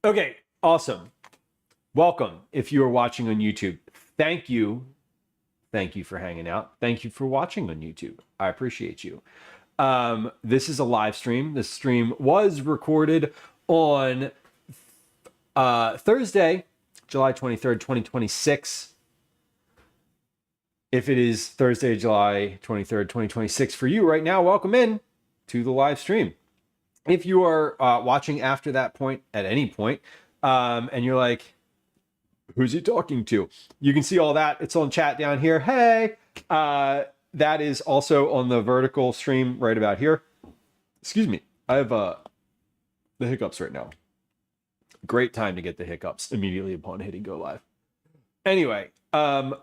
Okay, awesome. Welcome. If you are watching on YouTube, thank you. Thank you for hanging out. Thank you for watching on YouTube. I appreciate you. This is a live stream. This stream was recorded on Thursday, July 23rd, 2026. If it is Thursday, July 23rd, 2026 for you right now, welcome in to the live stream. If you are watching after that point, at any point, and you're like, who's he talking to? You can see all that. It's on chat down here. Hey, that is also on the vertical stream right about here. Excuse me. I have the hiccups right now. Great time to get the hiccups immediately upon hitting go live. Anyway,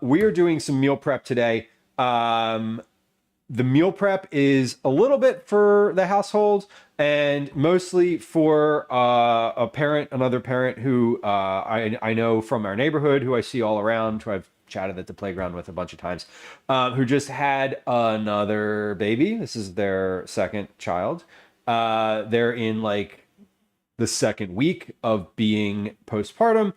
we are doing some meal prep today. The meal prep is a little bit for the household and mostly for another parent who I know from our neighborhood, who I see all around, who I've chatted at the playground with a bunch of times, who just had another baby. This is their second child. They're in like the second week of being postpartum,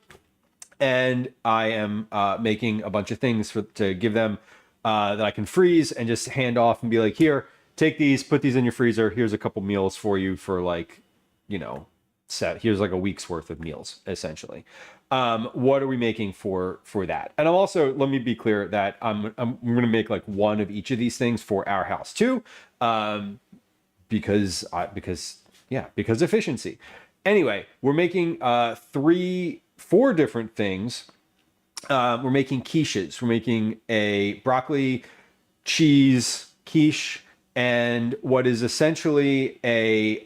and I am making a bunch of things to give them that I can freeze and just hand off and be like, here, take these, put these in your freezer. Here's a couple meals for you for like, here's like a week's worth of meals, essentially. What are we making for that? And I'm also, let me be clear that I'm going to make like one of each of these things for our house too. Because efficiency. Anyway, we're making 4 different things. We're making quiches. We're making a broccoli cheese quiche and what is essentially a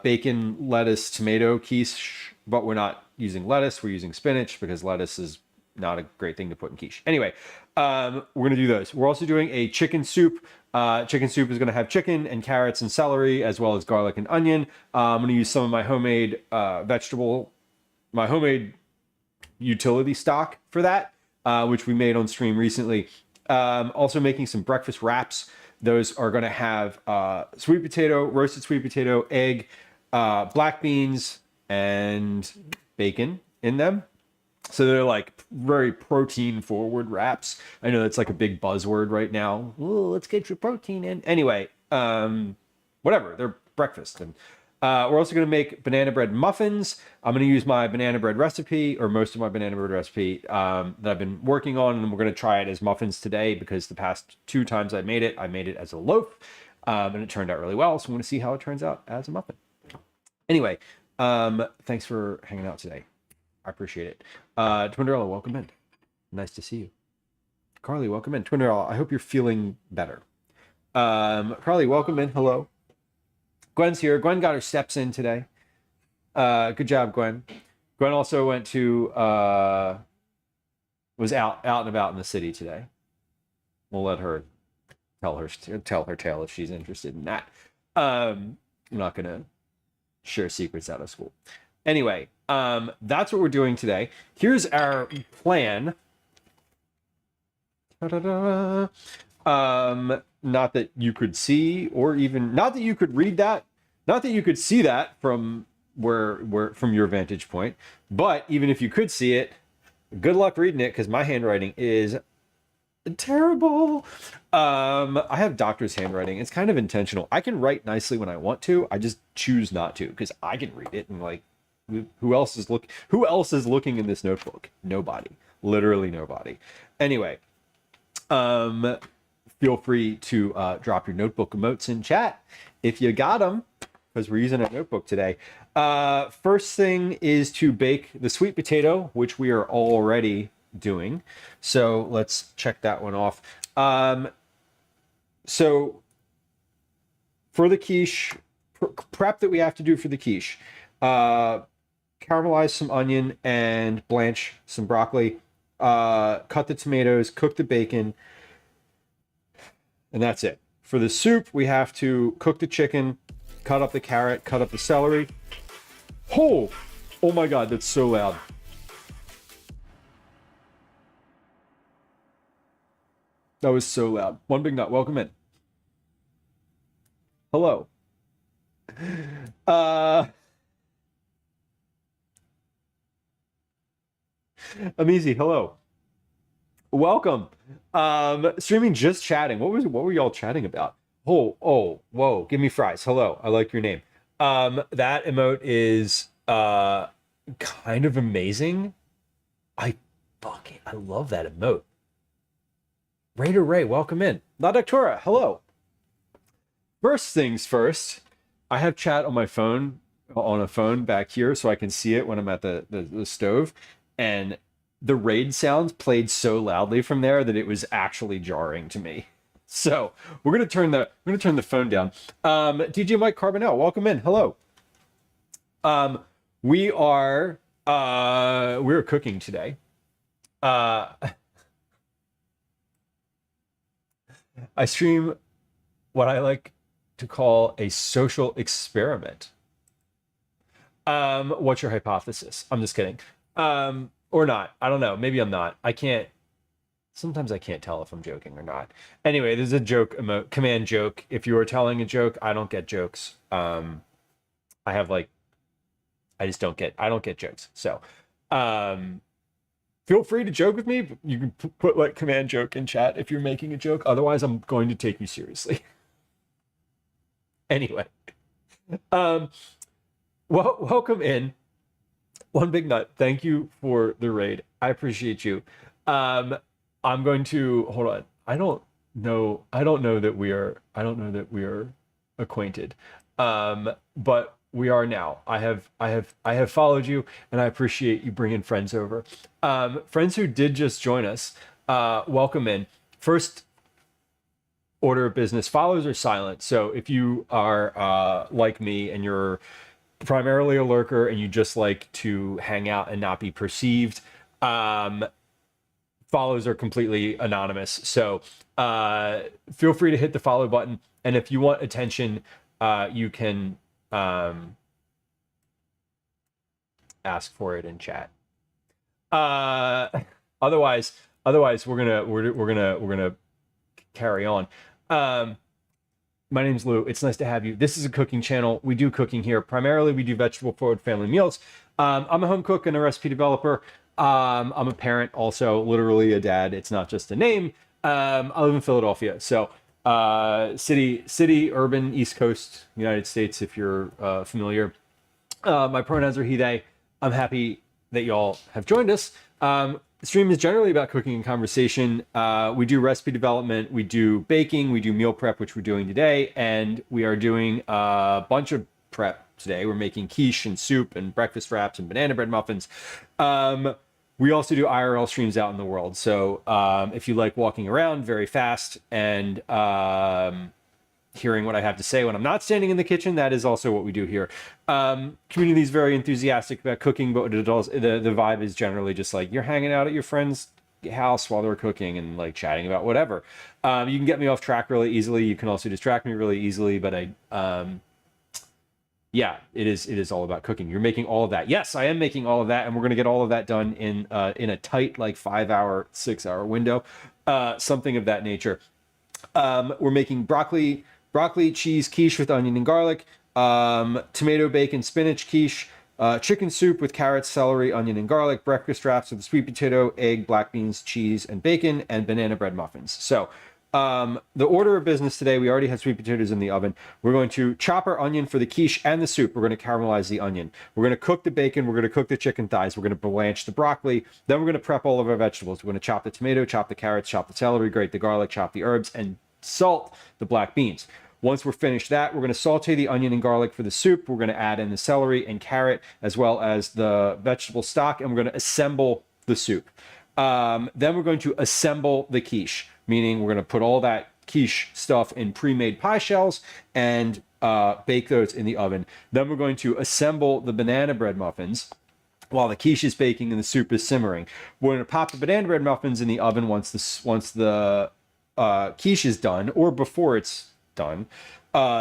bacon, lettuce, tomato quiche, but we're not using lettuce. We're using spinach because lettuce is not a great thing to put in quiche. Anyway, we're going to do those. We're also doing a chicken soup. Chicken soup is going to have chicken and carrots and celery, as well as garlic and onion. I'm going to use some of my homemade utility stock for that, which we made on stream recently. Also making some breakfast wraps. Those are going to have sweet potato, roasted sweet potato, egg, black beans, and bacon in them. So they're like very protein forward wraps. I know that's like a big buzzword right now. Ooh, let's get your protein in. Anyway, whatever, they're breakfast. And we're also going to make banana bread muffins. I'm going to use my banana bread recipe, or most of my banana bread recipe that I've been working on, and we're going to try it as muffins today because the past 2 times I made it as a loaf, and it turned out really well. So I'm going to see how it turns out as a muffin. Anyway, thanks for hanging out today. I appreciate it. Twinderella, welcome in. Nice to see you. Carly, welcome in. Twinderella, I hope you're feeling better. Carly, welcome in. Hello. Gwen's here. Gwen got her steps in today. Good job, Gwen. Gwen also went to was out and about in the city today. We'll let her tell her tale if she's interested in that. I'm not gonna share secrets out of school. Anyway, that's what we're doing today. Here's our plan. Ta-da-da. Not that you could see, or even not that you could read that, not that you could see that from from your vantage point, but even if you could see it, good luck reading it because my handwriting is terrible. I have doctor's handwriting. It's kind of intentional. I can write nicely when I want to. I just choose not to because I can read it and like, who else is looking in this notebook? Nobody. Literally nobody. Anyway, feel free to drop your notebook emotes in chat if you got them, because we're using a notebook today. First thing is to bake the sweet potato, which we are already doing. So let's check that one off. So for the quiche, prep that we have to do for the quiche, caramelize some onion and blanch some broccoli, cut the tomatoes, cook the bacon, and that's it. For the soup, we have to cook the chicken, cut up the carrot, cut up the celery. Oh my God, that's so loud. That was so loud. One Big Nut, welcome in. Hello. I'm easy. Hello. Welcome. Streaming just chatting. What were y'all chatting about? Whoa. Give me fries. Hello. I like your name. That emote is kind of amazing. I love that emote. Raider Ray, welcome in. La Doctora, hello. First things first, I have chat on my phone, on a phone back here, so I can see it when I'm at the stove. And the raid sounds played so loudly from there that it was actually jarring to me. So we're gonna turn the phone down. DJ Mike Carbonell, welcome in. Hello. We're cooking today. I stream what I like to call a social experiment. What's your hypothesis? I'm just kidding. Or not. I don't know. Maybe I'm not. Sometimes I can't tell if I'm joking or not. Anyway, there's a joke, command joke. If you are telling a joke, I don't get jokes. I don't get jokes. So, feel free to joke with me. But you can put like command joke in chat if you're making a joke. Otherwise, I'm going to take you seriously. Anyway, welcome in. One Big Nut. Thank you for the raid. I appreciate you. I'm going to hold on. I don't know that we are acquainted. But we are now. I have followed you, and I appreciate you bringing friends over. Friends who did just join us, welcome in. First order of business: follows are silent. So if you are like me and you're primarily a lurker and you just like to hang out and not be perceived, follows are completely anonymous. So feel free to hit the follow button, and if you want attention, you can ask for it in chat. Otherwise we're gonna carry on. My name's Lou. It's nice to have you. This is a cooking channel. We do cooking here. Primarily, we do vegetable forward family meals. I'm a home cook and a recipe developer. I'm a parent, also literally a dad. It's not just a name. I live in Philadelphia, so city, urban, East Coast, United States. If you're familiar, my pronouns are he, they. I'm happy that y'all have joined us. The stream is generally about cooking and conversation. We do recipe development, we do baking, we do meal prep, which we're doing today, and we are doing a bunch of prep today. We're making quiche and soup and breakfast wraps and banana bread muffins. We also do IRL streams out in the world. So if you like walking around very fast and hearing what I have to say when I'm not standing in the kitchen, that is also what we do here. Community is very enthusiastic about cooking, but the vibe is generally just like you're hanging out at your friend's house while they're cooking and like chatting about whatever. You can get me off track really easily. You can also distract me really easily, but yeah, it is all about cooking. You're making all of that. Yes, I am making all of that, and we're going to get all of that done in a tight like 5-hour, 6-hour window, something of that nature. We're making broccoli, cheese quiche with onion and garlic, tomato, bacon, spinach quiche, chicken soup with carrots, celery, onion, and garlic, breakfast wraps with sweet potato, egg, black beans, cheese, and bacon, and banana bread muffins. So the order of business today, we already have sweet potatoes in the oven. We're going to chop our onion for the quiche and the soup. We're going to caramelize the onion. We're going to cook the bacon. We're going to cook the chicken thighs. We're going to blanch the broccoli. Then we're going to prep all of our vegetables. We're going to chop the tomato, chop the carrots, chop the celery, grate the garlic, chop the herbs, and salt the black beans. Once we're finished that, we're going to saute the onion and garlic for the soup. We're going to add in the celery and carrot as well as the vegetable stock, and we're going to assemble the soup. Then we're going to assemble the quiche, meaning we're going to put all that quiche stuff in pre-made pie shells and bake those in the oven. Then we're going to assemble the banana bread muffins while the quiche is baking and the soup is simmering. We're going to pop the banana bread muffins in the oven once the quiche is done, or before it's done,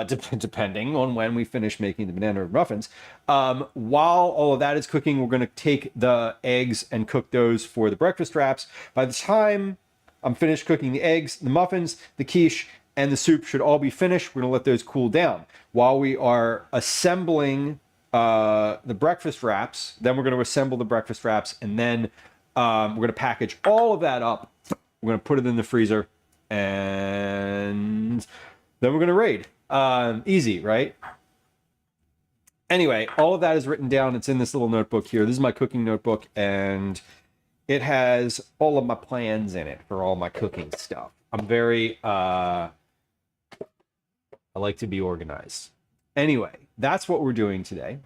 depending on when we finish making the banana bread muffins. While all of that is cooking, we're going to take the eggs and cook those for the breakfast wraps. By the time I'm finished cooking the eggs, the muffins, the quiche, and the soup should all be finished. We're going to let those cool down. While we are assembling the breakfast wraps, then we're going to assemble the breakfast wraps and then We're going to package all of that up. We're going to put it in the freezer, and then we're going to raid. Easy, right? Anyway, all of that is written down. It's in this little notebook here. This is my cooking notebook, and it has all of my plans in it for all my cooking stuff. I'm very, I like to be organized. Anyway, that's what we're doing today.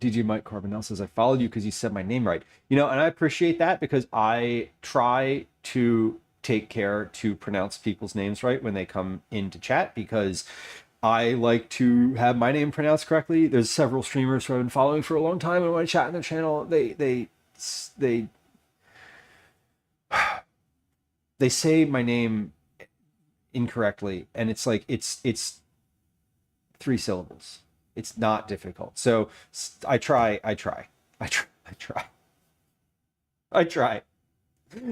DJ Mike Carbonell says, I followed you because you said my name right. You know, and I appreciate that because I try to take care to pronounce people's names right when they come into chat, because I like to have my name pronounced correctly. There's several streamers who I've been following for a long time, and when I chat on their channel, they say my name incorrectly, and it's like it's 3 syllables. It's not difficult. So I try.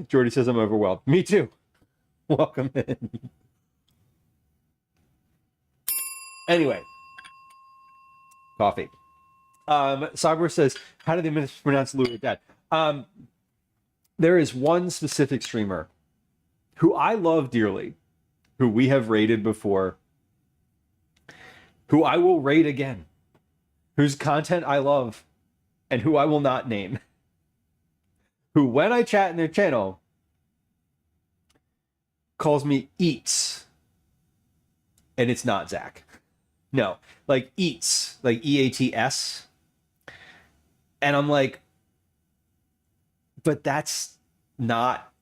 Jordy says I'm overwhelmed. Me too. Welcome in. Anyway, coffee. Cyber says, how do they mispronounce Louis Dad? There is one specific streamer who I love dearly, who we have raided before, who I will raid again, whose content I love, and who I will not name. Who, when I chat in their channel, calls me Eats. And it's not Zach. No, like Eats, like EATS. And I'm like, but that's not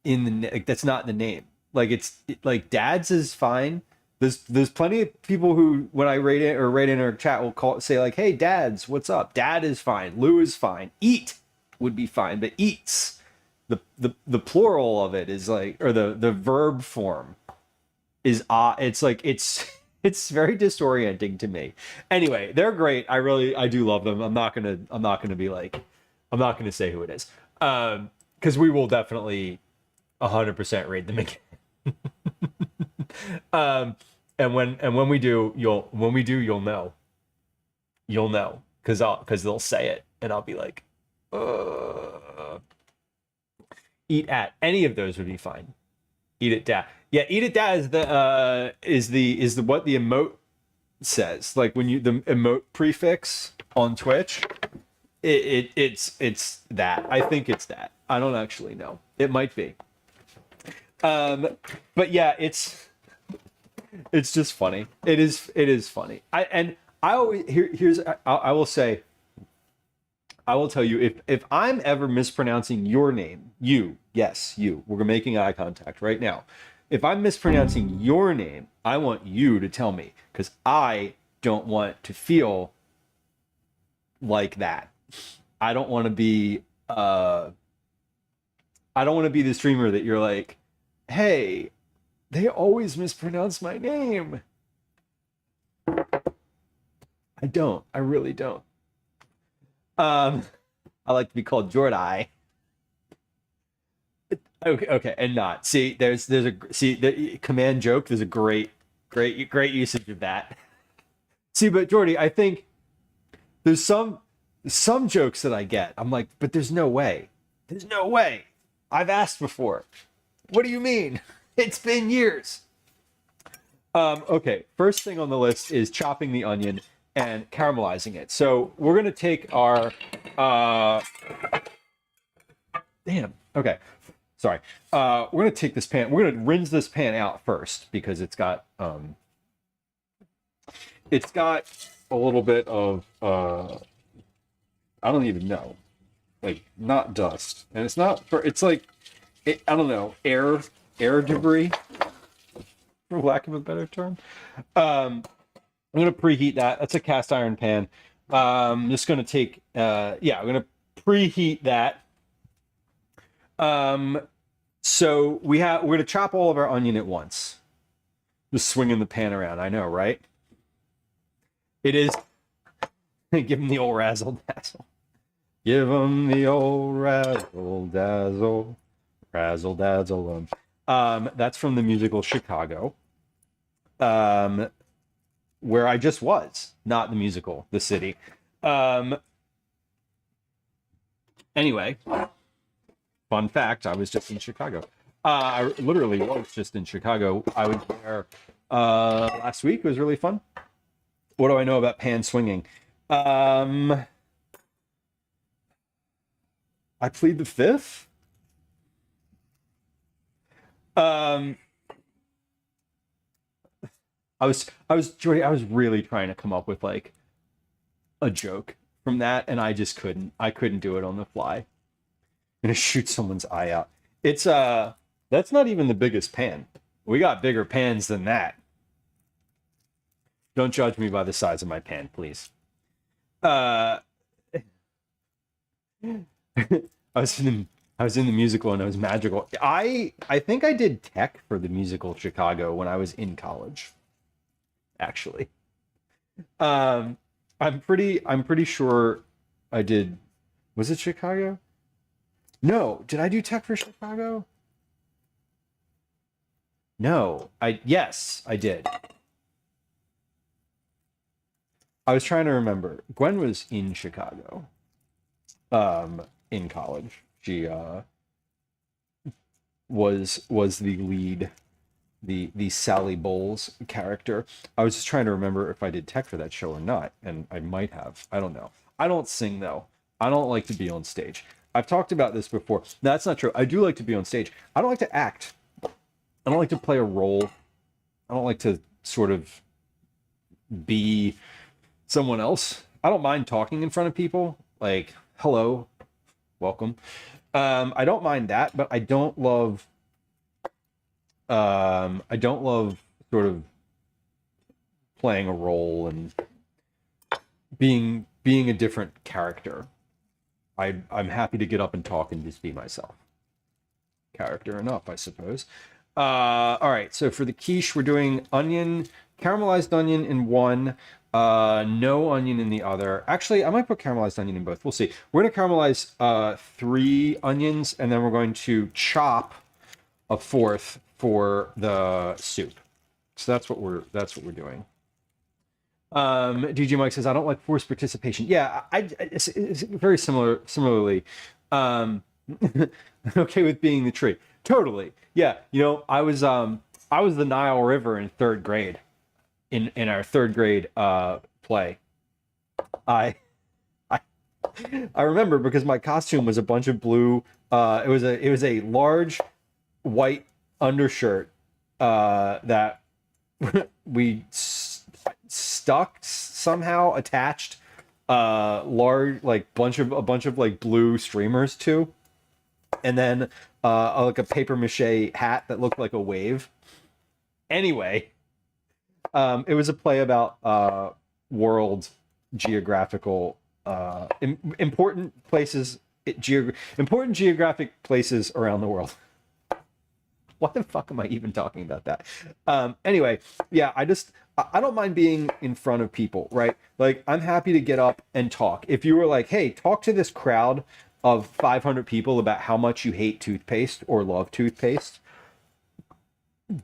in the, like, that's not in the name. Like like Dad's is fine. There's plenty of people who, when I rate it or rate in our chat, will say like, hey, Dad's, what's up? Dad is fine. Lou is fine. Eat would be fine, but Eats, the plural of it is like, or the verb form is it's like it's very disorienting to me. Anyway, they're great. I do love them. I'm not gonna say who it is, because we will definitely 100% raid them again. And when we do, you'll know, because they'll say it, and I'll be like, eat at. Any of those would be fine. Eat it da. Yeah, eat it da is the what the emote says. Like when you, the emote prefix on Twitch, it's that. I think it's that. I don't actually know. It might be. But yeah, it's just funny. It is funny. I will tell you, if I'm ever mispronouncing your name, you, we're making eye contact right now. If I'm mispronouncing your name, I want you to tell me, because I don't want to feel like that. I don't want to be the streamer that you're like, hey, they always mispronounce my name. I really don't. I like to be called Jordi. Okay, and not. See, there's the command joke. There's a great usage of that. See, but Jordy, I think there's some jokes that I get. I'm like, but there's no way. There's no way. I've asked before. What do you mean? It's been years. Okay, first thing on the list is chopping the onion and caramelizing it. So we're going to take our... Okay. Sorry. We're going to take this pan. We're going to rinse this pan out first because it's got a little bit of... I don't even know. Like, not dust. And it's not... It's like... I don't know. Air debris, for lack of a better term. I'm going to preheat that. That's a cast iron pan. I'm just going to take, I'm going to preheat that. So we're going to chop all of our onion at once. Just swinging the pan around. I know, right? It is. Give him the old razzle dazzle. Give him the old razzle dazzle. Razzle dazzle. That's from the musical Chicago, where I just was, not the musical, the city. Anyway, fun fact, I was just in Chicago. I literally was just in Chicago. I was there last week. It was really fun. What do I know about pan swinging? I plead the fifth. Um, Jordy, I was really trying to come up with like a joke from that, and I just couldn't. I couldn't do it on the fly. I'm gonna shoot someone's eye out. It's that's not even the biggest pan. We got bigger pans than that. Don't judge me by the size of my pan, please. Uh, I was in the musical and it was magical. I think I did tech for the musical Chicago when I was in college. Actually, um, I'm pretty sure I did. Was it Chicago? No, did I do tech for Chicago? No, I yes, I did. I was trying to remember. Gwen was in Chicago, in college. She was the lead, the Sally Bowles character. I was just trying to remember if I did tech for that show or not, and I might have. I don't know. I don't sing though. I don't like to be on stage. I've talked about this before. No, that's not true. I do like to be on stage. I don't like to act. I don't like to play a role. I don't like to sort of be someone else. I don't mind talking in front of people, like, hello, welcome. I don't mind that, but I don't love sort of playing a role and being a different character. I'm happy to get up and talk and just be myself. Character enough, I suppose. All right, so for the quiche, we're doing onion, caramelized onion in one, no onion in the other. Actually, I might put caramelized onion in both. We'll see. We're gonna caramelize three onions, and then we're going to chop a fourth for the soup. So that's what we're doing. DJ Mike says I don't like forced participation. Yeah, it's very similarly. Um, okay with being the tree. Totally. Yeah, I was the Nile River in third grade. In our third grade play. I I I remember because my costume was a bunch of blue. It was a large white undershirt that we stuck somehow attached large like a bunch of like blue streamers to, and then like a paper mache hat that looked like a wave. Anyway, it was a play about world geographical important places, important geographic places around the world. Why the fuck am I even talking about that? Anyway, yeah, I don't mind being in front of people, right? Like, I'm happy to get up and talk. If you were like, hey, talk to this crowd of 500 people about how much you hate toothpaste or love toothpaste,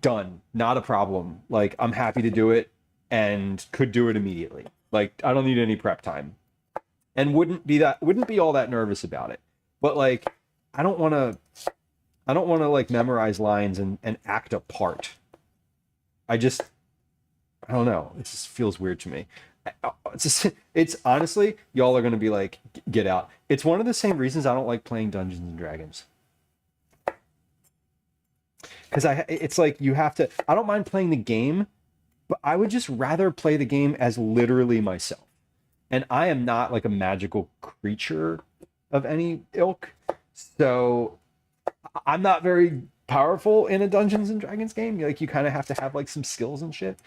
done, not a problem. Like, I'm happy to do it and could do it immediately. Like, I don't need any prep time and wouldn't be all that nervous about it. But like, I don't want to like memorize lines and act a part. I don't know. It just feels weird to me. It's honestly, y'all are gonna be like, get out. It's one of the same reasons I don't like playing Dungeons and Dragons. Because it's like you have to. I don't mind playing the game, but I would just rather play the game as literally myself. And I am not like a magical creature of any ilk, so I'm not very powerful in a Dungeons and Dragons game. Like, you kind of have to have like some skills and shit.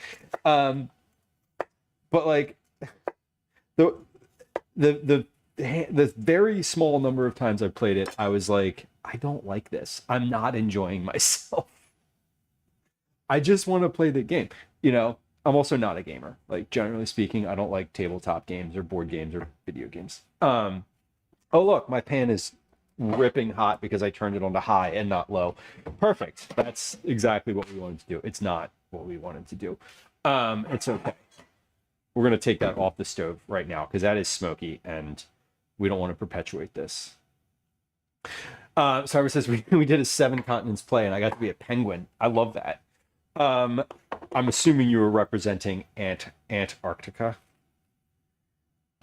Um, but like the the the very small number of times I played it, I was like, I don't like this. I'm not enjoying myself. I just want to play the game. I'm also not a gamer. Like, generally speaking, I don't like tabletop games or board games or video games. Oh look, my pan is ripping hot because I turned it on to high and not low. Perfect. That's exactly what we wanted to do. It's not what we wanted to do. It's okay. We're gonna take that off the stove right now because that is smoky and we don't want to perpetuate this. Cyber says we did a 7 continents play and I got to be a penguin. I love that. I'm assuming you were representing Antarctica.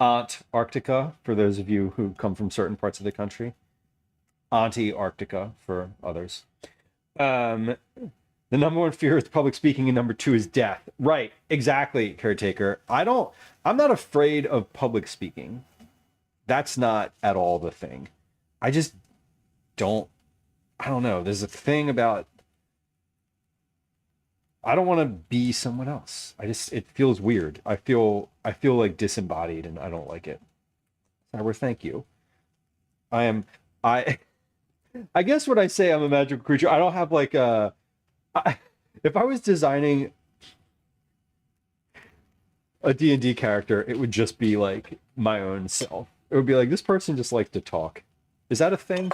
Antarctica, for those of you who come from certain parts of the country. Anti-Arctica for others. The number one fear is public speaking, and number two is death. Right, exactly, caretaker. I'm not afraid of public speaking. That's not at all the thing. I just I don't know. There's a thing about, I don't want to be someone else. It feels weird. I feel like disembodied and I don't like it. Cyber, thank you. I I guess when I say I'm a magical creature, I don't have like if I was designing a D&D character, it would just be like my own self. It would be like, this person just likes to talk. Is that a thing?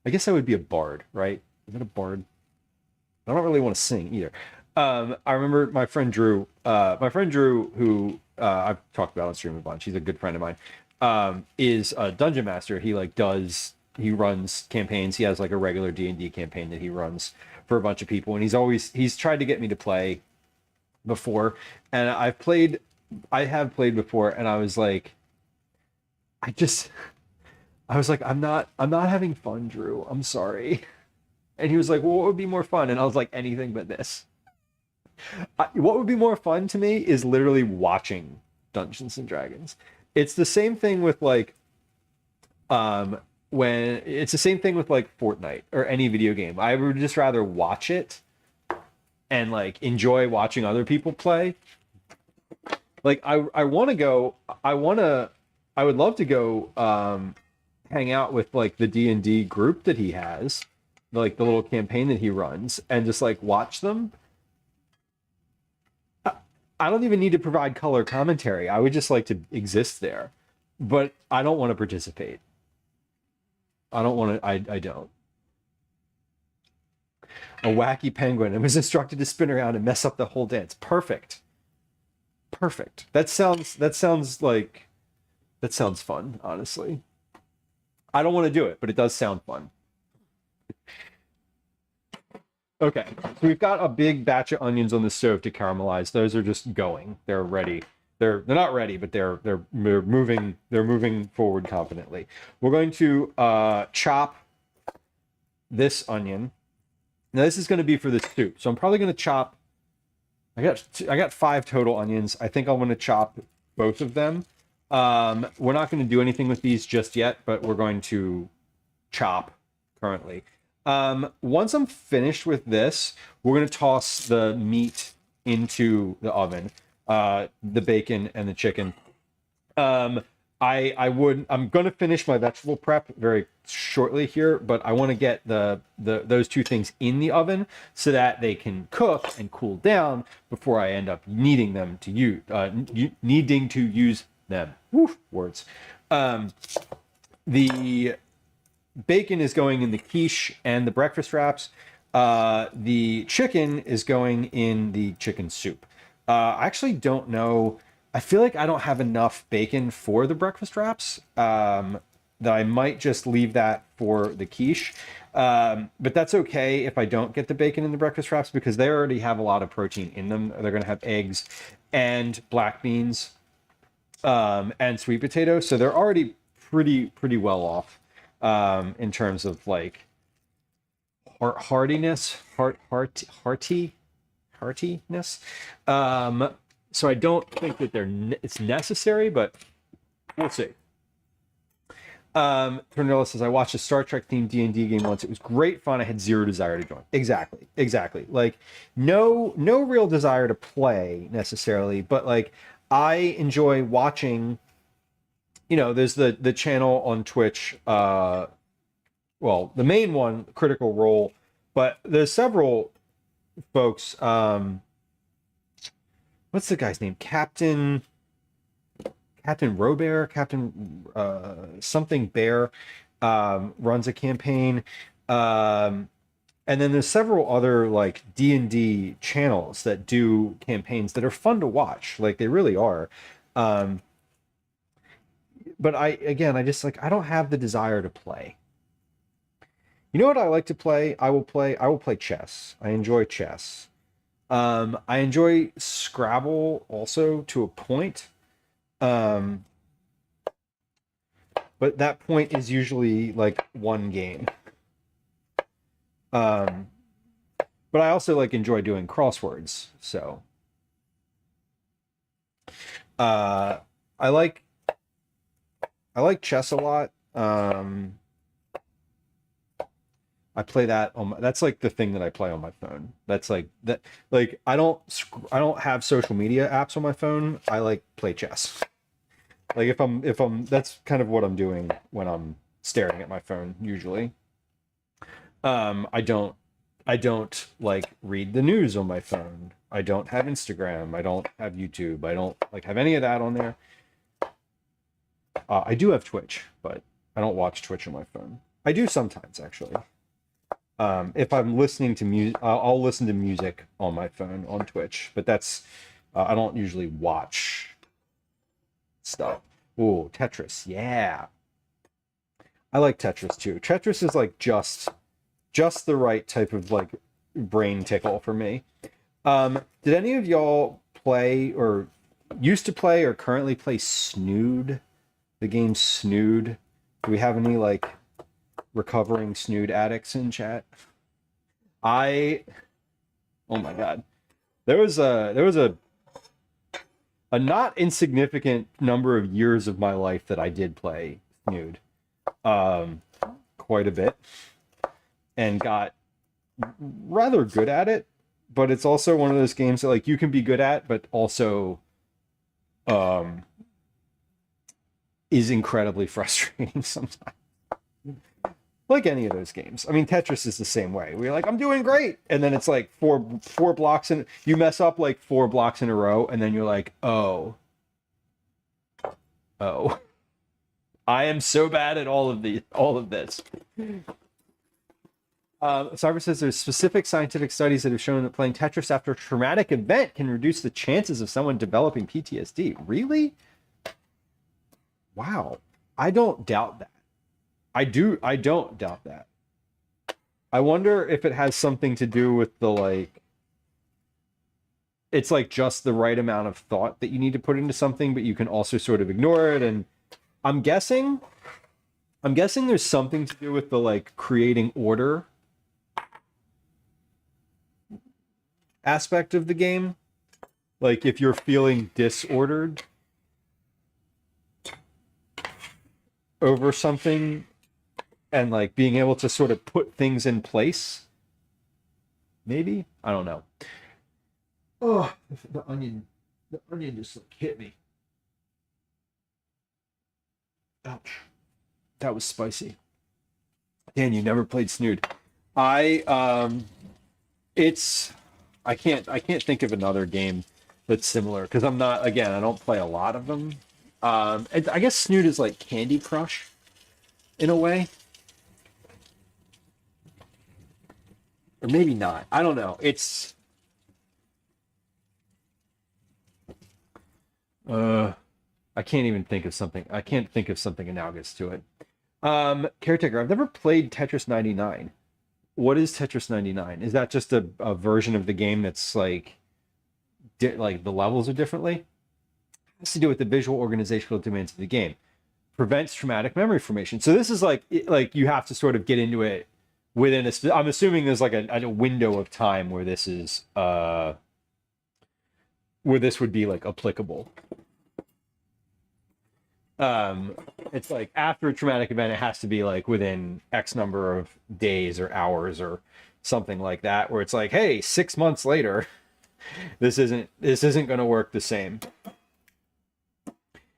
I guess I would be a bard, right? Is that a bard? I don't really want to sing either. I remember my friend Drew, who I've talked about on stream a bunch. He's a good friend of mine. Is a dungeon master. He runs campaigns. He has like a regular D&D campaign that he runs for a bunch of people, and he's tried to get me to play before, and I have played before, and I was like, I'm not having fun, Drew. I'm sorry. And he was like, well, what would be more fun? And I was like, anything but this. What would be more fun to me is literally watching Dungeons and Dragons. It's the same thing with like, when it's the same thing with like Fortnite or any video game. I would just rather watch it and like enjoy watching other people play. Like I would love to go hang out with like the D&D group that he has, like the little campaign that he runs, and just like watch them. I don't even need to provide color commentary. I would just like to exist there, but I don't want to participate. I don't want to. I don't. A wacky penguin and was instructed to spin around and mess up the whole dance. Perfect. Perfect. That sounds fun, honestly. I don't want to do it, but it does sound fun. Okay, so we've got a big batch of onions on the stove to caramelize. Those are just going. They're ready. They're not ready, but they're moving. They're moving forward confidently. We're going to chop this onion. Now this is going to be for the soup, so I'm probably going to chop. I got 5 total onions. I think I'm going to chop both of them. We're not going to do anything with these just yet, but we're going to chop currently. Once I'm finished with this, we're going to toss the meat into the oven, the bacon and the chicken. I'm going to finish my vegetable prep very shortly here, but I want to get those two things in the oven so that they can cook and cool down before I end up needing to use them. Woof, words. The bacon is going in the quiche and the breakfast wraps. The chicken is going in the chicken soup. I actually don't know. I feel like I don't have enough bacon for the breakfast wraps, that I might just leave that for the quiche. But that's okay if I don't get the bacon in the breakfast wraps because they already have a lot of protein in them. They're going to have eggs and black beans, and sweet potato. So they're already pretty well off, in terms of like heartiness. So I don't think that it's necessary, but we'll see. Tornella says, I watched a Star Trek themed D&D game once. It was great fun. I had zero desire to join. Exactly. Like no real desire to play necessarily, but like I enjoy watching, there's the channel on Twitch, well, the main one, Critical Role, but there's several folks, what's the guy's name? Captain Robert, Captain something Bear, runs a campaign. And then there's several other like D&D channels that do campaigns that are fun to watch. Like they really are. But I don't have the desire to play. You know what I like to play? I will play chess. I enjoy chess. I enjoy Scrabble also to a point. Um, but that point is usually like one game. Um, but I also like enjoy doing crosswords. So uh, I like I like chess a lot. I play that on that's like the thing that I play on my phone. That's like that like I don't have social media apps on my phone. I like play chess. Like if I'm that's kind of what I'm doing when I'm staring at my phone usually. I don't like read the news on my phone. I don't have Instagram. I don't have YouTube. I don't like have any of that on there. I do have Twitch, but I don't watch Twitch on my phone. I do sometimes actually. If I'm listening to music, I'll listen to music on my phone on Twitch, but that's I don't usually watch stuff. Ooh, Tetris, yeah, I like Tetris too. Tetris is like just the right type of like brain tickle for me. Did any of y'all play or used to play or currently play Snood? The game Snood. Do we have any like recovering Snood addicts in chat? I oh my god. There was a not insignificant number of years of my life that I did play Snood. Um quite a bit and got rather good at it, but it's also one of those games that like you can be good at but also um is incredibly frustrating sometimes. Like any of those games. I mean, Tetris is the same way. We're like, I'm doing great, and then it's like four blocks and you mess up like 4 blocks in a row, and then you're like, oh, I am so bad at all of this. Cyber says there's specific scientific studies that have shown that playing Tetris after a traumatic event can reduce the chances of someone developing PTSD. Really? Wow. I don't doubt that. I don't doubt that. I wonder if it has something to do with the like it's like just the right amount of thought that you need to put into something, but you can also sort of ignore it. And I'm guessing there's something to do with the like creating order aspect of the game. Like if you're feeling disordered over something and like being able to sort of put things in place. Maybe? I don't know. Oh, the onion just like hit me. Ouch. That was spicy. Dan, you never played Snood. It's I can't think of another game that's similar because I'm not again, I don't play a lot of them. I guess Snood is like Candy Crush in a way. Or maybe not. I don't know. It's I can't even think of something. I can't think of something analogous to it. Caretaker, I've never played Tetris 99. What is Tetris 99? Is that just a version of the game that's like like the levels are differently? It has to do with the visual organizational demands of the game. Prevents traumatic memory formation. So this is like you have to sort of get into it within I'm assuming there's like a window of time where this is where this would be like applicable. It's like after a traumatic event, it has to be like within X number of days or hours or something like that, where it's like, hey, 6 months later, this isn't going to work the same.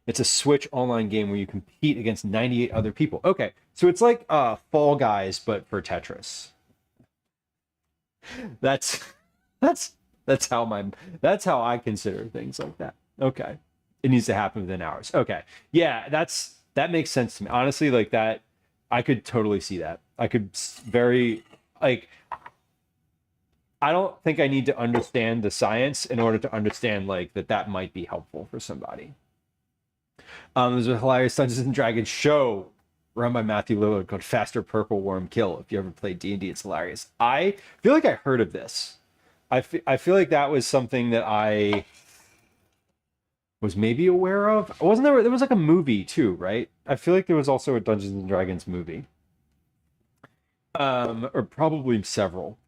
It's a Switch online game where you compete against 98 other people. Okay, so it's like Fall Guys, but for Tetris. That's how I consider things like that. Okay, it needs to happen within hours. Okay, yeah, that makes sense to me. Honestly, like that, I could totally see that. I could very like. I don't think I need to understand the science in order to understand like that might be helpful for somebody. There's a hilarious Dungeons and Dragons show. run by Matthew Lillard called Faster Purple Worm Kill. If you ever played D&D, it's hilarious. I feel like I heard of this. I feel like that was something that I was maybe aware of. Wasn't there? There was like a movie too, right? I feel like there was also a Dungeons and Dragons movie, or probably several.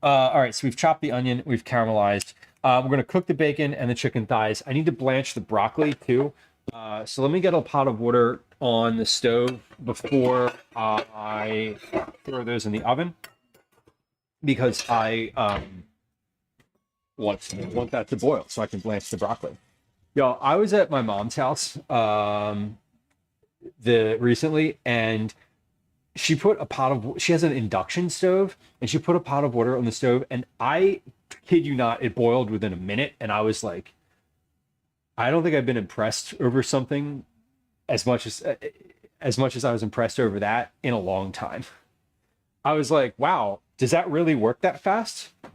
All right, so we've chopped the onion, we've caramelized. We're gonna cook the bacon and the chicken thighs. I need to blanch the broccoli too. So let me get a pot of water on the stove before I throw those in the oven, because I want that to boil so I can blanch the broccoli. Yo, I was at my mom's house recently, and she has an induction stove, and she put a pot of water on the stove, and I kid you not, it boiled within a minute, and I was like, I don't think I've been impressed over something as much as I was impressed over that in a long time. I was like, wow, does that really work that fast? So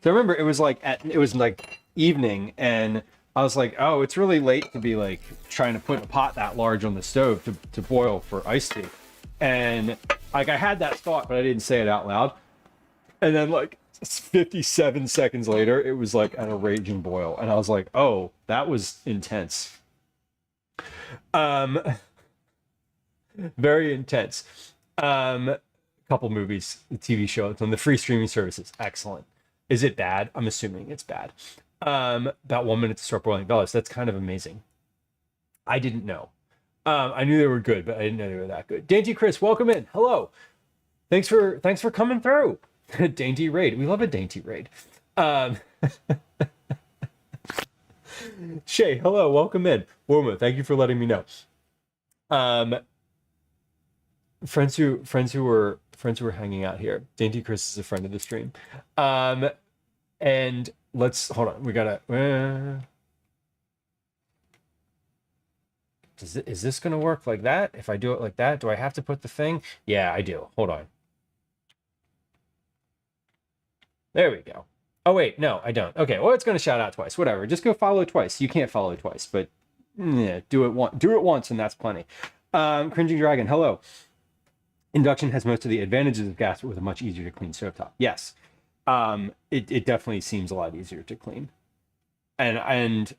I remember it was like evening, and I was like, oh, it's really late to be like trying to put a pot that large on the stove to boil for iced tea. And like I had that thought, but I didn't say it out loud. And then like 57 seconds later, it was like at a raging boil. And I was like, oh, that was intense. Very intense. Couple movies, the TV show, it's on the free streaming services. Excellent. Is it bad? I'm assuming it's bad. About 1 minute to start boiling. Bellas, that's kind of amazing. I didn't know. I knew they were good, but I didn't know they were that good. Dainty Chris, welcome in. Hello. Thanks for coming through. Dainty raid. We love a dainty raid. Shay, hello, welcome in. Woma, thank you for letting me know. Friends who were hanging out here. Dainty Chris is a friend of the stream. And let's hold on. We gotta. Is this gonna work like that? If I do it like that, do I have to put the thing? Yeah, I do. Hold on. There we go. Oh wait, no, I don't. Okay, well, it's gonna shout out twice. Whatever. Just go follow twice. You can't follow twice, but yeah, do it once, and that's plenty. Cringing Dragon, hello. Induction has most of the advantages of gas, but with a much easier to clean stovetop. Yes. It definitely seems a lot easier to clean. And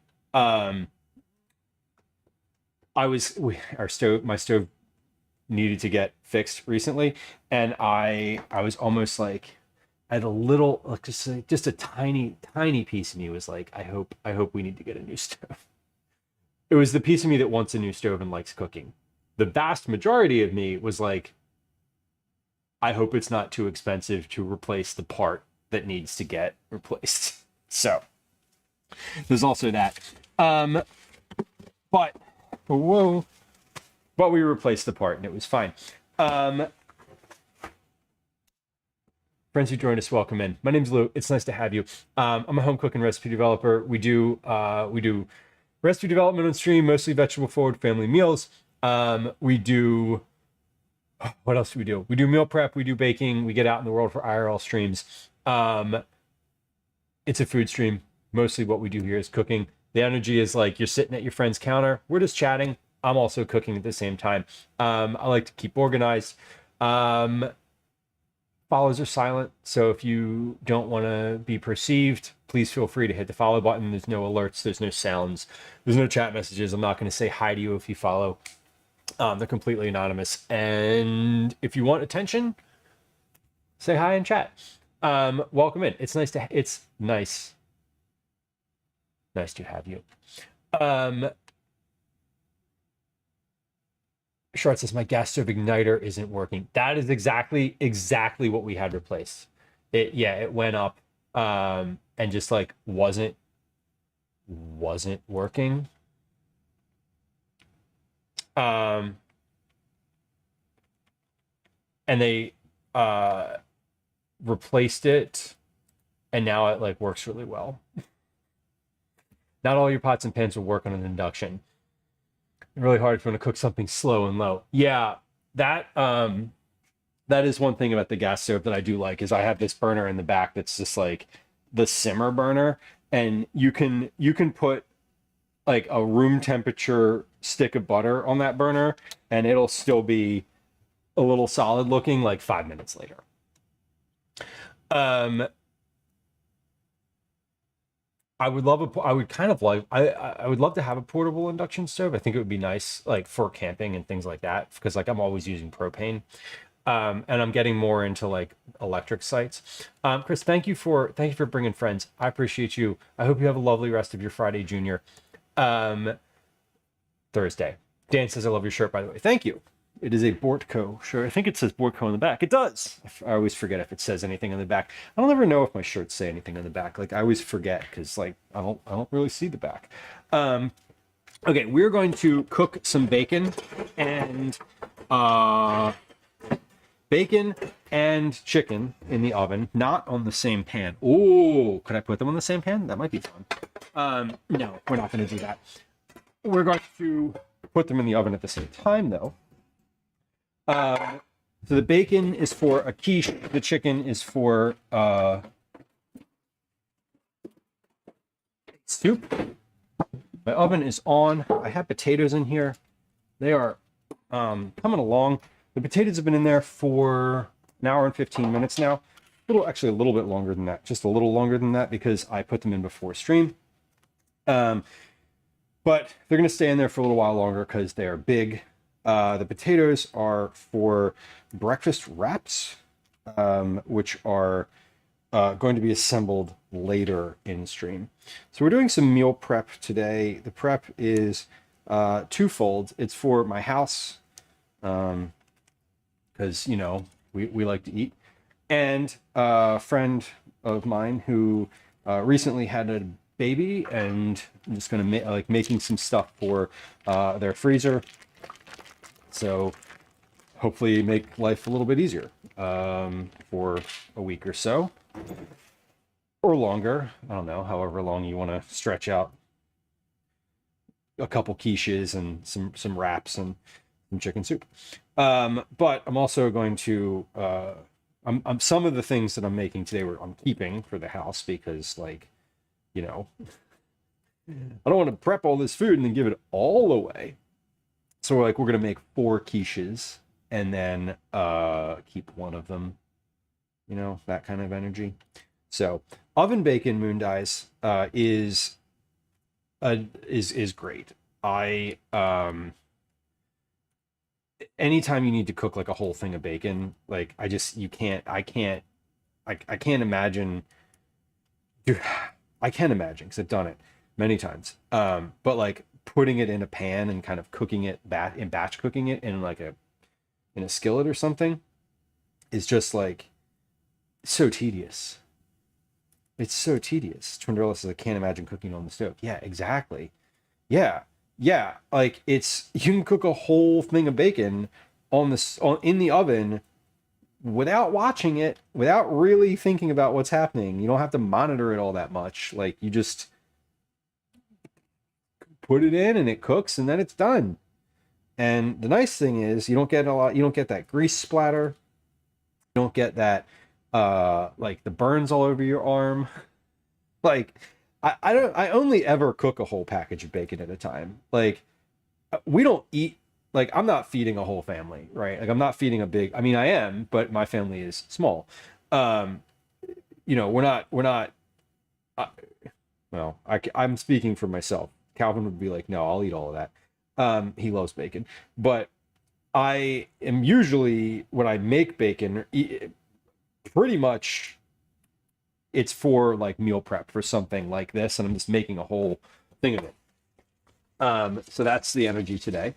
my stove needed to get fixed recently, and I was almost like, I had a little, like just a tiny piece of me was like, I hope we need to get a new stove. It was the piece of me that wants a new stove and likes cooking. The vast majority of me was like, I hope it's not too expensive to replace the part that needs to get replaced. So there's also that. But we replaced the part and it was fine. Friends who joined us, welcome in. My name's Lou. It's nice to have you. I'm a home cook and recipe developer. We do recipe development on stream, mostly vegetable forward family meals. We do, what else do we do? We do meal prep, we do baking, we get out in the world for IRL streams. It's a food stream. Mostly what we do here is cooking. The energy is like you're sitting at your friend's counter. We're just chatting. I'm also cooking at the same time. I like to keep organized. Follows are silent, so if you don't want to be perceived, please feel free to hit the follow button. There's no alerts, there's no sounds, there's no chat messages. I'm not going to say hi to you if you follow. They're completely anonymous. And if you want attention, say hi and chat. Welcome in. It's nice to have you. Short says my gas stove igniter isn't working. That is exactly what we had replaced. It went up and just like wasn't working. And they replaced it, and now it like works really well. Not all your pots and pans will work on an induction. Really hard if you want to cook something slow and low. Yeah, that is one thing about the gas stove that I do like, is I have this burner in the back that's just like the simmer burner, and you can put like a room temperature stick of butter on that burner, and it'll still be a little solid looking like 5 minutes later. I would love I would kind of like, I would love to have a portable induction stove. I think it would be nice, like for camping and things like that, because like I'm always using propane. And I'm getting more into like electric sites. Chris, thank you for bringing friends. I appreciate you. I hope you have a lovely rest of your Friday, Junior. Thursday. Dan says, I love your shirt, by the way. Thank you. It is a Bortco shirt. I think it says Bortco on the back. It does. I always forget if it says anything on the back. I don't ever know if my shirts say anything on the back. Like I always forget because like I don't really see the back. Okay, we're going to cook some bacon and chicken in the oven, not on the same pan. Oh, could I put them on the same pan? That might be fun. No, we're not going to do that. We're going to put them in the oven at the same time, though. So the bacon is for a quiche. The chicken is for soup. My oven is on. I have potatoes in here. They are coming along. The potatoes have been in there for an hour and 15 minutes now. Actually a little bit longer than that. Just a little longer than that because I put them in before stream. But they're going to stay in there for a little while longer because they are big. The potatoes are for breakfast wraps, which are going to be assembled later in stream. So we're doing some meal prep today. The prep is twofold. It's for my house, because, you know, we like to eat. And a friend of mine who recently had a baby, and I'm just going to making some stuff for their freezer. So hopefully make life a little bit easier for a week or so, or longer. I don't know, however long you want to stretch out a couple quiches and some wraps and some chicken soup. But I'm also going to I'm some of the things that I'm making today I'm keeping for the house because, like, you know, I don't want to prep all this food and then give it all away. So we're going to make 4 quiches and then keep one of them, you know, that kind of energy. So oven bacon, Moon Dice, is great. Anytime you need to cook like a whole thing of bacon, like I can't imagine. Dude, I can imagine because I've done it many times. But like putting it in a pan and kind of cooking it batch cooking it in like in a skillet or something is just like so tedious. It's so tedious. Twinderella says, I can't imagine cooking on the stove. Yeah, exactly. Yeah. Like you can cook a whole thing of bacon in the oven without watching it, without really thinking about what's happening. You don't have to monitor it all that much. Like you just put it in and it cooks and then it's done. And the nice thing is you don't get that grease splatter. You don't get that like the burns all over your arm. Like I only ever cook a whole package of bacon at a time. Like we don't eat, like I'm not feeding a whole family, right? Like I'm not feeding I mean I am, but my family is small. You know, we're not well, I'm speaking for myself. Calvin would be like, no, I'll eat all of that. He loves bacon, but I am usually, when I make bacon, pretty much it's for like meal prep for something like this, and I'm just making a whole thing of it. So that's the energy today.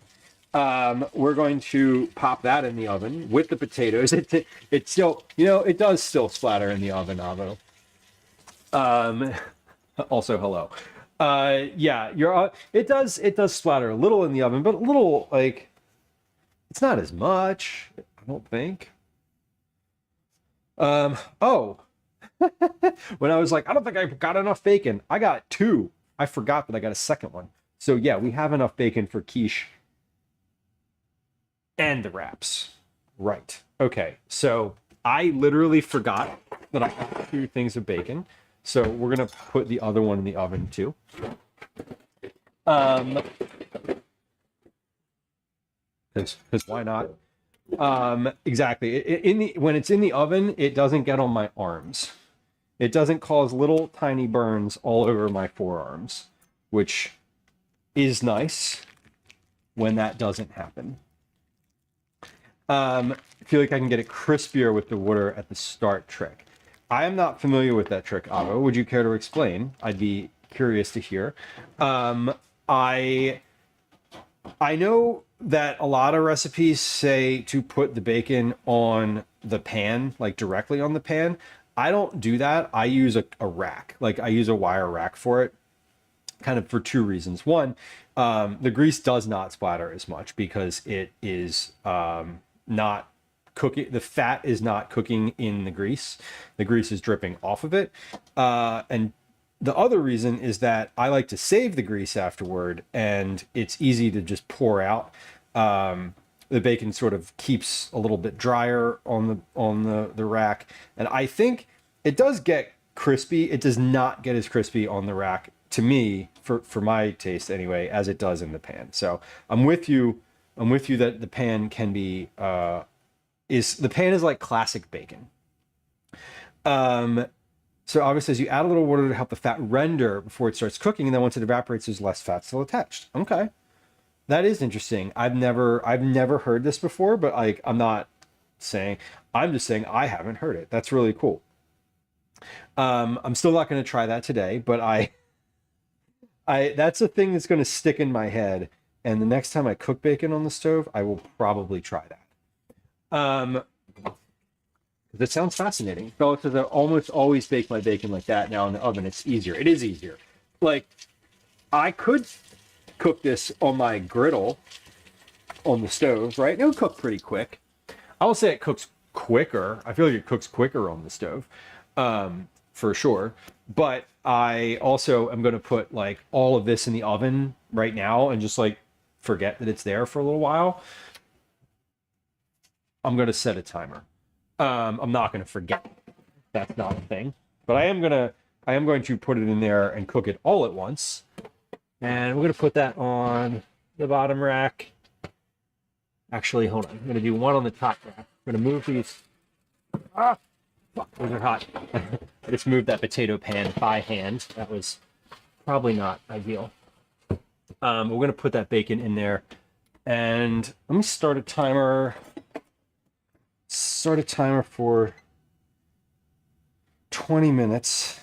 We're going to pop that in the oven with the potatoes. It still, you know, it does still splatter in the oven, Avo. Also, hello. Yeah, it does splatter a little in the oven, but a little, like, it's not as much, I don't think. Oh, when I was like, I don't think I got enough bacon, I got 2. I forgot that I got a second one. So yeah, we have enough bacon for quiche and the wraps. Right. Okay. So I literally forgot that I got 2 things of bacon. So we're going to put the other one in the oven too. Because why not? Exactly. When it's in the oven, it doesn't get on my arms. It doesn't cause little tiny burns all over my forearms, which is nice when that doesn't happen. I feel like I can get it crispier with the water at the start trick. I am not familiar with that trick, Avo. Would you care to explain? I'd be curious to hear. I know that a lot of recipes say to put the bacon on the pan, like directly on the pan. I don't do that. I use a rack. Like I use a wire rack for it, kind of for two reasons. One, the grease does not splatter as much because it is not cooking. The fat is not cooking in the grease. The grease is dripping off of it. And the other reason is that I like to save the grease afterward, and it's easy to just pour out. The bacon sort of keeps a little bit drier on the rack, and I think it does get crispy. It does not get as crispy on the rack, to me, for my taste anyway, as it does in the pan. So I'm with you. I'm with you that the pan can be the pan is like classic bacon. So obviously, as you add a little water to help the fat render before it starts cooking, and then once it evaporates, there's less fat still attached. Okay, that is interesting. I've never heard this before, but like I'm just saying I haven't heard it. That's really cool. I'm still not going to try that today, but I that's a thing that's going to stick in my head. And the next time I cook bacon on the stove, I will probably try that. That sounds fascinating. Fellas says I almost always bake my bacon like that now in the oven. It's easier. It is easier. Like, I could cook this on my griddle on the stove, right? It would cook pretty quick. I will say it cooks quicker. I feel like it cooks quicker on the stove, for sure. But I also am going to put like all of this in the oven right now and just like forget that it's there for a little while. I'm going to set a timer. I'm not going to forget. That's not a thing. But I am going to put it in there and cook it all at once. And we're going to put that on the bottom rack. Actually, hold on. I'm going to do one on the top rack. I'm going to move these. Ah, fuck, those are hot. I just moved that potato pan by hand. That was probably not ideal. We're going to put that bacon in there. And let me start a timer. Start a timer for 20 minutes.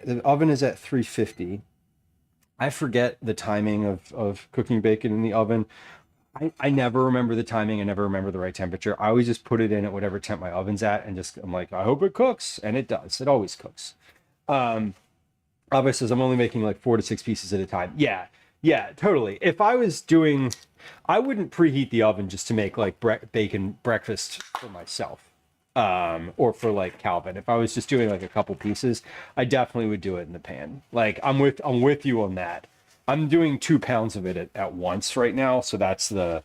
The oven is at 350. I forget the timing of cooking bacon in the oven. I never remember the timing. I never remember the right temperature. I always just put it in at whatever temp my oven's at and just, I'm like, I hope it cooks. And it does. It always cooks. Obviously, I'm only making like 4 to 6 pieces at a time. Yeah, totally. If I was doing, I wouldn't preheat the oven just to make like bacon breakfast for myself, or for like Calvin. If I was just doing like a couple pieces, I definitely would do it in the pan. Like I'm with you on that. I'm doing 2 pounds of it at once right now, so that's the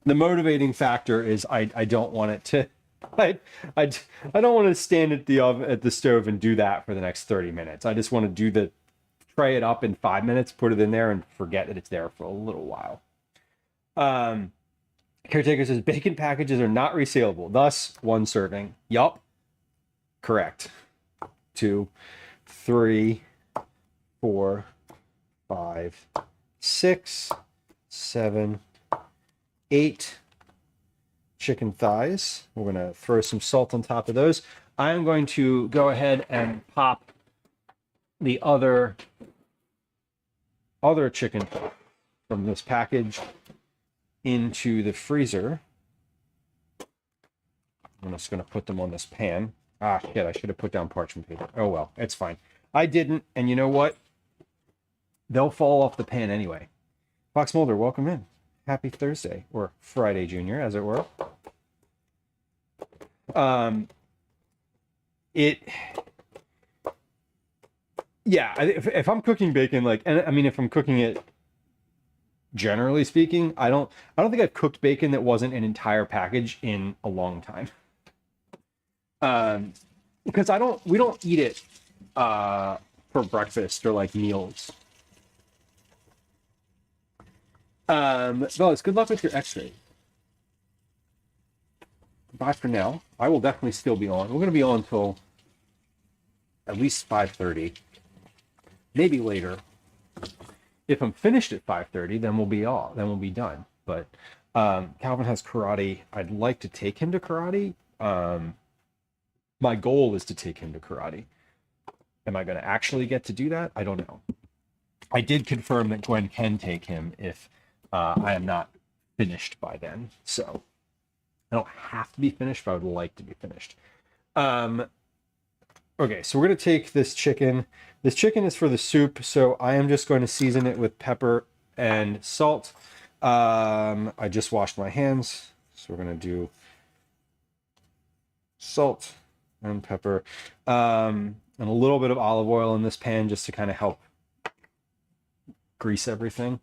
motivating factor is I don't want it to. I don't want to stand at the stove and do that for the next 30 minutes. I just want to tray it up in 5 minutes, put it in there, and forget that it's there for a little while. Caretaker says bacon packages are not resaleable, thus 1 serving. Yup, correct. 2, 3, 4, 5, 6, 7, 8 chicken thighs. We're going to throw some salt on top of those. I'm going to go ahead and pop the other chicken from this package into the freezer. I'm just going to put them on this pan. Ah, shit, I should have put down parchment paper. Oh, well, it's fine. I didn't, and you know what? They'll fall off the pan anyway. Fox Mulder, welcome in. Happy Thursday, or Friday, Junior, as it were. Yeah, if I'm cooking bacon, like, and I mean, if I'm cooking it, generally speaking, I don't think I've cooked bacon that wasn't an entire package in a long time. because we don't eat it for breakfast or like meals. Fellas, good luck with your x-ray. Bye for now. I will definitely still be on. We're going to be on until at least 5:30, maybe later. If I'm finished at 5:30, then we'll be all. Then we'll be done. But Calvin has karate. I'd like to take him to karate. My goal is to take him to karate. Am I going to actually get to do that? I don't know. I did confirm that Gwen can take him if I am not finished by then. So I don't have to be finished, but I would like to be finished. Okay, so we're going to take this chicken. This chicken is for the soup, so I am just going to season it with pepper and salt. I just washed my hands, so we're going to do salt and pepper and a little bit of olive oil in this pan just to kind of help grease everything.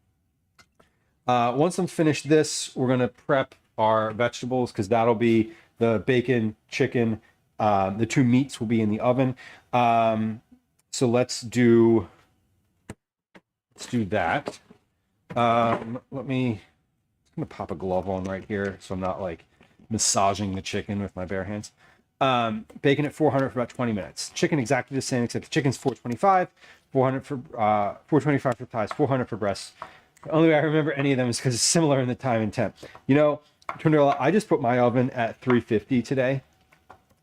Once I'm finished this, we're going to prep our vegetables because that'll be the bacon, chicken. The two meats will be in the oven. So let's do that. I'm gonna pop a glove on right here so I'm not like massaging the chicken with my bare hands. Bacon at 400 for about 20 minutes. Chicken exactly the same, except the chicken's 425, 400 for 425 for thighs, 400 for breasts. The only way I remember any of them is because it's similar in the time and temp. You know, I just put my oven at 350 today.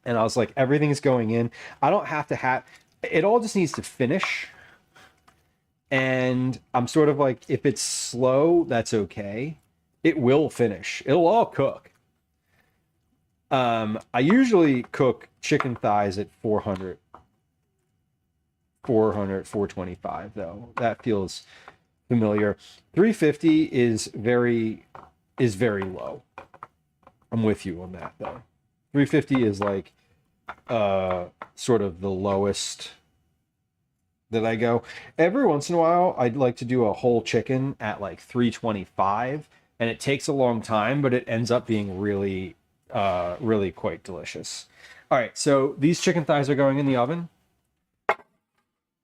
And I was like, everything's going in. I don't have to have, it all just needs to finish. And I'm sort of like, if it's slow, that's okay. It will finish. It'll all cook. I usually cook chicken thighs at 400, 425 though. That feels familiar. 350 is very low. I'm with you on that though. 350 is like sort of the lowest that I go. Every once in a while, I'd like to do a whole chicken at like 325, and it takes a long time, but it ends up being really, really quite delicious. All right, so these chicken thighs are going in the oven.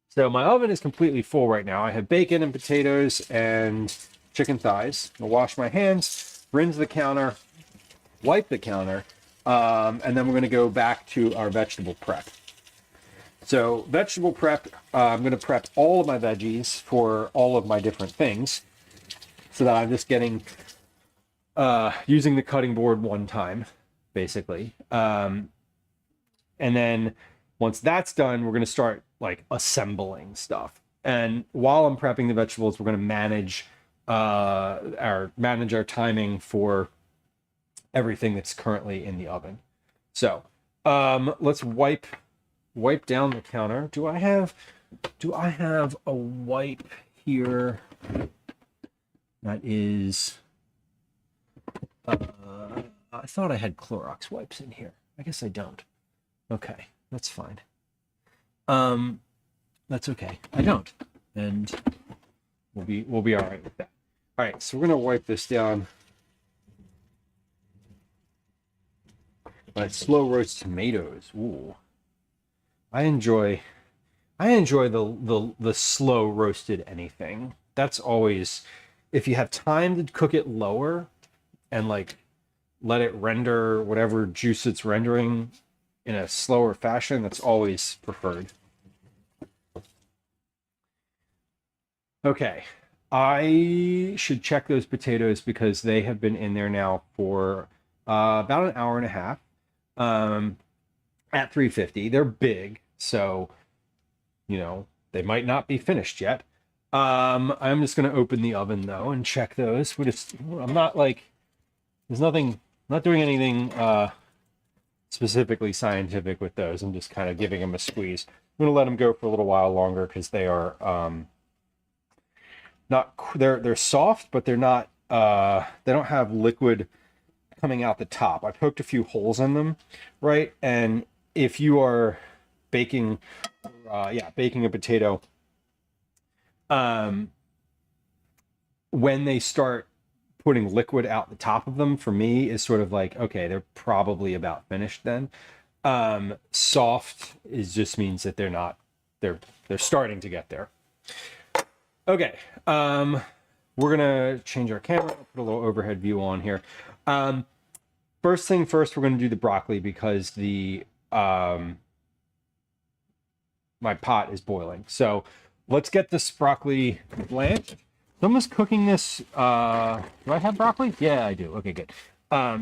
So my oven is completely full right now. I have bacon and potatoes and chicken thighs. I'll wash my hands, rinse the counter, wipe the counter, and then we're going to go back to our vegetable prep. So vegetable prep, I'm going to prep all of my veggies for all of my different things so that I'm just getting, using the cutting board one time, basically. And then once that's done, we're going to start like assembling stuff. And while I'm prepping the vegetables, we're going to manage our timing for everything that's currently in the oven. So let's wipe down the counter. Do I have a wipe here that is I thought I had Clorox wipes in here. I guess I don't. Okay, that's fine. That's okay. I don't. And we'll be all right with that. All right, so we're gonna wipe this down. My slow roast tomatoes. Ooh. I enjoy the slow roasted anything. That's always, if you have time to cook it lower and like let it render whatever juice it's rendering in a slower fashion, that's always preferred. Okay, I should check those potatoes because they have been in there now for about an hour and a half. At 350, they're big, so you know they might not be finished yet. I'm just going to open the oven though and check those. I'm not like, there's nothing, I'm not doing anything specifically scientific with those. I'm just kind of giving them a squeeze. I'm going to let them go for a little while longer because they are they're soft, but they're not they don't have liquid coming out the top. I poked a few holes in them, right? And if you are baking a potato, when they start putting liquid out the top of them, for me is sort of like, okay, they're probably about finished then. Soft is just means that they're starting to get there. Okay. We're gonna change our camera, put a little overhead view on here. First thing first, we're gonna do the broccoli because the my pot is boiling. So let's get this broccoli blanched. Someone's cooking this. Do I have broccoli? Yeah, I do. Okay, good. I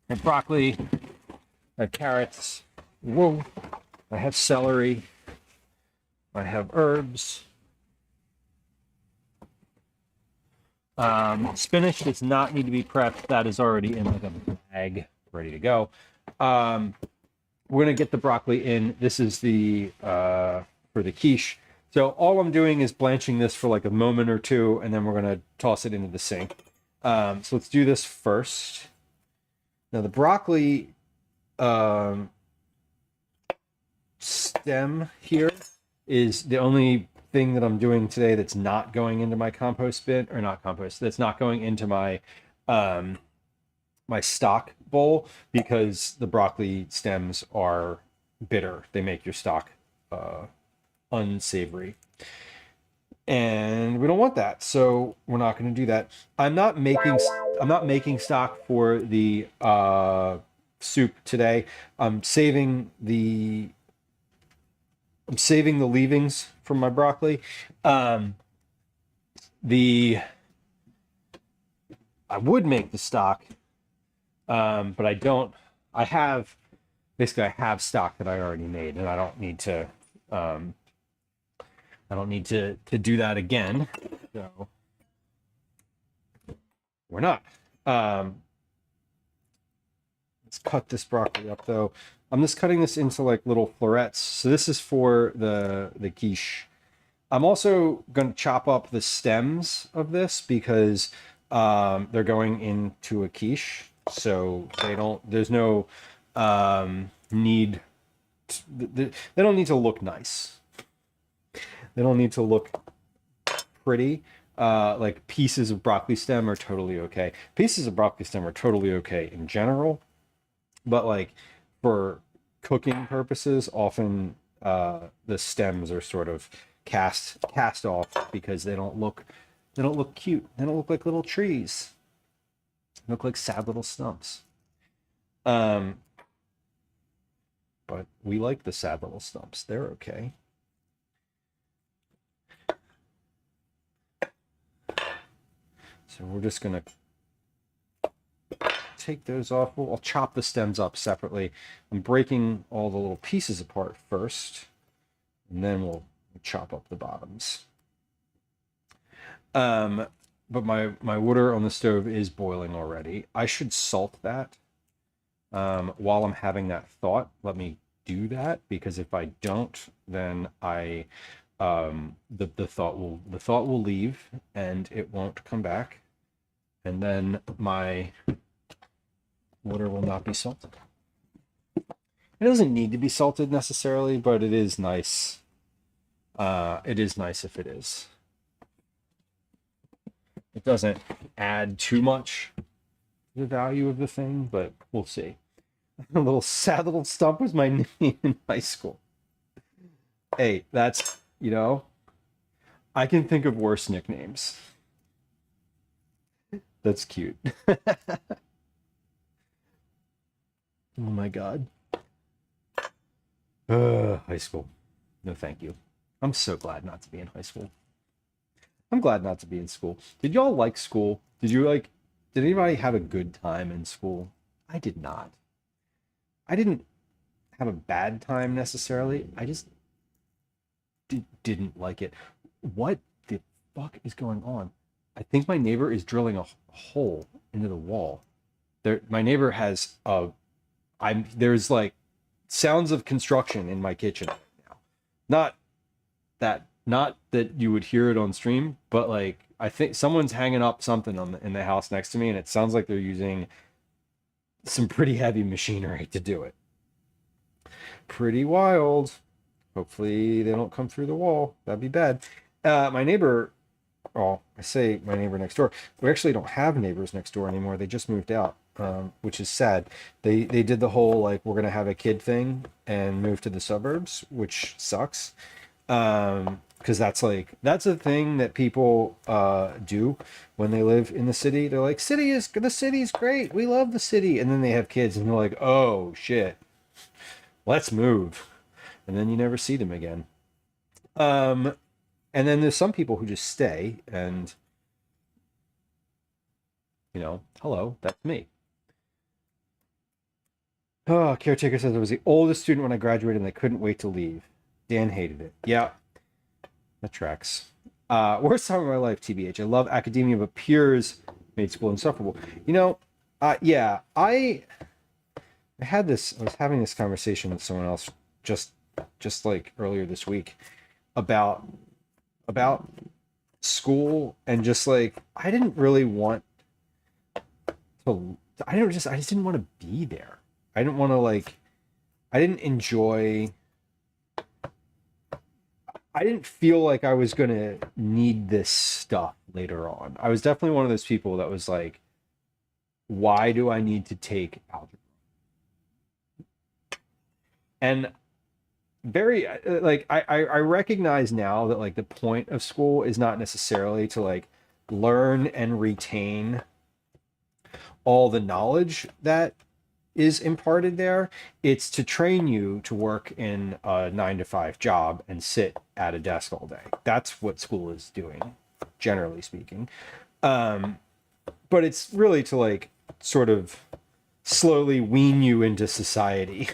have broccoli. I have carrots. Whoa. I have celery. I have herbs. Spinach does not need to be prepped. That is already in like a bag, ready to go. We're gonna get the broccoli in. This is the for the quiche. So all I'm doing is blanching this for like a moment or two, and then we're gonna toss it into the sink. So let's do this first. Now the broccoli stem here is the only thing that I'm doing today that's not going into my compost bin, or not compost, that's not going into my my stock bowl, because the broccoli stems are bitter. They make your stock unsavory. And we don't want that, so we're not going to do that. I'm not making stock for the soup today. I'm saving the leavings from my broccoli. I would make the stock, but I don't. I have stock that I already made, and I don't need to. I don't need to do that again. So we're not. Let's cut this broccoli up though. I'm just cutting this into like little florets. So this is for the quiche. I'm also going to chop up the stems of this because they're going into a quiche. So there's no need, they don't need to look nice. They don't need to look pretty. Like pieces of broccoli stem are totally okay. Pieces of broccoli stem are totally okay in general, but like for cooking purposes, often the stems are sort of cast off because they don't look cute. They don't look like little trees. They look like sad little stumps. But we like the sad little stumps. They're okay. So we're just gonna take those off. I'll chop the stems up separately. I'm breaking all the little pieces apart first, and then we'll chop up the bottoms. But my water on the stove is boiling already. I should salt that while I'm having that thought. Let me do that, because if I don't, then the thought will leave and it won't come back, and then my water will not be salted. It doesn't need to be salted necessarily, but it is nice. It is nice if it is. It doesn't add too much to the value of the thing, but we'll see. A little sad little stump was my name in high school. Hey, that's, I can think of worse nicknames. That's cute. Oh my God. High school. No, thank you. I'm so glad not to be in high school. I'm glad not to be in school. Did y'all like school? Did anybody have a good time in school? I did not. I didn't have a bad time necessarily. I just didn't like it. What the fuck is going on? I think my neighbor is drilling a hole into the wall. My neighbor has there's like sounds of construction in my kitchen right now. Not that you would hear it on stream, but like I think someone's hanging up something in the house next to me, and it sounds like they're using some pretty heavy machinery to do it. Pretty wild. Hopefully they don't come through the wall. That'd be bad. My neighbor, I say my neighbor next door. We actually don't have neighbors next door anymore. They just moved out. which is sad. They did the whole like we're gonna have a kid thing and move to the suburbs, which sucks. Because that's a thing that people do when they live in the city. They're like, the city's great. We love the city, and then they have kids, and they're like, oh shit, let's move, and then you never see them again. And then there's some people who just stay, and hello, that's me. Oh, caretaker says I was the oldest student when I graduated, and I couldn't wait to leave. Dan hated it. Yeah, that tracks. Worst time of my life, TBH. I love academia, but peers made school insufferable. Yeah, I was having this conversation with someone else just like earlier this week about school, and just like I didn't really want to. I just didn't want to be there. I didn't want to I didn't enjoy. I didn't feel like I was going to need this stuff later on. I was definitely one of those people that was like, why do I need to take algebra? And very I recognize now that like the point of school is not necessarily to like learn and retain all the knowledge that is imparted there. It's to train you to work in a 9-to-5 job and sit at a desk all day. That's what school is doing, generally speaking. But it's really to like sort of slowly wean you into society.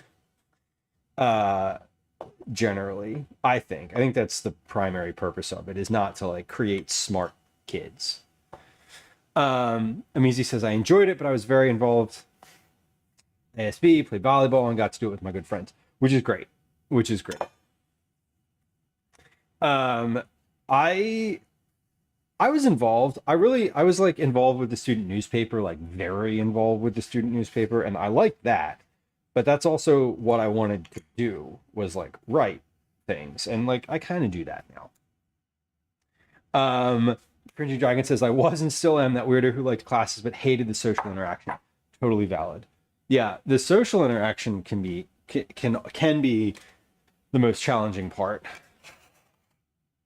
Generally, I think that's the primary purpose of it, is not to like create smart kids. Amizi says I enjoyed it, but I was very involved. ASB, played volleyball, and got to do it with my good friends, which is great. I was involved. I was like involved with the student newspaper, like very involved with the student newspaper, and I liked that. But that's also what I wanted to do, was like write things, and like I kind of do that now. Fringy Dragon says I was and still am that weirdo who liked classes but hated the social interaction. Totally valid. Yeah, the social interaction can be the most challenging part.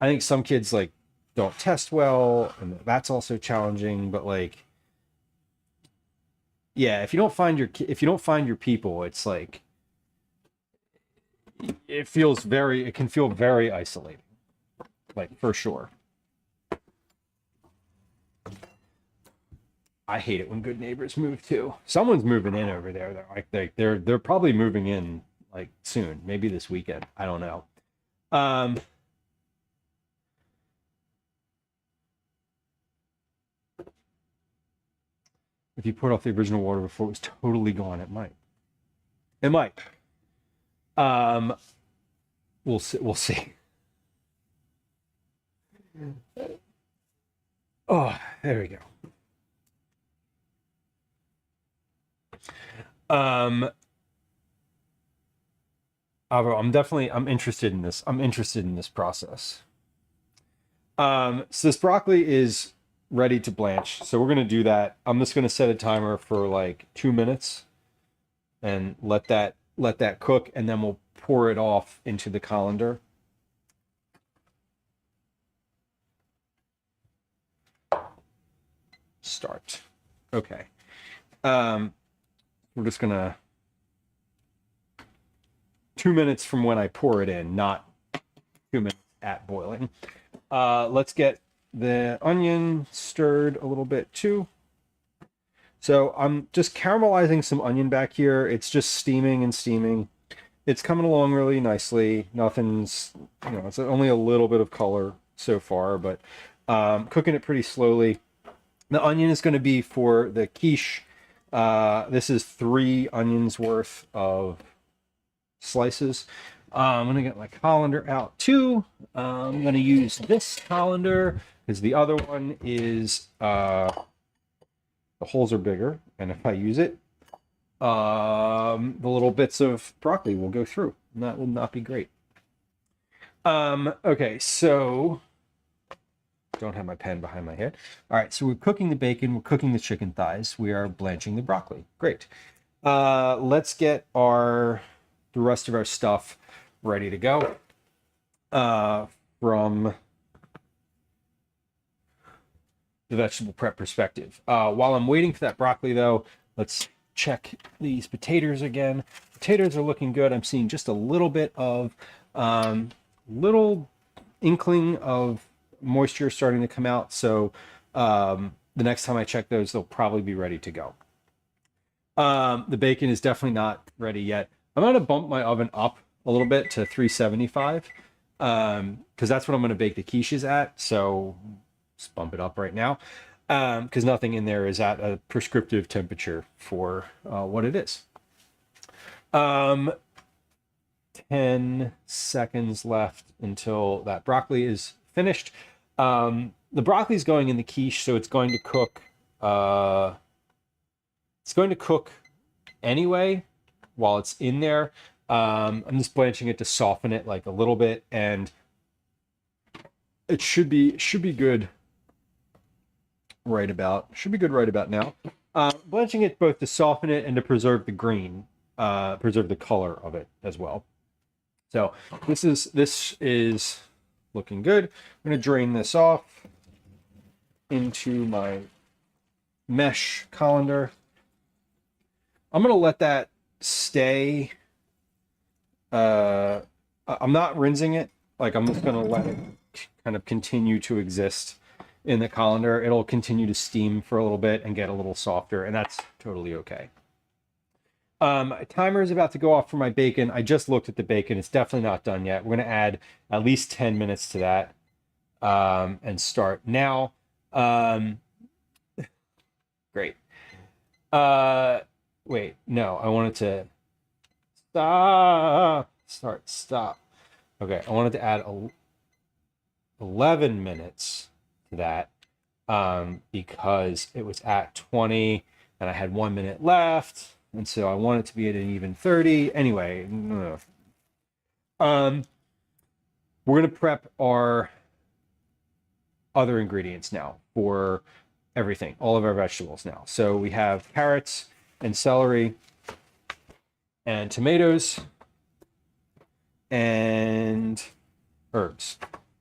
I think some kids like don't test well, and that's also challenging. But like, yeah, if you don't find your people, it's like it can feel very isolating, like for sure. I hate it when good neighbors move too. Someone's moving in over there. They're probably moving in like soon, maybe this weekend. I don't know. If you put off the original water before it was totally gone, it might. It might. We'll see. We'll see. Oh, there we go. I'm interested in this. I'm interested in this process. So this broccoli is ready to blanch. So we're going to do that. I'm just going to set a timer for like 2 minutes and let that cook, and then we'll pour it off into the colander. Start. Okay. We're just gonna 2 minutes from when I pour it in, not 2 minutes at boiling. Let's get the onion stirred a little bit too. So I'm just caramelizing some onion back here. It's just steaming and steaming. It's coming along really nicely. Nothing's, it's only a little bit of color so far, but cooking it pretty slowly. The onion is going to be for the quiche. This is 3 onions worth of slices. I'm going to get my colander out too. I'm going to use this colander because the other one is, the holes are bigger. And if I use it, the little bits of broccoli will go through. And that will not be great. Okay, so don't have my pen behind my head. All right, so we're cooking the bacon, we're cooking the chicken thighs, we are blanching the broccoli. Great. Let's get the rest of our stuff ready to go. From the vegetable prep perspective. While I'm waiting for that broccoli, though, let's check these potatoes again. Potatoes are looking good. I'm seeing just a little bit of, little inkling of moisture starting to come out. So the next time I check those, they'll probably be ready to go. The bacon is definitely not ready yet. I'm going to bump my oven up a little bit to 375 because that's what I'm going to bake the quiches at. So let's bump it up right now because nothing in there is at a prescriptive temperature for what it is. 10 seconds left until that broccoli is finished. The broccoli is going in the quiche, so it's going to cook. It's going to cook anyway while it's in there. I'm just blanching it to soften it like a little bit, and it should be good right about now. Blanching it both to soften it and to preserve the green, preserve the color of it as well. So this is looking good. I'm going to drain this off into my mesh colander. I'm going to let that stay. I'm not rinsing it. Like, I'm just going to let it kind of continue to exist in the colander. It'll continue to steam for a little bit and get a little softer, and that's totally okay. Timer is about to go off for my bacon. I just looked at the bacon. It's definitely not done yet. We're going to add at least 10 minutes to that and start now. Great. Wait, no, I wanted to stop. Okay, I wanted to add 11 minutes to that because it was at 20 and I had 1 minute left. And so I want it to be at an even 30. Anyway, we're going to prep our other ingredients now for everything, all of our vegetables now. So we have carrots and celery and tomatoes and herbs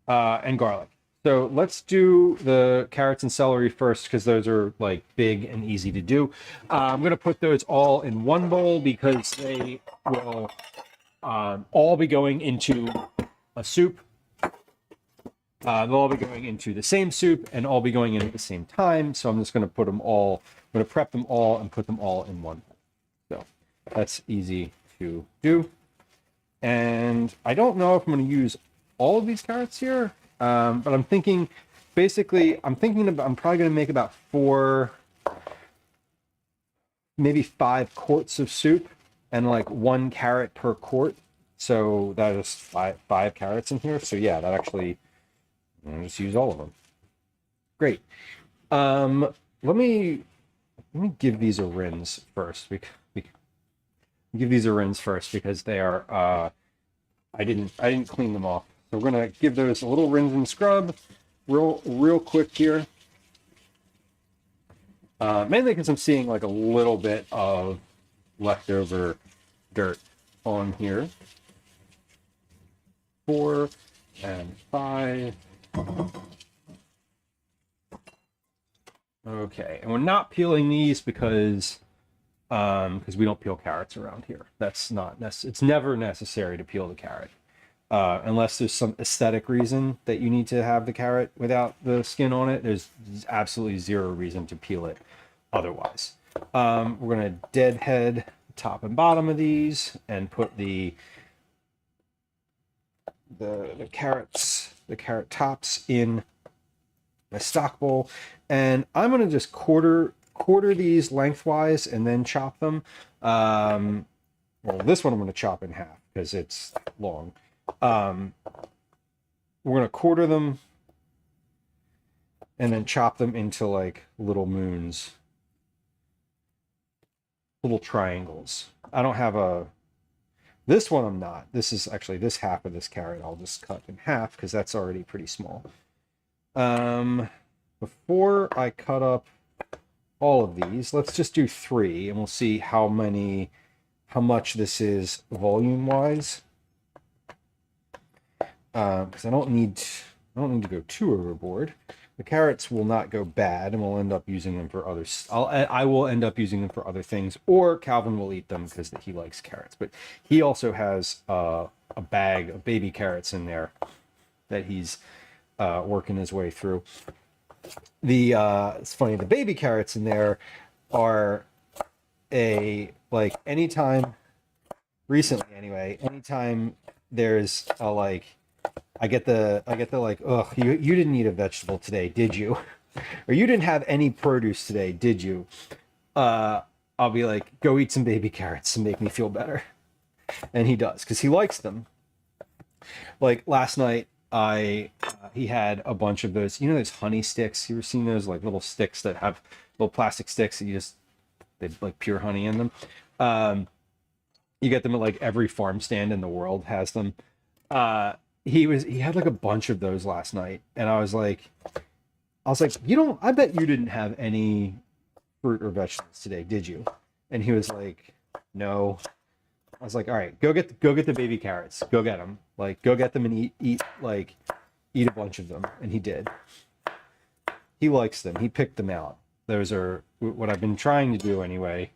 and garlic. So let's do the carrots and celery first because those are like big and easy to do. I'm going to put those all in one bowl because they will all be going into a soup. They'll all be going into the same soup and all be going in at the same time. So I'm just going to put them all, I'm going to prep them all and put them all in one bowl. So that's easy to do. And I don't know if I'm going to use all of these carrots here. But I'm thinking, basically, I'm probably going to make about 4, maybe 5 quarts of soup and like 1 carrot per quart. So that is 5 carrots in here. So yeah, that actually, I'll just use all of them. Great. Let me give these a rinse first. Give these a rinse first because they are, I didn't clean them off. So we're going to give those a little rinse and scrub real quick here. Mainly because I'm seeing like a little bit of leftover dirt on here. 4 and 5. Okay, and we're not peeling these because we don't peel carrots around here. That's not it's never necessary to peel the carrot. Unless there's some aesthetic reason that you need to have the carrot without the skin on it, there's absolutely zero reason to peel it otherwise. We're going to deadhead the top and bottom of these and put the carrot tops in my stock bowl. And I'm going to just quarter these lengthwise and then chop them. Well, this one I'm going to chop in half because it's long. We're going to quarter them and then chop them into like little moons, little triangles. I don't have this one I'm not. This is actually this half of this carrot I'll just cut in half because that's already pretty small. Before I cut up all of these, let's just do 3 and we'll see how much this is volume-wise. Because I don't need to go too overboard. The carrots will not go bad, and we'll end up using them for others. I will end up using them for other things, or Calvin will eat them because he likes carrots. But he also has a bag of baby carrots in there that he's working his way through. It's funny, the baby carrots in there are anytime recently anyway, anytime there's a I get the like, ugh, you didn't eat a vegetable today, did you? Or you didn't have any produce today, did you? I'll be like, go eat some baby carrots to make me feel better. And he does, because he likes them. Like last night, he had a bunch of those, those honey sticks. You ever seen those like little sticks that have little plastic sticks that they like pure honey in them? You get them at like every farm stand in the world has them. He had like a bunch of those last night, and I was like, I bet you didn't have any fruit or vegetables today, did you? And he was like, no. I was like, all right, go get the baby carrots, go get them, like go get them and eat a bunch of them. And he did. He likes them. He picked them out. Those are what I've been trying to do anyway,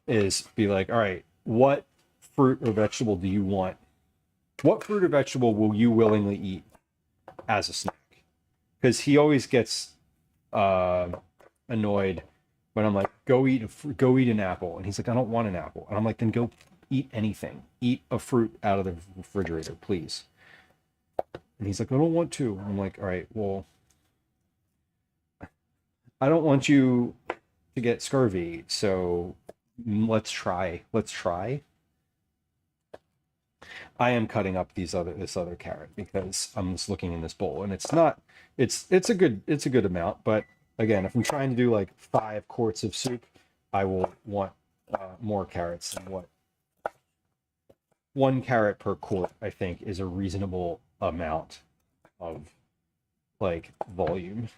is be like, all right, what fruit or vegetable do you want? What fruit or vegetable will you willingly eat as a snack? Because he always gets annoyed when I'm like, go eat an apple, and he's like, I don't want an apple, and I'm like, then go eat anything. Eat a fruit out of the refrigerator, please. And he's like, I don't want to. I'm like, all right, well, I don't want you to get scurvy, so let's try. I am cutting up this other carrot because I'm just looking in this bowl, and it's a good amount, but again, if I'm trying to do like 5 quarts of soup, I will want more carrots than what 1 carrot per quart, I think, is a reasonable amount of like volume.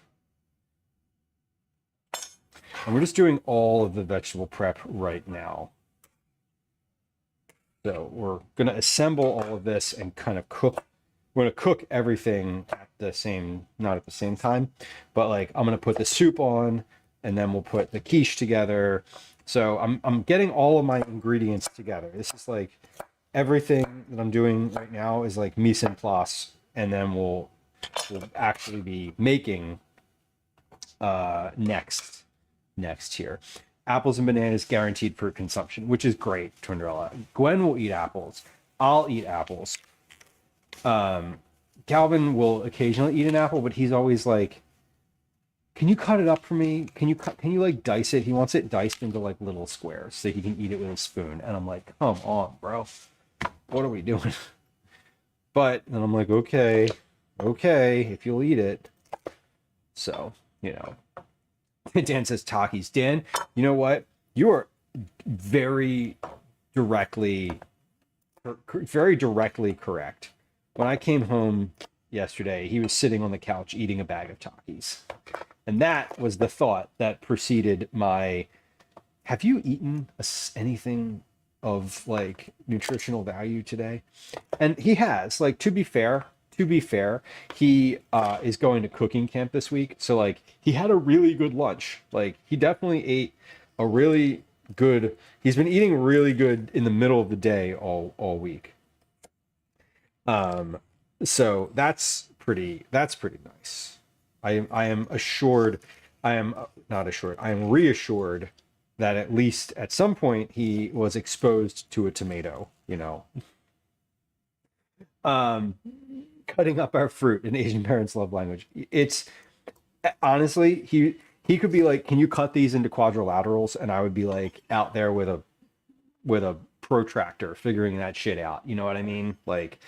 And we're just doing all of the vegetable prep right now. So we're going to assemble all of this and kind of cook. We're going to cook everything not at the same time, but like I'm going to put the soup on, and then we'll put the quiche together. So I'm getting all of my ingredients together. This is like everything that I'm doing right now is like mise en place, and then we'll actually be making next here. Apples and bananas guaranteed for consumption, which is great, Twinderella. Gwen will eat apples. I'll eat apples. Calvin will occasionally eat an apple, but he's always like, can you cut it up for me? Can you like dice it? He wants it diced into like little squares so he can eat it with a spoon. And I'm like, come on, bro. What are we doing? But then I'm like, okay, if you'll eat it. So, Dan says Takis. Dan, you know what? You are very directly correct. When I came home yesterday, he was sitting on the couch eating a bag of Takis. And that was the thought that preceded my, have you eaten anything of like nutritional value today? And he has, like, to be fair, he is going to cooking camp this week. So like he had a really good lunch. Like he definitely ate a really good, he's been eating really good in the middle of the day all week. So that's pretty nice. I am reassured that at least at some point he was exposed to a tomato, Cutting up our fruit in Asian parents' love language. It's honestly, he could be like, can you cut these into quadrilaterals? And I would be like out there with a protractor figuring that shit out. You know what I mean? Like,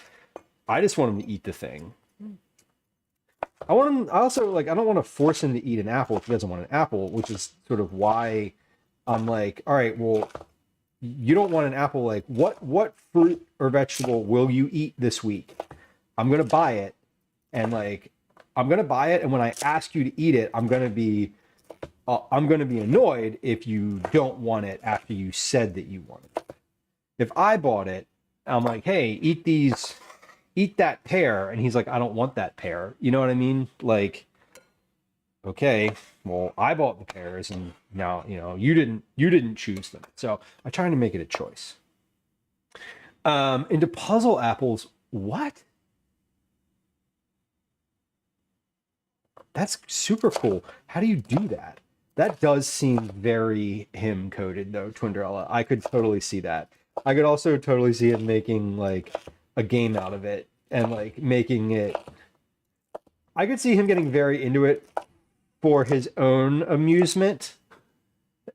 I just want him to eat the thing. I don't want to force him to eat an apple if he doesn't want an apple, which is sort of why I'm like, all right, well, you don't want an apple. Like, what fruit or vegetable will you eat this week? I'm going to buy it, and like, I'm gonna buy it, and when I ask you to eat it, I'm gonna be annoyed if you don't want it after you said that you want it. If I bought it, I'm like, hey, eat that pear, and he's like, I don't want that pear. You know what I mean? Like, okay, well, I bought the pears, and now you didn't choose them. So I try to make it a choice. Into puzzle apples, what? That's super cool. How do you do that? That does seem very him coded though, Twinderella. I could totally see that. I could also totally see him making like a game out of it and like making it. I could see him getting very into it for his own amusement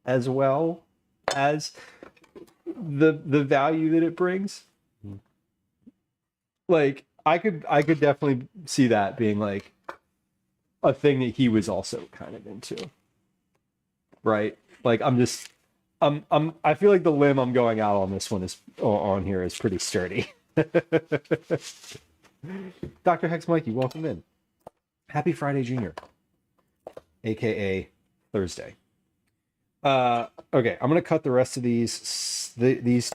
as well as the value that it brings. Like I could definitely see that being like a thing that he was also kind of into. Right? Like I feel like the limb I'm going out on this one is on here is pretty sturdy. Dr. Hex Mikey, welcome in. Happy Friday, Junior, aka Thursday. Okay, I'm gonna cut the rest of these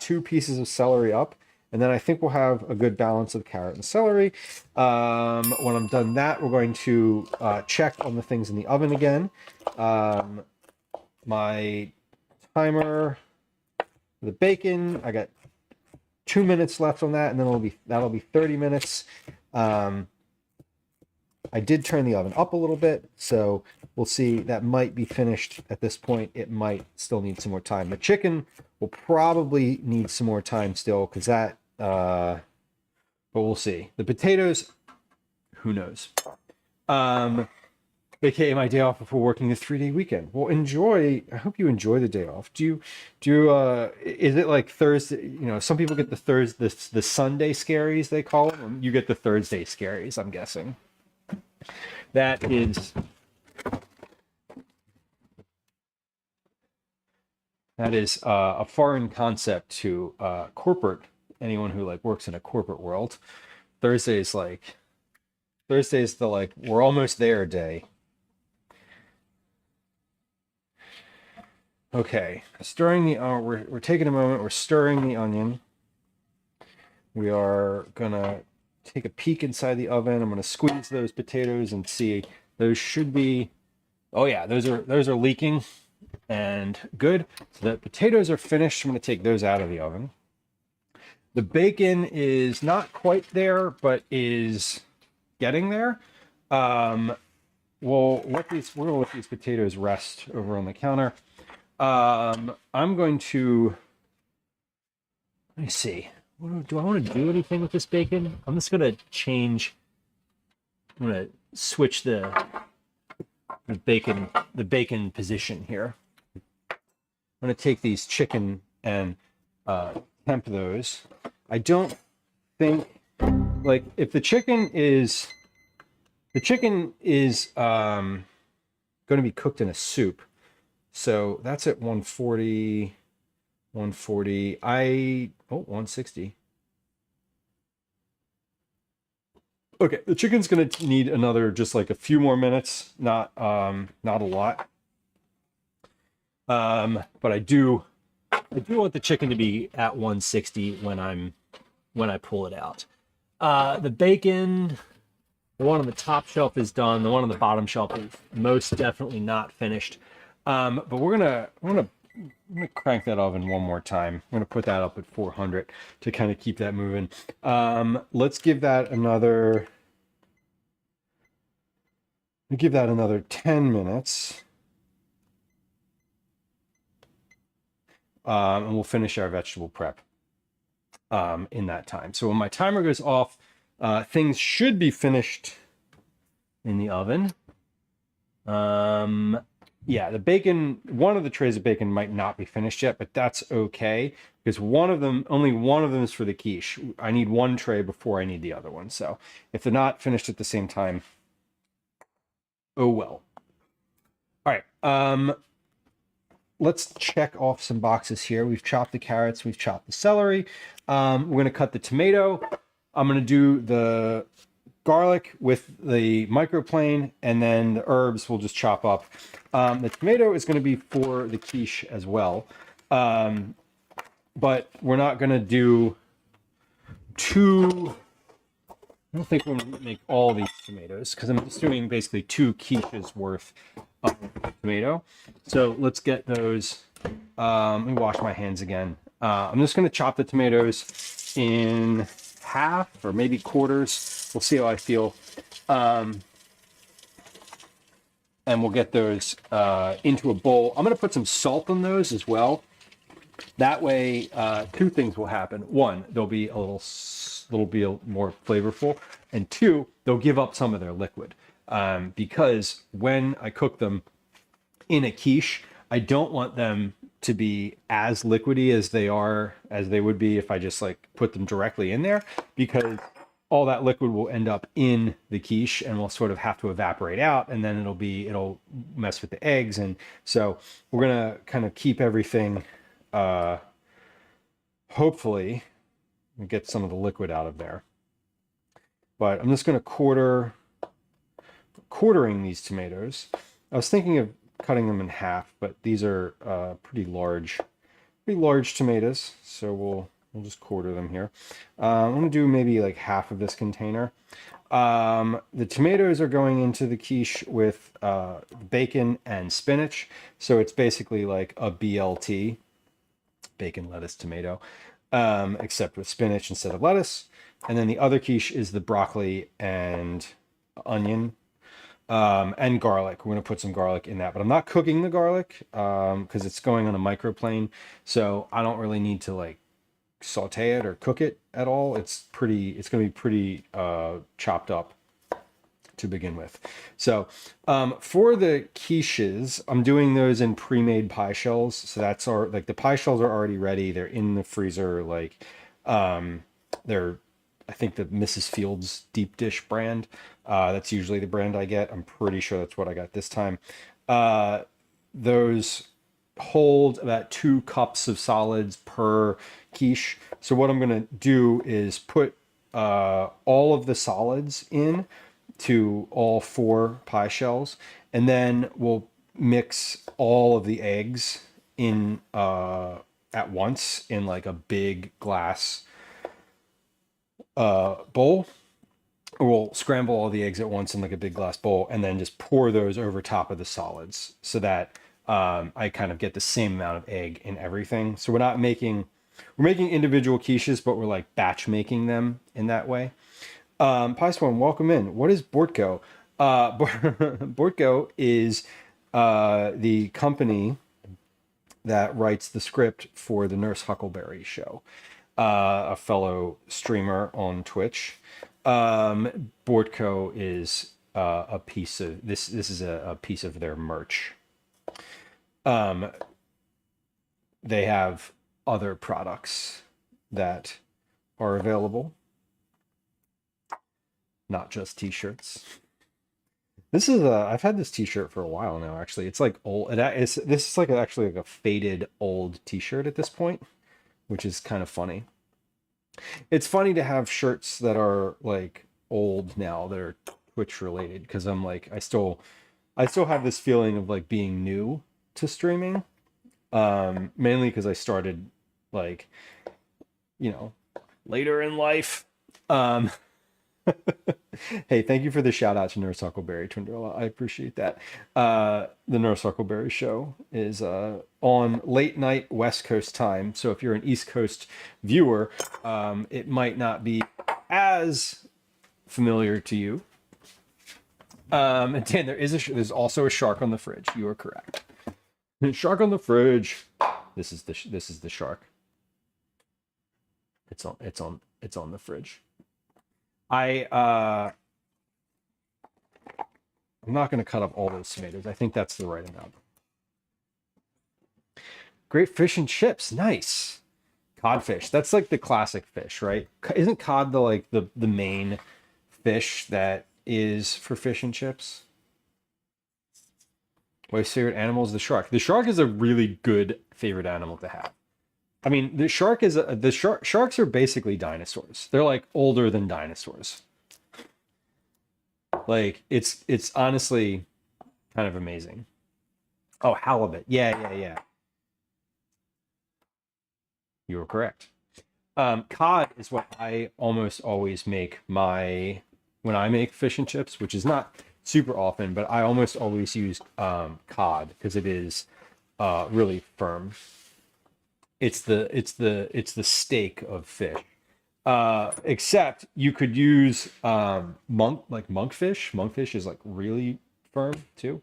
two pieces of celery up, and then I think we'll have a good balance of carrot and celery. When I'm done that, we're going to check on the things in the oven again. My timer, the bacon, I got 2 minutes left on that, and then that'll be 30 minutes. I did turn the oven up a little bit, so we'll see. That might be finished at this point. It might still need some more time. The chicken will probably need some more time still, because that, but we'll see. The potatoes, who knows? AKA my day off before working the 3-day weekend. Well, enjoy. I hope you enjoy the day off. Is it like Thursday? Some people get the Sunday scaries, they call them. You get the Thursday scaries, I'm guessing. That is a foreign concept to anyone who like works in a corporate world. Thursday's the like we're almost there day. Okay, we're taking a moment. We're stirring the onion. We are gonna take a peek inside the oven. I'm gonna squeeze those potatoes and see. Those should be. Oh yeah, those are leaking and good. So the potatoes are finished. I'm gonna take those out of the oven. The bacon is not quite there, but is getting there. We're gonna let these potatoes rest over on the counter. I'm going to, let me see. Do I want to do anything with this bacon? I'm just going to I'm going to switch the bacon position here. I'm going to take these chicken and temp those. I don't think, like, if the chicken is going to be cooked in a soup. So that's at 140, 160. Okay, the chicken's gonna need another, just like a few more minutes, not a lot. But I do want the chicken to be at 160 when I pull it out. The bacon, the one on the top shelf is done. The one on the bottom shelf is most definitely not finished. But I'm gonna crank that oven one more time. I'm gonna put that up at 400 to kind of keep that moving. Let's give that another 10 minutes. And we'll finish our vegetable prep in that time. So when my timer goes off, things should be finished in the oven. Yeah, the bacon, one of the trays of bacon might not be finished yet, but that's okay, because only one of them is for the quiche. I need one tray before I need the other one. So if they're not finished at the same time, oh well. All right, let's check off some boxes here. We've chopped the carrots, we've chopped the celery. We're gonna cut the tomato. I'm gonna do the garlic with the microplane, and then the herbs we'll just chop up. The tomato is going to be for the quiche as well. But we're not going to do two. I don't think we're going to make all these tomatoes because I'm just doing basically 2 quiches worth of tomato. So let's get those. Let me wash my hands again. I'm just going to chop the tomatoes in half or maybe quarters. We'll see how I feel. And we'll get those into a bowl. I'm going to put some salt on those as well. That way, 2 things will happen. 1, they'll be a little more flavorful, and 2, they'll give up some of their liquid. Because when I cook them in a quiche, I don't want them to be as liquidy as they would be if I just like put them directly in there, because all that liquid will end up in the quiche and will sort of have to evaporate out, and then it'll mess with the eggs. And so we're gonna kind of keep everything, hopefully get some of the liquid out of there. But I'm just gonna quartering these tomatoes. I was thinking of cutting them in half, but these are pretty large tomatoes, so we'll just quarter them here. I'm gonna do maybe like half of this container. The tomatoes are going into the quiche with bacon and spinach, so it's basically like a BLT, bacon, lettuce, tomato, except with spinach instead of lettuce. And then the other quiche is the broccoli and onion, and garlic. We're going to put some garlic in that, but I'm not cooking the garlic because it's going on a microplane, so I don't really need to like saute it or cook it at all. It's going to be pretty chopped up to begin with. So for the quiches, I'm doing those in pre-made pie shells. So that's like the pie shells are already ready. They're in the freezer. Like they're, I think, the Mrs. Fields deep dish brand. That's usually the brand I get. I'm pretty sure that's what I got this time. Those hold about 2 cups of solids per quiche. So what I'm going to do is put all of the solids in to all 4 pie shells, and then we'll mix all of the eggs in at once in like a big glass bowl. We'll scramble all the eggs at once in like a big glass bowl, and then just pour those over top of the solids so that I kind of get the same amount of egg in everything. So we're making individual quiches, but we're like batch making them in that way. Pie Swan, welcome in. What is Bortko? Bortko is the company that writes the script for the Nurse Huckleberry show, a fellow streamer on Twitch. Bortko is a piece of this. This is a piece of their merch. They have other products that are available, not just t-shirts. This is I've had this t-shirt for a while now, actually. It's like old. This is like actually like a faded old t-shirt at this point, which is kind of funny. It's funny to have shirts that are like old now that are Twitch related, because I'm like, I still have this feeling of like being new to streaming, mainly because I started like, later in life. Hey, thank you for the shout out to Nurse Huckleberry, Twinderella. I appreciate that. The Nurse Huckleberry show is on late night West Coast time. So if you're an East Coast viewer, it might not be as familiar to you. And Dan, there's also a shark on the fridge. You are correct. Shark on the fridge. This is the shark. It's on the fridge. I'm not going to cut up all those tomatoes. I think that's the right amount. Great fish and chips. Nice. Codfish. That's like the classic fish, right? Isn't cod the main fish that is for fish and chips? My favorite animal is the shark. The shark is a really good favorite animal to have. I mean, the shark sharks are basically dinosaurs. They're like older than dinosaurs. Like it's honestly kind of amazing. Oh, halibut. Yeah. You were correct. Cod is what I almost always make when I make fish and chips, which is not super often, but I almost always use cod because it is really firm. It's the steak of fish. Except you could use monkfish. Monkfish is like really firm too.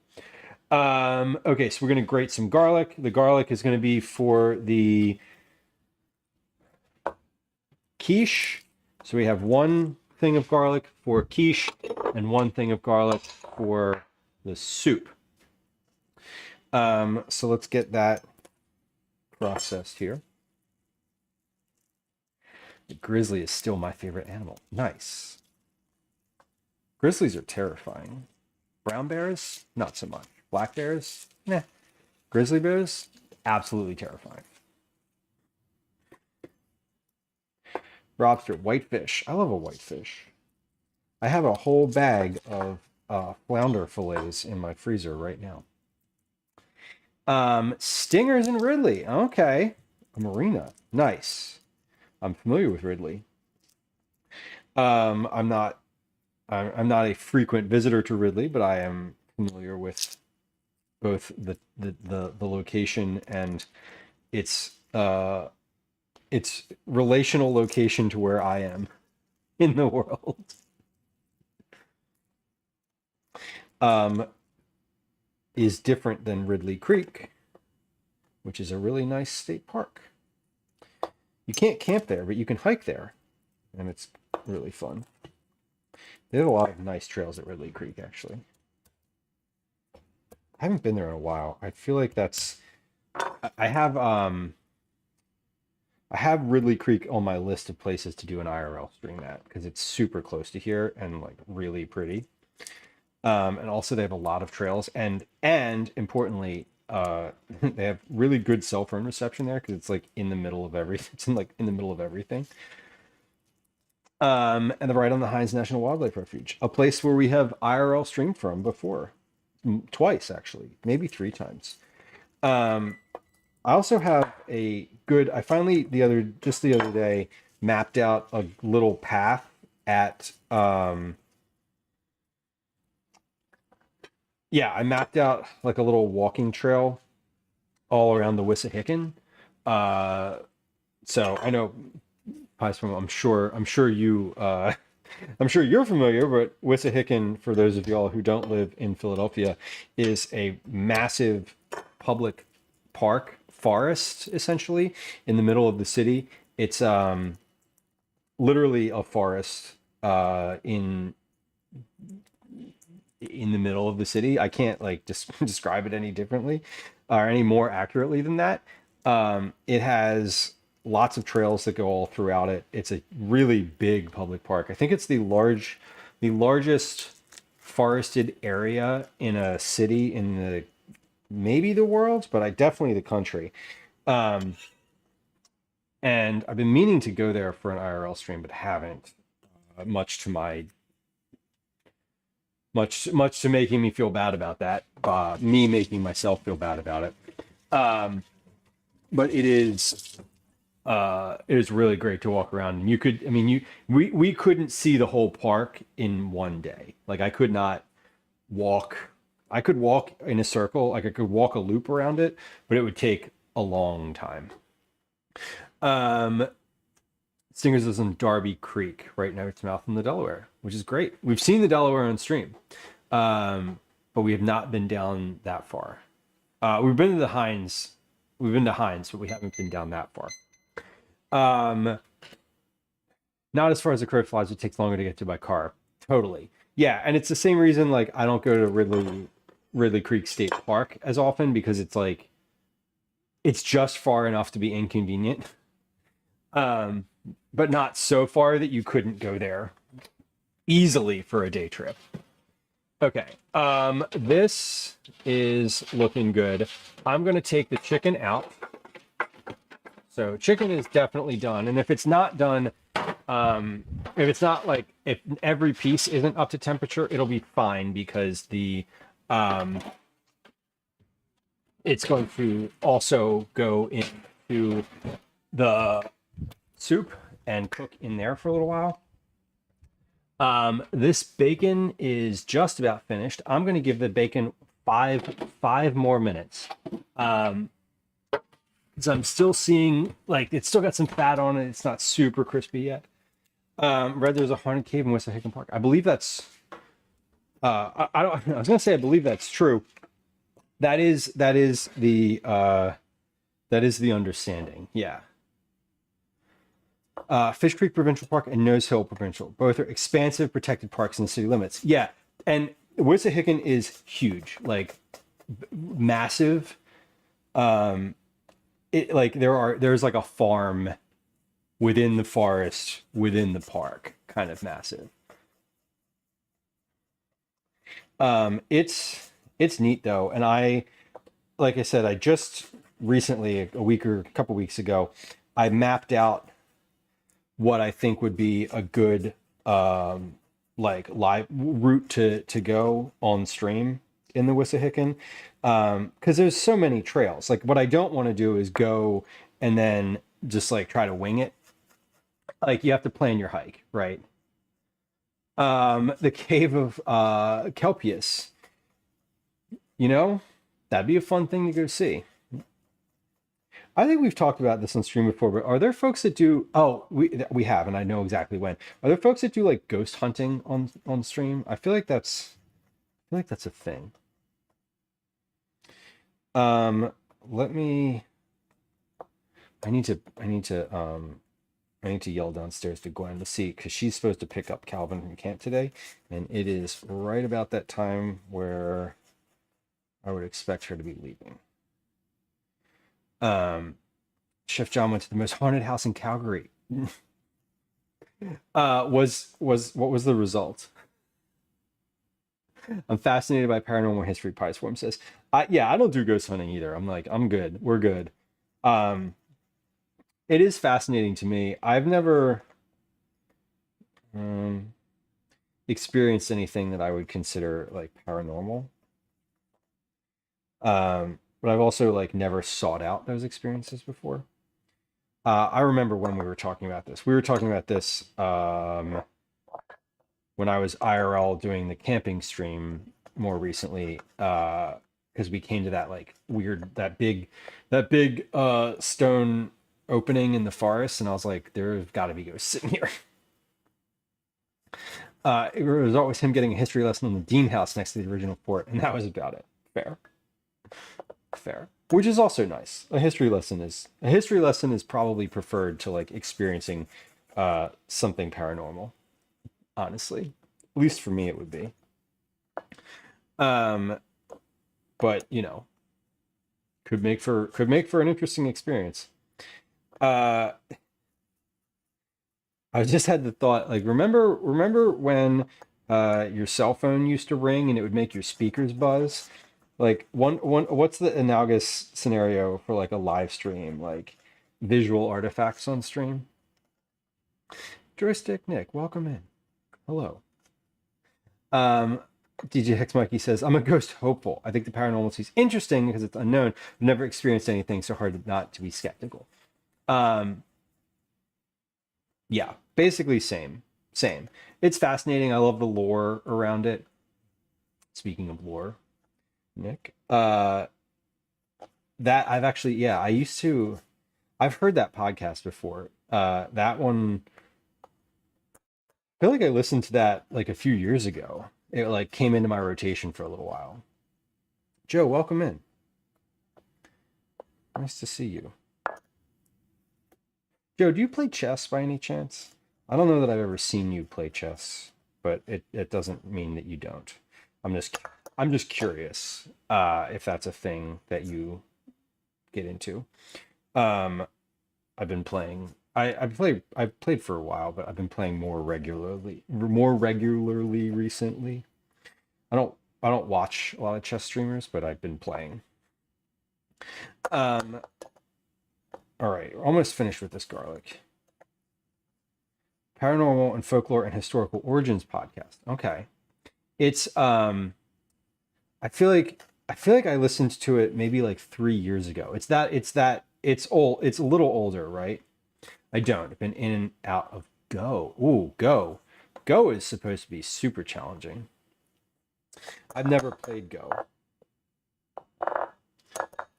Okay, so we're gonna grate some garlic. The garlic is gonna be for the quiche. So we have 1 thing of garlic for quiche and 1 thing of garlic for the soup. So let's get that processed here. The grizzly is still my favorite animal. Nice. Grizzlies are terrifying. Brown bears, not so much. Black bears, nah. Grizzly bears, absolutely terrifying. Lobster, whitefish. I love a whitefish. I have a whole bag of flounder fillets in my freezer right now. Stingers and Ridley. Okay. A marina. Nice. I'm familiar with Ridley. I'm not a frequent visitor to Ridley, but I am familiar with both the location and its relational location to where I am in the world. Is different than Ridley Creek, which is a really nice state park. You can't camp there, but you can hike there, and it's really fun. They have a lot of nice trails at Ridley Creek, actually. I haven't been there in a while. I feel like I have Ridley Creek on my list of places to do an IRL stream at because it's super close to here and like really pretty. And also they have a lot of trails and importantly, they have really good cell phone reception there because it's like in the middle of everything. It's in the middle of everything. And they're right on the Hines National Wildlife Refuge, a place where we have IRL streamed from before, twice actually, maybe 3 times. I also have I finally the other day mapped out a little path at I mapped out like a little walking trail all around the Wissahickon. So I know I'm sure you're familiar, but Wissahickon, for those of y'all who don't live in Philadelphia, is a massive public park forest essentially in the middle of the city. It's literally a forest in the middle of the city. I can't like just describe it any differently or any more accurately than that. It has lots of trails that go all throughout it. It's a really big public park. I think it's the largest forested area in a city in maybe the world, but definitely the country. And I've been meaning to go there for an IRL stream, but haven't, much to making me feel bad about that, me making myself feel bad about it. But it is really great to walk around, and we couldn't see the whole park in one day. Like I could walk in a circle, like I could walk a loop around it, but it would take a long time. Stingers is in Darby Creek, right near its mouth in the Delaware, which is great. We've seen the Delaware on stream, but we have not been down that far. We've been to the Hines. We've been to Hines, but we haven't been down that far. Not as far as the crow flies. It takes longer to get to by car. Totally. Yeah, and it's the same reason like I don't go to Ridley Creek State Park as often because it's like it's just far enough to be inconvenient. But not so far that you couldn't go there easily for a day trip. Okay, this is looking good. I'm going to take the chicken out. So chicken is definitely done. And if it's not done, If it's not like if every piece isn't up to temperature, it'll be fine because the um, it's going to also go into the soup and cook in there for a little while. This bacon is just about finished. I'm going to give the bacon five more minutes. Because I'm still seeing like it's still got some fat on it. It's not super crispy yet. Read there's a haunted cave in West Hicken Park. I believe that's. I don't. I was gonna say I believe that's true. That is the understanding. Yeah. Fish Creek Provincial Park and Nose Hill Provincial. Both are expansive protected parks in the city limits. Yeah, and Wissahickon is huge, like massive. It like there's like a farm within the forest within the park, kind of massive. It's neat though, and like I said, I just recently a week or a couple weeks ago, I mapped out what I think would be a good like live route to go on stream in the Wissahickon, because there's so many trails. Like what I don't want to do is go and then just like try to wing it. Like you have to plan your hike, right? The cave of Kelpius, you know, that'd be a fun thing to go see. I think we've talked about this on stream before, but are there folks that do? Oh, we have, and I know exactly when. Are there folks that do like ghost hunting on stream? I feel like that's a thing. Let me. I need to yell downstairs to Gwen to see because she's supposed to pick up Calvin from camp today, and it is right about that time where I would expect her to be leaving. Chef John went to the most haunted house in Calgary. Was what was the result? I'm fascinated by paranormal history. Pies Form says, yeah, I don't do ghost hunting either. I'm like, I'm good. We're good. It is fascinating to me. I've never experienced anything that I would consider like paranormal. But I've also like never sought out those experiences before. I remember when we were talking about this. We were talking about this when I was IRL doing the camping stream more recently, because we came to that like weird, that big stone opening in the forest, and I was like, there's got to be ghosts sitting here. It was always him getting a history lesson on the Dean House next to the original fort, and that was about it. Fair, which is also nice. A history lesson is probably preferred to like experiencing something paranormal. Honestly, at least for me, it would be. But you know, could make for an interesting experience. I just had the thought, like, remember when your cell phone used to ring and it would make your speakers buzz? Like one what's the analogous scenario for like a live stream, like visual artifacts on stream? Joystick Nick, welcome in. Hello. DJ Hex Mikey says, I'm a ghost hopeful. I think the paranormal is interesting because it's unknown. I've never experienced anything so hard not to be skeptical. Yeah, basically same. It's fascinating. I love the lore around it. Speaking of lore, Nick, that I've actually, yeah, I've heard that podcast before. That one, I feel like I listened to that like a few years ago. It like came into my rotation for a little while. Joe, welcome in. Nice to see you. Joe, do you play chess by any chance? I don't know that I've ever seen you play chess, but it doesn't mean that you don't. I'm just curious if that's a thing that you get into. I've been playing. I've played for a while, but I've been playing more regularly recently. I don't watch a lot of chess streamers, but I've been playing. All right, we're almost finished with this garlic. Paranormal and Folklore and Historical Origins podcast. Okay. It's I feel like I listened to it maybe like 3 years ago. It's old. It's a little older, right? I don't. I've been in and out of Go. Ooh, Go. Go is supposed to be super challenging. I've never played Go.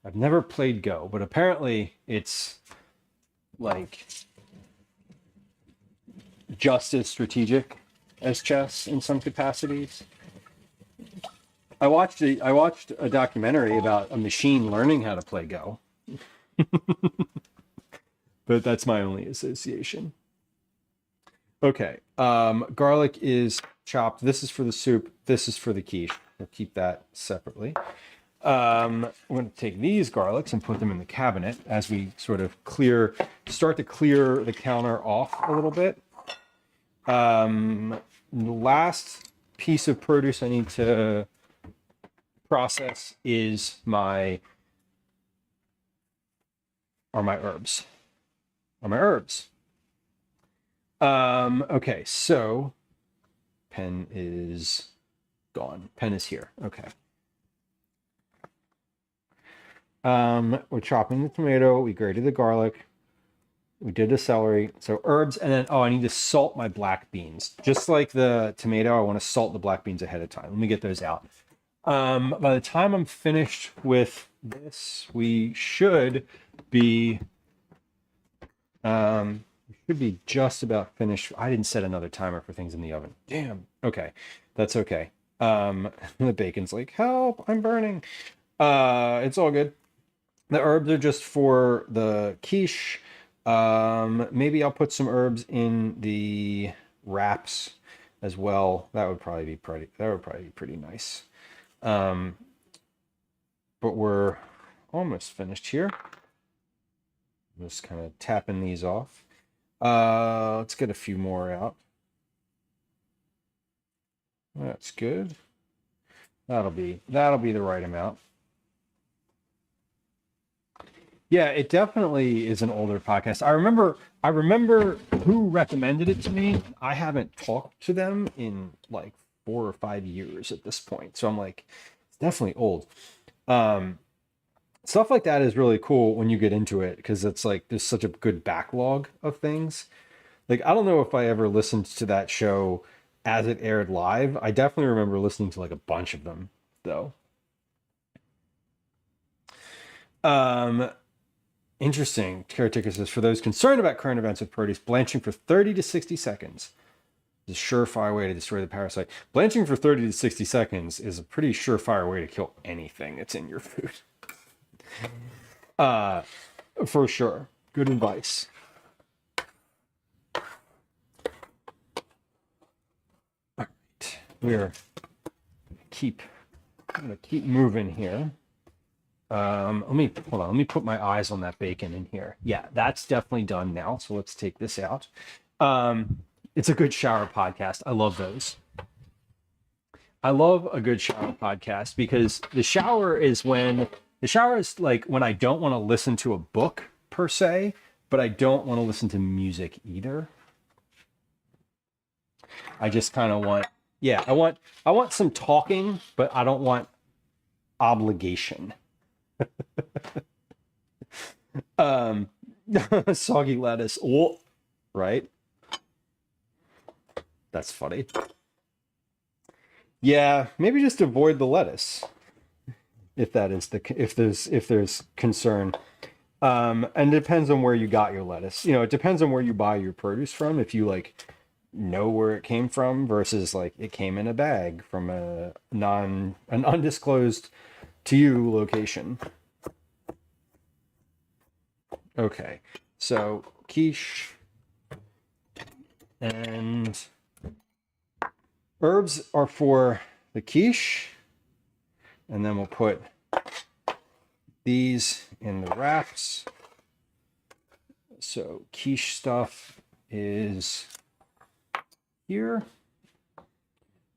But apparently it's like just as strategic as chess in some capacities. I watched a documentary about a machine learning how to play Go. But that's my only association. Okay. Garlic is chopped. This is for the soup. This is for the quiche. We'll keep that separately. I'm going to take these garlics and put them in the cabinet as we sort of start to clear the counter off a little bit. The last piece of produce I need to process is my herbs. Okay, so pen is gone. Pen is here. Okay. We're chopping the tomato. We grated the garlic. We did the celery. So herbs, and then I need to salt my black beans. Just like the tomato, I want to salt the black beans ahead of time. Let me get those out. By the time I'm finished with this, we should be just about finished. I didn't set another timer for things in the oven. Damn. Okay, that's okay. The bacon's like, help, I'm burning. It's all good. The herbs are just for the quiche. Maybe I'll put some herbs in the wraps as well. That would probably be pretty nice. But we're almost finished here. I'm just kind of tapping these off. Let's get a few more out. That's good. That'll be the right amount. Yeah, it definitely is an older podcast. I remember who recommended it to me. I haven't talked to them in like 4 or 5 years at this point. So I'm like, it's definitely old. Stuff like that is really cool when you get into it because it's like there's such a good backlog of things. Like I don't know if I ever listened to that show as it aired live. I definitely remember listening to like a bunch of them though. Interesting. Caretaker says, for those concerned about current events with produce, blanching for 30 to 60 seconds is a surefire way to destroy the parasite. Blanching for 30 to 60 seconds is a pretty surefire way to kill anything that's in your food. For sure. Good advice. All right. We're gonna keep moving here. Let me put my eyes on that bacon in here. Yeah, that's definitely done now. So let's take this out. It's a good shower podcast. I love those. I love a good shower podcast because the shower is like when I don't want to listen to a book per se, but I don't want to listen to music either. I just kind of want, I want some talking, but I don't want obligation. Soggy lettuce. Oh, right. That's funny. Yeah, maybe just avoid the lettuce if there's concern. And it depends on where you got your lettuce. It depends on where you buy your produce from. If you like know where it came from versus like it came in a bag from an undisclosed to you location. Okay, so quiche and herbs are for the quiche, and then we'll put these in the wraps. So quiche stuff is here.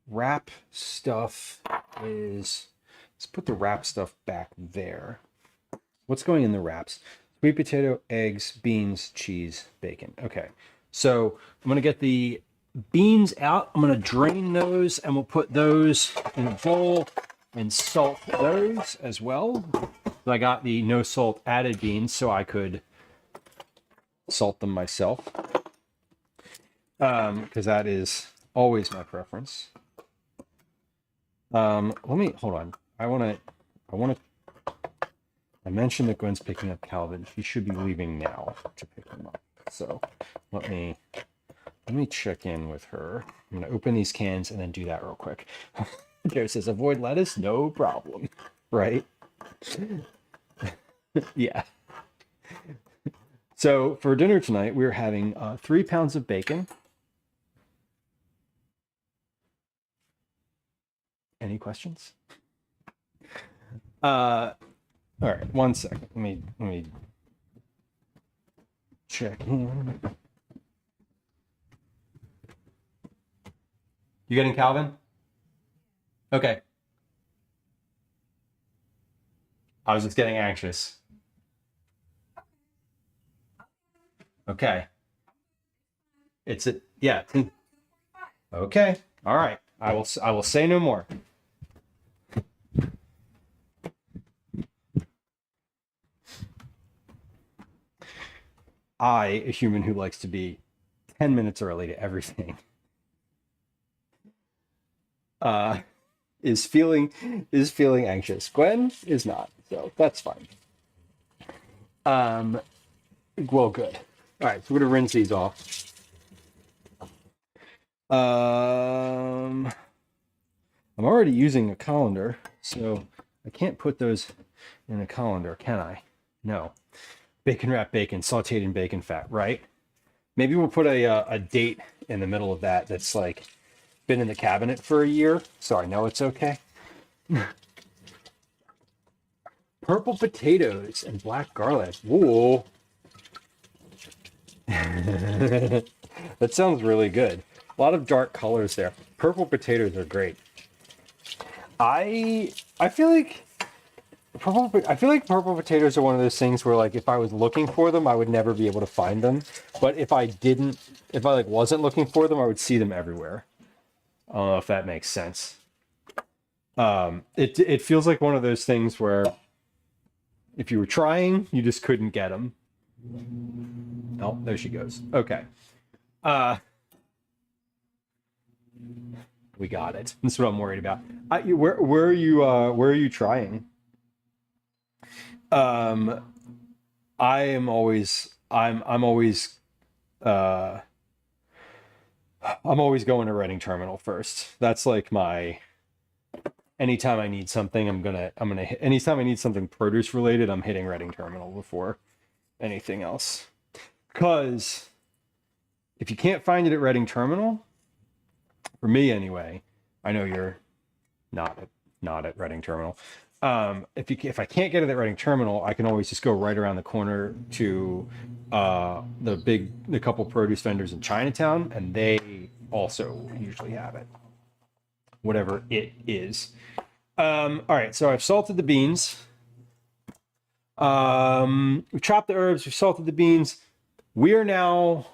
Wrap stuff is, let's put the wrap stuff back there. What's going in the wraps? Sweet potato, eggs, beans, cheese, bacon. Okay, So I'm going to get the beans out. I'm going to drain those and we'll put those in a bowl and salt those as well. So I got the no salt added beans so I could salt them myself. Because that is always my preference. Let me, hold on. I mentioned that Gwen's picking up Calvin. She should be leaving now to pick him up. So let me check in with her. I'm gonna open these cans and then do that real quick. Jared says, avoid lettuce, no problem. Right? Yeah. So for dinner tonight, we're having 3 pounds of bacon. Any questions? All right, 1 second. Let me check in. You getting Calvin? Okay. I was just getting anxious. Okay. Yeah. Okay. All right. I will say no more. I, a human who likes to be 10 minutes early to everything, is feeling anxious. Gwen is not, so that's fine. Well, good. All right, so we're gonna rinse these off. I'm already using a colander, so I can't put those in a colander, can I? No. Bacon wrapped bacon, sauteed in bacon fat, right? Maybe we'll put a date in the middle of that that's like been in the cabinet for a year, so I know it's okay. Purple potatoes and black garlic. Whoa. That sounds really good. A lot of dark colors there. Purple potatoes are great. I feel like purple potatoes are one of those things where, like, if I was looking for them, I would never be able to find them. But if I wasn't looking for them, I would see them everywhere. I don't know if that makes sense. It feels like one of those things where if you were trying, you just couldn't get them. Oh, there she goes. Okay. We got it. That's what I'm worried about. Where are you trying? I'm always going to Reading Terminal first. That's like my, anytime I need something, anytime I need something produce related, I'm hitting Reading Terminal before anything else. Because if you can't find it at Reading Terminal, for me anyway, I know you're not at Reading Terminal. If I can't get it at Reading Terminal, I can always just go right around the corner to the couple produce vendors in Chinatown, and they also usually have it, whatever it is. All right, so I've salted the beans. We chopped the herbs. We salted the beans. We are now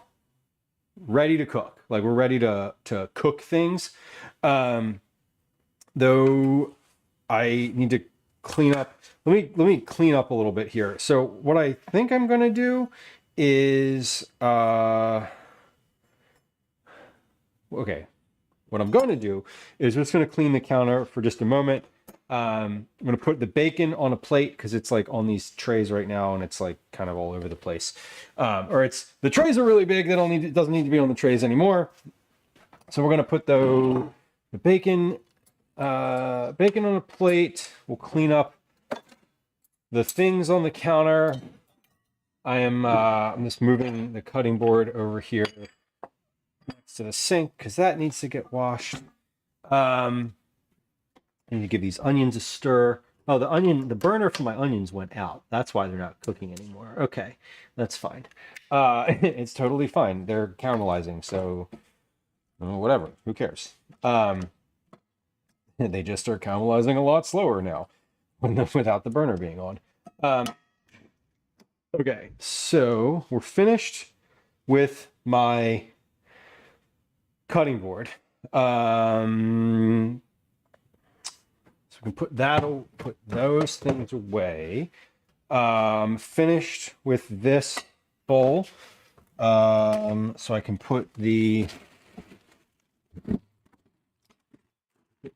ready to cook. Like, we're ready to cook things. Though I need to clean up. Let me clean up a little bit here. So what I think I'm gonna do is okay. What I'm going to do is we're just going to clean the counter for just a moment. I'm going to put the bacon on a plate because it's like on these trays right now and it's like kind of all over the place. The trays are really big. It doesn't need to be on the trays anymore. So we're going to put the bacon on a plate. We'll clean up the things on the counter. I'm just moving the cutting board over here next to the sink because that needs to get washed. I need to give these onions a stir. Oh, the burner for my onions went out. That's why they're not cooking anymore. Okay, that's fine. It's totally fine. They're caramelizing, so whatever. Who cares? They just are caramelizing a lot slower now without the burner being on. Okay, so we're finished with my cutting board. So we can put those things away. Finished with this bowl. So I can put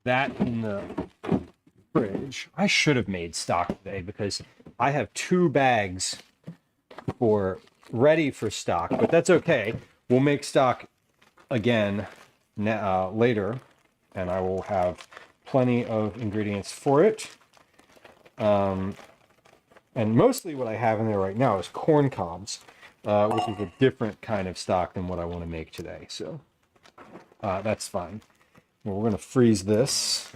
that in the fridge. I should have made stock today because I have 2 bags ready for stock, but that's okay. We'll make stock again later, and I will have plenty of ingredients for it. And mostly what I have in there right now is corn cobs, which is a different kind of stock than what I want to make today. So that's fine. Well, we're going to freeze this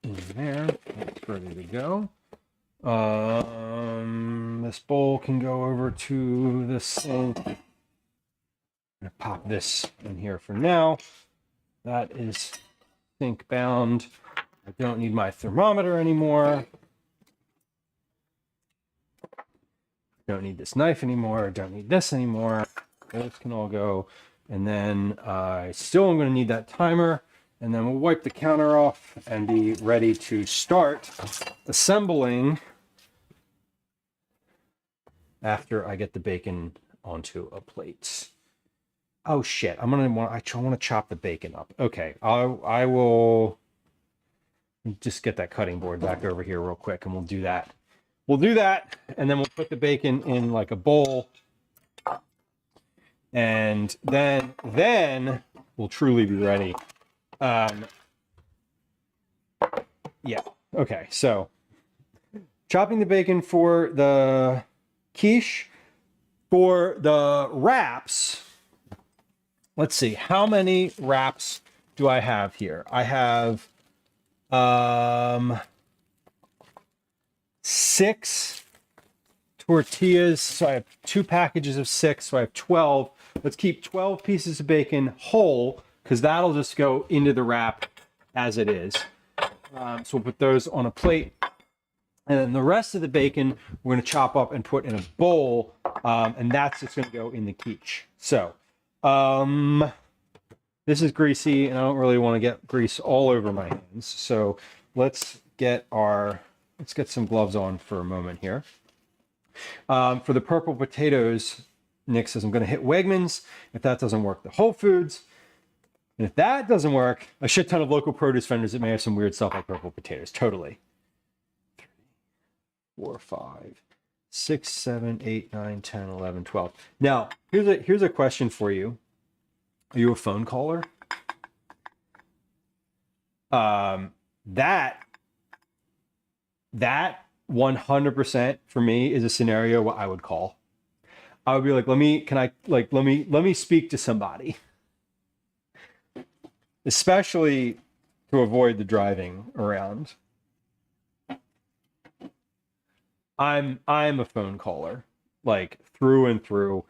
in there. It's ready to go. This bowl can go over to the sink. I'm going to pop this in here for now. That is sink bound. I don't need my thermometer anymore. Don't need this knife anymore. Don't need this anymore. Those can all go. And then I still am going to need that timer. And then we'll wipe the counter off and be ready to start assembling after I get the bacon onto a plate. Oh shit, I want to chop the bacon up. Okay, I will just get that cutting board back over here real quick and we'll do that. We'll do that and then we'll put the bacon in like a bowl. And then we'll truly be ready. Yeah. Okay. So chopping the bacon for the quiche. For the wraps, let's see. How many wraps do I have here? I have 6 tortillas. So I have 2 packages of 6. So I have 12. Let's keep 12 pieces of bacon whole because that'll just go into the wrap as it is. So we'll put those on a plate. And then the rest of the bacon, we're going to chop up and put in a bowl. And that's just going to go in the quiche. So this is greasy and I don't really want to get grease all over my hands. So let's get some gloves on for a moment here. For the purple potatoes, Nick says, I'm going to hit Wegmans. If that doesn't work, the Whole Foods. And if that doesn't work, a shit ton of local produce vendors that may have some weird stuff like purple potatoes. Totally. 3, 4, 5, 6, 7, 8, 9, 10, 11, 12. Now, here's a question for you. Are you a phone caller? That 100% for me is a scenario where I would call. I would be like, let me speak to somebody. Especially to avoid the driving around. I'm a phone caller, like through and through.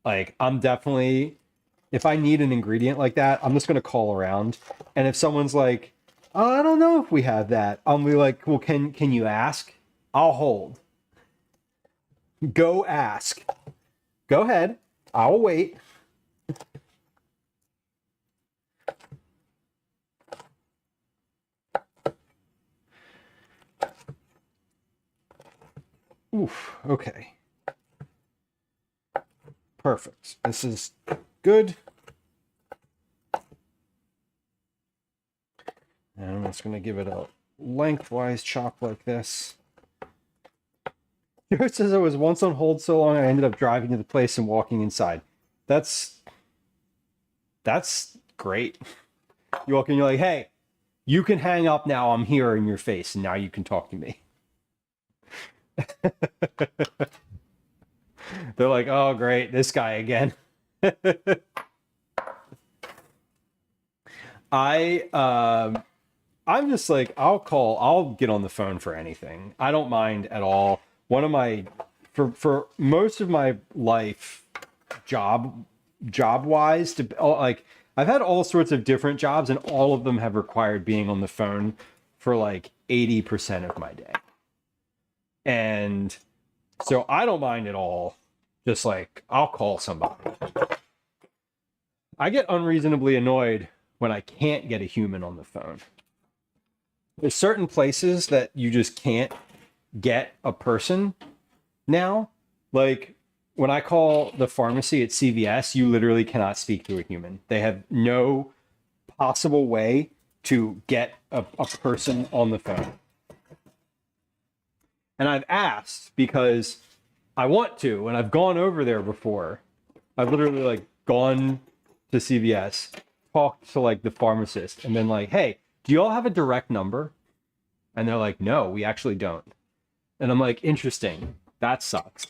Like I'm definitely, if I need an ingredient like that, I'm just gonna call around. And if someone's like, oh, I don't know if we have that, I'll be like, well, can you ask? I'll hold. Go ask. Go ahead. I'll wait. Oof, okay. Perfect. This is good. And I'm just going to give it a lengthwise chop like this. It says I was once on hold so long I ended up driving to the place and walking inside. That's great. You walk in, you're like, hey, you can hang up now. I'm here in your face, and now you can talk to me. They're like, oh, great, this guy again. I'm just like, I'll get on the phone for anything. I don't mind at all. One of my, for most of my life, job wise, like I've had all sorts of different jobs and all of them have required being on the phone for like 80% of my day. And So I don't mind at all. Just like, I'll call somebody. I get unreasonably annoyed when I can't get a human on the phone. There's certain places that you just can't get a person now. Like when I call the pharmacy at CVS, you literally cannot speak to a human. They have no possible way to get a person on the phone. And I've asked because I want to, and I've gone over there before. I've literally like gone to CVS, talked to like the pharmacist, and been like, hey, do you all have a direct number? And they're like, no, we actually don't. And I'm like, interesting. That sucks.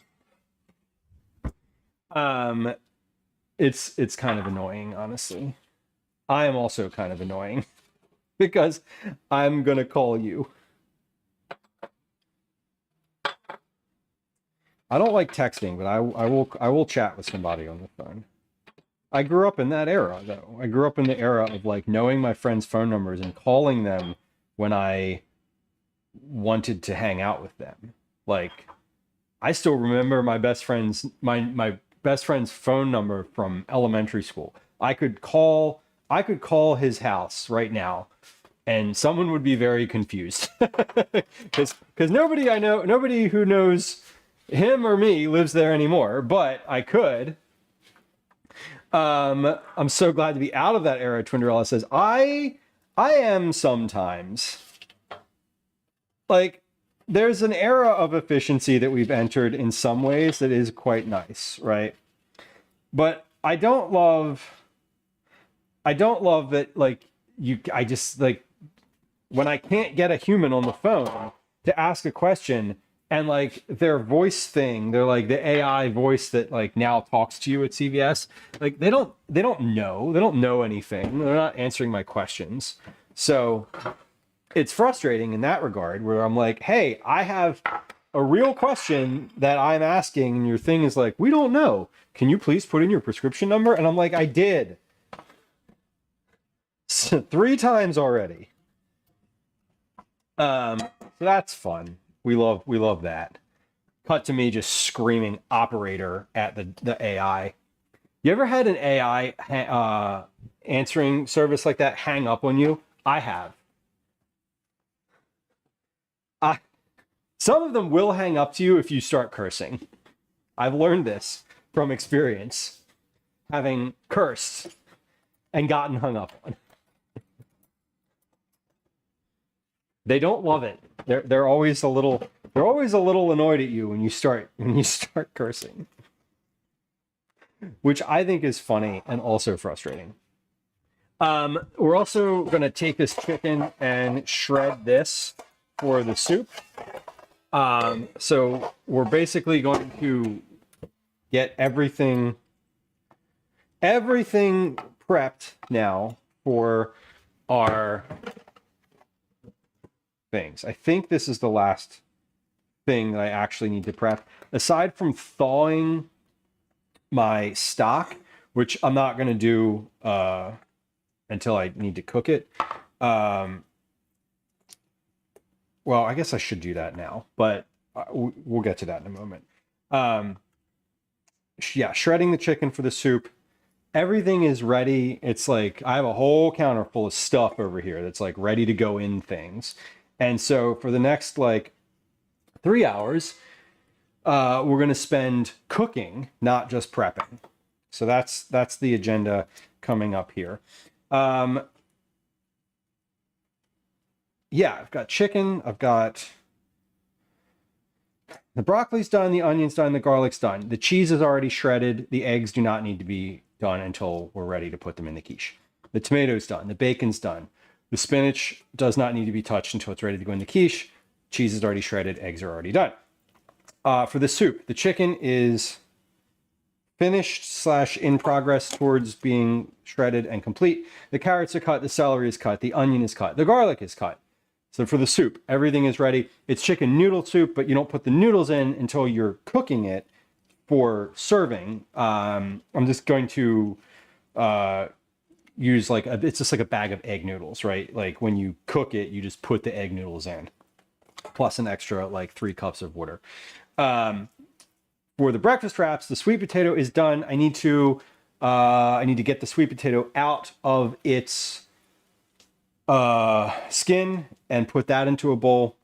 It's kind of annoying, honestly. I am also kind of annoying because I'm gonna call you. I don't like texting, but I will chat with somebody on the phone. I grew up in that era, though. I grew up in the era of like knowing my friends' phone numbers and calling them when I wanted to hang out with them. Like, I still remember my best friend's my best friend's phone number from elementary school. I could call his house right now, and someone would be very confused because nobody who knows him or me lives there anymore. But I could. I'm so glad to be out of that era. Twinderella says, I am sometimes. Like, there's an era of efficiency that we've entered in some ways that is quite nice, right? But I don't love that, like, I just, like, when I can't get a human on the phone to ask a question, and like their voice thing, they're like the AI voice that like now talks to you at CVS. Like they don't know anything. They're not answering my questions. So it's frustrating in that regard where I'm like, hey, I have a real question that I'm asking, and your thing is like, we don't know. Can you please put in your prescription number? And I'm like, I did. 3 times already. So that's fun. We love that. Cut to me just screaming operator at the AI. You ever had an AI answering service like that hang up on you? I have. Some of them will hang up to you if you start cursing. I've learned this from experience, having cursed and gotten hung up on. They don't love it. They're always a little annoyed at you when you start cursing, which I think is funny and also frustrating. We're also going to take this chicken and shred this for the soup. So we're basically going to get everything prepped now for our things. I think this is the last thing that I actually need to prep. Aside from thawing my stock, which I'm not going to do until I need to cook it. Well, I guess I should do that now, but we'll get to that in a moment. Yeah, shredding the chicken for the soup. Everything is ready. It's like I have a whole counter full of stuff over here that's like ready to go in things. And so for the next like 3 hours, we're going to spend cooking, not just prepping. So that's the agenda coming up here. Yeah, I've got chicken. I've got the broccoli's done, the onion's done, the garlic's done. The cheese is already shredded. The eggs do not need to be done until we're ready to put them in the quiche. The tomato's done. The bacon's done. The spinach does not need to be touched until it's ready to go in the quiche. Cheese is already shredded. Eggs are already done. For the soup, the chicken is finished / in progress towards being shredded and complete. The carrots are cut. The celery is cut. The onion is cut. The garlic is cut. So for the soup, everything is ready. It's chicken noodle soup, but you don't put the noodles in until you're cooking it for serving. I'm just going to use like it's just like a bag of egg noodles, right? Like when you cook it, you just put the egg noodles in, plus an extra like 3 cups of water. for the breakfast wraps, the sweet potato is done. I need to get the sweet potato out of its skin and put that into a bowl.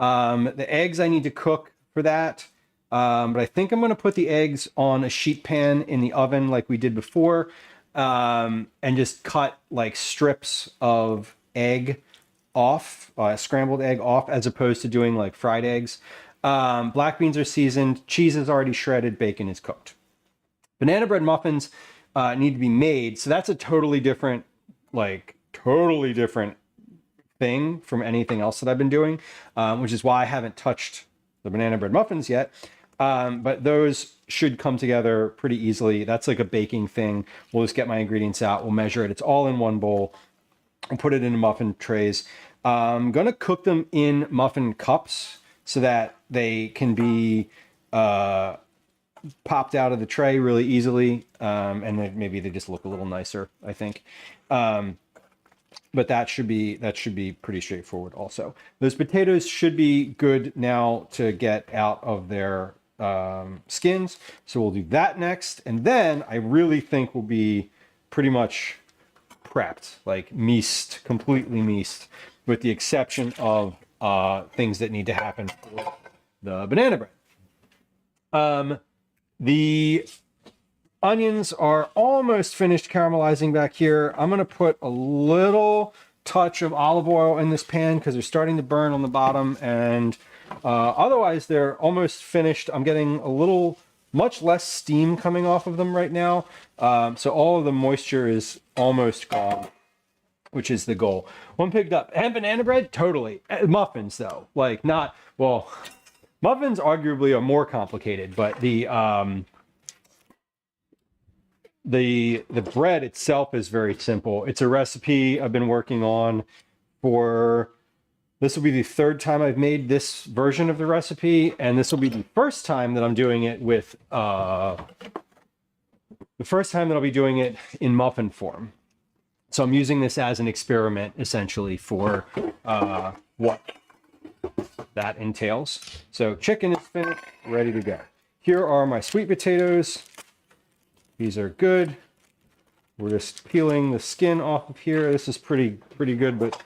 The eggs I need to cook for that. But I think I'm going to put the eggs on a sheet pan in the oven like we did before, and just cut like strips of egg off, scrambled egg off, as opposed to doing like fried eggs. Black beans are seasoned, cheese is already shredded, bacon is cooked. Banana bread muffins need to be made, so that's a totally different thing from anything else that I've been doing, which is why I haven't touched the banana bread muffins yet. But those should come together pretty easily. That's like a baking thing. We'll just get my ingredients out. We'll measure it. It's all in one bowl. I'll put it in muffin trays. I'm going to cook them in muffin cups so that they can be popped out of the tray really easily. And then maybe they just look a little nicer, I think. But that should be pretty straightforward also. Those potatoes should be good now to get out of their skins. So we'll do that next. And then I really think we'll be pretty much prepped, like meased, completely meased, with the exception of things that need to happen for the banana bread. The onions are almost finished caramelizing back here. I'm going to put a little touch of olive oil in this pan because they're starting to burn on the bottom, and otherwise they're almost finished. I'm getting much less steam coming off of them right now. So all of the moisture is almost gone, which is the goal. One picked up. And banana bread? Totally. Muffins, though. Muffins arguably are more complicated, but the bread itself is very simple. It's a recipe I've been working on this will be the third time I've made this version of the recipe, and this will be the first time that I'm doing it I'll be doing it in muffin form. So I'm using this as an experiment, essentially, for what that entails. So chicken is finished, ready to go. Here are my sweet potatoes. These are good. We're just peeling the skin off of here. This is pretty good, but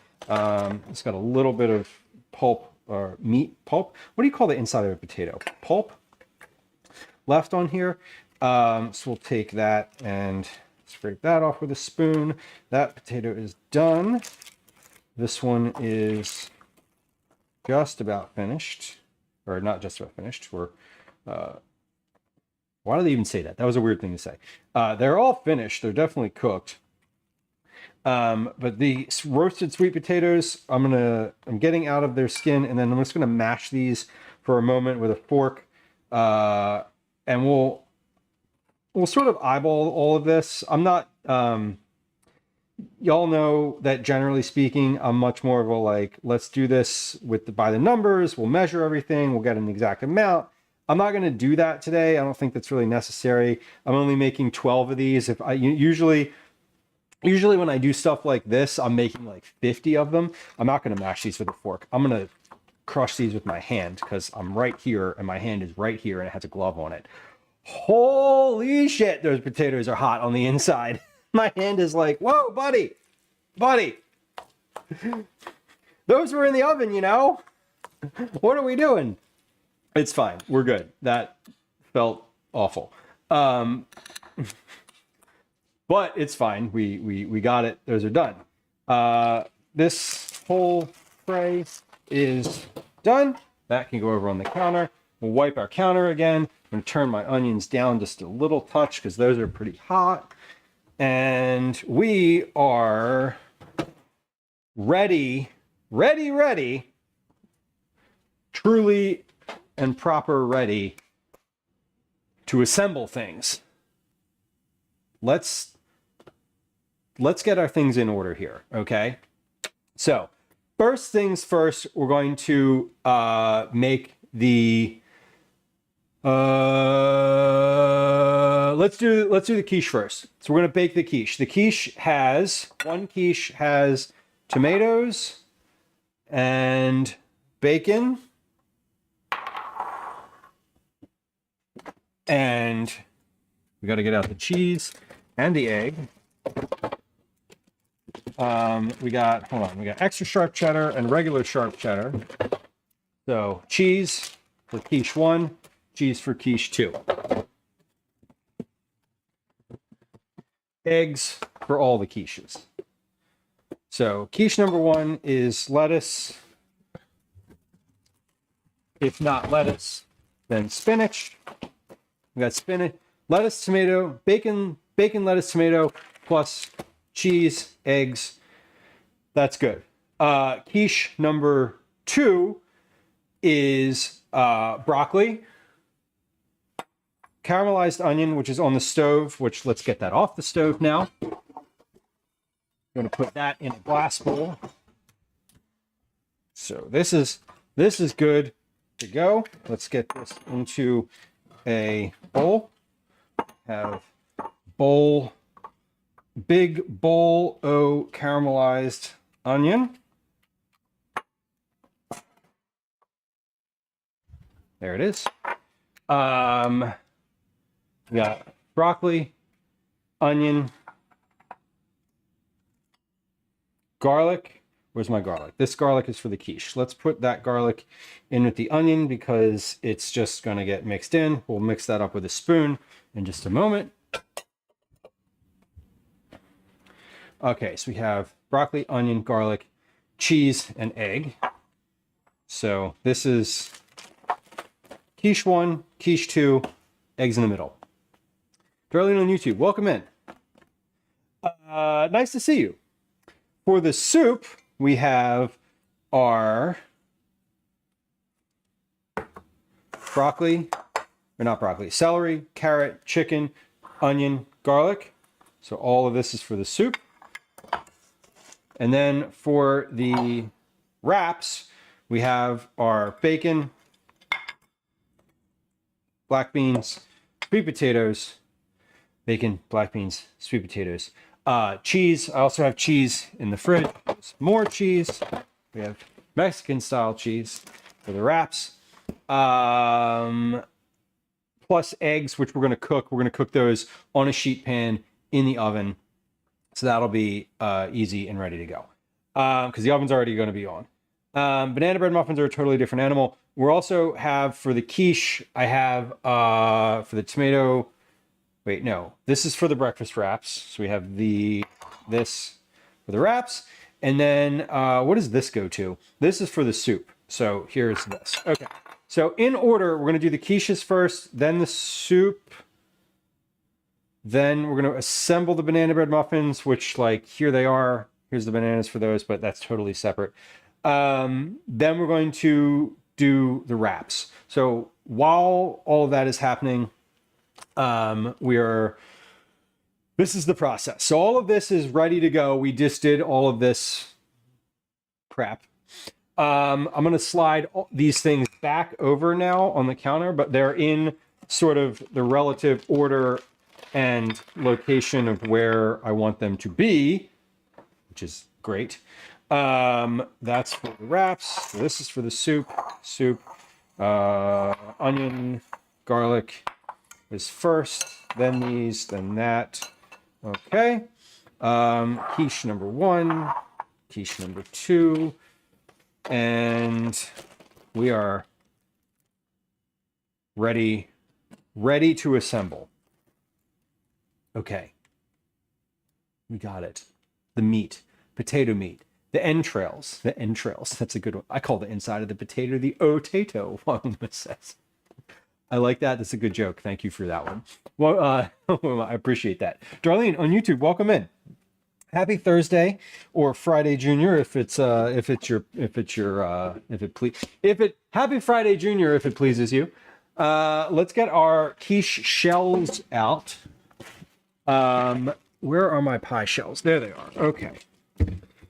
it's got a little bit of pulp or meat pulp. What do you call the inside of a potato? Pulp left on here. So we'll take that and scrape that off with a spoon. That potato is done. This one is just about finished, or not just about finished. Why do they even say that? That was a weird thing to say. They're all finished. They're definitely cooked. But the roasted sweet potatoes, I'm getting out of their skin, and then I'm just gonna mash these for a moment with a fork, and we'll sort of eyeball all of this. I'm not. Y'all know that generally speaking, I'm much more of a let's do this by the numbers. We'll measure everything. We'll get an exact amount. I'm not going to do that today. I don't think that's really necessary. I'm only making 12 of these. Usually when I do stuff like this, I'm making like 50 of them. I'm not going to mash these with a fork. I'm going to crush these with my hand because I'm right here and my hand is right here and it has a glove on it. Holy shit, those potatoes are hot on the inside. My hand is like, whoa, buddy. Those were in the oven, you know? What are we doing? It's fine. We're good. That felt awful. But it's fine. We got it. Those are done. This whole tray is done. That can go over on the counter. We'll wipe our counter again. I'm going to turn my onions down just a little touch because those are pretty hot. And we are ready, truly and proper ready to assemble things. Let's get our things in order here, okay? So, first things first, we're going to make the let's do the quiche first. So we're going to bake the quiche. One quiche has tomatoes and bacon And we got to get out the cheese and the egg. We got extra sharp cheddar and regular sharp cheddar. So cheese for quiche 1, cheese for quiche 2. Eggs for all the quiches. So quiche number 1 is lettuce. If not lettuce, then spinach. We got spinach, lettuce, tomato, bacon, lettuce, tomato, plus cheese, eggs. That's good. Quiche number 2 is broccoli, caramelized onion, which is on the stove, which let's get that off the stove now. I'm going to put that in a glass bowl. So this is good to go. Let's get this into a bowl. Have big bowl of caramelized onion. There it is. We got broccoli, onion, garlic. Where's my garlic? This garlic is for the quiche. Let's put that garlic in with the onion because it's just going to get mixed in. We'll mix that up with a spoon in just a moment. Okay, so we have broccoli, onion, garlic, cheese, and egg. So this is quiche 1, quiche 2, eggs in the middle. Darlene on YouTube, welcome in. Nice to see you. For the soup, we have our celery, carrot, chicken, onion, garlic. So all of this is for the soup. And then for the wraps, we have our bacon, black beans, sweet potatoes, cheese. I also have cheese in the fridge. More cheese. We have Mexican style cheese for the wraps. Plus eggs, which we're going to cook. We're going to cook those on a sheet pan in the oven. So that'll be easy and ready to go. Because the oven's already going to be on. Banana bread muffins are a totally different animal. We also have for the quiche, I have for the tomato. Wait, no, this is for the breakfast wraps. So we have this for the wraps. And then what does this go to? This is for the soup. So here's this. Okay. So in order, we're going to do the quiches first, then the soup. Then we're going to assemble the banana bread muffins, which like here they are. Here's the bananas for those, but that's totally separate. Then we're going to do the wraps. So while all of that is happening, this is the process. So all of this is ready to go. We just did all of this prep. I'm going to slide these things back over now on the counter, but they're in sort of the relative order and location of where I want them to be, which is great. That's for the wraps. This is for the soup. Onion, garlic is first, then these, then that. Okay. Quiche number 1, quiche number 2, and we are ready to assemble. Okay. We got it. The meat, potato meat, the entrails. That's a good one. I call the inside of the potato the otato, one says. I like that. That's a good joke. Thank you for that one. Well, I appreciate that. Darlene on YouTube, welcome in. Happy Thursday or Friday Junior happy Friday Junior if it pleases you. Let's get our quiche shells out. Where are my pie shells? There they are. Okay.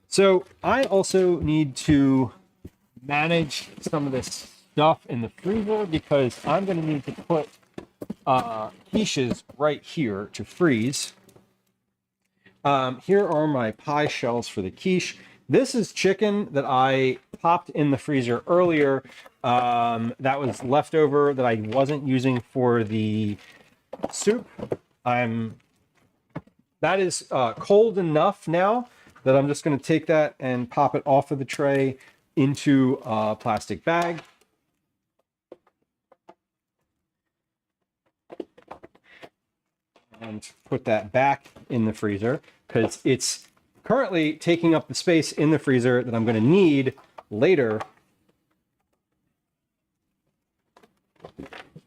So I also need to manage some of this stuff in the freezer because I'm going to need to put quiches right here to freeze. Here are my pie shells for the quiche. This is chicken that I popped in the freezer earlier. That was leftover that I wasn't using for the soup. That is cold enough now that I'm just going to take that and pop it off of the tray into a plastic bag. And put that back in the freezer because it's currently taking up the space in the freezer that I'm going to need later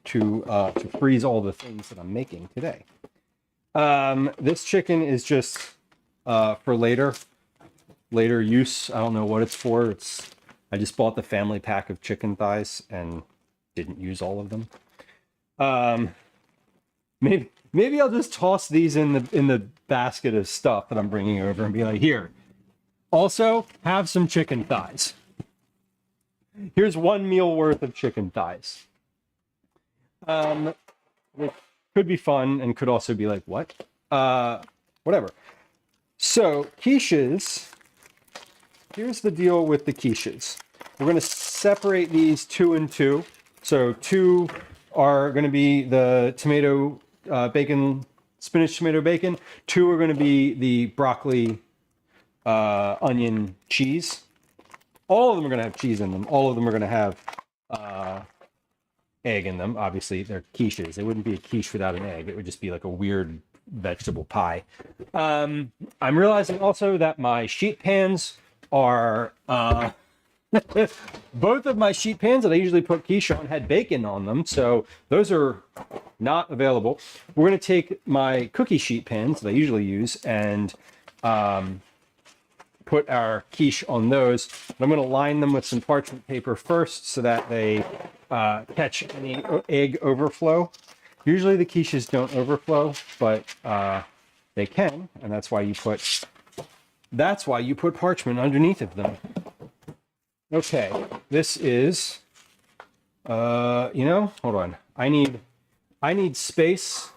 to freeze all the things that I'm making today. This chicken is just for later use. I don't know what it's for. I just bought the family pack of chicken thighs and didn't use all of them. Maybe I'll just toss these in the basket of stuff that I'm bringing over and be like, here, also have some chicken thighs. Here's 1 meal worth of chicken thighs. It could be fun and could also be like, what? Whatever. So quiches, here's the deal with the quiches. We're going to separate these 2 and 2. So 2 are going to be the tomato bacon, spinach, tomato, bacon. 2 are going to be the broccoli, onion, cheese. All of them are going to have cheese in them. All of them are going to have egg in them. Obviously, they're quiches. It wouldn't be a quiche without an egg. It would just be like a weird vegetable pie. I'm realizing also that my sheet pans are... both of my sheet pans that I usually put quiche on had bacon on them, so those are not available. We're going to take my cookie sheet pans that I usually use and put our quiche on those. I'm going to line them with some parchment paper first so that they catch any egg overflow. Usually the quiches don't overflow, but they can, and that's why you put parchment underneath of them. Okay, this is, hold on. I need space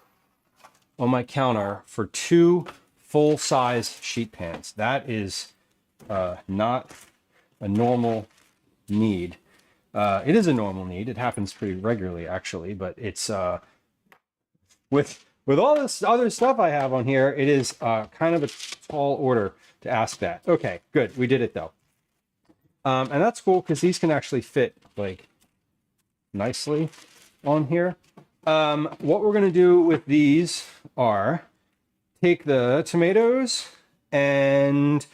on my counter for 2 full-size sheet pans. That is not a normal need. It is a normal need. It happens pretty regularly, actually, but it's with all this other stuff I have on here, it is kind of a tall order to ask that. Okay, good. We did it though. And that's cool because these can actually fit like nicely on here. What we're going to do with these are take the tomatoes and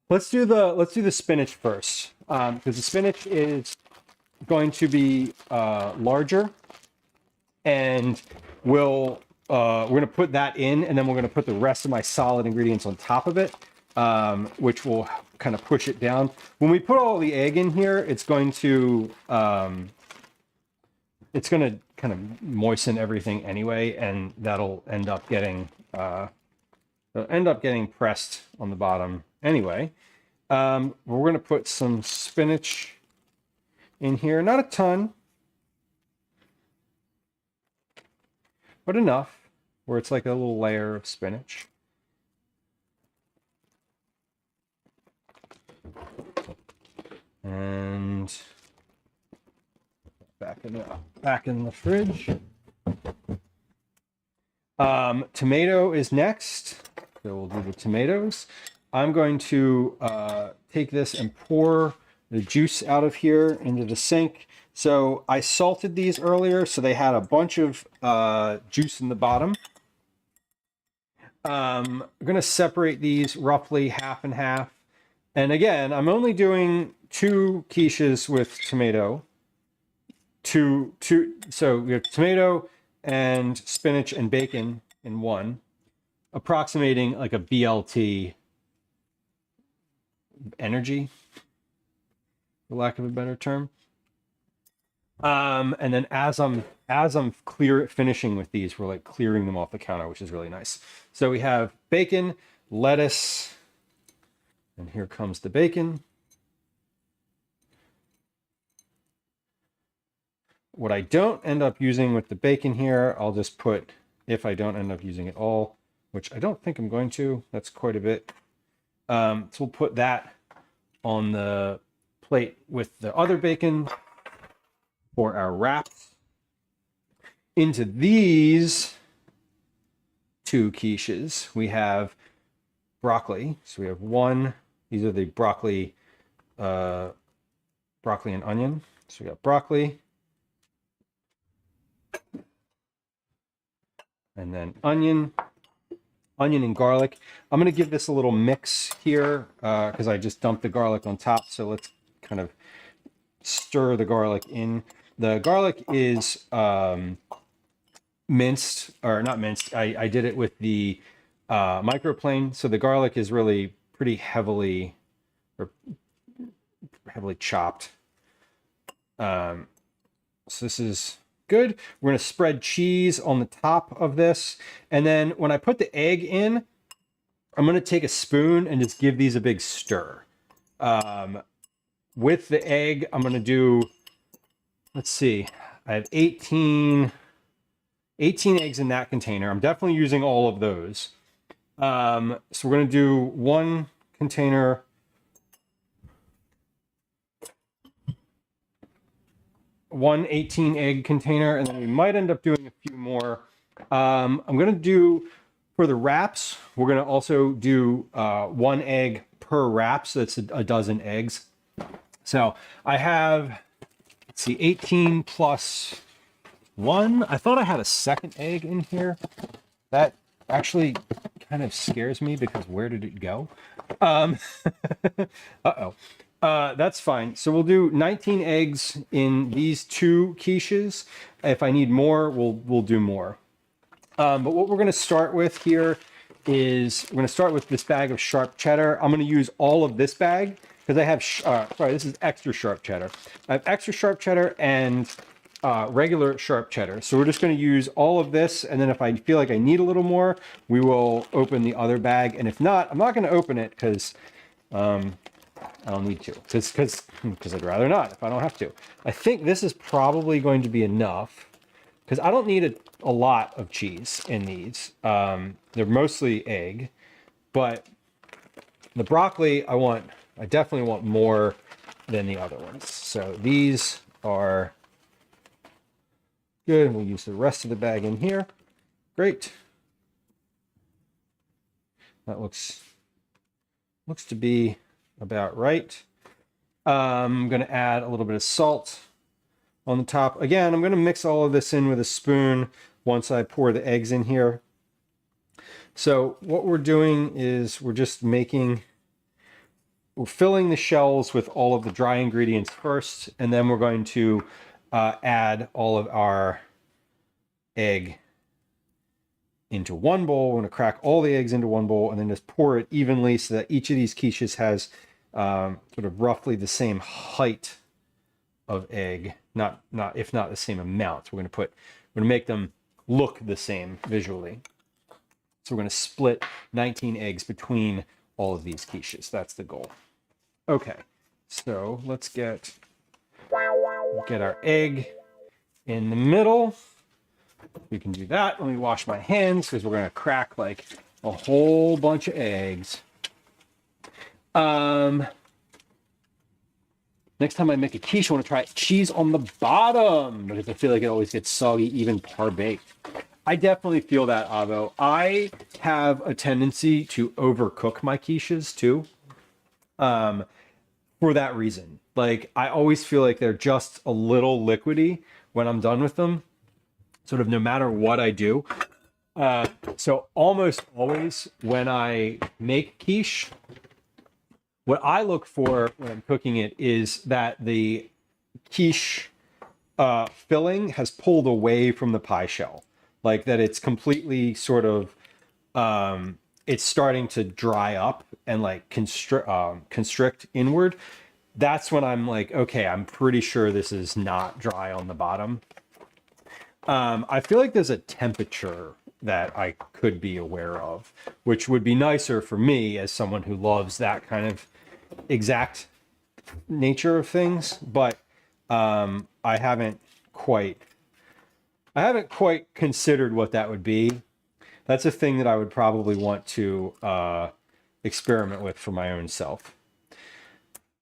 let's do the spinach first, because the spinach is going to be larger, and we're going to put that in, and then we're going to put the rest of my solid ingredients on top of it, which will kind of push it down. When we put all the egg in here, it's going to kind of moisten everything anyway, and that'll end up getting pressed on the bottom anyway. We're going to put some spinach in here, not a ton, but enough where it's like a little layer of spinach. And back in the fridge. Tomato is next, so we'll do the tomatoes. I'm going to take this and pour the juice out of here into the sink. So I salted these earlier, so they had a bunch of juice in the bottom. I'm going to separate these roughly half and half. And again, I'm only doing 2 quiches with tomato. So we have tomato and spinach and bacon in one, approximating like a BLT energy, for lack of a better term. And then as I'm finishing with these, we're like clearing them off the counter, which is really nice. So we have bacon, lettuce, and here comes the bacon. What I don't end up using with the bacon here, I'll just put, if I don't end up using it all, which I don't think I'm going to, that's quite a bit. So we'll put that on the plate with the other bacon for our wraps. Into these two quiches, we have broccoli. So we have one, these are the broccoli and onion. So we got broccoli and then onion and garlic. I'm going to give this a little mix here because I just dumped the garlic on top. So let's kind of stir the garlic in. The garlic is minced, or not minced. I did it with the microplane. So the garlic is really pretty heavily chopped. So this is good. We're going to spread cheese on the top of this. And then when I put the egg in, I'm going to take a spoon and just give these a big stir. With the egg, I'm going to do, let's see, I have 18 eggs in that container. I'm definitely using all of those. So we're going to do one container. One 18 egg container, and then we might end up doing a few more. I'm going to do, for the wraps, we're going to also do 1 egg per wrap, so that's a dozen eggs. So I have, let's see, 18 plus 1. I thought I had a second egg in here. That actually kind of scares me because where did it go? Uh-oh. That's fine. So we'll do 19 eggs in these two quiches. If I need more, we'll do more. But what we're going to start with here is we're going to start with this bag of sharp cheddar. I'm going to use all of this bag because I have, sorry, this is extra sharp cheddar. I have extra sharp cheddar and regular sharp cheddar. So we're just going to use all of this. And then if I feel like I need a little more, we will open the other bag. And if not, I'm not going to open it because I don't need to, because I'd rather not if I don't have to. I think this is probably going to be enough because I don't need a lot of cheese in these. They're mostly egg, but the broccoli I definitely want more than the other ones. So these are good. We'll use the rest of the bag in here. Great. That looks to be about right. I'm going to add a little bit of salt on the top. Again, I'm going to mix all of this in with a spoon once I pour the eggs in here. So what we're doing is we're filling the shells with all of the dry ingredients first, and then we're going to add all of our egg into one bowl. We're going to crack all the eggs into one bowl and then just pour it evenly so that each of these quiches has sort of roughly the same height of egg, if not the same amount. We're going to make them look the same visually. So we're going to split 19 eggs between all of these quiches. That's the goal. Okay, so let's get our egg in the middle. We can do that. Let me wash my hands because we're going to crack like a whole bunch of eggs. Next time I make a quiche, I want to try cheese on the bottom because I feel like it always gets soggy, even par-baked. I definitely feel that, Avo. I have a tendency to overcook my quiches too. For that reason. Like, I always feel like they're just a little liquidy when I'm done with them, sort of no matter what I do. So almost always when I make quiche, what I look for when I'm cooking it is that the quiche filling has pulled away from the pie shell. Like that it's completely sort of, it's starting to dry up and like constrict inward. That's when I'm like, okay, I'm pretty sure this is not dry on the bottom. I feel like there's a temperature that I could be aware of, which would be nicer for me as someone who loves that kind of exact nature of things. But I haven't quite considered what that would be. That's a thing that I would probably want to experiment with for my own self.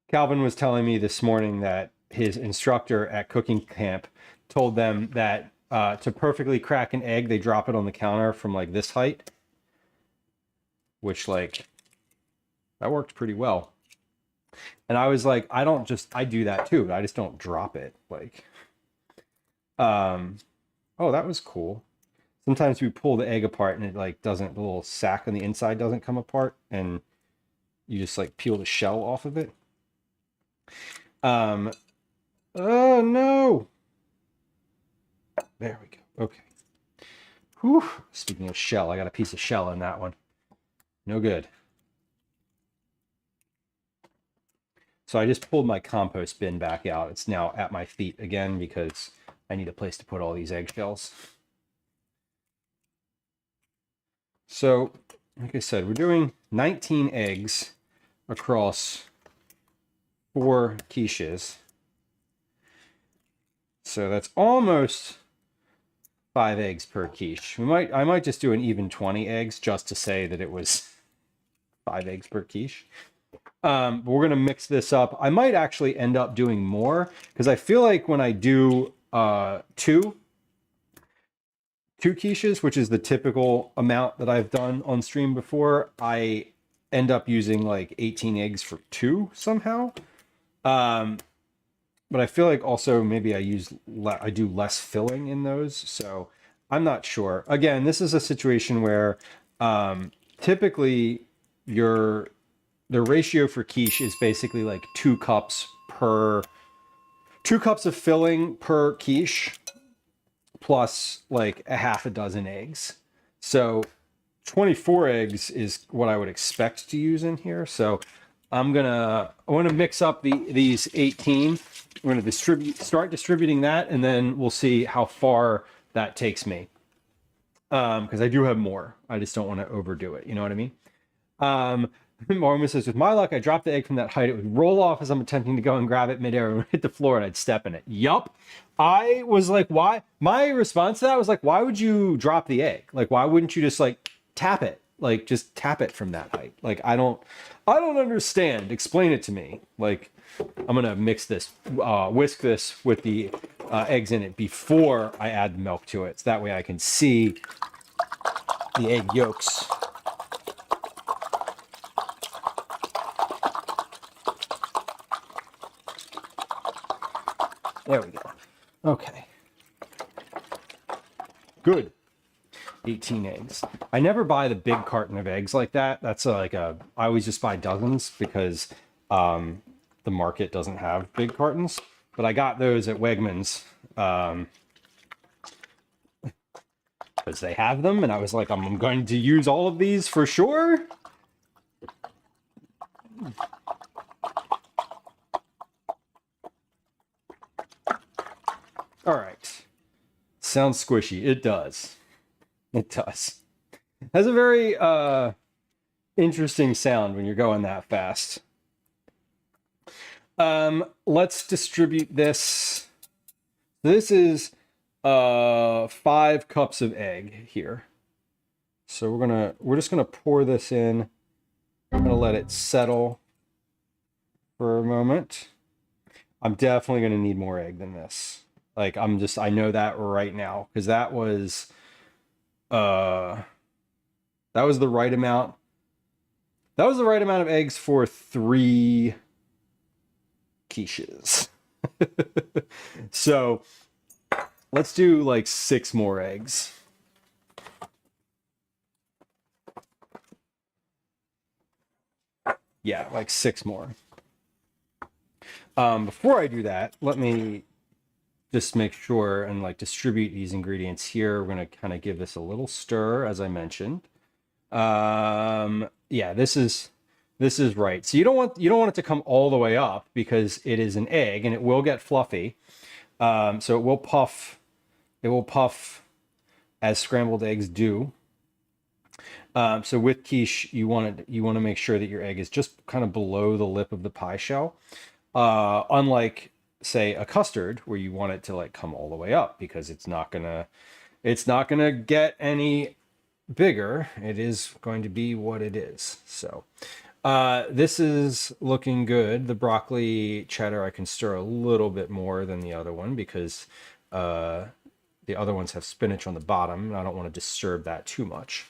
Calvin was telling me this morning that his instructor at cooking camp told them that to perfectly crack an egg, they drop it on the counter from like this height, which like that worked pretty well. And I was like, I do that too, but I just don't drop it. Like, oh, that was cool. Sometimes we pull the egg apart and it like doesn't, the little sack on the inside doesn't come apart, and you just like peel the shell off of it. Oh no. There we go. Okay. Whew. Speaking of shell, I got a piece of shell in that one. No good. So I just pulled my compost bin back out. It's now at my feet again because I need a place to put all these eggshells. So, like I said, we're doing 19 eggs across 4 quiches. So that's almost 5 eggs per quiche. I might just do an even 20 eggs just to say that it was 5 eggs per quiche. But we're gonna mix this up. I might actually end up doing more because I feel like when I do two quiches, which is the typical amount that I've done on stream before, I end up using like 18 eggs for 2 somehow. But I feel like also maybe I do less filling in those, so I'm not sure. Again, this is a situation where typically the ratio for quiche is basically like 2 cups of filling per quiche plus like a half a dozen eggs. So 24 eggs is what I would expect to use in here. So I want to mix up these 18. We're going to start distributing that, and then we'll see how far that takes me. Because I do have more. I just don't want to overdo it. You know what I mean? Marma says, with my luck, I dropped the egg from that height. It would roll off as I'm attempting to go and grab it midair and hit the floor, and I'd step in it. Yup. I was like, why? My response to that was like, why would you drop the egg? Like, why wouldn't you just like tap it? Like, just tap it from that height. Like, I don't understand. Explain it to me. Like, I'm gonna whisk this with the eggs in it before I add the milk to it. So that way I can see the egg yolks. There we go. Okay. Good. 18 eggs. I never buy the big carton of eggs like that. That's I always just buy dozens because the market doesn't have big cartons. But I got those at Wegmans because they have them, and I was like, I'm going to use all of these for sure. All right. Sounds squishy. It does. It does. It has a very interesting sound when you're going that fast. Let's distribute this. This is 5 cups of egg here. So we're just gonna pour this in. I'm gonna let it settle for a moment. I'm definitely gonna need more egg than this. Like I know that right now because that was the right amount. That was the right amount of eggs for 3 quiches. So let's do like 6 more eggs. Yeah, like 6 more. Before I do that, let me just make sure and like distribute these ingredients here. We're going to kind of give this a little stir, as I mentioned. Yeah, this is right. So you don't want it to come all the way up because it is an egg and it will get fluffy. So it will puff. It will puff as scrambled eggs do. So with quiche, you want to make sure that your egg is just kind of below the lip of the pie shell. Unlike, say, a custard where you want it to like come all the way up because it's not gonna get any bigger, it is going to be what it is. So this is looking good. The broccoli cheddar, I can stir a little bit more than the other one because the other ones have spinach on the bottom, and I don't want to disturb that too much.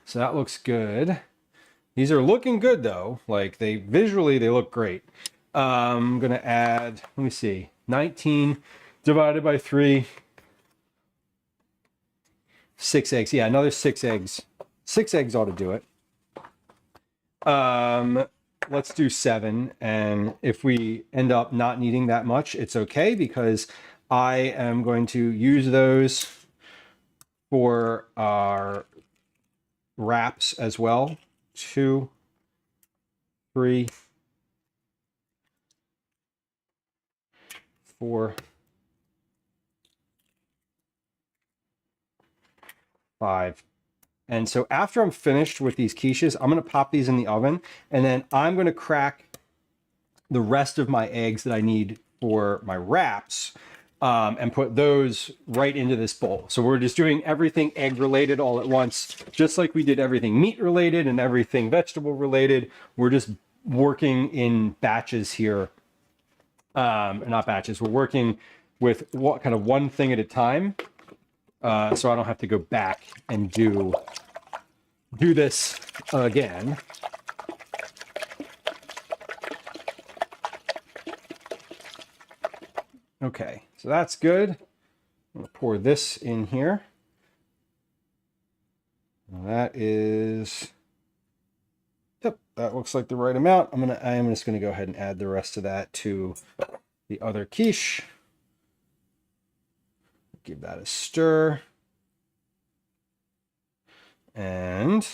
So that looks good. These are looking good though. Like visually they look great. I'm gonna add, let me see, 19 divided by 3, 6 eggs. Yeah, another 6 eggs. 6 eggs ought to do it. Let's do 7, and if we end up not needing that much, it's okay because I am going to use those for our wraps as well. 2, 3, 4, 5. And so after I'm finished with these quiches, I'm going to pop these in the oven, and then I'm going to crack the rest of my eggs that I need for my wraps and put those right into this bowl. So we're just doing everything egg related all at once, just like we did everything meat related and everything vegetable related. We're just working in batches here. Not batches, we're working with what kind of one thing at a time. So I don't have to go back and do this again. Okay, so that's good. I'm gonna pour this in here. That is, yep, that looks like the right amount. I am just gonna go ahead and add the rest of that to the other quiche. Give that a stir. And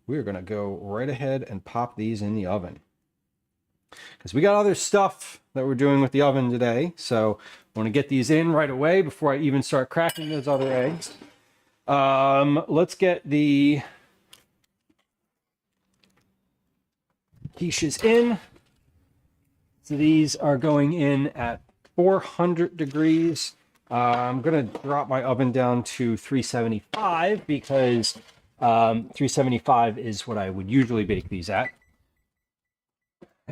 we're gonna go right ahead and pop these in the oven, because we got other stuff that we're doing with the oven today. So I want to get these in right away before I even start cracking those other eggs. Let's get the quiches in. So these are going in at 400 degrees. I'm going to drop my oven down to 375 because 375 is what I would usually bake these at.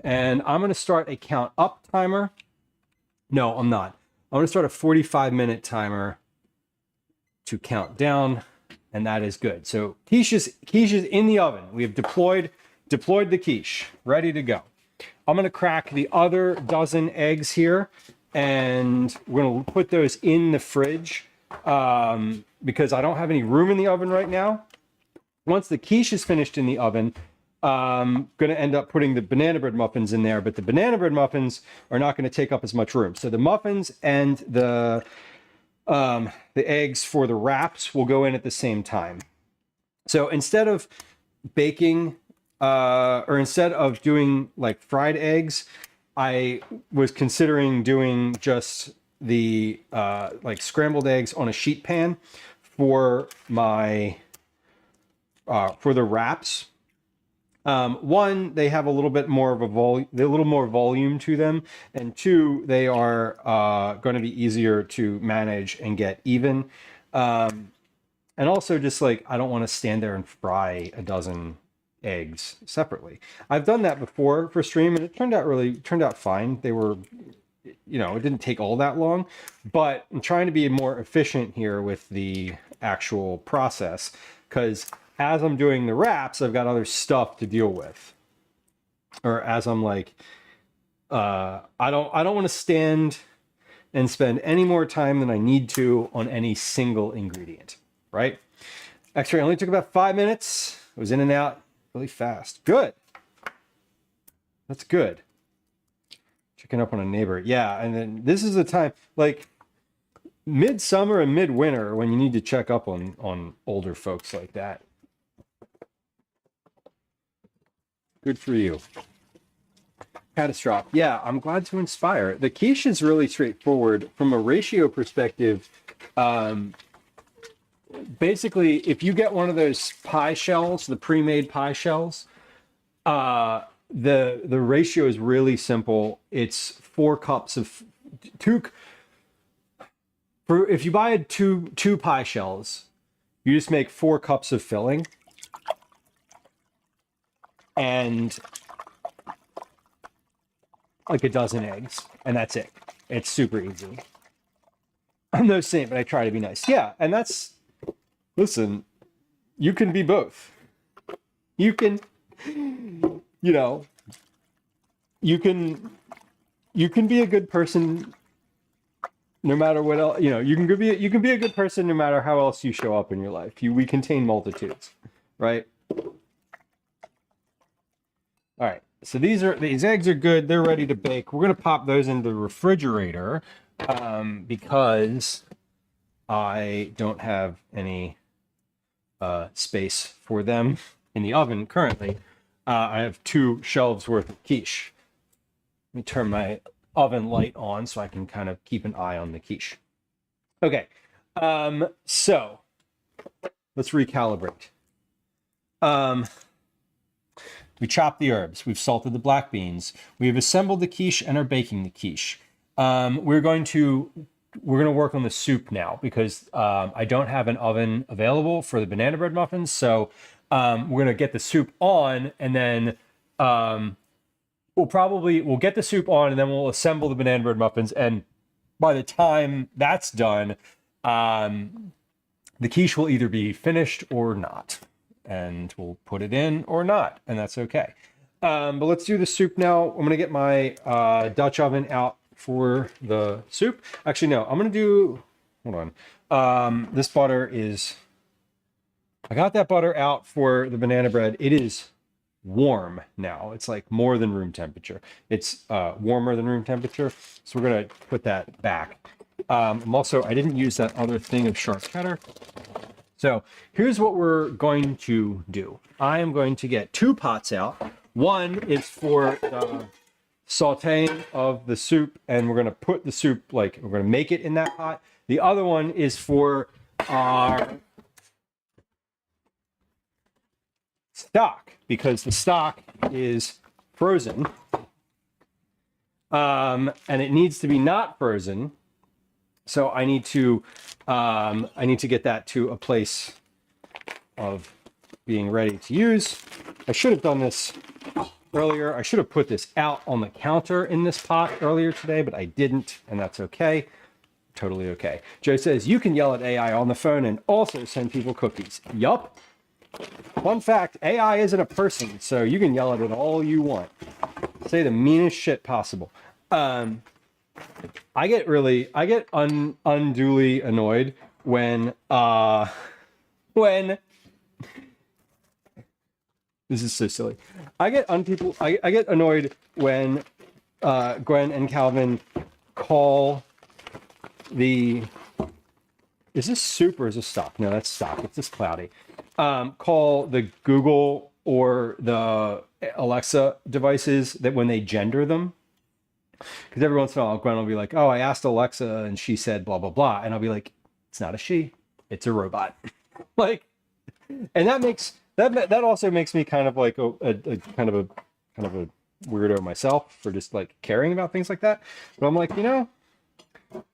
And I'm going to start a count up timer. No, I'm not. I'm going to start a 45-minute timer to count down, and that is good. So quiche is in the oven. We have deployed the quiche, ready to go. I'm going to crack the other dozen eggs here, and we're going to put those in the fridge because I don't have any room in the oven right now. Once the quiche is finished in the oven, I'm going to end up putting the banana bread muffins in there, but the banana bread muffins are not going to take up as much room. So the muffins and the eggs for the wraps will go in at the same time. So instead of baking or instead of doing like fried eggs, I was considering doing just the like scrambled eggs on a sheet pan for my for the wraps. One, they have a little bit more of a volume to them, and two, they are going to be easier to manage and get even. And also, just like I don't want to stand there and fry a dozen eggs separately. I've done that before for stream, and it turned out fine. They were, you know, it didn't take all that long, but I'm trying to be more efficient here with the actual process because as I'm doing the wraps, I've got other stuff to deal with. Or as I'm like, I don't want to stand and spend any more time than I need to on any single ingredient, right? X-ray only took about 5 minutes. It was in and out really fast. Good. That's good. Checking up on a neighbor. Yeah, and then this is the time, like midsummer and midwinter, when you need to check up on older folks like that. Good for you. Catastrophe. Yeah, I'm glad to inspire. The quiche is really straightforward from a ratio perspective. Basically, if you get one of those pie shells, the pre-made pie shells, the ratio is really simple. It's 4 cups of if you buy two pie shells, You just make 4 cups of filling and like a dozen eggs, and that's it. It's super easy. I'm no saint, but I try to be nice. Yeah, and that's, listen, you can be both. You can, you know, you can be a good person no matter what else, you know, you can be a good person no matter how else you show up in your life. We contain multitudes, right? All right, so these eggs are good. They're ready to bake. We're gonna pop those into the refrigerator because I don't have any space for them in the oven currently. I have 2 shelves worth of quiche. Let me turn my oven light on so I can kind of keep an eye on the quiche. Okay, so let's recalibrate. We chopped the herbs. We've salted the black beans. We have assembled the quiche and are baking the quiche. We're going to work on the soup now because I don't have an oven available for the banana bread muffins. So we're going to get the soup on, and then we'll get the soup on, and then we'll assemble the banana bread muffins. And by the time that's done, the quiche will either be finished or not. And we'll put it in or not, and that's okay. But let's do the soup now. I'm going to get my Dutch oven out for the soup. Actually, no, I'm going to do, hold on. This butter is, I got that butter out for the banana bread. It is warm now. It's like more than room temperature. It's warmer than room temperature. So we're going to put that back. I didn't use that other thing of sharp cheddar. So here's what we're going to do. I am going to get 2 pots out. One is for the sauteing of the soup, and we're going to put the soup, we're going to make it in that pot. The other one is for our stock, because the stock is frozen. And it needs to be not frozen. So I need to get that to a place of being ready to use. I should have done this earlier. I should have put this out on the counter in this pot earlier today, but I didn't, and that's okay. Totally okay. Joe says, you can yell at AI on the phone and also send people cookies. Yup. Fun fact, AI isn't a person, so you can yell at it all you want. Say the meanest shit possible. I get unduly annoyed when this is so silly. I get annoyed when Gwen and Calvin call the, is this soup or is this stock? No, that's stock. It's just cloudy. Call the Google or the Alexa devices that when they gender them. Because every once in a while, Gwen will be like, oh, I asked Alexa and she said blah, blah, blah. And I'll be like, it's not a she, it's a robot. And that also makes me kind of like a kind of a weirdo myself for just like caring about things like that. But I'm like,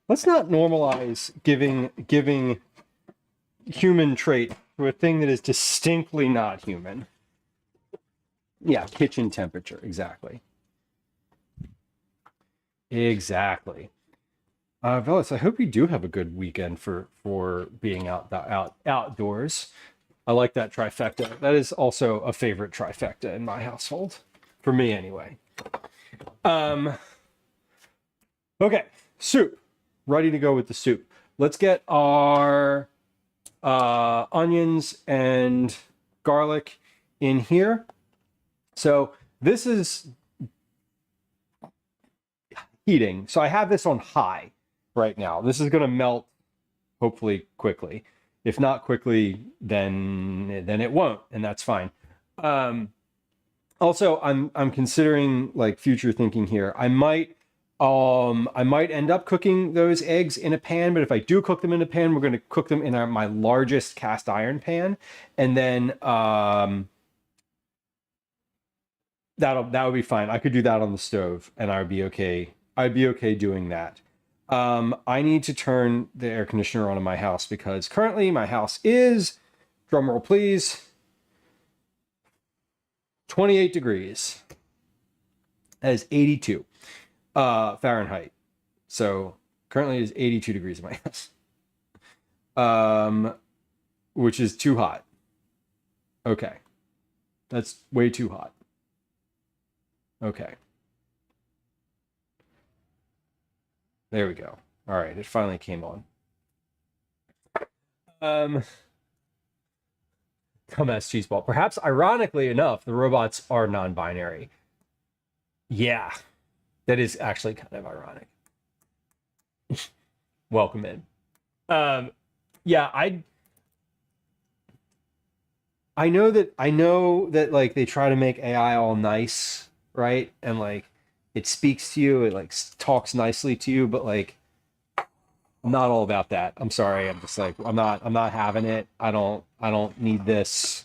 let's not normalize giving human trait to a thing that is distinctly not human. Yeah, kitchen temperature, exactly. Exactly. Velas, I hope you do have a good weekend for being outdoors. I like that trifecta. That is also a favorite trifecta in my household, for me anyway. Okay, soup. Ready to go with the soup. Let's get our onions and garlic in here. So this is heating. So I have this on high right now. This is going to melt hopefully quickly. If not quickly, then it won't, and that's fine. Also, I'm considering like future thinking here. I might end up cooking those eggs in a pan, but if I do cook them in a pan, we're going to cook them in my largest cast iron pan, and then that would be fine. I could do that on the stove, and I would be okay. I'd be okay doing that. I need to turn the air conditioner on in my house because currently my house is Drum roll, please. 28 degrees. That is 82 Fahrenheit. So currently it is 82 degrees in my house, which is too hot. Okay. That's way too hot. Okay. There we go. All right, it finally came on. Dumbass cheeseball. Perhaps ironically enough, the robots are non-binary. Yeah, that is actually kind of ironic. Welcome in. Yeah, I know that like they try to make AI all nice, right? And like it speaks to you, it like talks nicely to you, but like I'm not all about that. I'm sorry. I'm just like I'm not having it. I don't need this.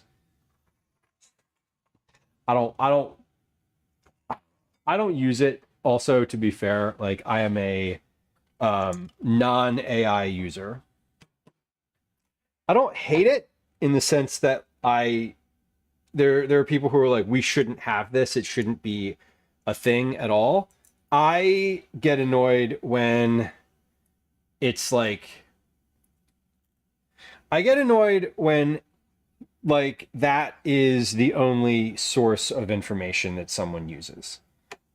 I don't use it. Also, to be fair, like I am a non-AI user. I don't hate it in the sense that there are people who are like, we shouldn't have this. It shouldn't be a thing at all. I get annoyed when it's like, I get annoyed when like that is the only source of information that someone uses.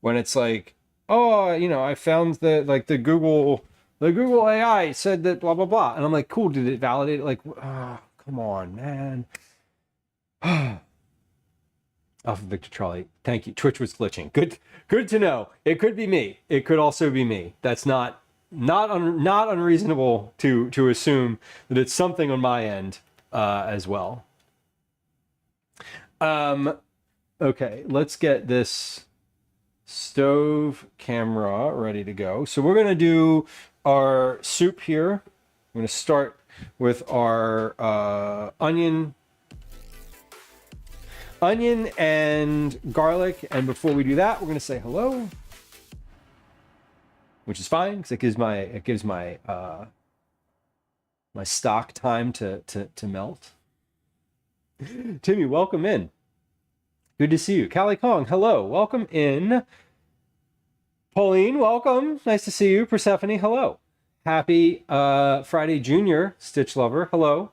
When it's like, oh, you know, I found that like the Google AI said that blah blah blah, and I'm like, cool, did it validate it? Like, oh, come on, man. Alpha Victor Charlie, thank you. Twitch was glitching. Good to know. It could be me. It could also be me. That's not unreasonable to assume that it's something on my end as well. Okay, let's get this stove camera ready to go. So we're gonna do our soup here. I'm gonna start with our onion and garlic, and before we do that, we're gonna say hello, which is fine because it gives my my stock time to melt. Timmy, welcome in. Good to see you. Callie Kong, hello. Welcome in. Pauline, welcome. Nice to see you. Persephone, hello. Happy Friday, Junior. Stitch Lover, hello.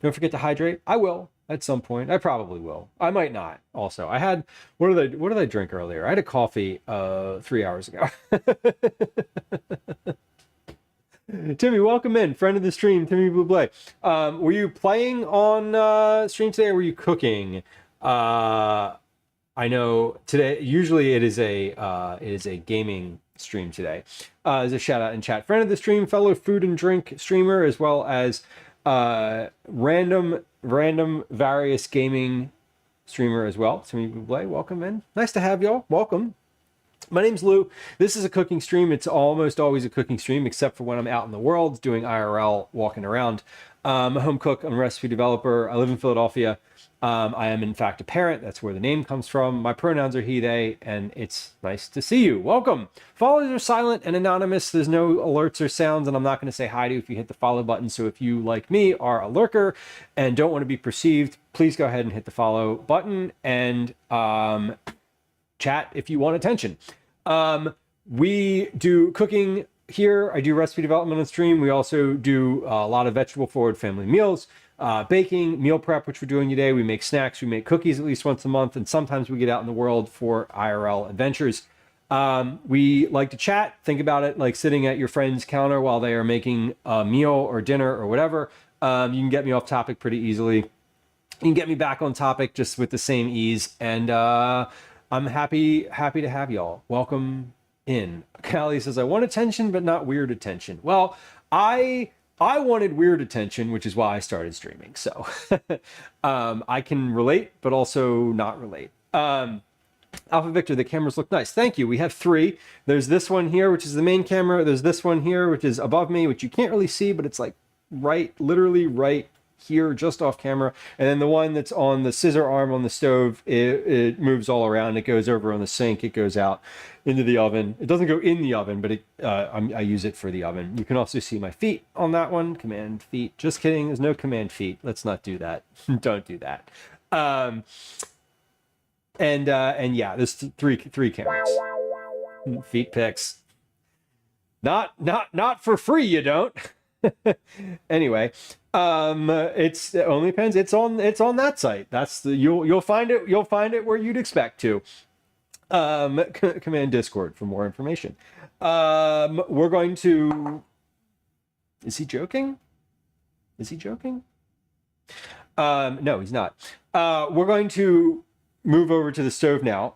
Don't forget to hydrate. I will at some point. I probably will. I might not. Also, I had what did I drink earlier? I had a coffee 3 hours ago. Timmy, welcome in. Friend of the stream, Timmy Buble. Were you playing on stream today, or were you cooking? I know today. Usually, it is a gaming stream today. There's a shout out in chat. Friend of the stream, fellow food and drink streamer, as well as random various gaming streamer as well. Timmy Buble, welcome in. Nice to have y'all. Welcome. My name's Lou. This is a cooking stream. It's almost always a cooking stream, except for when I'm out in the world doing IRL, walking around. I'm a home cook. I'm a recipe developer. I live in Philadelphia. I am, in fact, a parent. That's where the name comes from. My pronouns are he, they, and it's nice to see you. Welcome. Followers are silent and anonymous. There's no alerts or sounds, and I'm not going to say hi to you if you hit the follow button. So if you, like me, are a lurker and don't want to be perceived, please go ahead and hit the follow button and chat if you want attention. We do cooking here. I do recipe development on stream. We also do a lot of vegetable forward family meals, baking, meal prep, which we're doing today. We make snacks, we make cookies at least once a month, and sometimes we get out in the world for IRL adventures. We like to chat, think about it like sitting at your friend's counter while they are making a meal or dinner or whatever. You can get me off topic pretty easily. You can get me back on topic just with the same ease, and I'm happy to have y'all. Welcome in. Callie says, I want attention, but not weird attention. Well, I wanted weird attention, which is why I started streaming. So I can relate, but also not relate. Alpha Victor, the cameras look nice. Thank you. We have 3. There's this one here, which is the main camera. There's this one here, which is above me, which you can't really see, but it's like literally right here just off camera. And then the one that's on the scissor arm on the stove, it moves all around. It goes over on the sink. It goes out into the oven. It doesn't go in the oven, but I use it for the oven. You can also see my feet on that one. Command feet. Just kidding. There's no command feet. Let's not do that. Don't do that. And yeah, there's three cameras. Feet pics. Not for free, you don't. Anyway, it only depends. It's on that site. That's the you'll find it where you'd expect to. Command Discord for more information. We're going to. Is he joking? Is he joking? No, he's not. We're going to move over to the stove now.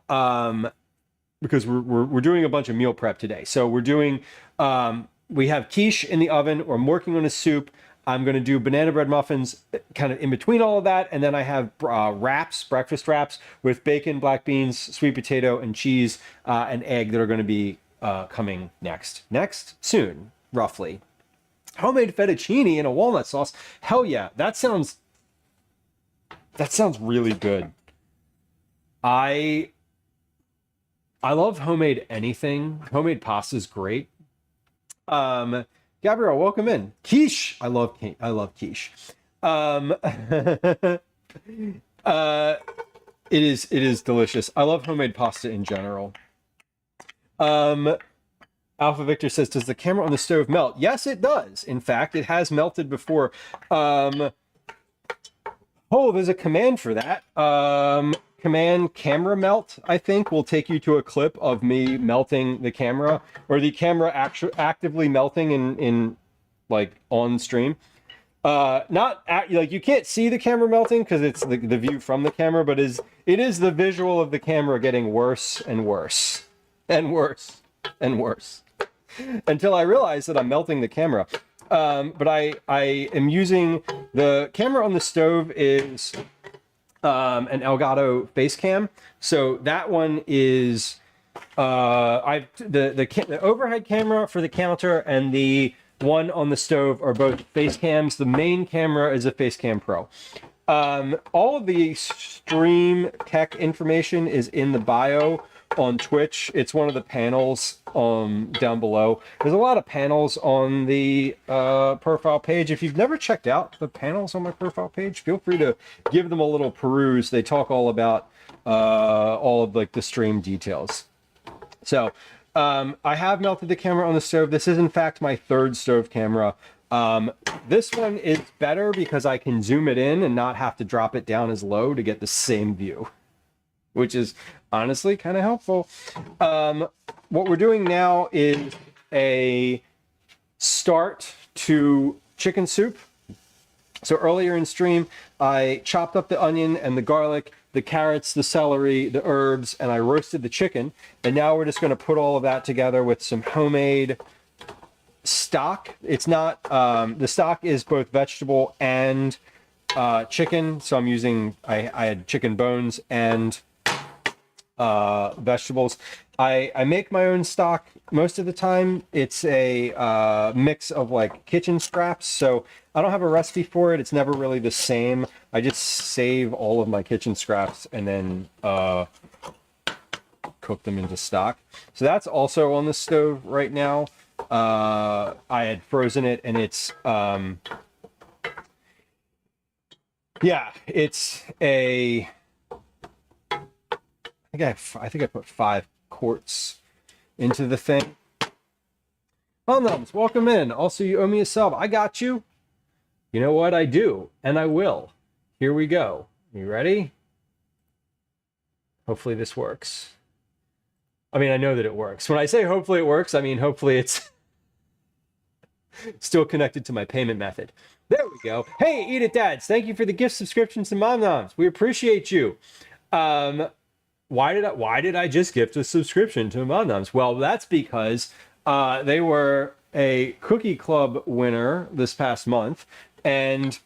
Because we're doing a bunch of meal prep today. So we're doing, we have quiche in the oven, or I'm working on a soup. I'm going to do banana bread muffins kind of in between all of that. And then I have wraps, breakfast wraps with bacon, black beans, sweet potato, and cheese, and egg that are going to be coming next soon, roughly. Homemade fettuccine in a walnut sauce. Hell yeah. That sounds really good. I love homemade anything. Homemade pasta is great. Gabrielle, welcome in. Quiche. I love quiche. It is delicious. I love homemade pasta in general. Alpha Victor says, does the camera on the stove melt? Yes, it does. In fact, it has melted before. Oh, there's a command for that. Command camera melt, I think, will take you to a clip of me melting the camera, or the camera actively melting in like on stream. Like you can't see the camera melting because it's the view from the camera, but it is the visual of the camera getting worse and worse and worse and worse until I realize that I'm melting the camera. But I am using the camera on the stove is an Elgato face cam. So that one is the overhead camera for the counter and the one on the stove are both face cams. The main camera is a face cam pro. All of the stream tech information is in the bio on Twitch. It's one of the panels down below. There's a lot of panels on the profile page. If you've never checked out the panels on my profile page, feel free to give them a little peruse. They talk all about all of like the stream details. So I have melted the camera on the stove. This is in fact my third stove camera. This one is better because I can zoom it in and not have to drop it down as low to get the same view, which is honestly kind of helpful. What we're doing now is a start to chicken soup. So earlier in stream, I chopped up the onion and the garlic, the carrots, the celery, the herbs, and I roasted the chicken. And now we're just going to put all of that together with some homemade stock. It's not, the stock is both vegetable and chicken. So I'm using, I had chicken bones and vegetables. I make my own stock most of the time. It's a mix of like kitchen scraps, so I don't have a recipe for it. It's never really the same. I just save all of my kitchen scraps and then cook them into stock. So that's also on the stove right now. I had frozen it, and it's yeah, it's a I think I put 5 quarts into the thing. Mums, welcome in. Also, you owe me a sub. I got you. You know what? I do, and I will. Here we go. You ready? Hopefully this works. I mean, I know that it works. When I say hopefully it works, I mean hopefully it's still connected to my payment method. There we go. Hey, Eat It Dads, thank you for the gift subscriptions to Moms. We appreciate you. Why did I just gift a subscription to Moms? Well, that's because they were a cookie club winner this past month, and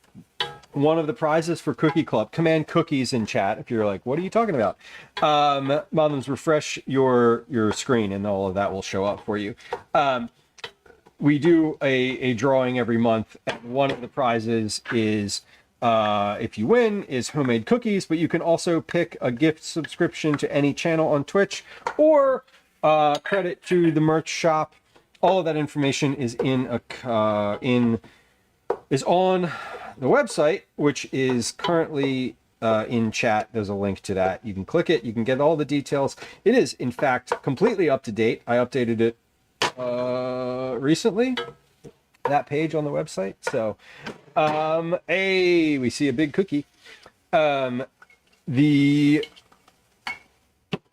one of the prizes for Cookie Club, command cookies in chat if you're like, what are you talking about? Moms, refresh your screen and all of that will show up for you. We do a drawing every month, and one of the prizes is if you win, is homemade cookies, but you can also pick a gift subscription to any channel on Twitch or credit to the merch shop. All of that information is is on the website, which is currently in chat. There's a link to that. You can click it. You can get all the details. It is, in fact, completely up to date. I updated it recently, that page on the website. So, hey, we see a big cookie. The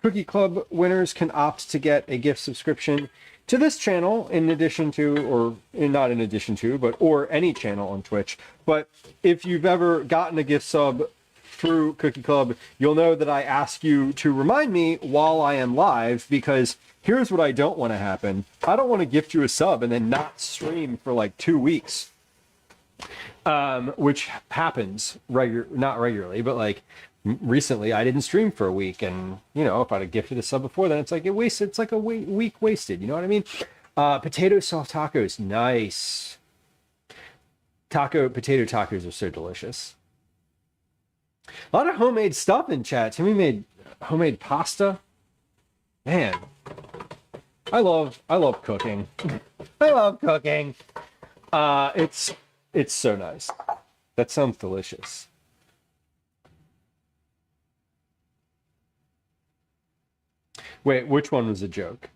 Cookie Club winners can opt to get a gift subscription to this channel in addition to, or not in addition to, but or any channel on Twitch. But if you've ever gotten a gift sub through Cookie Club, you'll know that I ask you to remind me while I am live, because here's what I don't want to happen. I don't want to gift you a sub and then not stream for like 2 weeks, which happens not regularly, but like recently I didn't stream for a week, and you know, if I'd have gifted a sub before then, it's like it's like a week wasted. You know what I mean? Potato soft tacos, nice. Potato tacos are so delicious. A lot of homemade stuff in chat. Timmy made homemade pasta. Man, I love cooking. I love cooking. It's so nice. That sounds delicious. Wait, which one was a joke?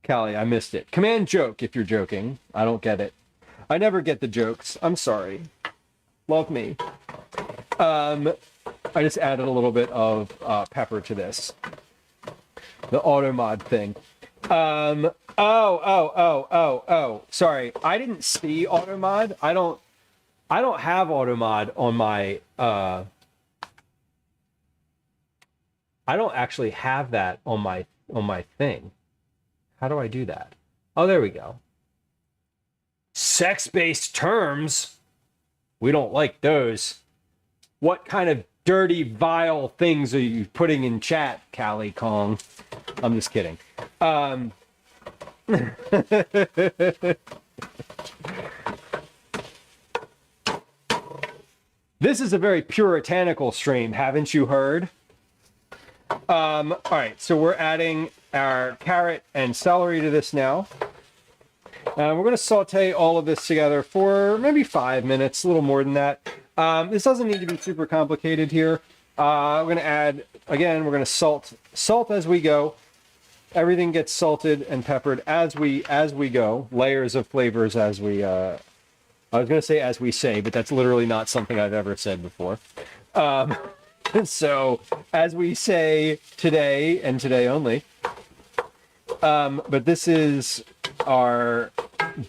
Callie, I missed it. Command joke if you're joking. I don't get it. I never get the jokes. I'm sorry. Love me. I just added a little bit of pepper to this. The auto mod thing. Oh. Sorry. I didn't see auto mod. I don't have auto mod on my I don't actually have that on my thing. How do I do that? Oh, there we go. Sex-based terms. We don't like those. What kind of dirty, vile things are you putting in chat, Callie Kong? I'm just kidding. This is a very puritanical stream, haven't you heard? All right, so we're adding our carrot and celery to this now. We're going to saute all of this together for maybe 5 minutes, a little more than that. This doesn't need to be super complicated here. We're going to add, again, we're going to salt as we go. Everything gets salted and peppered as we go. Layers of flavors as we, I was going to say as we say, but that's literally not something I've ever said before. So as we say today and today only, but this is our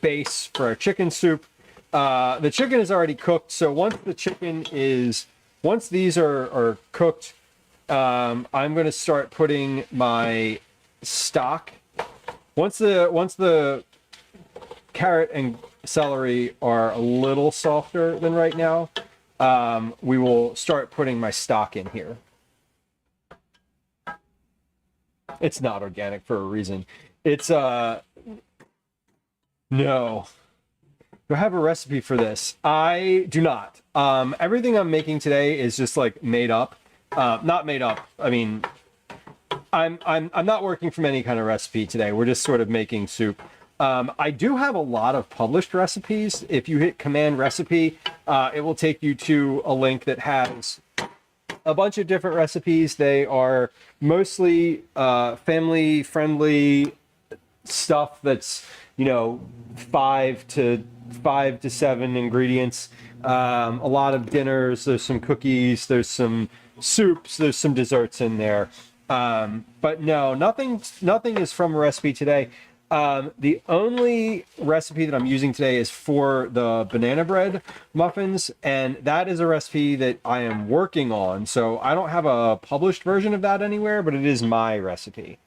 base for our chicken soup. The chicken is already cooked, so once these are cooked, I'm going to start putting my stock. Once the carrot and celery are a little softer than right now, we will start putting my stock in here. It's not organic for a reason. It's no. Do I have a recipe for this? I do not. Everything I'm making today is just like made up. Not made up. I mean, I'm not working from any kind of recipe today. We're just sort of making soup. I do have a lot of published recipes. If you hit command recipe, it will take you to a link that has a bunch of different recipes. They are mostly family friendly stuff that's, you know, 5 to 7 ingredients. A lot of dinners. There's some cookies. There's some soups. There's some desserts in there. But no, nothing is from a recipe today. The only recipe that I'm using today is for the banana bread muffins, and that is a recipe that I am working on. So I don't have a published version of that anywhere, but it is my recipe.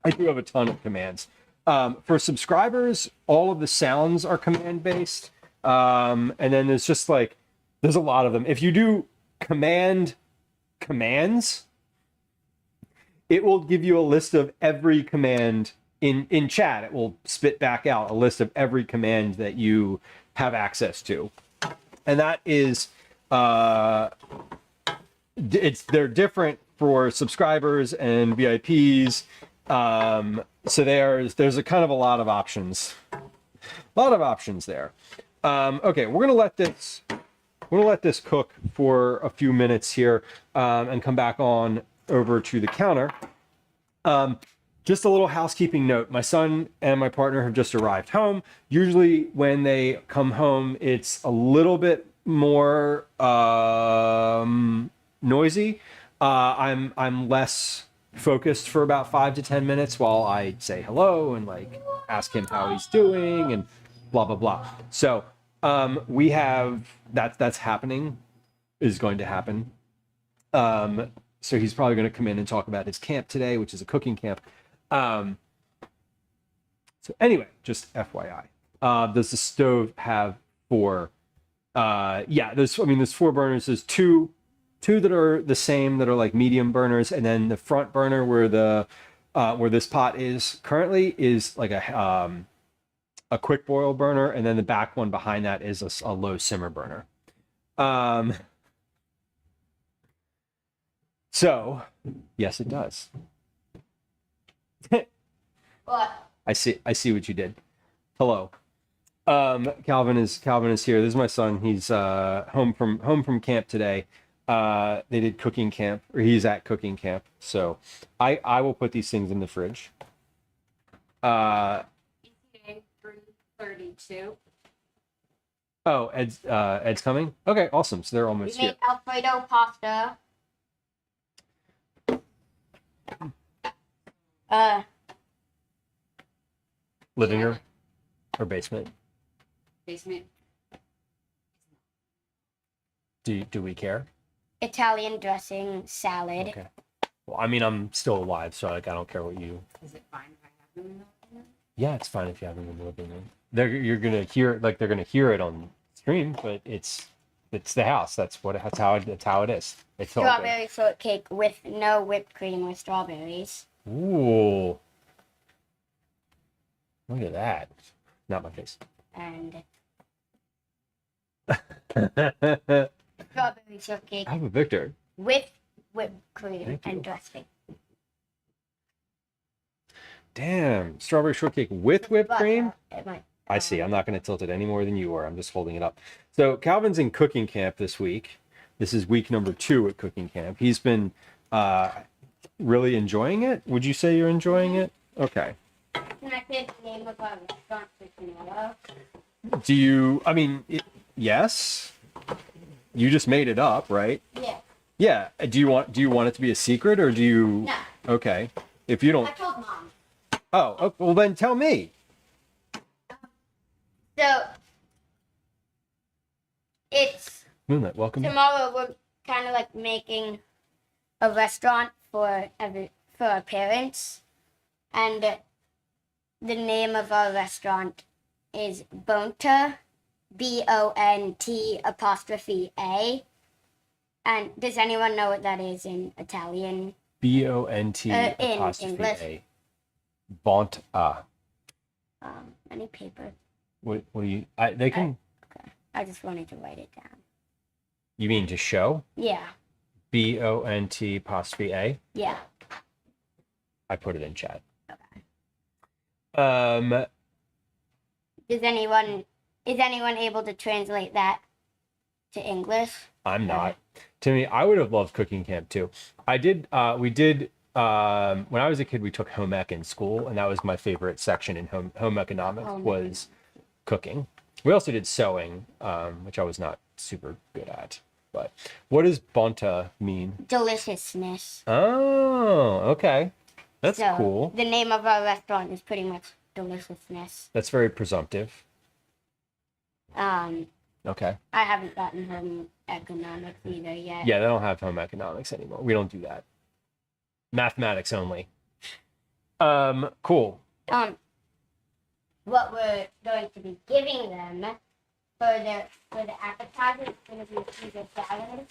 I do have a ton of commands. For subscribers, all of the sounds are command based. And then there's just like, there's a lot of them. If you do commands, it will give you a list of every command in chat. It will spit back out a list of every command that you have access to. And that is they're different for subscribers and VIPs. So there's a kind of a lot of options. A lot of options there. Okay, we're gonna let this cook for a few minutes here, and come back on over to the counter. Just a little housekeeping note. My son and my partner have just arrived home. Usually when they come home, it's a little bit more noisy. I'm less focused for about 5 to 10 minutes while I say hello and like ask him how he's doing and blah blah blah. So we have that's happening, is going to happen. So he's probably going to come in and talk about his camp today, which is a cooking camp. So anyway, just FYI. Does the stove have 4? Yeah, there's 4 burners. There's two that are the same, that are like medium burners, and then the front burner where this pot is currently is like a quick boil burner, and then the back one behind that is a low simmer burner. So yes, it does. What? I see what you did. Hello. Calvin is here. This is my son. He's home from camp today. They did cooking camp, or he's at cooking camp. So I will put these things in the fridge. ETA 3:32. Oh, Ed's coming? Okay, awesome. So they're almost We here. made Alfredo pasta. Living room or basement? Basement. Do we care? Italian dressing salad. Okay. Well, I mean, I'm still alive, so like I don't care what you. Is it fine if I have them in the living room? Yeah, it's fine if you have them in the living room. You're gonna hear they're gonna hear it on stream, but it's the house. That's how it is. It's all good. Strawberry shortcake with no whipped cream with strawberries. Ooh. Look at that. Not my face. And I strawberry shortcake have a Victor. with whipped cream Thank you. and dressing. Damn. Strawberry shortcake with whipped Butter. cream? It might- I see. I'm not going to tilt it any more than you are. I'm just holding it up. So Calvin's in cooking camp this week. This is week number 2 at cooking camp. He's been really enjoying it. Would you say you're enjoying it? Okay. Can I say the name of our restaurant for tomorrow? Do you, I mean, yes. You just made it up, right? Yeah. Yeah. Do you want it to be a secret, or do you? No. Okay. If you don't. I told Mom. Oh, well then tell me. So it's Moonlight, welcome. tomorrow. We're kind of like making a restaurant for our parents, and the name of our restaurant is Bonta, BONT''A. And does anyone know what that is in Italian? BONT in apostrophe English. A. Bonta. Any paper? What do you? They can. Okay. I just wanted to write it down. You mean to show? Yeah. BONT''A. Yeah. I put it in chat. Okay. Is anyone able to translate that to English? I'm not. Timmy, I would have loved cooking camp too. We did when I was a kid, we took home ec in school, and that was my favorite section in home economics was cooking. We also did sewing, which I was not super good at. But what does bonta mean? Deliciousness. Oh, okay. That's So, cool. The name of our restaurant is pretty much deliciousness. That's very presumptive. Okay. I haven't gotten home economics either yet. Yeah, they don't have home economics anymore. We don't do that. Mathematics only. Cool. What we're going to be giving them for the appetizer is going to be Caesar salad.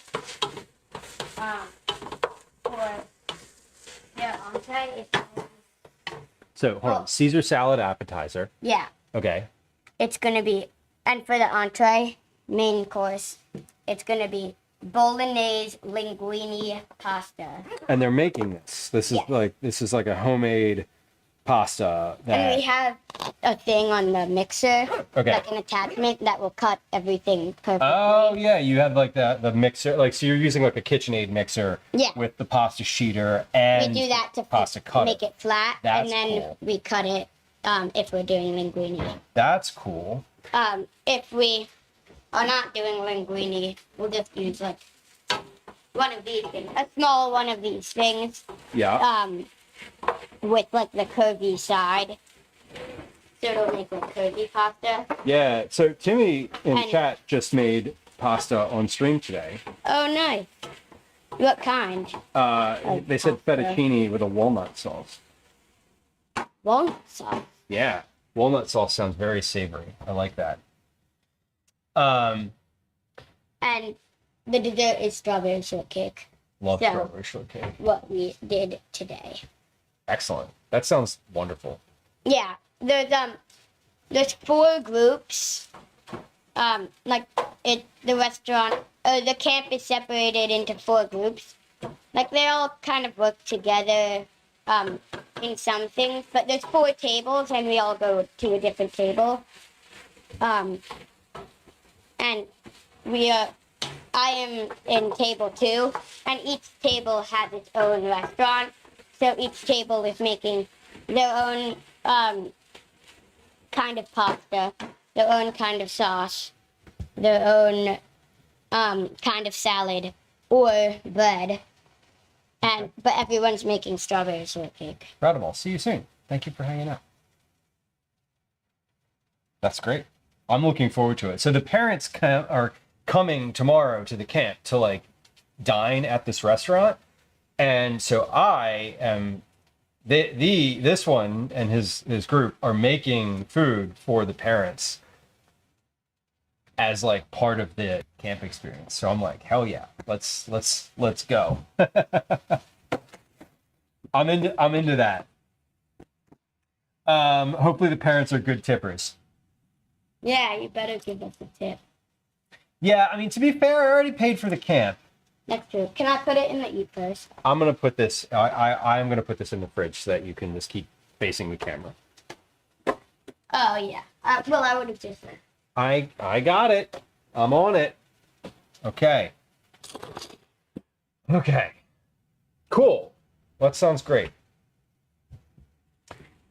For their entree is So hold on. Caesar salad appetizer. yeah. Okay. It's going to be, and for the entree main course it's gonna be bolognese linguine pasta. And they're making this. This is like a homemade pasta. And we have a thing on the mixer, Okay. like an attachment that will cut everything perfectly. Oh yeah, you have like the mixer, like so you're using like a KitchenAid mixer. Yeah. With the pasta sheeter and We do that to pasta cutter. make it flat, That's and then cool. we cut it if we're doing linguine. That's cool. If we are not doing linguine, we'll just use like one of these things, a small one of these things. Yeah. With like the curvy side, so it'll make like curvy pasta. Yeah. So Timmy in And- chat just made pasta on stream today. Oh, nice. What kind? They said pasta. fettuccine with a walnut sauce. Walnut sauce. Yeah, walnut sauce sounds very savory. I like that. Um, And the dessert is strawberry shortcake. love So- strawberry shortcake. What we did today. Excellent. That sounds wonderful. Yeah, there's 4 groups. Like the restaurant, the camp is separated into 4 groups. Like they all kind of work together, in some things, but there's 4 tables and we all go to a different table. And I am in table 2, and each table has its own restaurant. So each table is making their own kind of pasta, their own kind of sauce, their own kind of salad or bread. But everyone's making strawberry shortcake. Proud of all. See you soon. Thank you for hanging out. That's great. I'm looking forward to it. So the parents are coming tomorrow to the camp to like dine at this restaurant. And so I am this one and his group are making food for the parents as like part of the camp experience. So I'm like, hell yeah, let's go. I'm into that. Hopefully the parents are good tippers. Yeah, you better give us a tip. Yeah, I mean, to be fair, I already paid for the camp. That's true. Can I put it in the eat first? I'm gonna put this. I'm gonna put this in the fridge so that you can just keep facing the camera. Oh yeah. Well, I would have just said. I got it. I'm on it. Okay. Okay. Cool. That sounds great.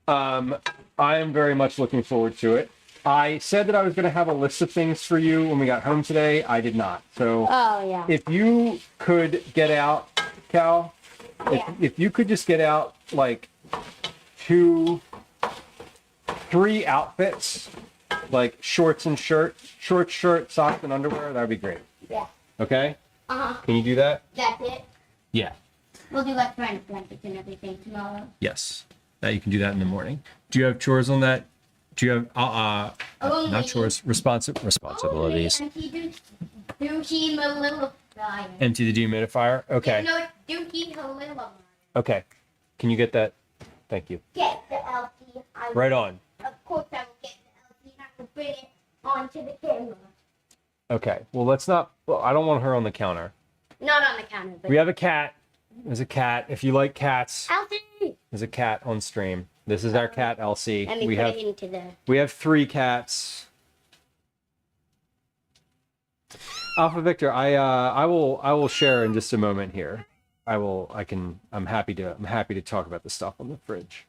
I am very much looking forward to it. I said that I was going to have a list of things for you when we got home today. I did not. So Oh yeah. if you could get out, Cal, Yeah. if you could just get out like 2, 3 outfits, like shorts and short shirt, socks and underwear, that would be great. Yeah. Okay? Uh-huh. Can you do that? That's it. Yeah. We'll do like friend blankets and everything tomorrow. Yes. That you can do that in the morning. Do you have chores on that? Do you have not chores, responsibilities? Empty dehumidifier. Empty the dehumidifier? Okay. No, dehumidifier. Okay. Can you get that? Thank you. Get the LC. Right on. Of course I will get the LC and I will bring it onto the camera. Okay. Well, let's not. Well, I don't want her on the counter. Not on the counter, but We have a cat. There's a cat. If you like cats, LC. there's a cat on stream. This is our cat, Elsie. Let me We put have it into the. we have 3 cats. Alpha Victor, I will share in just a moment here. I'm happy to talk about the stuff on the fridge.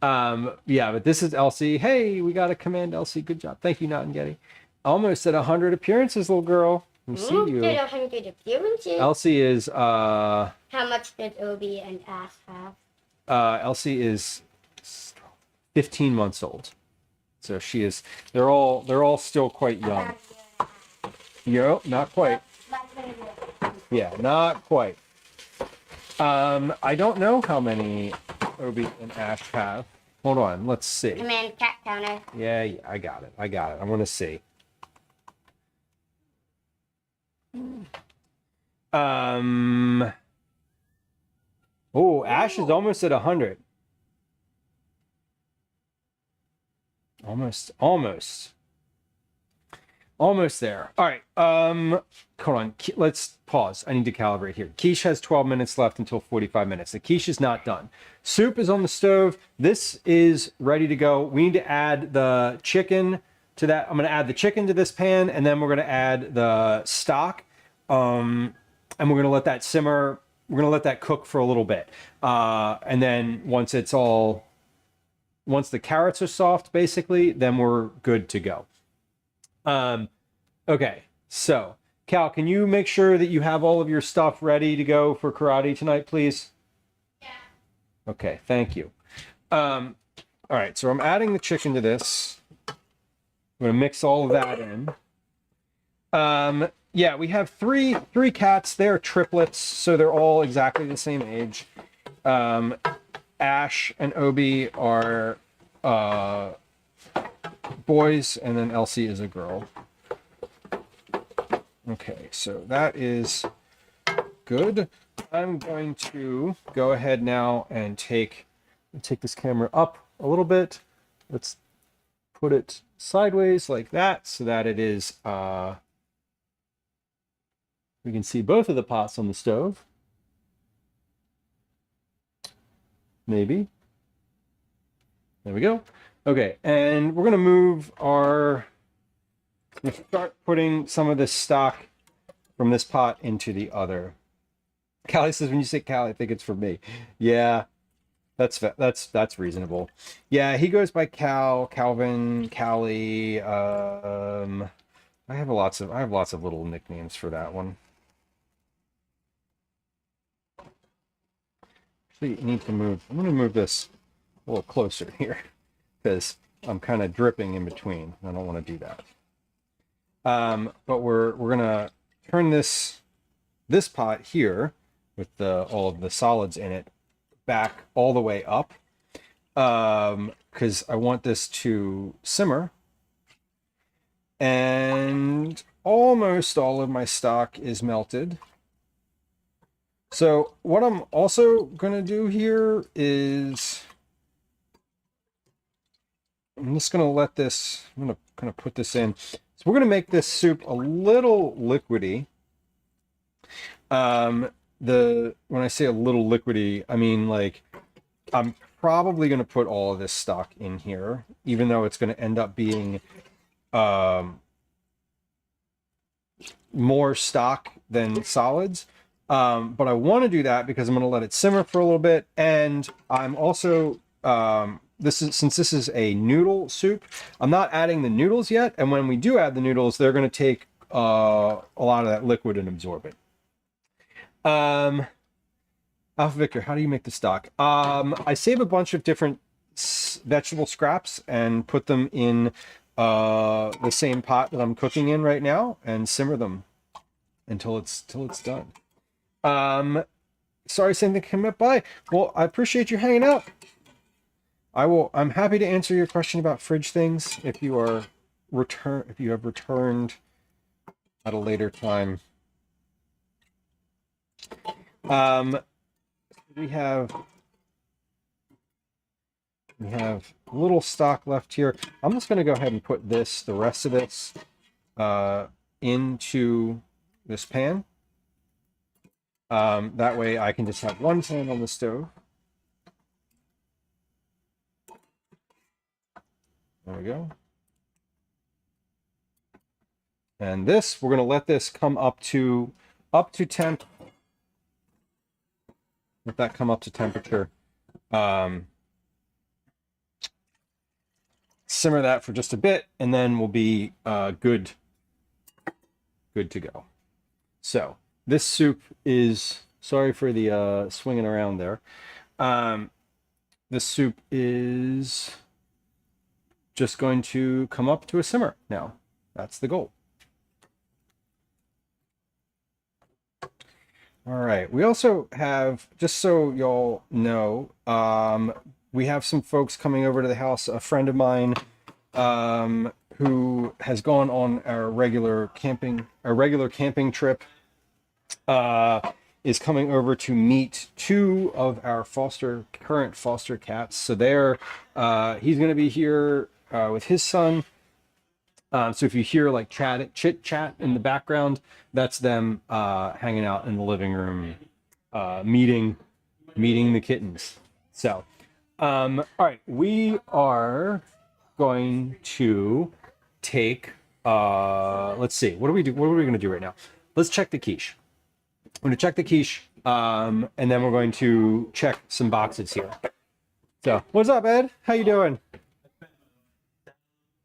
Yeah, but this is Elsie. Hey, we got a command, Elsie. Good job. Thank you, Not and Getty. Almost at 100 appearances, little girl. We see Did you. 100 appearances. Elsie is How much did Obi and Ash have? Elsie is 15 months old. So she is they're all still quite young. Yo, not quite. Yeah, not quite. I don't know how many Obi and Ash have. Hold on, let's see. Command cat counter. Yeah, I got it. I want to see. Oh, Ash is almost at 100. Almost. Almost there. All right. Hold on. Let's pause. I need to calibrate here. Quiche has 12 minutes left until 45 minutes. The quiche is not done. Soup is on the stove. This is ready to go. We need to add the chicken to that. I'm going to add the chicken to this pan, and then we're going to add the stock. And we're going to let that simmer. We're going to let that cook for a little bit. And then once the carrots are soft, basically, then we're good to go. Okay, so Cal, can you make sure that you have all of your stuff ready to go for karate tonight, please? Yeah. Okay, thank you. All right, so I'm adding the chicken to this. I'm gonna mix all of that in. Yeah, we have three cats. They're triplets, so they're all exactly the same age. Ash and Obi are boys, and then Elsie is a girl. Okay, so that is good. I'm going to go ahead now and take this camera up a little bit. Let's put it sideways like that so that it is, we can see both of the pots on the stove. Maybe. There we go. Okay, and we're going to start putting some of this stock from this pot into the other. Callie says, when you say Callie, I think it's for me. Yeah, that's reasonable. Yeah, he goes by Cal, Calvin, Callie. I have lots of little nicknames for that one. Actually, I need to move. I'm going to move this a little closer here because I'm kind of dripping in between. I don't want to do that. But we're gonna turn this pot here with all of the solids in it back all the way up, because I want this to simmer. And almost all of my stock is melted. So what I'm also gonna do here is I'm just gonna let this. I'm gonna kind of put this in. So we're going to make this soup a little liquidy. When I say a little liquidy, I mean like I'm probably going to put all of this stock in here, even though it's going to end up being more stock than solids. But I want to do that because I'm going to let it simmer for a little bit, and I'm also since this is a noodle soup, I'm not adding the noodles yet. And when we do add the noodles, they're going to take a lot of that liquid and absorb it. Alpha Victor, how do you make the stock? I save a bunch of different vegetable scraps and put them in the same pot that I'm cooking in right now and simmer them until it's done. Sorry, something came up by. Well, I appreciate you hanging out. I'm happy to answer your question about fridge things if you have returned at a later time. We have a little stock left here. I'm just going to go ahead and put the rest of this into this pan. That way I can just have one pan on the stove. There we go. And this, we're going to let this come up to temp. Let that come up to temperature. Simmer that for just a bit, and then we'll be good to go. So this soup is, sorry for the swinging around there. This soup is just going to come up to a simmer now. That's the goal. All right. We also have, just so y'all know, we have some folks coming over to the house. A friend of mine who has gone on our regular camping trip is coming over to meet two of our current foster cats. So he's going to be here with his son, So if you hear like chit chat in the background, that's them hanging out in the living room, meeting the kittens. So, all right, we are going to take. Let's see. What are we going to do right now? Let's check the quiche. I'm going to check the quiche, and then we're going to check some boxes here. So, what's up, Ed? How you doing?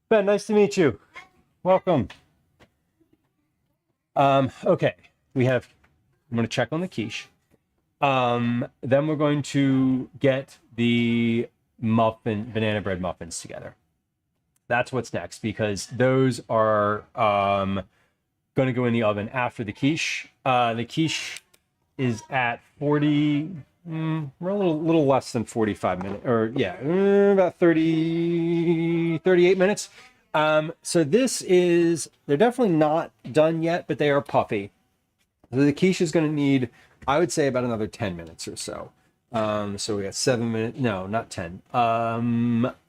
Ben, nice to meet you. Welcome. Okay, I'm going to check on the quiche. Then we're going to get the banana bread muffins together. That's what's next, because those are going to go in the oven after the quiche. The quiche is at 40, we're a little less than 45 minutes, or yeah, about 38 minutes. So they're definitely not done yet, but they are puffy. So the quiche is going to need, I would say, about another 10 minutes or so. So we got 7 minutes, no, not 10,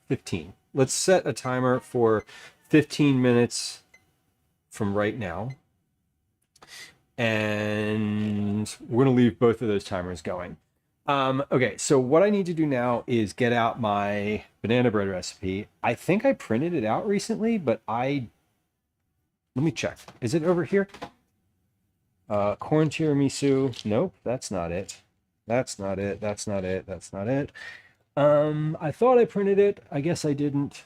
15. Let's set a timer for 15 minutes from right now. And we're going to leave both of those timers going. Okay, so what I need to do now is get out my banana bread recipe. I think I printed it out recently, but let me check. Is it over here? Corn tiramisu. Nope, that's not it. That's not it. That's not it. That's not it. I thought I printed it. I guess I didn't.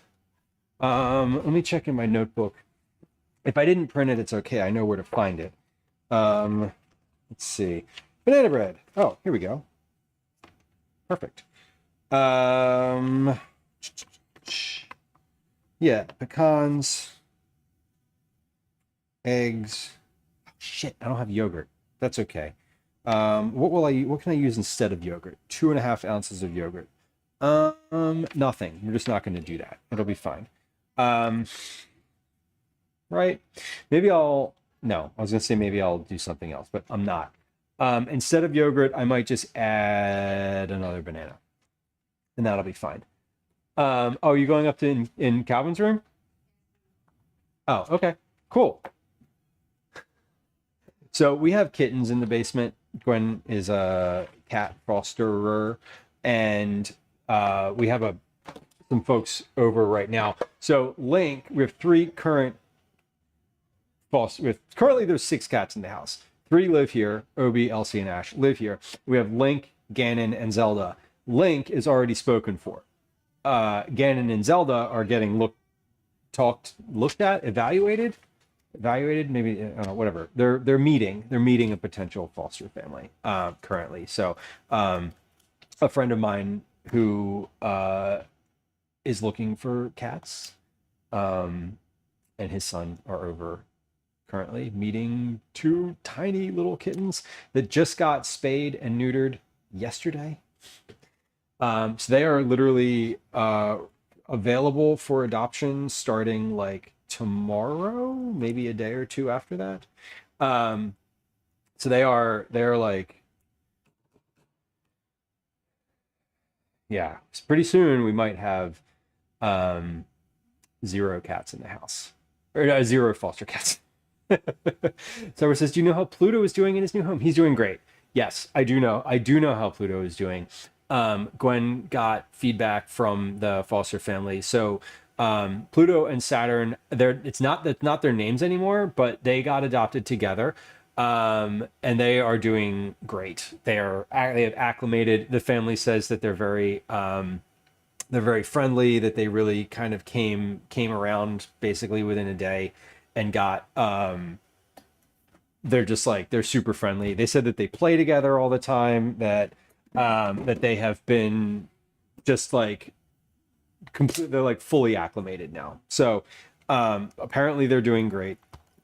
Let me check in my notebook. If I didn't print it, it's okay. I know where to find it. Let's see. Banana bread. Oh, here we go. Perfect. Yeah, pecans, eggs. Shit, I don't have yogurt. That's okay. What can I use instead of yogurt? 2.5 ounces of yogurt. Nothing. We're just not going to do that. It'll be fine. Right? No, I was going to say maybe I'll do something else, but I'm not. Instead of yogurt, I might just add another banana, and that'll be fine. Oh, you going up to in Calvin's room? Oh, okay, cool. So we have kittens in the basement. Gwen is a cat fosterer, and we have some folks over right now. So Link, we have currently there's 6 cats in the house. 3 live here. Obi, Elsie, and Ash live here. We have Link, Ganon, and Zelda. Link is already spoken for. Ganon and Zelda are getting looked at, evaluated, maybe, I don't know, whatever. They're meeting a potential foster family currently. So a friend of mine who is looking for cats and his son are over currently meeting 2 tiny little kittens that just got spayed and neutered yesterday. So they are literally available for adoption starting like tomorrow, maybe a day or 2 after that. So they're like, yeah, pretty soon we might have 0 cats in the house, or 0 foster cats. So it says, do you know how Pluto is doing in his new home? He's doing great. Yes, I do know how Pluto is doing. Gwen got feedback from the foster family. So Pluto and Saturn, it's not their names anymore, but they got adopted together. And they are doing great. They have acclimated. The family says that they're very friendly, that they really kind of came around basically within a day and got they're super friendly. They said that they play together all the time, that they have been just like they're like fully acclimated now. So apparently they're doing great.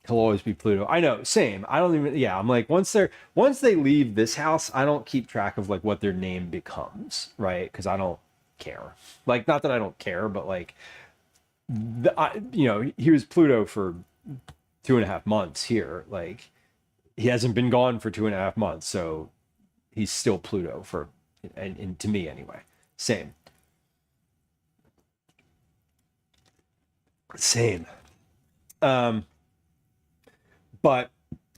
He'll always be Pluto. I know, same. I don't even, yeah, I'm like, once they leave this house, I don't keep track of like what their name becomes, right? Because I don't care. Like, not that I don't care, but like he was Pluto for 2.5 months here. Like, he hasn't been gone for 2.5 months, so he's still Pluto and to me anyway. Same. Um, but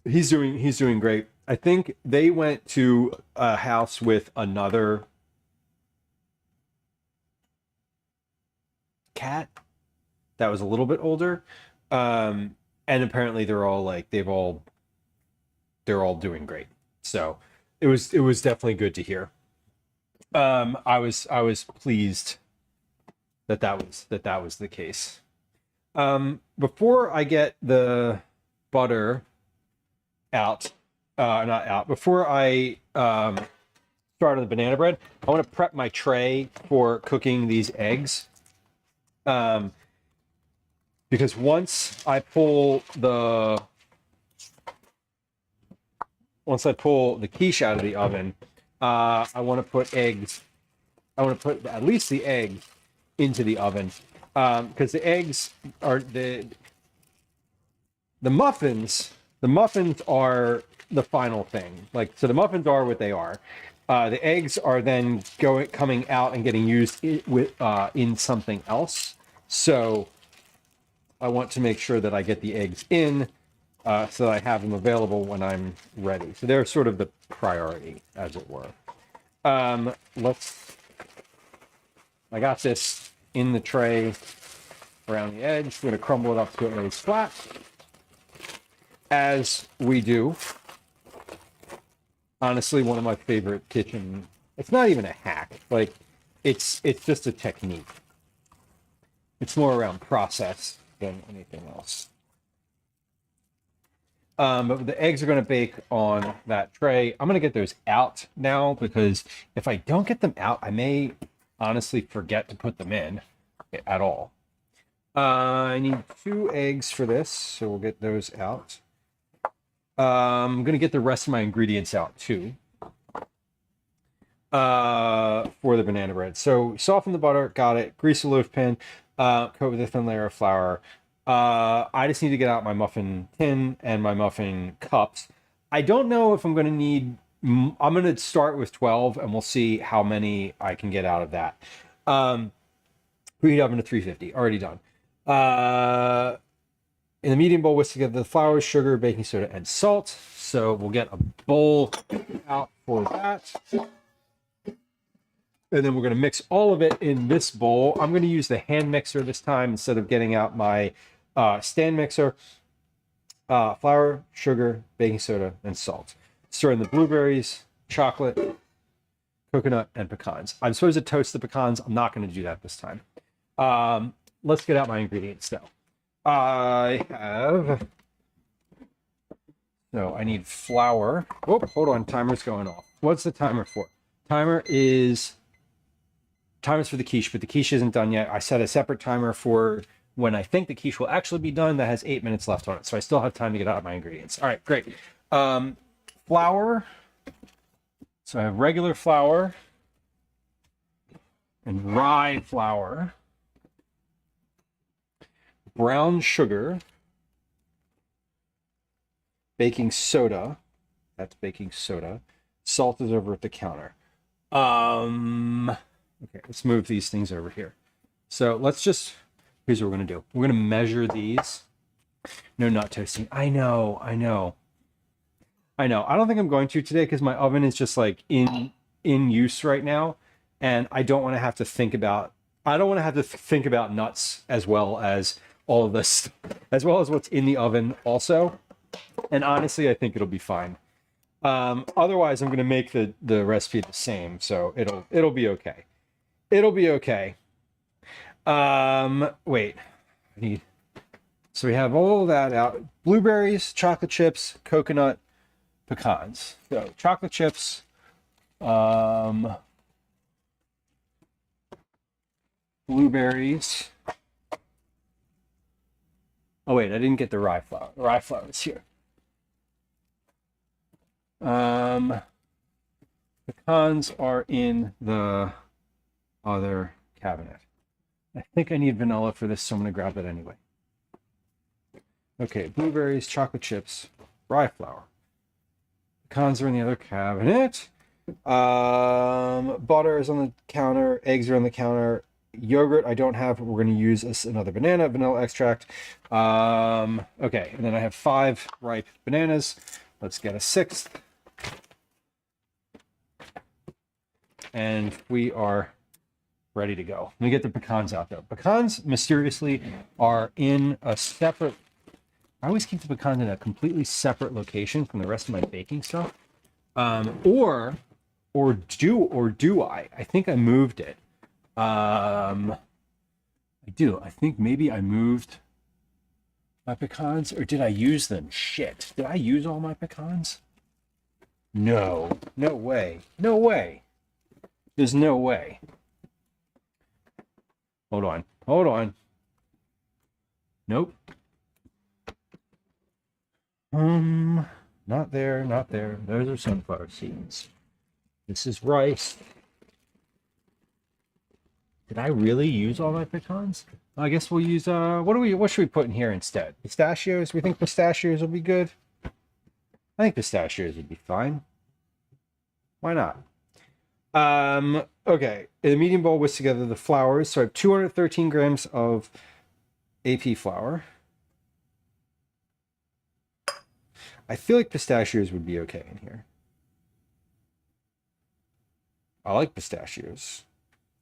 he's doing great. I think they went to a house with another cat that was a little bit older, and apparently they're all like they're all doing great. So it was definitely good to hear. I was pleased that was the case. Before I get the butter out, not out, before I start on the banana bread, I want to prep my tray for cooking these eggs. Because once I pull the quiche out of the oven, I want to put eggs. I want to put at least the eggs into the oven, because the eggs are the muffins. The muffins are the final thing. Like, so the muffins are what they are. The eggs are then coming out and getting used in something else. So I want to make sure that I get the eggs in, so that I have them available when I'm ready. So they're sort of the priority, as it were. I got this in the tray around the edge. We're going to crumble it up so it lays flat, as we do. Honestly, one of my favorite kitchen. It's not even a hack. Like, it's just a technique. It's more around process than anything else. But the eggs are going to bake on that tray. I'm going to get those out now, because if I don't get them out, I may honestly forget to put them in at all. I need 2 eggs for this, so we'll get those out. I'm going to get the rest of my ingredients out too, for the banana bread. So soften the butter, got it. Grease the loaf pan, coat with a thin layer of flour. I just need to get out my muffin tin and my muffin cups. I don't know if I'm going to need. I'm going to start with 12, and we'll see how many I can get out of that. Preheat oven to 350. Already done. In the medium bowl, whisk together the flour, sugar, baking soda, and salt. So we'll get a bowl out for that. And then we're going to mix all of it in this bowl. I'm going to use the hand mixer this time instead of getting out my stand mixer. Flour, sugar, baking soda, and salt. Stir in the blueberries, chocolate, coconut, and pecans. I'm supposed to toast the pecans. I'm not going to do that this time. Let's get out my ingredients, though. I need flour. Oh, hold on. Timer's going off. What's the timer for? Timer's for the quiche, but the quiche isn't done yet. I set a separate timer for when I think the quiche will actually be done. That has 8 minutes left on it, so I still have time to get out my ingredients. All right, great. Flour. So I have regular flour and rye flour, brown sugar, baking soda. That's baking soda. Salt is over at the counter. Okay, let's move these things over here. So here's what we're going to do. We're going to measure these. No nut toasting. I know. I don't think I'm going to today, because my oven is just like in use right now. And I don't want to have to think about nuts as well as all of this, as well as what's in the oven also. And honestly, I think it'll be fine. Otherwise, I'm going to make the recipe the same, so it'll be okay. It'll be okay. Wait. So we have all that out. Blueberries, chocolate chips, coconut, pecans. So chocolate chips. Blueberries. Oh wait, I didn't get the rye flour. The rye flour is here. Pecans are in the other cabinet. I think I need vanilla for this, so I'm going to grab that anyway. Okay, blueberries, chocolate chips, rye flour. Pecans are in the other cabinet. Butter is on the counter. Eggs are on the counter. Yogurt I don't have, but we're going to use another banana, vanilla extract. Okay, and then I have 5 ripe bananas. Let's get a 6th. And we are ready to go. Let me get the pecans out though. Pecans mysteriously are in a separate, I always keep the pecans in a completely separate location from the rest of my baking stuff. Or do I? I think I moved it. I do. I think maybe I moved my pecans, or did I use them? Shit. Did I use all my pecans? No. No way. No way. There's no way. Hold on. Hold on. Nope. Not there, not there. Those are sunflower seeds. This is rice. Did I really use all my pecans? I guess we'll use what should we put in here instead? Pistachios? We think pistachios will be good? I think pistachios would be fine. Why not? Okay. In the medium bowl, whisk together the flours. So I have 213 grams of AP flour. I feel like pistachios would be okay in here. I like pistachios.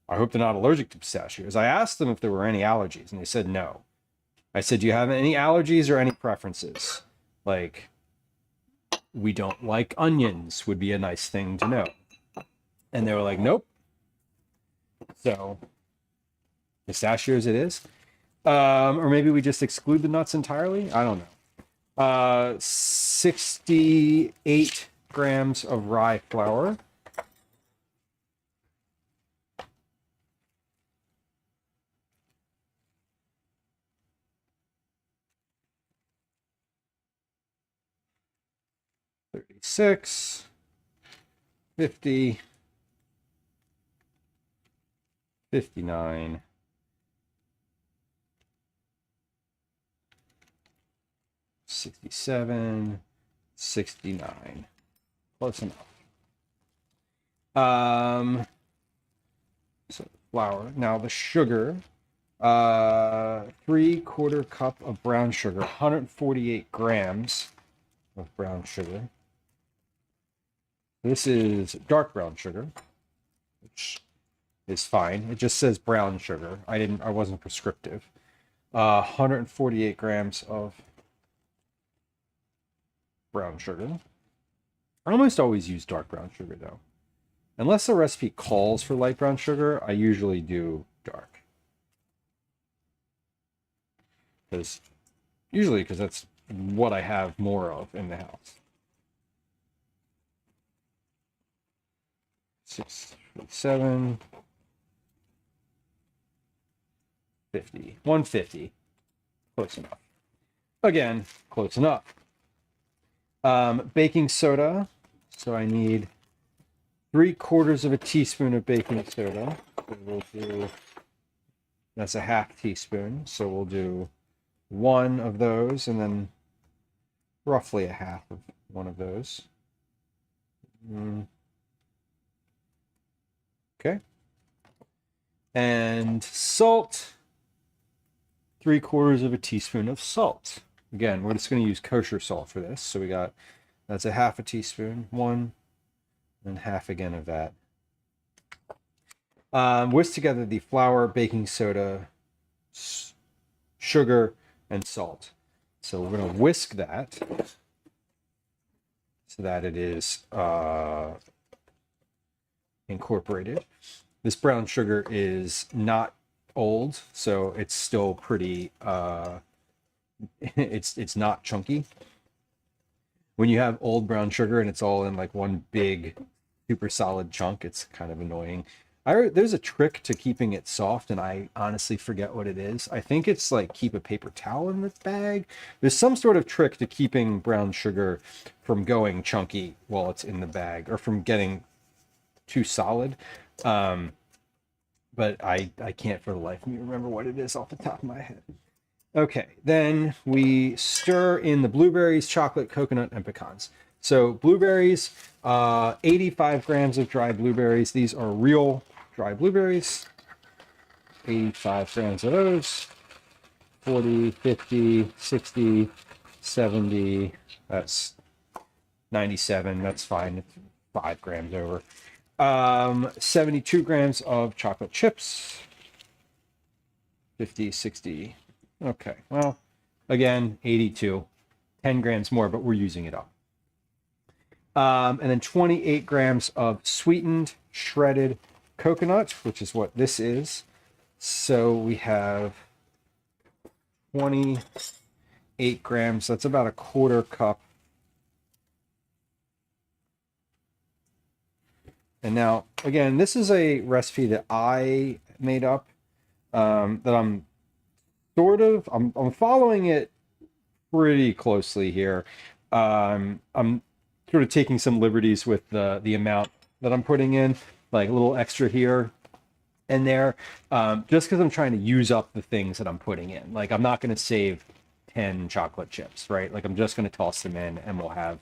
I hope they're not allergic to pistachios. I asked them if there were any allergies, and they said no. I said, do you have any allergies or any preferences? Like, we don't like onions would be a nice thing to know. And they were like, nope. So, pistachios it is. Or maybe we just exclude the nuts entirely? I don't know. 68 grams of rye flour. $36, $50, $59, $67, $69. Close enough. So flour. Now the sugar. 3/4 cup of brown sugar, 148 grams of brown sugar. This is dark brown sugar, which is fine. It just says brown sugar. I wasn't prescriptive. 148 grams of brown sugar. I almost always use dark brown sugar though. Unless the recipe calls for light brown sugar, I usually do dark. Because that's what I have more of in the house. 647, 50, 150. Close enough. Again, close enough. Baking soda. So I need 3/4 teaspoon of baking soda. So that's a half teaspoon. So we'll do 1 of those and then roughly a half of 1 of those. Okay. And salt, 3/4 teaspoon of salt. Again, we're just going to use kosher salt for this. So that's a half a teaspoon, 1, and half again of that. Whisk together the flour, baking soda, sugar, and salt. So we're going to whisk that so that it is incorporated. This brown sugar is not old, so it's still pretty it's not chunky. When you have old brown sugar and it's all in like one big super solid chunk, it's kind of annoying. There's a trick to keeping it soft, and I honestly forget what it is. I think it's like keep a paper towel in the bag. There's some sort of trick to keeping brown sugar from going chunky while it's in the bag, or from getting too solid. But I can't for the life of me remember what it is off the top of my head. Okay, then we stir in the blueberries, chocolate, coconut, and pecans. So blueberries, 85 grams of dry blueberries. These are real dry blueberries. 85 grams of those. 40, 50, 60, 70. That's 97. That's fine. It's 5 grams over. 72 grams of chocolate chips. 50, 60. Okay, well, again, 82. 10 grams more, but we're using it up. And then 28 grams of sweetened shredded coconut, which is what this is. So we have 28 grams. That's about a quarter cup. And now, again, this is a recipe that I made up. That I'm following it pretty closely here. I'm sort of taking some liberties with the amount that I'm putting in, like a little extra here and there, just because I'm trying to use up the things that I'm putting in. Like, I'm not going to save 10 chocolate chips, right? Like, I'm just going to toss them in and we'll have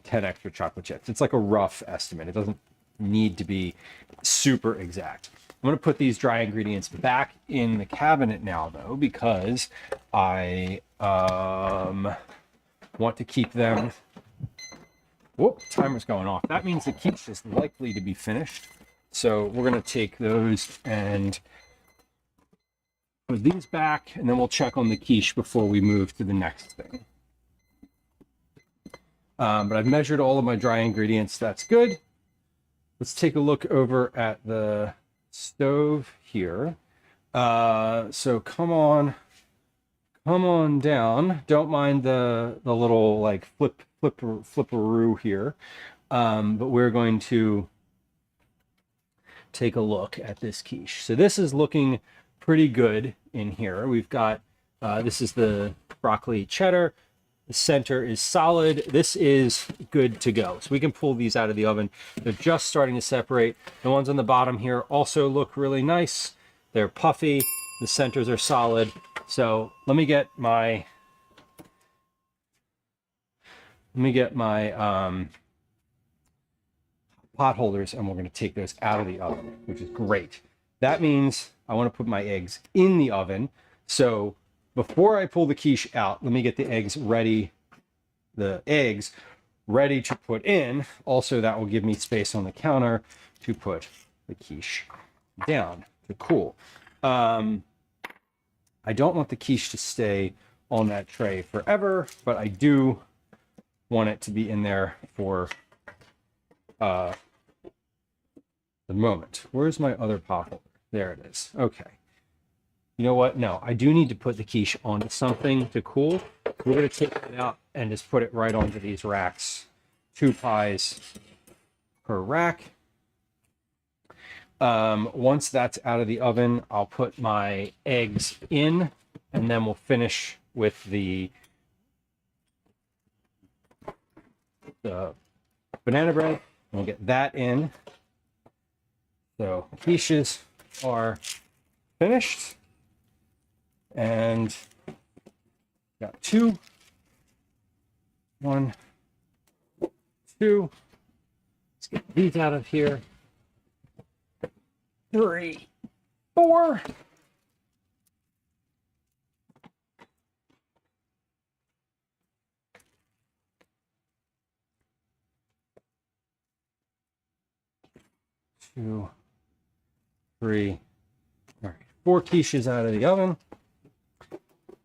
10 extra chocolate chips. It's like a rough estimate. It doesn't need to be super exact. I'm going to put these dry ingredients back in the cabinet now, though, because I want to keep them. Whoop, timer's going off. That means the quiche is likely to be finished. So we're going to take those and put these back, and then we'll check on the quiche before we move to the next thing. But I've measured all of my dry ingredients. That's good. Let's take a look over at the stove here. So come on down. Don't mind the little like flipperoo here. But we're going to take a look at this quiche. So this is looking pretty good in here. We've got this is the broccoli cheddar. The center is solid. This is good to go. So we can pull these out of the oven. They're just starting to separate. The ones on the bottom here also look really nice. They're puffy. The centers are solid. So let me get my pot holders, and we're going to take those out of the oven, which is great. That means I want to put my eggs in the oven. So before I pull the quiche out, let me get the eggs ready to put in. Also, that will give me space on the counter to put the quiche down to cool. I don't want the quiche to stay on that tray forever, but I do want it to be in there for the moment. Where's my other pot holder? There it is. Okay. You know what? No, I do need to put the quiche onto something to cool. We're going to take it out and just put it right onto these racks. 2 pies per rack. Once that's out of the oven, I'll put my eggs in, and then we'll finish with the banana bread. We'll get that in. So quiches are finished. And got 2. 1, 2. Let's get these out of here. 3, 4. Two, 3. All right, 4 quiches out of the oven.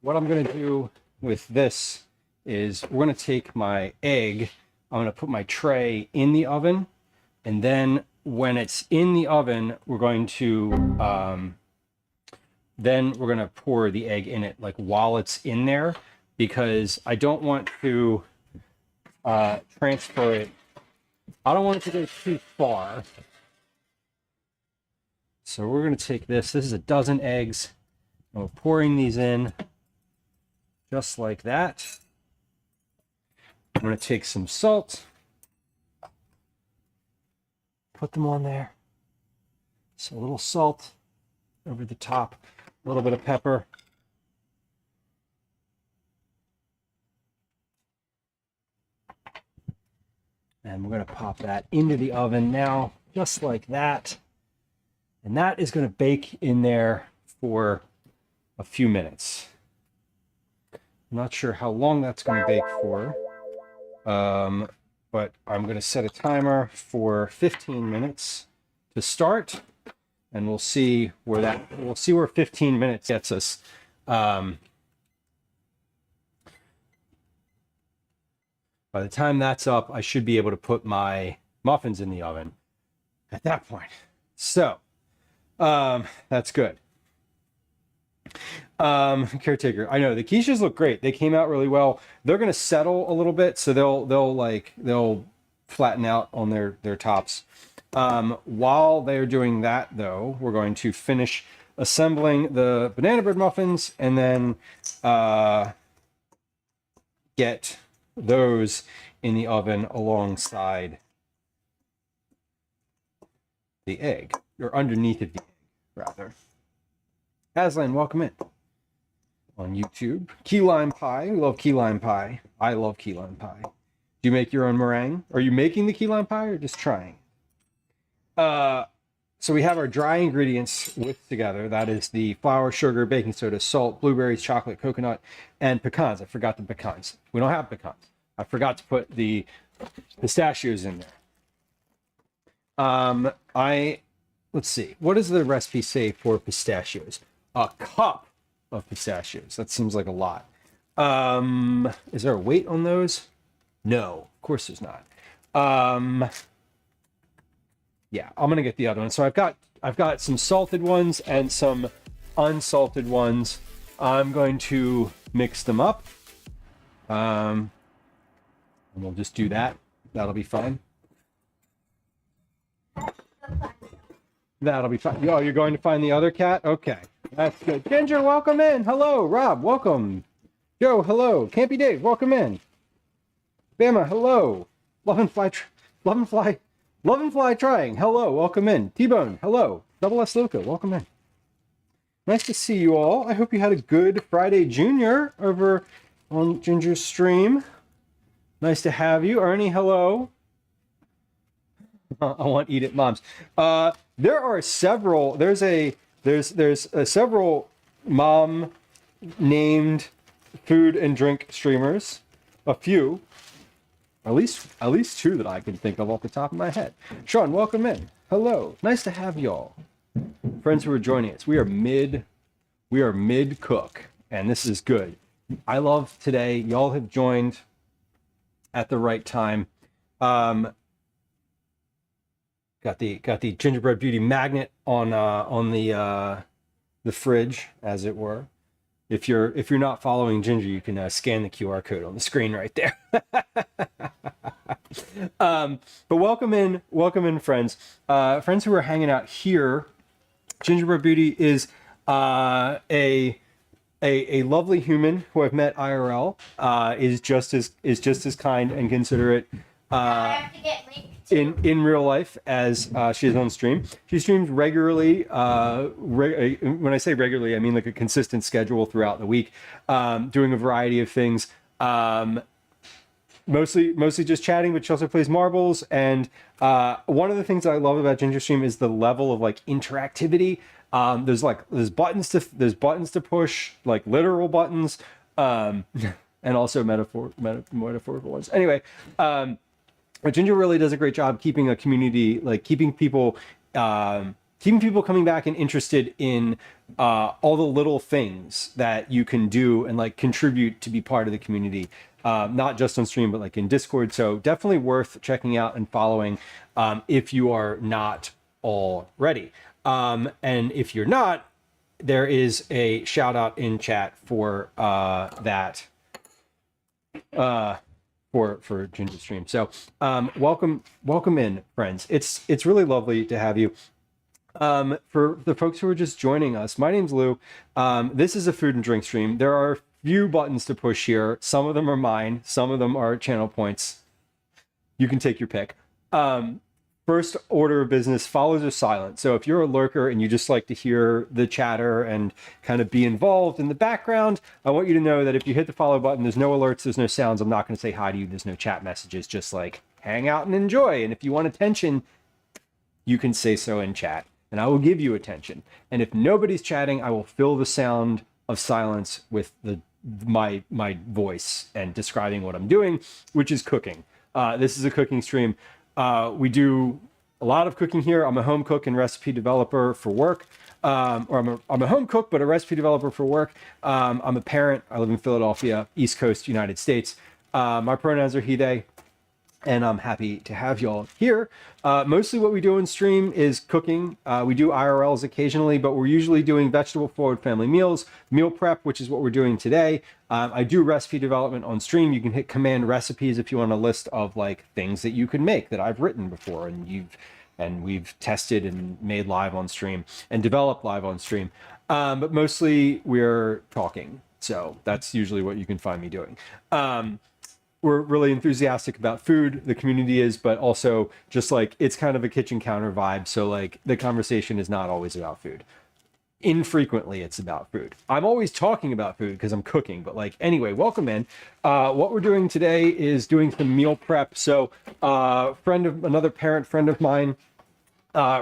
What I'm going to do with this is we're going to take my egg. I'm going to put my tray in the oven, and then when it's in the oven, we're going to pour the egg in it, like while it's in there, because I don't want to transfer it. I don't want it to go too far. So we're going to take this. This is a dozen eggs, and we're pouring these in just like that. I'm going to take some salt, put them on there. So a little salt over the top, a little bit of pepper. And we're going to pop that into the oven now, just like that. And that is going to bake in there for a few minutes. I'm not sure how long that's going to bake for, but I'm going to set a timer for 15 minutes to start, and we'll see where 15 minutes gets us. By the time that's up, I should be able to put my muffins in the oven at that point. So that's good. Caretaker, I know the quiches look great. They came out really well. They're going to settle a little bit, so they'll flatten out on their tops. While they're doing that, though, we're going to finish assembling the banana bread muffins and then get those in the oven alongside the egg, or underneath of the egg, rather. Aslan, welcome in on YouTube. Key lime pie. We love key lime pie. I love key lime pie. Do you make your own meringue? Are you making the key lime pie or just trying? So we have our dry ingredients whipped together. That is the flour, sugar, baking soda, salt, blueberries, chocolate, coconut, and pecans. I forgot the pecans. We don't have pecans. I forgot to put the pistachios in there. Let's see. What does the recipe say for pistachios? A cup of pistachios. That seems like a lot. Is there a weight on those? No, of course there's not. Yeah, I'm gonna get the other one. So I've got some salted ones and some unsalted ones. I'm going to mix them up. And we'll just do that. That'll be fun. That'll be fun. Oh, you're going to find the other cat? Okay, that's good. Ginger, welcome in. Hello. Rob, welcome. Joe, hello. Campy Dave, welcome in. Bama, hello. Love and Fly trying. Hello, welcome in. T-Bone, hello. Double S Luca, welcome in. Nice to see you all. I hope you had a good Friday Junior over on Ginger's stream. Nice to have you. Ernie, hello. I want Eat It Moms. There are several. There's several mom named food and drink streamers. A few, at least two that I can think of off the top of my head. Sean, welcome in. Hello. Nice to have y'all. Friends who are joining us. We are mid cook, and this is good. I love today. Y'all have joined at the right time. Got the Gingerbread Beauty magnet on the fridge, as it were. If you're not following Ginger, you can scan the QR code on the screen right there. But welcome in, friends. Friends who are hanging out here. Gingerbread Beauty is a lovely human who I've met IRL. Is just as kind and considerate. I have to get linked. In real life as she is on stream. She streams regularly. When I say regularly, I mean like a consistent schedule throughout the week, doing a variety of things. Mostly just chatting, but she also plays marbles. And one of the things that I love about Ginger Stream is the level of like interactivity. There's buttons to push, like literal buttons, and also metaphorical ones. Anyway. But Ginger really does a great job keeping a community, like keeping people coming back and interested in all the little things that you can do and like contribute to be part of the community, not just on stream, but like in Discord. So definitely worth checking out and following if you are not already. And if you're not, there is a shout out in chat for that. For Ginger Stream. So welcome in, friends. It's really lovely to have you. For the folks who are just joining us, my name's Lou. This is a food and drink stream. There are a few buttons to push here. Some of them are mine. Some of them are channel points. You can take your pick. First order of business, follows are silent. So if you're a lurker and you just like to hear the chatter and kind of be involved in the background, I want you to know that if you hit the follow button, there's no alerts, there's no sounds. I'm not going to say hi to you. There's no chat messages, just like hang out and enjoy. And if you want attention, you can say so in chat. and I will give you attention. And if nobody's chatting, I will fill the sound of silence with my voice and describing what I'm doing, which is cooking. This is a cooking stream. We do a lot of cooking here. I'm a home cook and recipe developer for work. Or I'm a home cook, but a recipe developer for work. I'm a parent. I live in Philadelphia, East Coast, United States. My pronouns are he, they, and I'm happy to have y'all here. Mostly what we do on stream is cooking. We do IRLs occasionally, but we're usually doing vegetable forward family meals, meal prep, which is what we're doing today. I do recipe development on stream. You can hit command recipes if you want a list of like things that you can make that I've written before and we've tested and made live on stream and developed live on stream. But mostly we're talking. So that's usually what you can find me doing. We're really enthusiastic about food, the community is, but also just like it's kind of a kitchen counter vibe. So like the conversation is not always about food. Infrequently it's about food. I'm always talking about food because I'm cooking, but like anyway, welcome in. What we're doing today is doing some meal prep. So another parent friend of mine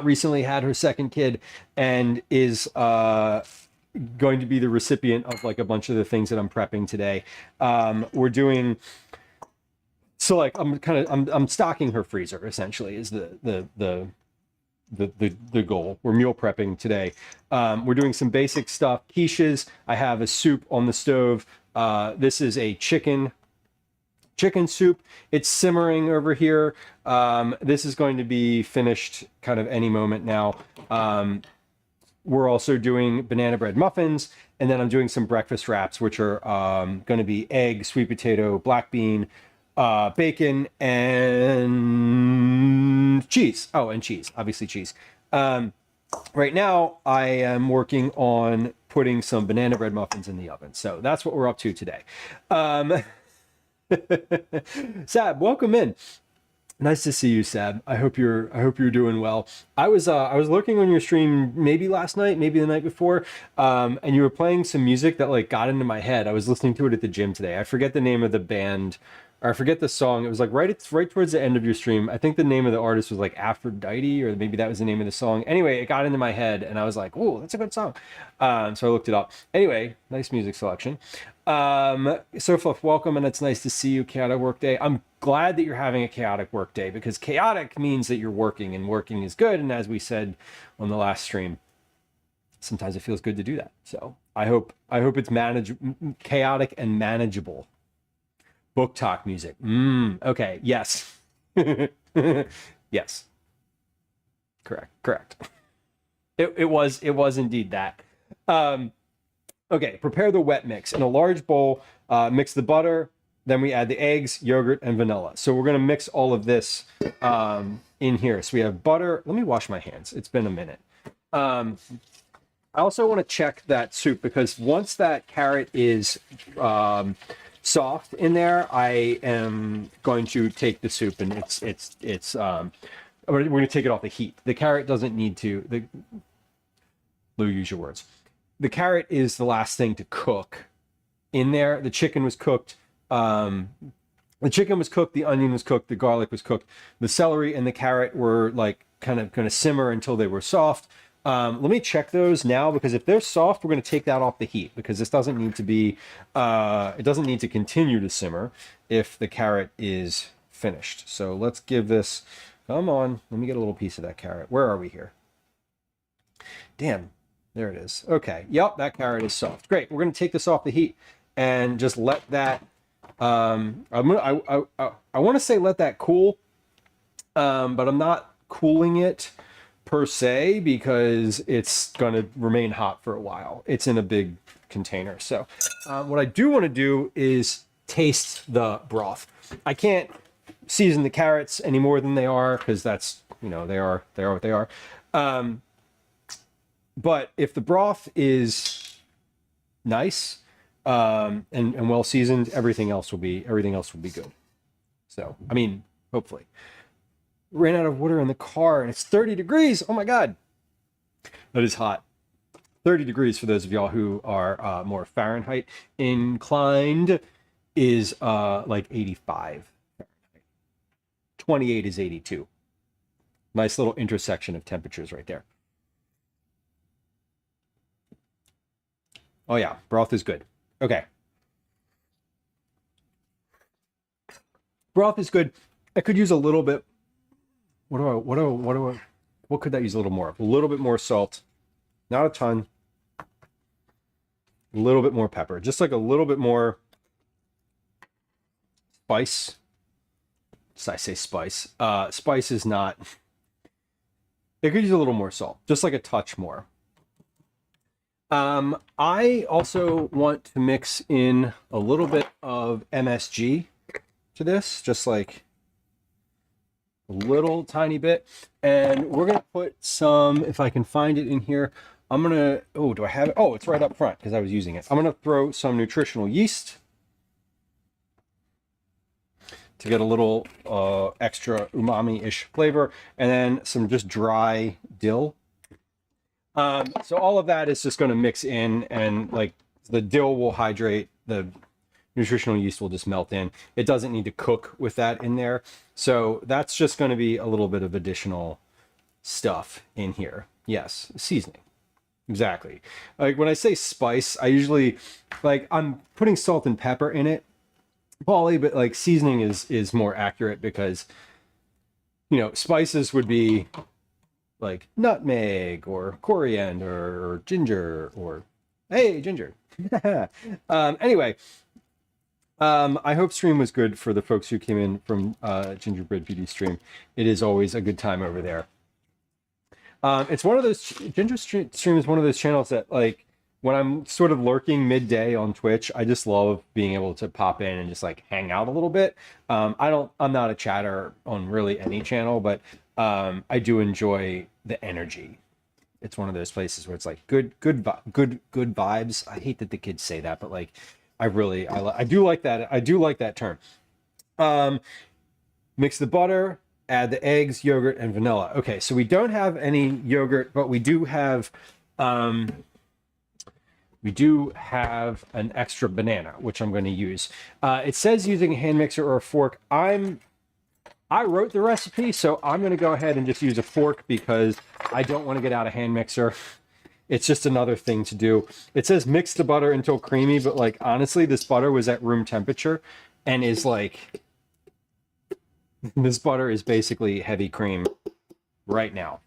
recently had her second kid and is going to be the recipient of like a bunch of the things that I'm prepping today. We're doing so like I'm stocking her freezer essentially is the goal. We're meal prepping today. We're doing some basic stuff. Quiches. I have a soup on the stove. This is a chicken soup. It's simmering over here. This is going to be finished kind of any moment now. We're also doing banana bread muffins, and then I'm doing some breakfast wraps, which are going to be egg, sweet potato, black bean, bacon, and cheese. Oh, and cheese, obviously cheese. Right now, I am working on putting some banana bread muffins in the oven. So that's what we're up to today. Sab, welcome in. Nice to see you, Sab. I hope you're doing well. I was looking on your stream maybe last night, maybe the night before, and you were playing some music that like got into my head. I was listening to it at the gym today. I forget the name of the band, or I forget the song. It was like right towards the end of your stream. I think the name of the artist was like Aphrodite, or maybe that was the name of the song. Anyway, it got into my head, and I was like, "Ooh, that's a good song." So I looked it up. Anyway, nice music selection. Surfluff, welcome, and it's nice to see you. Chaotic work day. I'm glad that you're having a chaotic work day because chaotic means that you're working, and working is good. And as we said on the last stream, sometimes it feels good to do that. So I hope it's chaotic and manageable. Book talk music. Okay. Yes. Yes. Correct. It was indeed that. Okay, prepare the wet mix. In a large bowl, mix the butter, then we add the eggs, yogurt, and vanilla. So we're gonna mix all of this in here. So we have butter. Let me wash my hands. It's been a minute. I also wanna check that soup because once that carrot is soft in there, I am going to take the soup and we're gonna take it off the heat. The carrot doesn't need to, Lou, use your words. The carrot is the last thing to cook in there. The chicken was cooked. The onion was cooked, the garlic was cooked. The celery and the carrot were like kind of going to simmer until they were soft. Let me check those now because if they're soft, we're going to take that off the heat because this doesn't need to be, it doesn't need to continue to simmer if the carrot is finished. So let's give this, come on, let me get a little piece of that carrot. Where are we here? Damn. There it is. Okay. Yep, that carrot is soft. Great. We're going to take this off the heat and just let that. I want to say let that cool, but I'm not cooling it per se because it's going to remain hot for a while. It's in a big container. So what I do want to do is taste the broth. I can't season the carrots any more than they are because that's they are what they are. But if the broth is nice and well seasoned, everything else will be good. So I mean, hopefully. Ran out of water in the car and it's 30 degrees. Oh my God, that is hot. 30 degrees for those of y'all who are more Fahrenheit inclined is like 85 Fahrenheit. 28 is 82. Nice little intersection of temperatures right there. Oh yeah, broth is good. Okay. Broth is good. I could use a little bit. What could that use a little more of? A little bit more salt. Not a ton. A little bit more pepper. Just like a little bit more spice. I say spice. Spice is not. It could use a little more salt. Just like a touch more. I also want to mix in a little bit of MSG to this, just like a little tiny bit. And we're going to put some, if I can find it in here, I'm going to, oh, do I have it? Oh, it's right up front because I was using it. I'm going to throw some nutritional yeast to get a little extra umami-ish flavor, and then some just dry dill. So all of that is just going to mix in, and like the dill will hydrate, the nutritional yeast will just melt in. It doesn't need to cook with that in there. So that's just going to be a little bit of additional stuff in here. Yes, seasoning. Exactly. Like when I say spice, I usually, like, I'm putting salt and pepper in it, Paulie, but like seasoning is more accurate because, you know, spices would be like nutmeg or coriander or ginger or, hey, ginger. Anyway, I hope stream was good for the folks who came in from Gingerbread Beauty stream. It is always a good time over there. It's one of those, stream is one of those channels that, like, when I'm sort of lurking midday on Twitch, I just love being able to pop in and just like hang out a little bit. I'm not a chatter on really any channel, but I do enjoy the energy. It's one of those places where it's like good vibes. I hate that the kids say that, but like, I do like that. I do like that term. Mix the butter, add the eggs, yogurt, and vanilla. Okay, so we don't have any yogurt, but we do have an extra banana, which I'm going to use. It says using a hand mixer or a fork. I wrote the recipe, so I'm going to go ahead and just use a fork because I don't want to get out a hand mixer. It's just another thing to do. It says mix the butter until creamy, but like honestly, this butter was at room temperature and is like, this butter is basically heavy cream right now.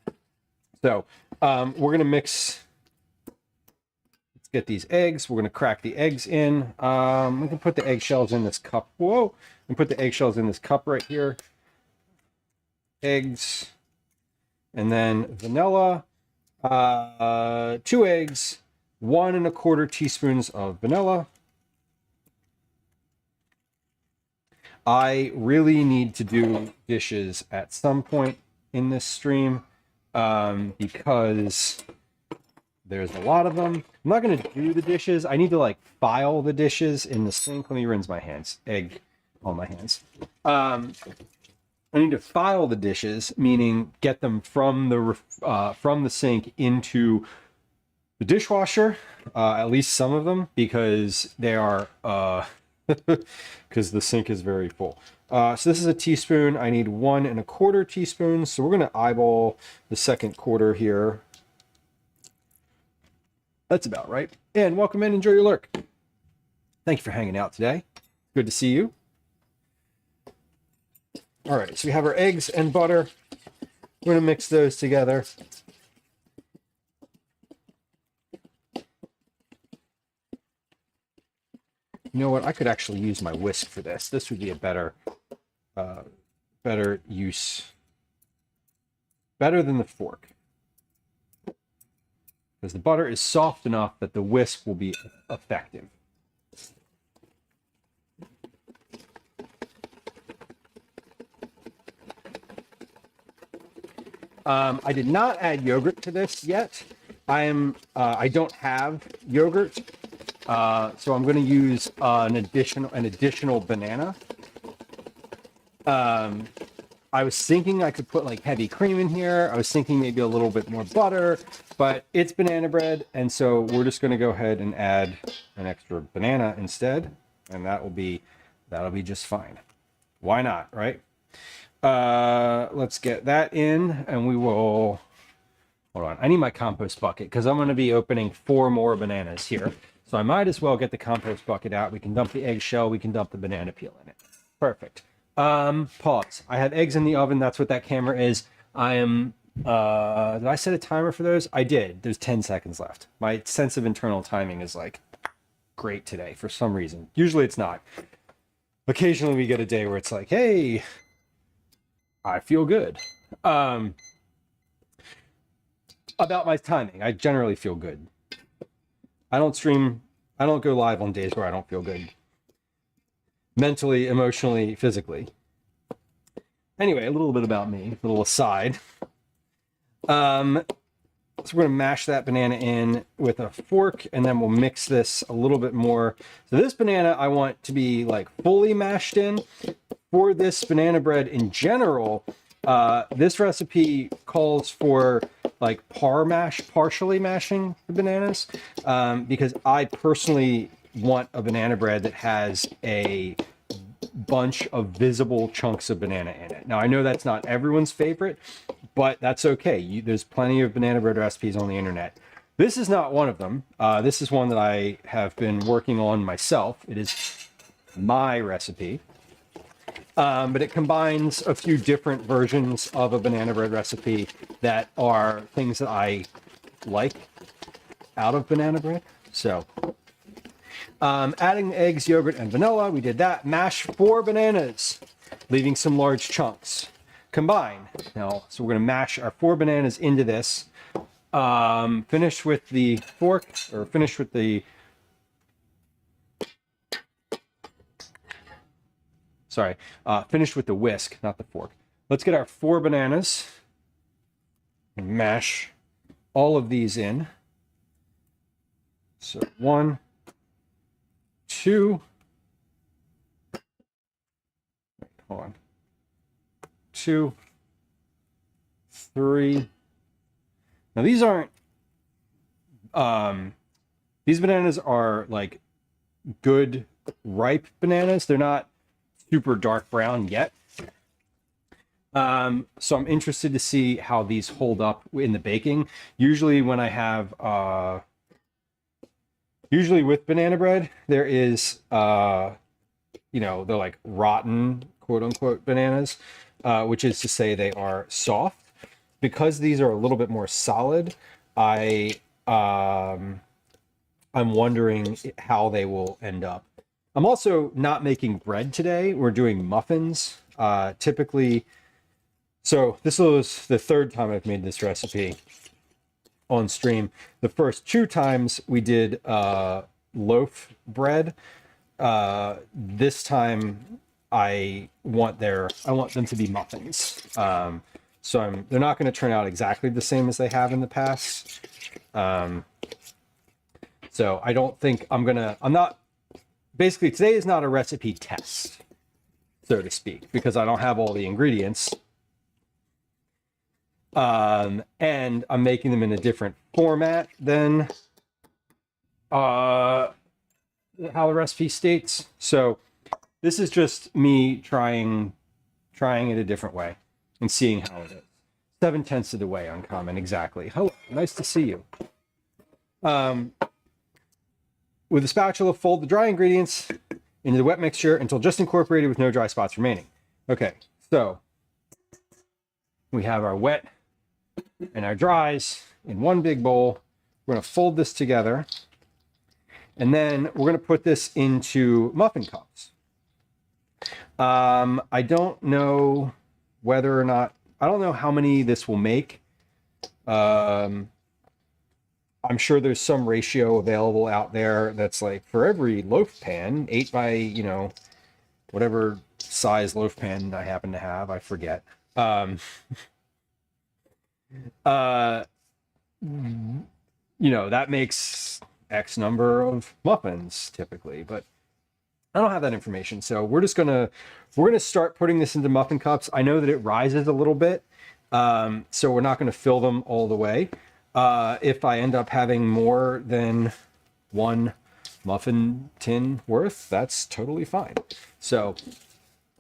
So we're going to mix. Let's get these eggs. We're going to crack the eggs in. We can put the eggshells in this cup. Whoa. And put the eggshells in this cup right here. Eggs. And then vanilla. 2 eggs. 1 1/4 teaspoons of vanilla. I really need to do dishes at some point in this stream because there's a lot of them. I'm not going to do the dishes. I need to like file the dishes in the sink. Let me rinse my hands. Egg on my hands. I need to file the dishes, meaning get them from the sink into the dishwasher, at least some of them, because they are because the sink is very full. So this is a teaspoon. I need 1 1/4 teaspoons. So we're going to eyeball the second quarter here. That's about right. And welcome in. Enjoy your lurk. Thank you for hanging out today. Good to see you. All right. So we have our eggs and butter. We're going to mix those together. You know what? I could actually use my whisk for this. This would be a better use. Better than the fork. Because the butter is soft enough that the whisk will be effective. I did not add yogurt to this yet. I don't have yogurt, so I'm going to use an additional banana. I was thinking I could put like heavy cream in here. I was thinking maybe a little bit more butter, but it's banana bread, and so we're just going to go ahead and add an extra banana instead, and that'll be just fine. Why not, right? Let's get that in, and we will. Hold on, I need my compost bucket because I'm going to be opening 4 more bananas here. So I might as well get the compost bucket out. We can dump the eggshell. We can dump the banana peel in it. Perfect. Pause. I have eggs in the oven. That's what that camera is. I am, did I set a timer for those? I did. There's 10 seconds left. My sense of internal timing is like great today for some reason. Usually it's not. Occasionally we get a day where it's like, hey, I feel good. About my timing, I generally feel good. I don't stream, I don't go live on days where I don't feel good. Mentally, emotionally, physically. Anyway, a little bit about me, a little aside. So we're going to mash that banana in with a fork, and then we'll mix this a little bit more. So this banana I want to be like fully mashed in. For this banana bread in general, this recipe calls for like partially mashing the bananas, because I personally want a banana bread that has a bunch of visible chunks of banana in it. Now I know that's not everyone's favorite, but that's okay. There's plenty of banana bread recipes on the internet. This is not one of them. This is one that I have been working on myself. It is my recipe. But it combines a few different versions of a banana bread recipe that are things that I like out of banana bread. So, adding eggs, yogurt, and vanilla, we did that. Mash 4 bananas, leaving some large chunks. Combine. Now, so we're going to mash our 4 bananas into this. Finish with the fork, or finish with the... Sorry, finish with the whisk, not the fork. Let's get our 4 bananas and mash all of these in. So 1, 2, hold on, 2, 3. Now these aren't, these bananas are like good ripe bananas. They're not super dark brown yet. So I'm interested to see how these hold up in the baking. Usually when I have, usually with banana bread, there is, you know, they're like rotten, quote unquote, bananas, which is to say they are soft. Because these are a little bit more solid, I'm wondering how they will end up. I'm also not making bread today. We're doing muffins. Typically, so this was the 3rd time I've made this recipe on stream. The first 2 times we did loaf bread. This time I want them to be muffins. So they're not going to turn out exactly the same as they have in the past. So I don't think I'm not. Basically, today is not a recipe test, so to speak, because I don't have all the ingredients. And I'm making them in a different format than how the recipe states. So this is just me trying it a different way and seeing how it is. 7/10 of the way, Uncommon, exactly. Hello, nice to see you. With a spatula, fold the dry ingredients into the wet mixture until just incorporated with no dry spots remaining. Okay, so we have our wet and our dries in one big bowl. We're going to fold this together, and then we're going to put this into muffin cups. I don't know whether or not, I don't know how many this will make. I'm sure there's some ratio available out there that's like for every loaf pan, 8 by, you know, whatever size loaf pan I happen to have, I forget. You know, that makes X number of muffins typically, but I don't have that information. So we're gonna start putting this into muffin cups. I know that it rises a little bit, so we're not gonna fill them all the way. If I end up having more than 1 muffin tin worth, that's totally fine. So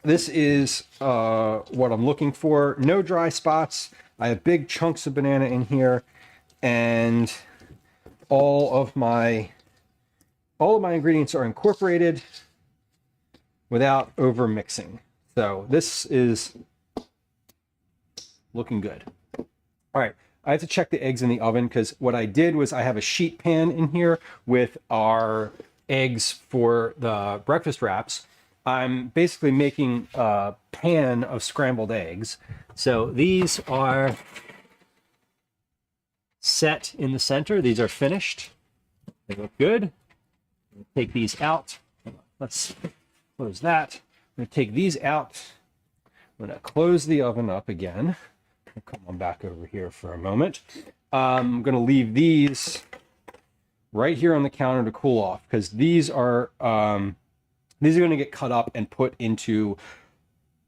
this is what I'm looking for. No dry spots. I have big chunks of banana in here, and all of my all of my ingredients are incorporated without over mixing. So this is looking good. All right, I have to check the eggs in the oven because what I did was I have a sheet pan in here with our eggs for the breakfast wraps. I'm basically making a pan of scrambled eggs. So these are set in the center. These are finished. They look good. Take these out. Let's close that. I'm going to take these out. I'm going to close the oven up again. I'll come on back over here for a moment. I'm going to leave these right here on the counter to cool off because these are going to get cut up and put into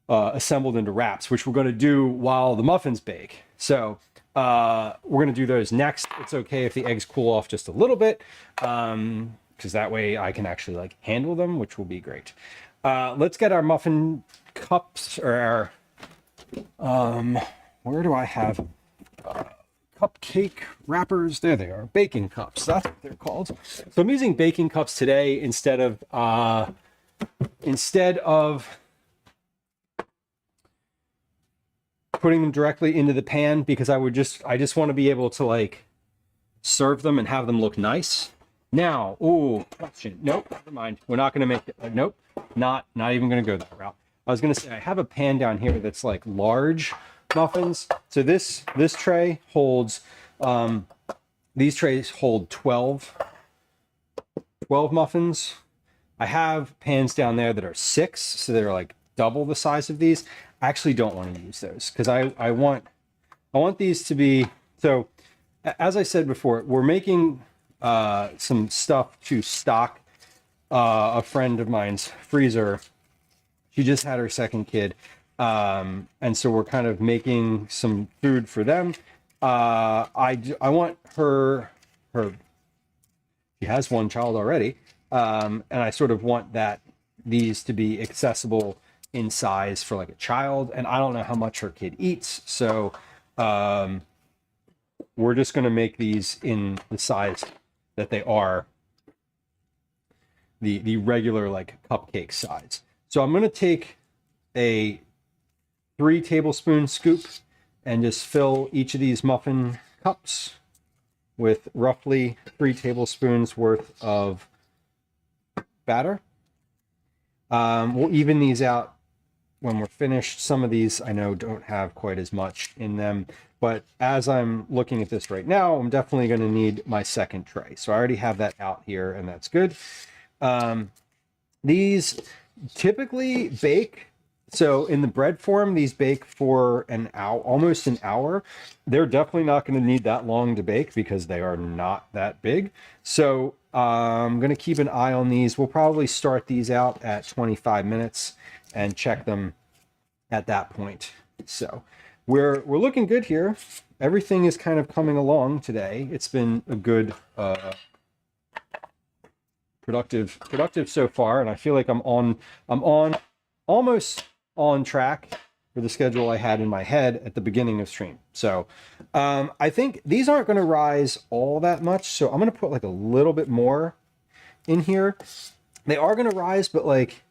assembled into wraps, which we're going to do while the muffins bake. So we're going to do those next. It's okay if the eggs cool off just a little bit, because that way I can actually like handle them, which will be great. Let's get our muffin cups, or our where do I have cupcake wrappers? There they are, baking cups. That's what they're called. So I'm using baking cups today instead of putting them directly into the pan, because I just want to be able to like serve them and have them look nice. Now, oh, question. Nope, never mind. We're not going to make it. Nope, not even going to go that route. I was going to say I have a pan down here that's like large muffins. So this tray holds these trays hold 12 muffins. I have pans down there that are 6, so they're like double the size of these. I actually don't want to use those because I want these to be, so as I said before, we're making some stuff to stock a friend of mine's freezer. She just had her second kid, and so we're kind of making some food for them. I want her she has one child already, and I sort of want these to be accessible in size for like a child, and I don't know how much her kid eats, so we're just going to make these in the size that they are, the regular like cupcake size. So I'm going to take a 3 tablespoon scoop and just fill each of these muffin cups with roughly 3 tablespoons worth of batter. We'll even these out when we're finished. Some of these I know don't have quite as much in them, but as I'm looking at this right now, I'm definitely going to need my second tray. So I already have that out here, and that's good. These typically bake, so in the bread form, these bake for an hour, almost an hour. They're definitely not going to need that long to bake because they are not that big. So I'm going to keep an eye on these. We'll probably start these out at 25 minutes and check them at that point. So we're looking good here. Everything is kind of coming along today. It's been a good productive so far, and I feel like I'm almost on track for the schedule I had in my head at the beginning of stream. So I think these aren't going to rise all that much, so I'm going to put like a little bit more in here. They are going to rise, but like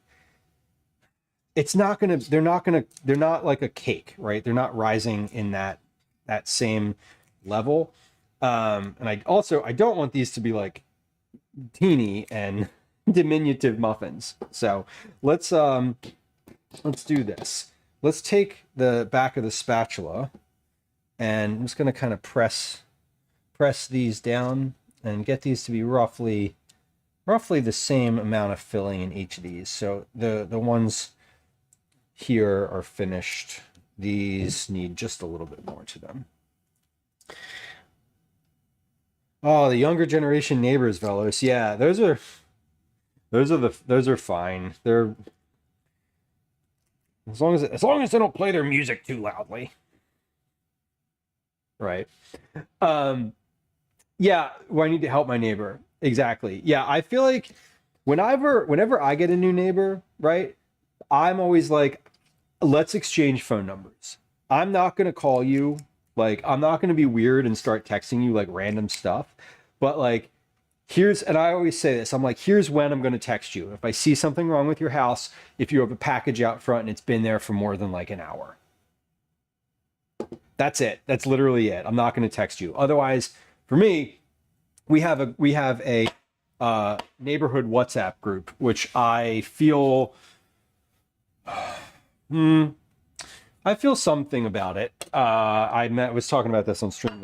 it's not going to, they're not like a cake, right? They're not rising in that same level. And I don't want these to be like teeny and diminutive muffins. So let's do this. Let's take the back of the spatula, and I'm just going to kind of press these down and get these to be roughly the same amount of filling in each of these. So the ones here are finished. These need just a little bit more to them. Oh, the younger generation neighbors, Velos. Yeah, those are fine. They're as long as they don't play their music too loudly. Right. Yeah, well, I need to help my neighbor. Exactly. Yeah, I feel like whenever I get a new neighbor, right, I'm always like, let's exchange phone numbers. I'm not going to call you. Like, I'm not going to be weird and start texting you like random stuff, but like, and I always say this, I'm like, here's when I'm going to text you. If I see something wrong with your house, if you have a package out front and it's been there for more than like an hour. That's it. That's literally it. I'm not going to text you. Otherwise, for me, we have a neighborhood WhatsApp group, which I feel, I feel something about it. Was talking about this on stream.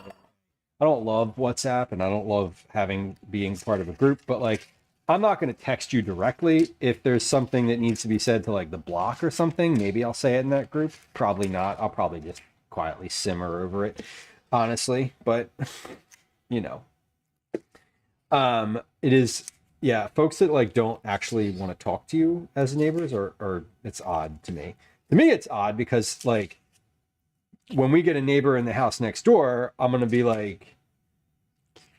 I don't love WhatsApp and I don't love being part of a group, but like, I'm not going to text you directly. If there's something that needs to be said to like the block or something, maybe I'll say it in that group. Probably not. I'll probably just quietly simmer over it, honestly. But you know, it is, yeah, folks that like don't actually want to talk to you as neighbors, or it's odd to me. To me, it's odd because like when we get a neighbor in the house next door, I'm going to be like,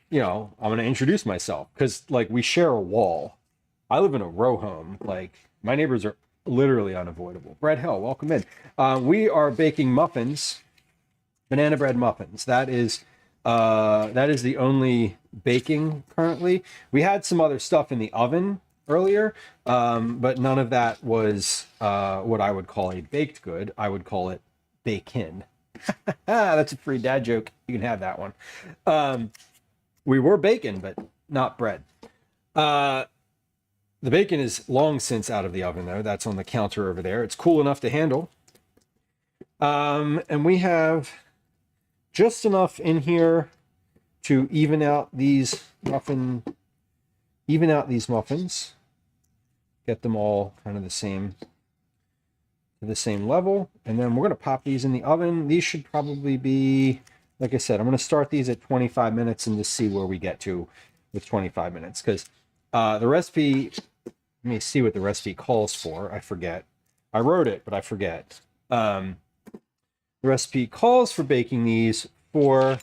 you know, I'm going to introduce myself because like we share a wall. I live in a row home. Like my neighbors are literally unavoidable. Bread Hell, welcome in. We are baking muffins, banana bread muffins. That is the only baking currently. We had some other stuff in the oven earlier, but none of that was what I would call a baked good. I would call it bake-in. That's a free dad joke. You can have that one. We were baking, but not bread. The bacon is long since out of the oven, though. That's on the counter over there. It's cool enough to handle. And we have just enough in here to even out these muffins. Get them all kind of the same level. And then we're going to pop these in the oven. These should probably be, like I said, I'm going to start these at 25 minutes and just see where we get to with 25 minutes. Because the recipe, let me see what the recipe calls for. I forget. I wrote it, but I forget. The recipe calls for baking these for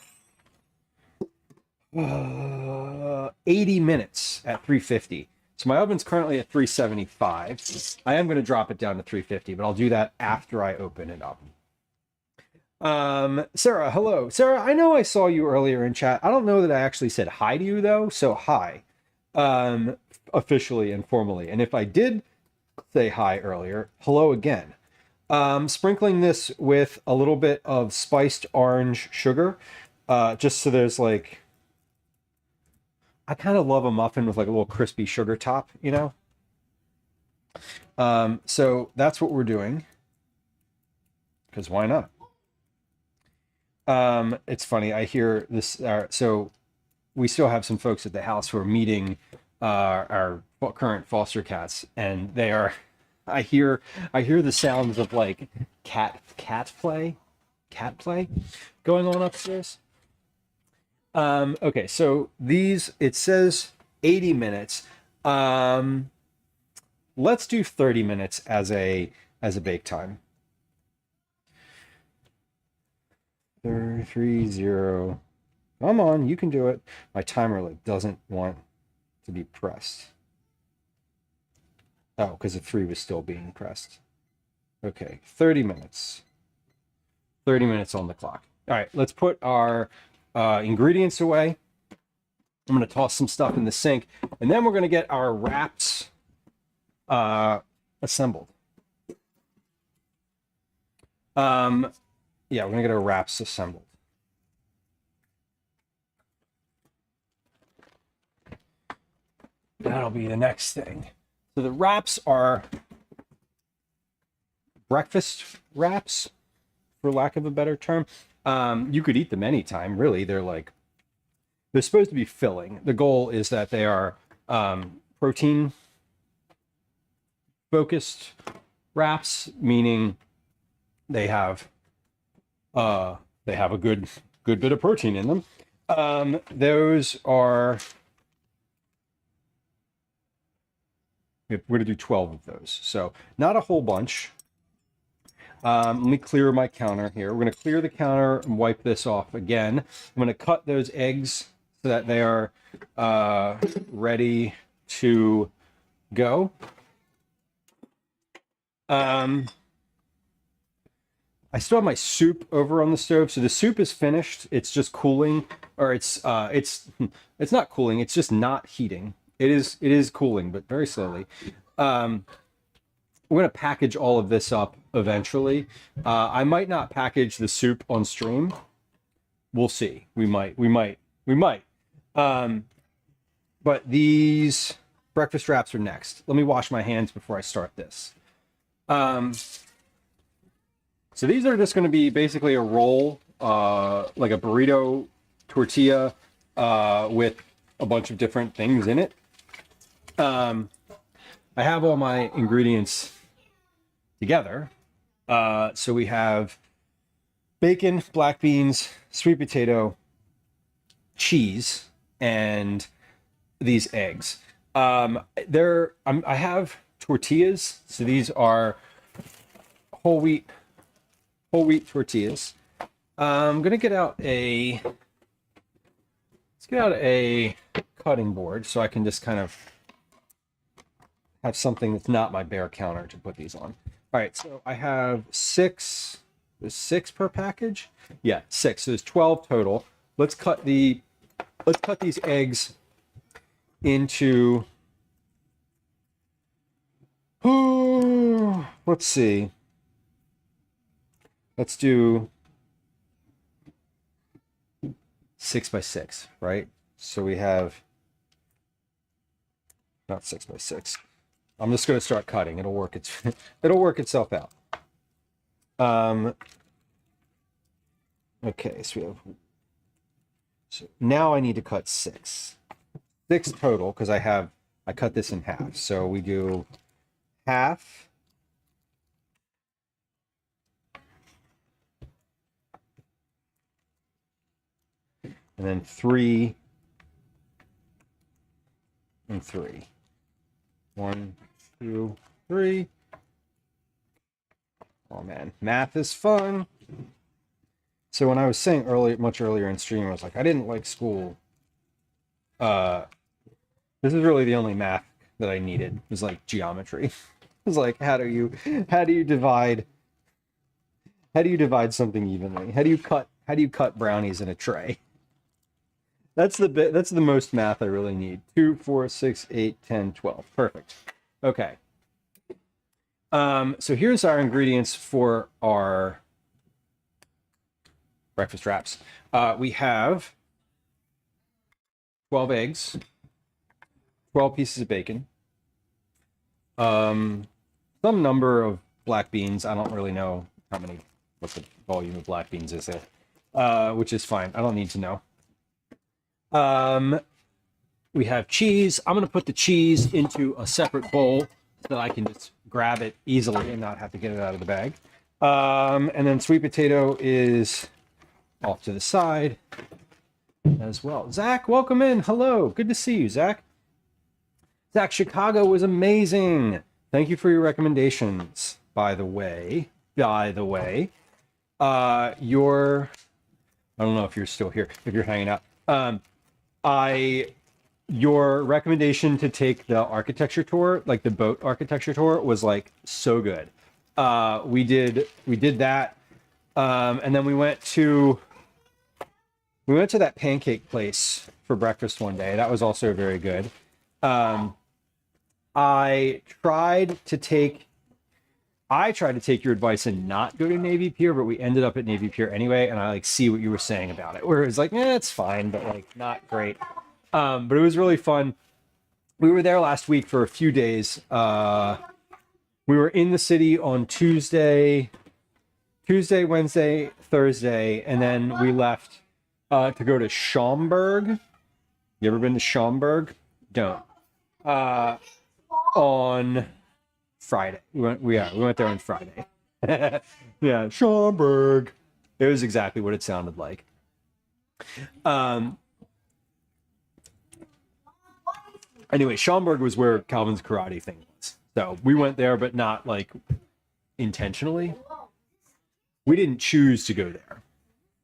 80 minutes at 350. So my oven's currently at 375. I am going to drop it down to 350, but I'll do that after I open it up. Sarah, hello. Sarah, I know I saw you earlier in chat. I don't know that I actually said hi to you, though. So hi, officially and formally. And if I did say hi earlier, hello again. Sprinkling this with a little bit of spiced orange sugar, just so there's like, I kind of love a muffin with like a little crispy sugar top, you know? So that's what we're doing, because why not? It's funny, I hear this, so we still have some folks at the house who are meeting our current foster cats, and they are, I hear the sounds of like cat play going on upstairs. Okay, so these, it says 80 minutes. Let's do 30 minutes as a bake time. 3-0. Come on, you can do it. My timer like doesn't want to be pressed. Oh, because the 3 was still being pressed. Okay, 30 minutes. 30 minutes on the clock. All right, let's put our ingredients away. I'm going to toss some stuff in the sink, and then we're going to get our wraps assembled. Yeah, we're going to get our wraps assembled. That'll be the next thing. So the wraps are breakfast wraps, for lack of a better term. You could eat them anytime, really. They're supposed to be filling. The goal is that they are protein focused wraps, meaning they have a good bit of protein in them. Those are, we're going to do 12 of those, so not a whole bunch. Let me clear my counter here. We're going to clear the counter and wipe this off again. I'm going to cut those eggs so that they are ready to go. I still have my soup over on the stove. So the soup is finished. It's just cooling. or it's not cooling. It's just not heating. It is cooling, but very slowly. We're gonna package all of this up eventually. I might not package the soup on stream. We'll see. We might. But these breakfast wraps are next. Let me wash my hands before I start this. So these are just going to be basically a roll, like a burrito tortilla with a bunch of different things in it. I have all my ingredients together. So we have bacon, black beans, sweet potato, cheese, and these eggs. I have tortillas. So these are whole wheat tortillas. I'm gonna get out a cutting board so I can just kind of have something that's not my bare counter to put these on. All right, so I have six. There's 6 per package. Yeah, 6. So there's 12 total. Let's cut these eggs into. Let's see. Let's do 6 by 6, right? So we have not 6 by 6. I'm just going to start cutting. It'll work itself out. Okay, so now I need to cut 6 total because I cut this in half. So we do half. And then 3 and 3. 1, 2, 3. Oh man, math is fun. So when I was saying much earlier in stream, I was like, I didn't like school. This is really the only math that I needed. It was like geometry. It was like, how do you divide something evenly? How do you cut brownies in a tray? That's the most math I really need. 2, 4, 6, 8, 10, 12. Perfect. Okay. So here's our ingredients for our breakfast wraps. We have 12 eggs, 12 pieces of bacon, some number of black beans. I don't really know what the volume of black beans is there, which is fine. I don't need to know. We have cheese. I'm going to put the cheese into a separate bowl so that I can just grab it easily and not have to get it out of the bag. And then sweet potato is off to the side as well. Zach, welcome in. Hello. Good to see you, Zach. Zach, Chicago was amazing. Thank you for your recommendations, by the way. I don't know if you're still here, if you're hanging out. Your recommendation to take the architecture tour, like the boat architecture tour, was like so good. We did that, and then we went to that pancake place for breakfast one day. That was also very good. I tried to take your advice and not go to Navy Pier, but we ended up at Navy Pier anyway, and I see what you were saying about it, where it was like, it's fine, but like not great. But it was really fun. We were there last week for a few days. We were in the city on Tuesday, Wednesday, Thursday, and then we left to go to Schaumburg. You ever been to Schaumburg? Don't. On Friday. We went there on Friday. Yeah, Schaumburg. It was exactly what it sounded like. Anyway, Schaumburg was where Calvin's karate thing was. So we went there, but not like intentionally. We didn't choose to go there.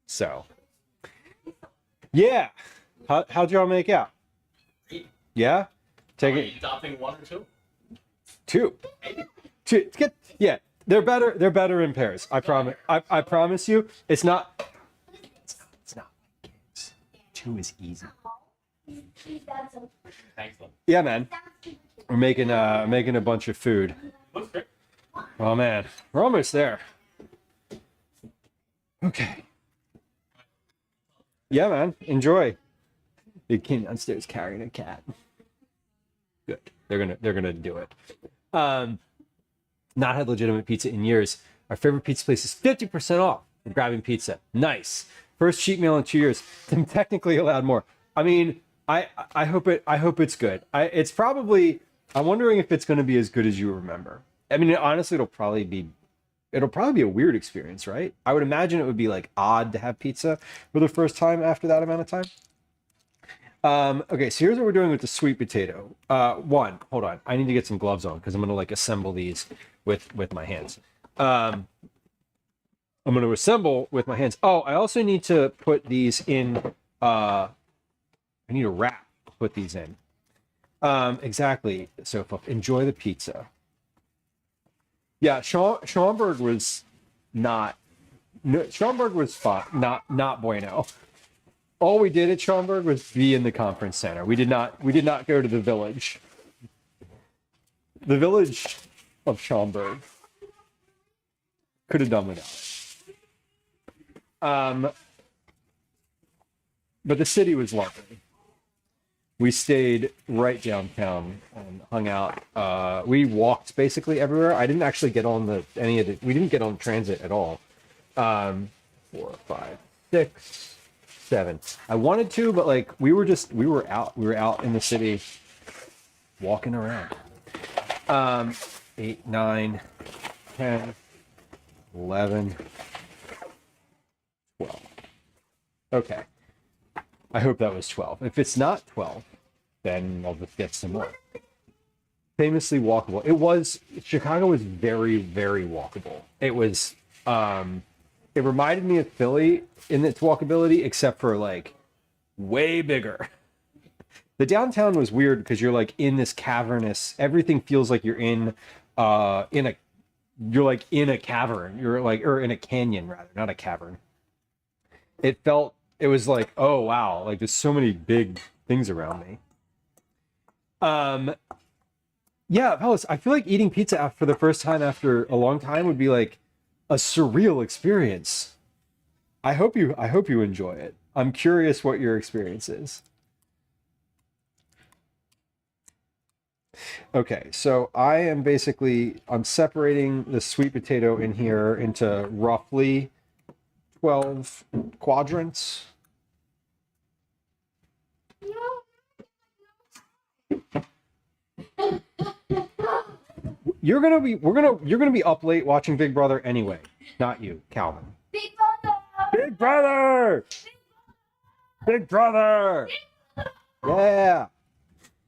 So yeah. How'd y'all make out? Yeah? Take it. Adopting 1 or 2? 2. Yeah, they're better in pairs. I promise you. It's not kids. 2 is easy. Thanks, love. Yeah, man. We're making a bunch of food. Looks great. Oh man, we're almost there. Okay. Yeah, man. Enjoy. The kid downstairs carrying a cat. Good. They're gonna do it. Not had legitimate pizza in years. Our favorite pizza place is 50% off for grabbing pizza. Nice. First cheat meal in 2 years. I'm technically allowed more. I mean, I hope it's good. It's probably. I'm wondering if it's going to be as good as you remember. I mean, honestly, it'll probably be a weird experience, right? I would imagine it would be like odd to have pizza for the first time after that amount of time. Okay, so here's what we're doing with the sweet potato. Hold on. I need to get some gloves on because I'm gonna like assemble these with my hands. I'm gonna assemble with my hands. Oh, I also need to put these in. I need a wrap to put these in. Exactly. So enjoy the pizza. Yeah, Schaumburg was not. No, Schaumburg was fun. Not bueno. All we did at Schaumburg was be in the conference center. We did not go to the village. The village of Schaumburg could have done without it. But the city was lovely. We stayed right downtown and hung out. We walked basically everywhere. I didn't actually get on we didn't get on transit at all. 4, 5, 6, 7. I wanted to, but like we were out in the city walking around. 8, 9, 10, 11, 12. Okay. I hope that was 12. If it's not 12, then I'll just get some more. Famously walkable. Chicago was very, very walkable. It was, it reminded me of Philly in its walkability, except for like way bigger. The downtown was weird because you're like in this cavernous, everything feels like you're in a cavern. Or in a canyon rather, not a cavern. It was like, oh wow, like there's so many big things around me. Yeah, fellas, I feel like eating pizza for the first time after a long time would be like a surreal experience. I hope you enjoy it. I'm curious what your experience is. Okay, so I'm separating the sweet potato in here into roughly 12 quadrants. You're gonna be up late watching Big Brother anyway. Not you, Calvin. Big brother! Big Brother! Big Brother! Yeah.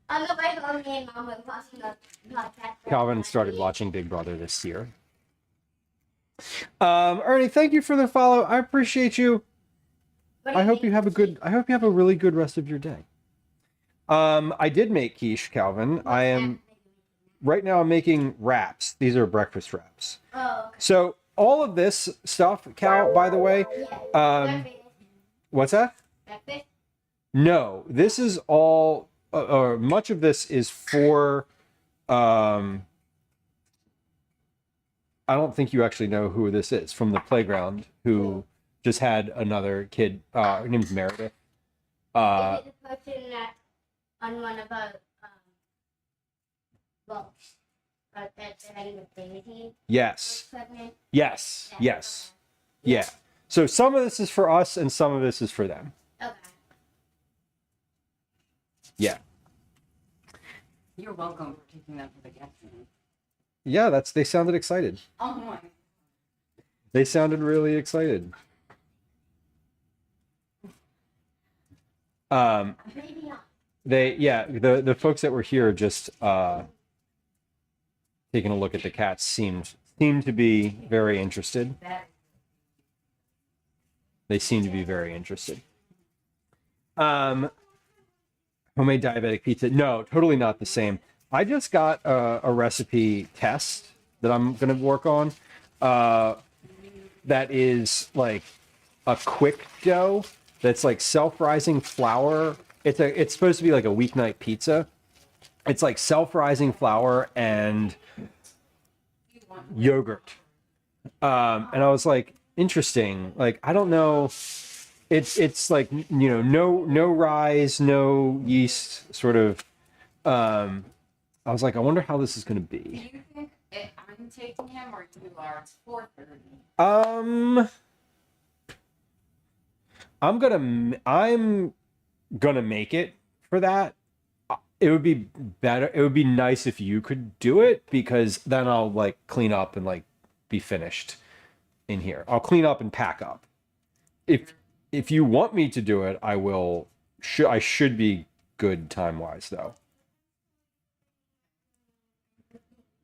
On the way home, me and Mom were watching the podcast. Calvin started watching Big Brother this year. Ernie, thank you for the follow. I appreciate you. I hope you have a really good rest of your day. I did make quiche, Calvin. Right now I'm making wraps. These are breakfast wraps. Oh. Okay. So all of this stuff, Cal, by the way, what's that? Breakfast? No, this is all, or much of this is for, I don't think you actually know who this is from the playground who just had another kid. Her name's Meredith. Is it the person that on one of our books at the end of Daisy? Yes. Pregnant? Yes. Yes. Yeah. So some of this is for us and some of this is for them. Okay. Yeah. You're welcome for taking that for the guests. Yeah, they sounded excited. Oh my. They sounded really excited. Maybe not. The folks that were here just taking a look at the cats seemed to be very interested. They seem to be very interested. Homemade diabetic pizza. No, totally not the same. I just got a recipe test that I'm going to work on. That is like a quick dough. that's like self-rising flour. It's supposed to be like a weeknight pizza. It's like self-rising flour and yogurt. And I was like, interesting. Like, I don't know. It's like, no rise, no yeast sort of. I was like, I wonder how this is going to Do be. you think I'm taking him or you are? It's 4:30. I'm gonna make it for that. It would be better. It would be nice if you could do it because then I'll like clean up and like be finished in here. I'll clean up and pack up. If you want me to do it, I will. I should be good time wise though.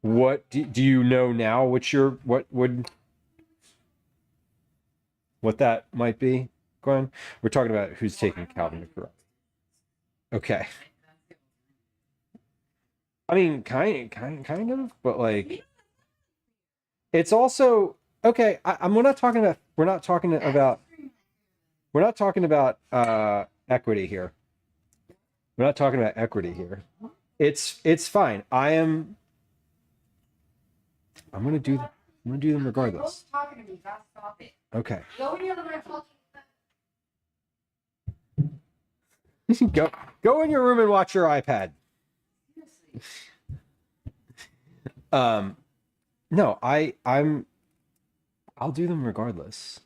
What do you know now? What that might be, Glenn? We're talking about who's taking Calvin to correct. Okay. I mean, kind of, but like, it's also okay. We're not talking about. We're not talking about equity here. We're not talking about equity here. It's fine. I'm gonna do. I'm gonna do them regardless. You're both talking to me. Gotta stop it. Okay. Go in the other room. Go in your room and watch your iPad. Seriously. No, I'll do them regardless.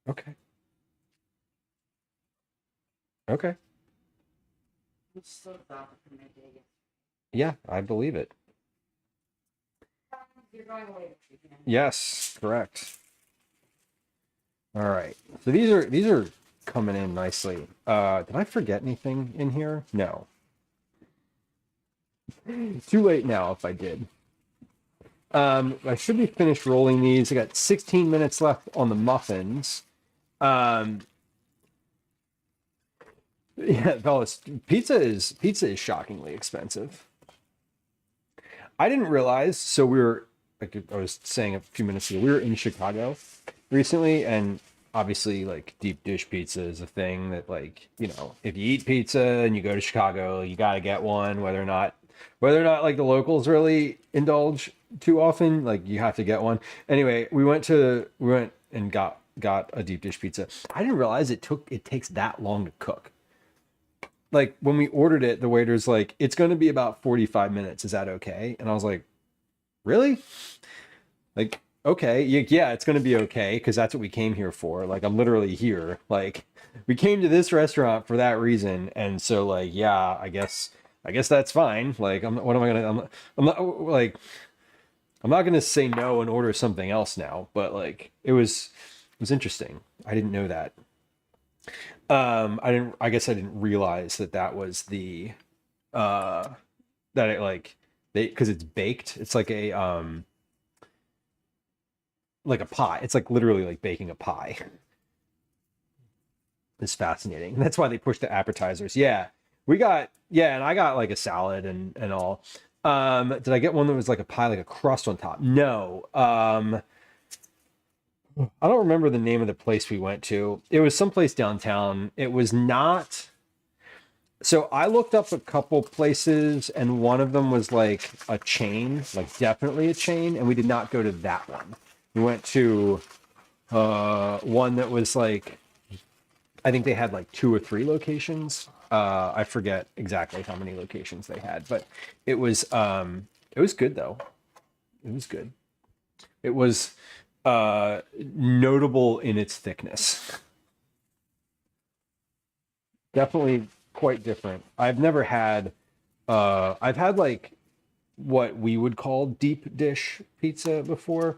Okay. Okay. I'm so exhausted from my day. Yeah, I believe it. You're going away this weekend. Yes, correct. All right. So these are coming in nicely. Did I forget anything in here? No. Too late now if I did. I should be finished rolling these. I got 16 minutes left on the muffins. Yeah, fellas, pizza is shockingly expensive. I didn't realize. So we were, like I was saying a few minutes ago, we were in Chicago recently, and obviously, like deep dish pizza is a thing that, like, if you eat pizza and you go to Chicago, you got to get one, whether or not like the locals really indulge too often, like you have to get one. Anyway, we went and got a deep dish pizza. I didn't realize it takes that long to cook. Like when we ordered it, the waiter's like, it's going to be about 45 minutes. Is that okay? And I was like, really? Like, okay, yeah, it's going to be okay because that's what we came here for. Like, I'm literally here. Like, we came to this restaurant for that reason, and so like, yeah, I guess that's fine. Like, I'm not gonna say no and order something else now. But like, it was interesting. I didn't know that. I guess I didn't realize that was the that it like because it's baked. It's like a pie. It's like literally like baking a pie. It's fascinating. That's why they push the appetizers. Yeah. And I got like a salad and all. Did I get one that was like a pie, like a crust on top? No. I don't remember the name of the place we went to. It was someplace downtown. It was not. So I looked up a couple places, and one of them was like a chain, like definitely a chain, and we did not go to that one. We went to one that was like, I think they had like 2 or 3 locations. I forget exactly how many locations they had, but it was good though. It was good. It was notable in its thickness. Definitely quite different. I've had like what we would call deep dish pizza before,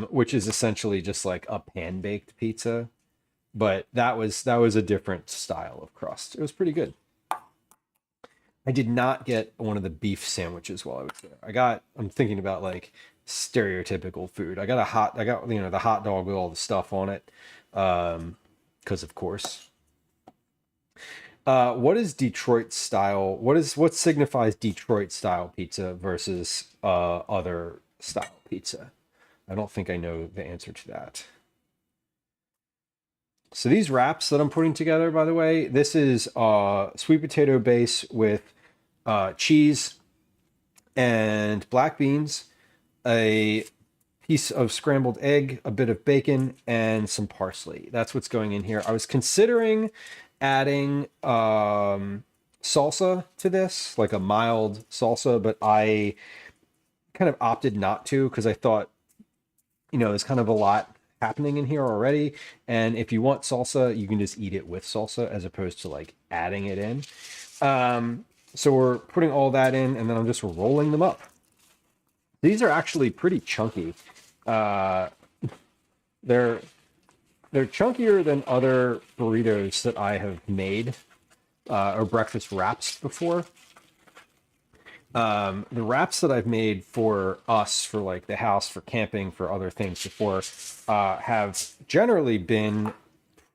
which is essentially just like a pan baked pizza, but that was a different style of crust. It was pretty good. I did not get one of the beef sandwiches while I was there. I'm thinking about like stereotypical food. I got the hot dog with all the stuff on it, because of course. What is Detroit style? What signifies Detroit style pizza versus other style pizza? I don't think I know the answer to that. So these wraps that I'm putting together, by the way, this is sweet potato base with cheese and black beans, a piece of scrambled egg, a bit of bacon, and some parsley. That's what's going in here. I was considering adding salsa to this, like a mild salsa, but I kind of opted not to because I thought, there's kind of a lot happening in here already. And if you want salsa, you can just eat it with salsa as opposed to like adding it in. So we're putting all that in, and then I'm just rolling them up. These are actually pretty chunky. They're chunkier than other burritos that I have made or breakfast wraps before. The wraps that I've made for us, for like the house, for camping, for other things before, have generally been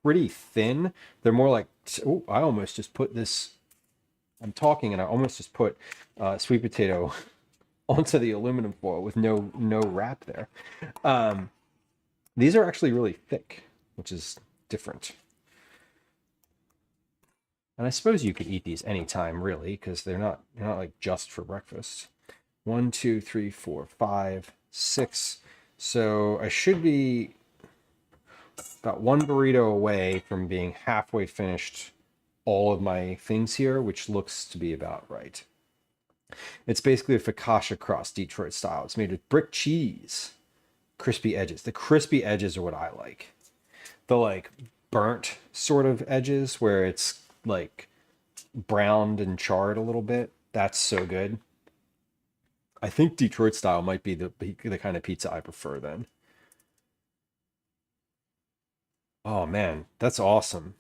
pretty thin. They're more like, oh, I almost just put this, I'm talking and I almost just put sweet potato onto the aluminum foil with no wrap there. These are actually really thick, which is different. And I suppose you could eat these anytime, really, because they're not like just for breakfast. 1, 2, 3, 4, 5, 6. So I should be about one burrito away from being halfway finished all of my things here, which looks to be about right. It's basically a focaccia crust, Detroit style. It's made with brick cheese, crispy edges. The crispy edges are what I like. The like burnt sort of edges where it's like browned and charred a little bit. That's so good. I think Detroit style might be the kind of pizza I prefer then. Oh man, that's awesome.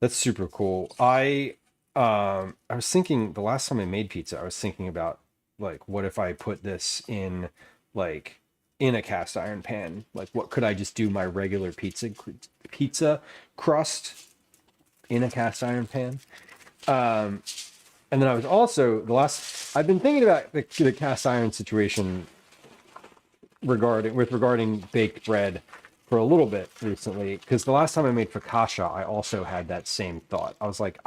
That's super cool. I was thinking the last time I made pizza, I was thinking about like what if I put this in like in a cast iron pan? Like what could I just do my regular pizza crust in a cast iron pan? And then I was also I've been thinking about the cast iron situation regarding baked bread for a little bit recently, because the last time I made focaccia, I also had that same thought. I was like,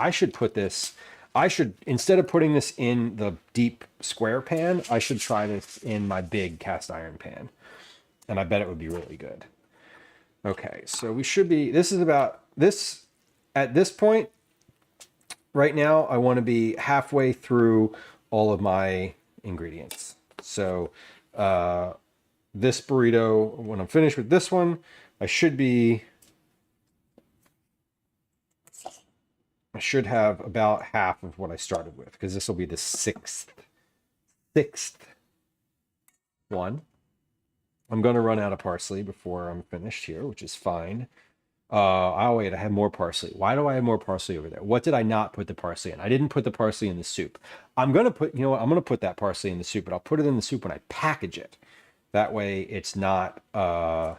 instead of putting this in the deep square pan, I should try this in my big cast iron pan. And I bet it would be really good. Okay, so at this point, right now, I want to be halfway through all of my ingredients. So this burrito, when I'm finished with this one, I should have about half of what I started with, because this will be the sixth one. I'm going to run out of parsley before I'm finished here, which is fine. Oh wait, I have more parsley. Why do I have more parsley over there? What did I not put the parsley in? I didn't put the parsley in the soup. I'm going to put, I'm going to put that parsley in the soup, but I'll put it in the soup when I package it. That way it's not, that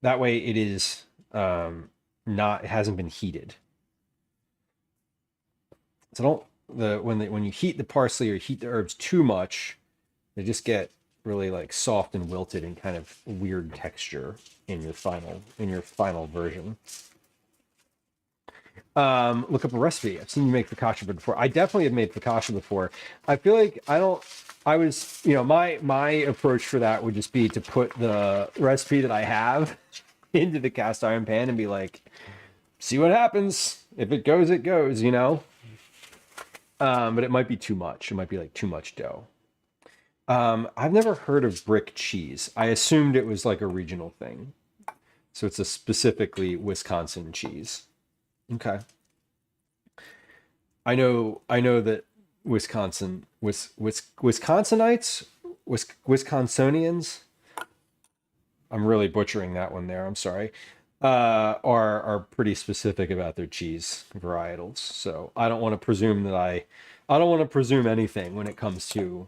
way it is it hasn't been heated. So when you heat the parsley or heat the herbs too much, they just get really like soft and wilted and kind of weird texture in your final version. Look up a recipe. I've seen you make focaccia before. I definitely have made focaccia before. I feel like my approach for that would just be to put the recipe that I have into the cast iron pan and be like, see what happens. If it goes, it goes, but it might be too much. It might be like too much dough. I've never heard of brick cheese. I assumed it was like a regional thing. So it's a specifically Wisconsin cheese. Okay. I know that Wisconsinians, I'm really butchering that one there, I'm sorry, are pretty specific about their cheese varietals. So I don't want to presume anything when it comes to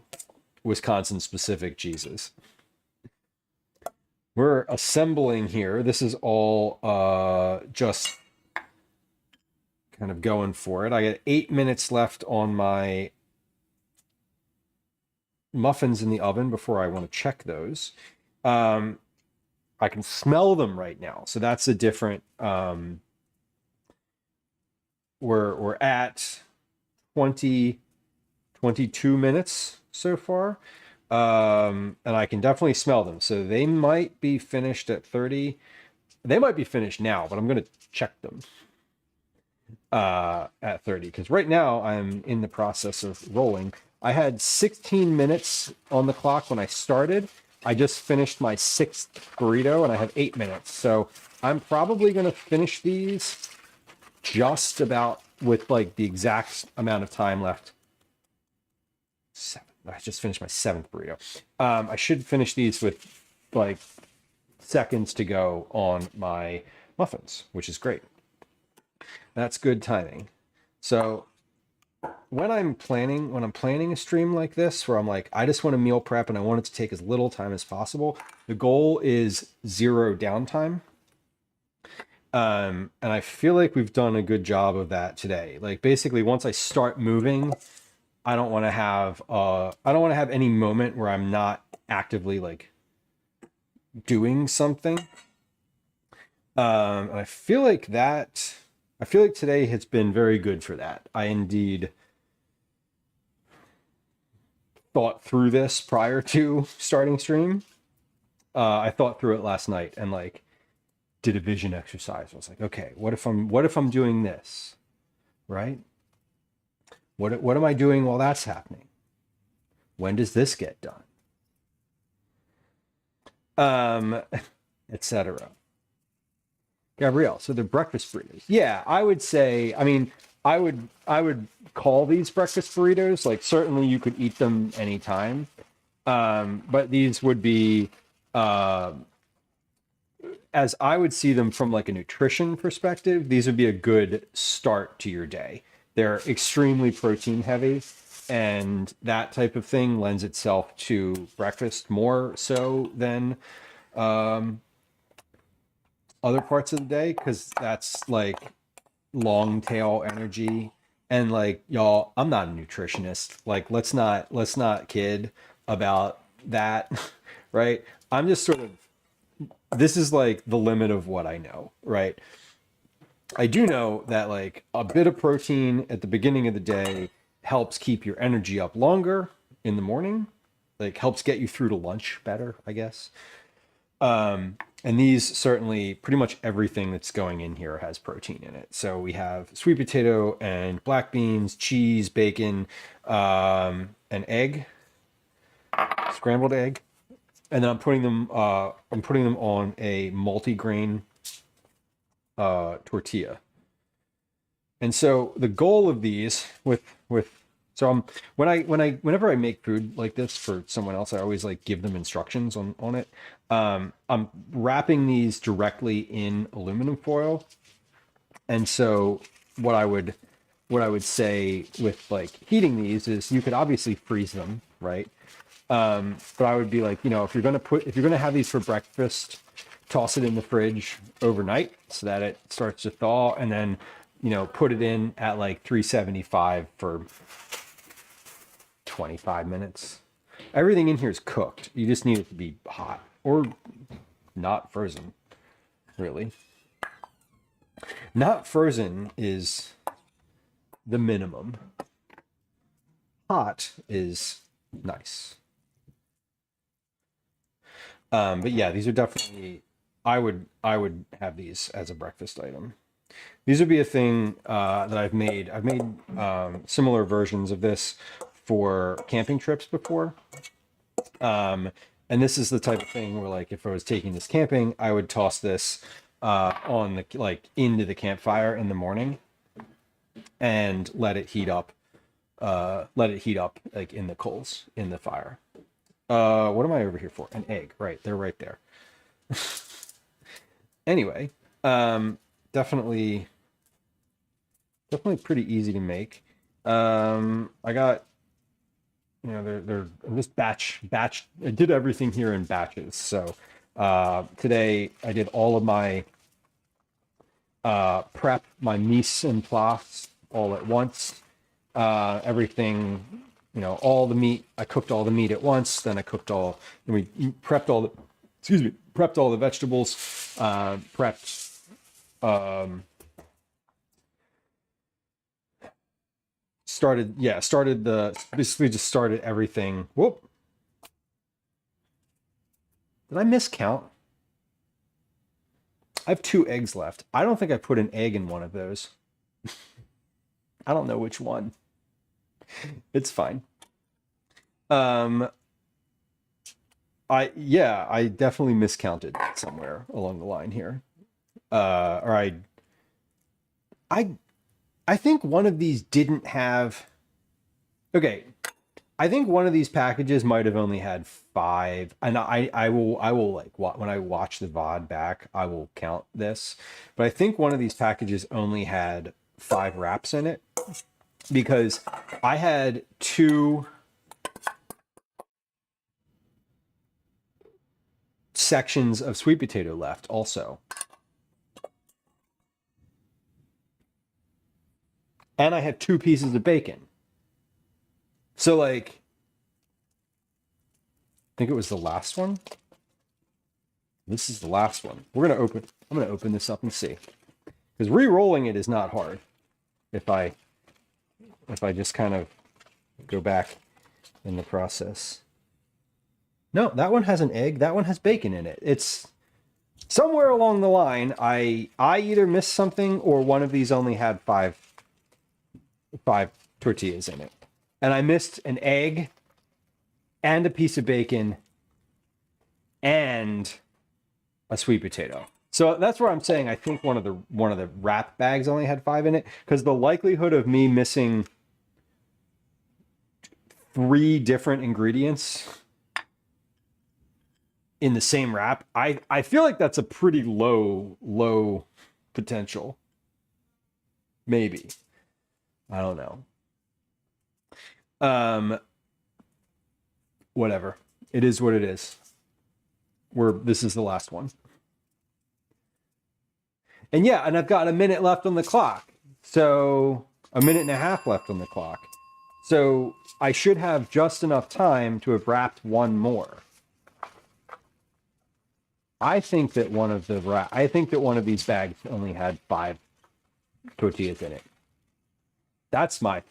Wisconsin specific cheeses. We're assembling here. This is all just kind of going for it. I got 8 minutes left on my muffins in the oven before I want to check those. I can smell them right now, so that's a different. We're at 20, 22 minutes so far, and I can definitely smell them. So they might be finished at 30. They might be finished now, but I'm gonna check them at 30 because right now I'm in the process of rolling. I had 16 minutes on the clock when I started. I just finished my 6th burrito and I have 8 minutes. So I'm probably going to finish these just about with like the exact amount of time left. 7. I just finished my 7th burrito. I should finish these with like seconds to go on my muffins, which is great. That's good timing. So when I'm planning a stream like this, where I'm like, I just want to meal prep and I want it to take as little time as possible, the goal is 0 downtime. And I feel like we've done a good job of that today. Like basically once I start moving, I don't want to have any moment where I'm not actively like doing something. And I feel like today has been very good for that. I indeed thought through this prior to starting stream. I thought through it last night and like did a vision exercise. I was like, okay, what if I'm doing this, right? What am I doing while that's happening? When does this get done? Etc. Gabrielle, so they're breakfast burritos. Yeah, I would say, I mean, I would call these breakfast burritos. Like certainly you could eat them anytime. But these would be as I would see them from like a nutrition perspective, these would be a good start to your day. They're extremely protein heavy, and that type of thing lends itself to breakfast more so than other parts of the day, because that's like long tail energy. And like, y'all, I'm not a nutritionist. Like, let's not kid about that, right? I'm just sort of, this is like the limit of what I know, right? I do know that like a bit of protein at the beginning of the day helps keep your energy up longer in the morning, like helps get you through to lunch better, I guess. And these certainly, pretty much everything that's going in here has protein in it. So we have sweet potato and black beans, cheese, bacon, an egg, scrambled egg, and then I'm putting them on a multi-grain tortilla. And so the goal of these whenever I make food like this for someone else, I always like give them instructions on it. I'm wrapping these directly in aluminum foil. And so what I would say with like heating these is you could obviously freeze them, right? But I would be like, if you're gonna have these for breakfast, toss it in the fridge overnight so that it starts to thaw, and then put it in at like 375 for 25 minutes. Everything in here is cooked. You just need it to be hot or not frozen, really. Not frozen is the minimum. Hot is nice. But yeah, these are definitely, I would have these as a breakfast item. These would be a thing that I've made. I've made similar versions of this for camping trips before. And this is the type of thing where, like, if I was taking this camping, I would toss this into the campfire in the morning and let it heat up. Like in the coals in the fire. What am I over here for? An egg, right? They're right there. Anyway, definitely pretty easy to make. I got, they're this batch. I did everything here in batches. So today I did all of my prep, my mise en place all at once. Everything you know, all the meat. I cooked all the meat at once. Then we prepped all the, prepped all the vegetables, prepped, basically just started everything. Whoop. Did I miscount? I have 2 eggs left. I don't think I put an egg in one of those. I don't know which one. It's fine. I definitely miscounted somewhere along the line here. Or I think one of these didn't have. Okay, I think one of these packages might have only had 5, and I will like when I watch the VOD back, I will count this. But I think one of these packages only had 5 wraps in it, because I had 2 sections of sweet potato left also. And I had 2 pieces of bacon. So like, I think it was the last one. This is the last one. I'm gonna open this up and see. Because re-rolling it is not hard. If I just kind of go back in the process. No, that one has an egg. That one has bacon in it. It's somewhere along the line. I either missed something, or one of these only had 5 tortillas in it. And I missed an egg and a piece of bacon and a sweet potato. So that's where I'm saying I think one of the wrap bags only had 5 in it, because the likelihood of me missing 3 different ingredients in the same wrap, I feel like that's a pretty low potential. Maybe. I don't know. Whatever. It is what it is. This is the last one. And yeah, and I've got a minute left on the clock. So a minute and a half left on the clock. So I should have just enough time to have wrapped one more. I think that one of these bags only had 5 tortillas in it. That's what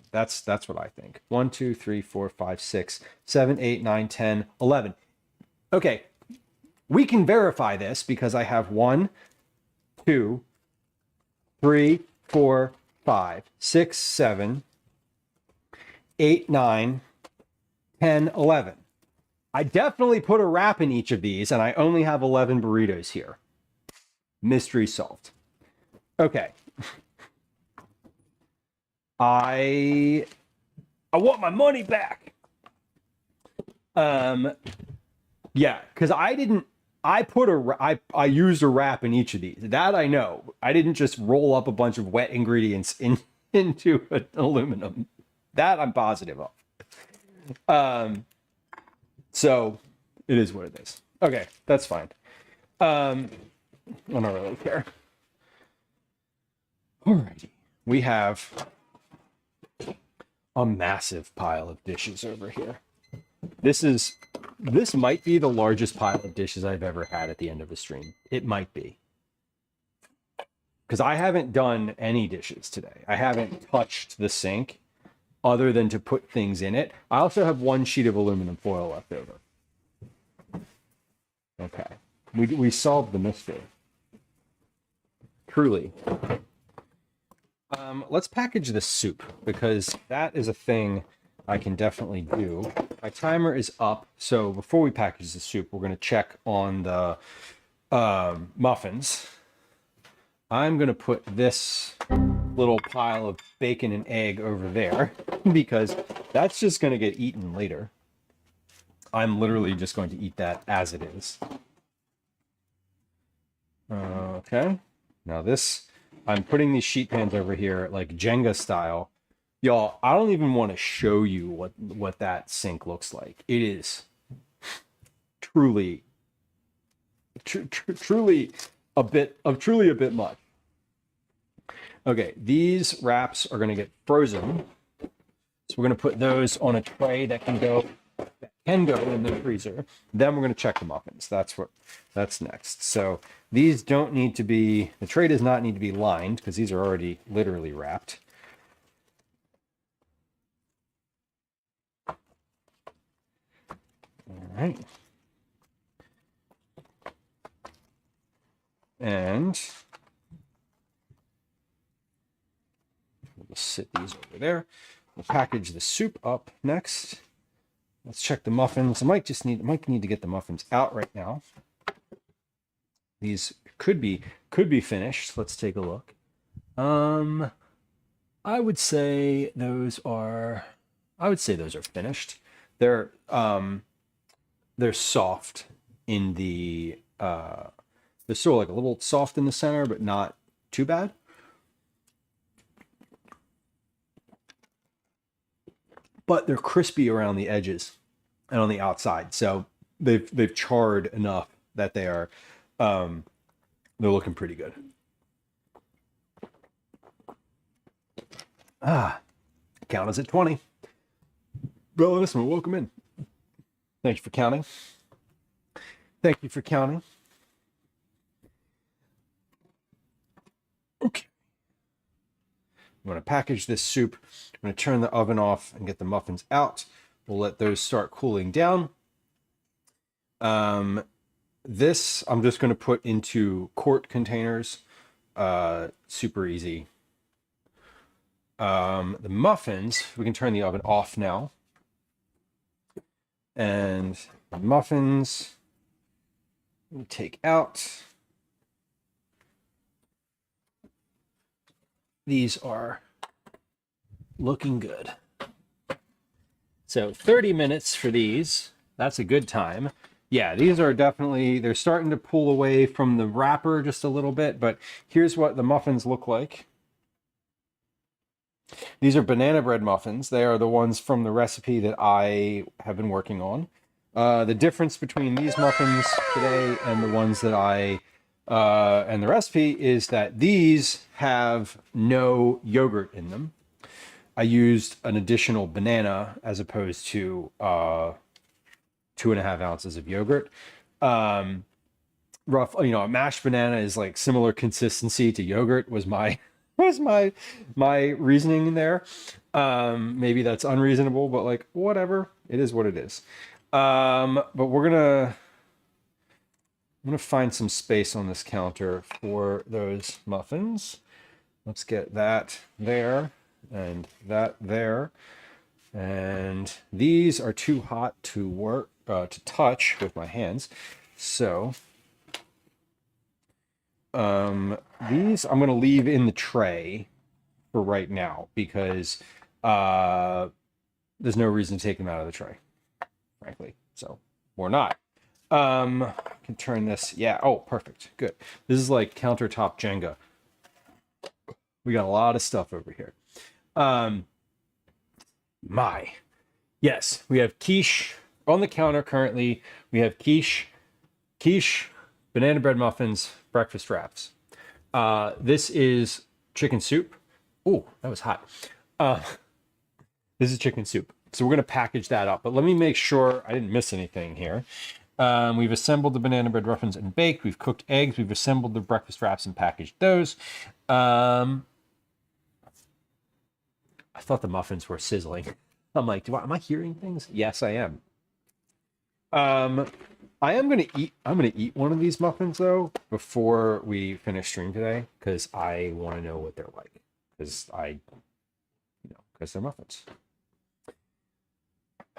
I think. 1, 2, 3, 4, 5, 6, 7, 8, 9, 10, 11. Okay. We can verify this because I have 1, 2, 3, 4, 5, 6, 7, 8, 9, 10, 11. I definitely put a wrap in each of these, and I only have 11 burritos here. Mystery solved. Okay. I want my money back. Yeah, because I used a wrap in each of these. That I know. I didn't just roll up a bunch of wet ingredients into an aluminum. That I'm positive of. So it is what it is. Okay, that's fine. I don't really care. Alrighty. We have a massive pile of dishes over here. This might be the largest pile of dishes I've ever had at the end of a stream. It might be. Because I haven't done any dishes today. I haven't touched the sink other than to put things in it. I also have 1 sheet of aluminum foil left over. Okay. We solved the mystery. Truly. Let's package the soup, because that is a thing I can definitely do. My timer is up, so before we package the soup, we're going to check on the muffins. I'm going to put this little pile of bacon and egg over there, because that's just going to get eaten later. I'm literally just going to eat that as it is. Okay. Now this, I'm putting these sheet pans over here like Jenga style. Y'all, I don't even want to show you what that sink looks like. It is truly a bit much. Okay, these wraps are going to get frozen. So we're going to put those on a tray that can go in the freezer. Then we're going to check the muffins. That's next. So these don't need to be, the tray does not need to be lined because these are already literally wrapped. All right. And we'll sit these over there. We'll package the soup up next. Let's check the muffins. I might need to get the muffins out right now. These could be finished. Let's take a look. I would say those are finished. They're soft in the they're still like a little soft in the center, but not too bad. But they're crispy around the edges and on the outside. So they've charred enough that they are they're looking pretty good. Count us at 20. Brother, listen, welcome in. Thank you for counting. Thank you for counting. Okay. I'm going to package this soup. I'm going to turn the oven off and get the muffins out. We'll let those start cooling down. This I'm just going to put into quart containers. Super easy. The muffins, we can turn the oven off now. And the muffins, we take out. These are looking good. So 30 minutes for these. That's a good time. Yeah, these are definitely, they're starting to pull away from the wrapper just a little bit, but here's what the muffins look like. These are banana bread muffins. They are the ones from the recipe that I have been working on. The difference between these muffins today and the ones that and the recipe is that these have no yogurt in them. I used an additional banana as opposed to 2.5 ounces of yogurt. A mashed banana is like similar consistency to yogurt was my reasoning there. Maybe that's unreasonable, but like whatever, it is what it is. But I'm gonna find some space on this counter for those muffins. Let's get that there and that there. And these are too hot to work to touch with my hands. So these I'm going to leave in the tray for right now because there's no reason to take them out of the tray, frankly. So or not. I can turn this. Yeah. Oh, perfect. Good. This is like countertop Jenga. We got a lot of stuff over here. Yes, we have quiche on the counter currently. We have quiche, banana bread muffins, breakfast wraps. This is chicken soup. Oh, that was hot. This is chicken soup. So we're going to package that up. But let me make sure I didn't miss anything here. We've assembled the banana bread muffins and baked. We've cooked eggs. We've assembled the breakfast wraps and packaged those. I thought the muffins were sizzling. I'm like, am I hearing things? Yes, I am. I'm gonna eat one of these muffins though before we finish stream today because I want to know what they're like because they're muffins.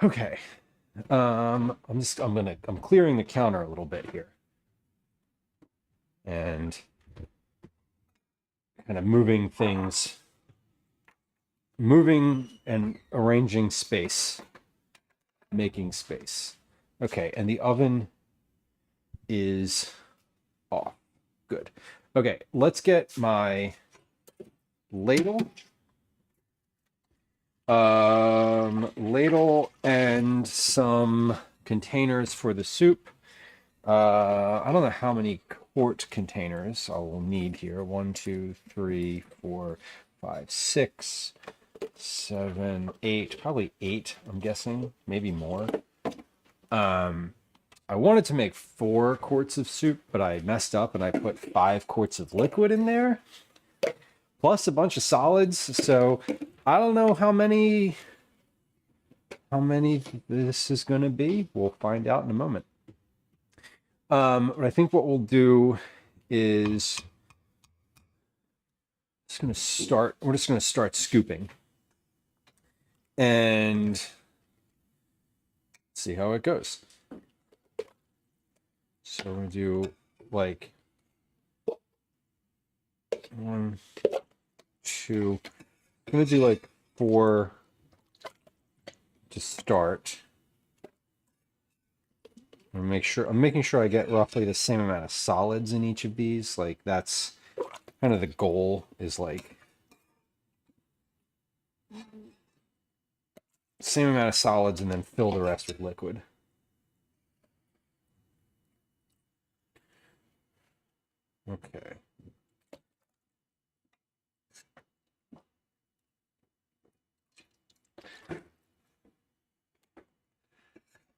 Okay. I'm clearing the counter a little bit here and kind of moving and arranging space, making space. Okay, and the oven is off. Good. Okay, let's get my ladle. Ladle and some containers for the soup. I don't know how many quart containers I will need here. 1, 2, 3, 4, 5, 6, 7, 8, probably 8, I'm guessing, maybe more. I wanted to make 4 quarts of soup, but I messed up and I put 5 quarts of liquid in there, plus a bunch of solids. So I don't know how many this is going to be. We'll find out in a moment. But I think what we'll do is we're just going to start scooping and see how it goes. So we're going to do like 1, 2, I'm going to do like 4 to start. I'm making sure I get roughly the same amount of solids in each of these. Like that's kind of the goal, is like same amount of solids and then fill the rest with liquid. Okay.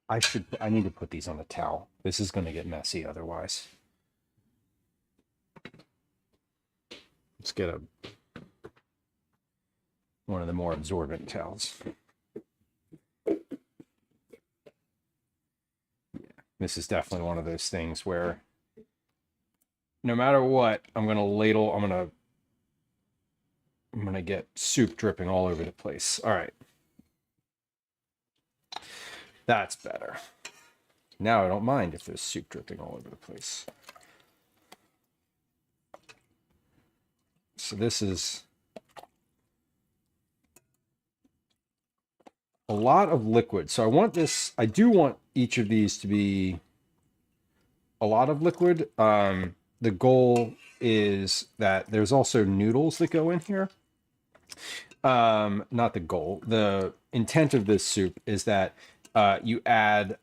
I need to put these on a towel. This is going to get messy otherwise. Let's get one of the more absorbent towels. Yeah, this is definitely one of those things where no matter what, I'm gonna get soup dripping all over the place. All right. That's better. Now I don't mind if there's soup dripping all over the place. So this is a lot of liquid. So I do want each of these to be a lot of liquid. The goal is that there's also noodles that go in here. Not the goal. The intent of this soup is that you add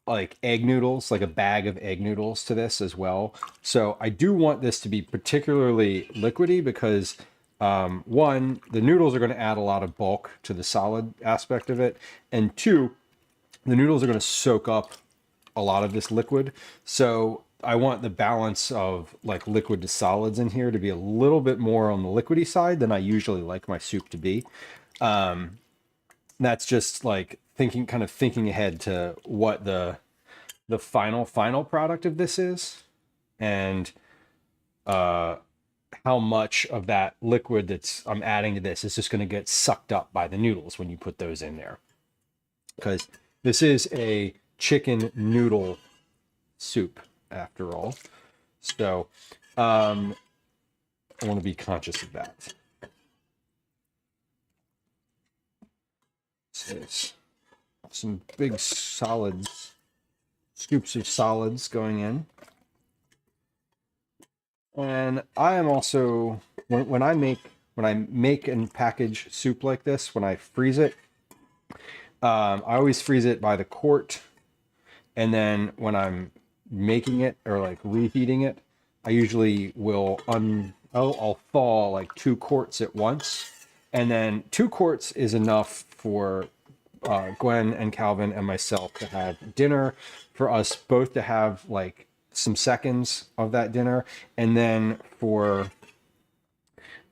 like egg noodles, like a bag of egg noodles to this as well. So I do want this to be particularly liquidy because one, the noodles are going to add a lot of bulk to the solid aspect of it. And two, the noodles are going to soak up a lot of this liquid. So I want the balance of like liquid to solids in here to be a little bit more on the liquidy side than I usually like my soup to be. That's just like thinking ahead to what the final product of this is, and how much of that liquid I'm adding to this is just going to get sucked up by the noodles when you put those in there, because this is a chicken noodle soup after all. So I want to be conscious of that. So some big solids, scoops of solids going in. And I am also, when I make and package soup like this, when I freeze it, I always freeze it by the quart. And then when I'm making it or like reheating it, I usually will I'll thaw like 2 quarts at once. And then 2 quarts is enough for Gwen and Calvin and myself to have dinner, for us both to have like some seconds of that dinner, and then for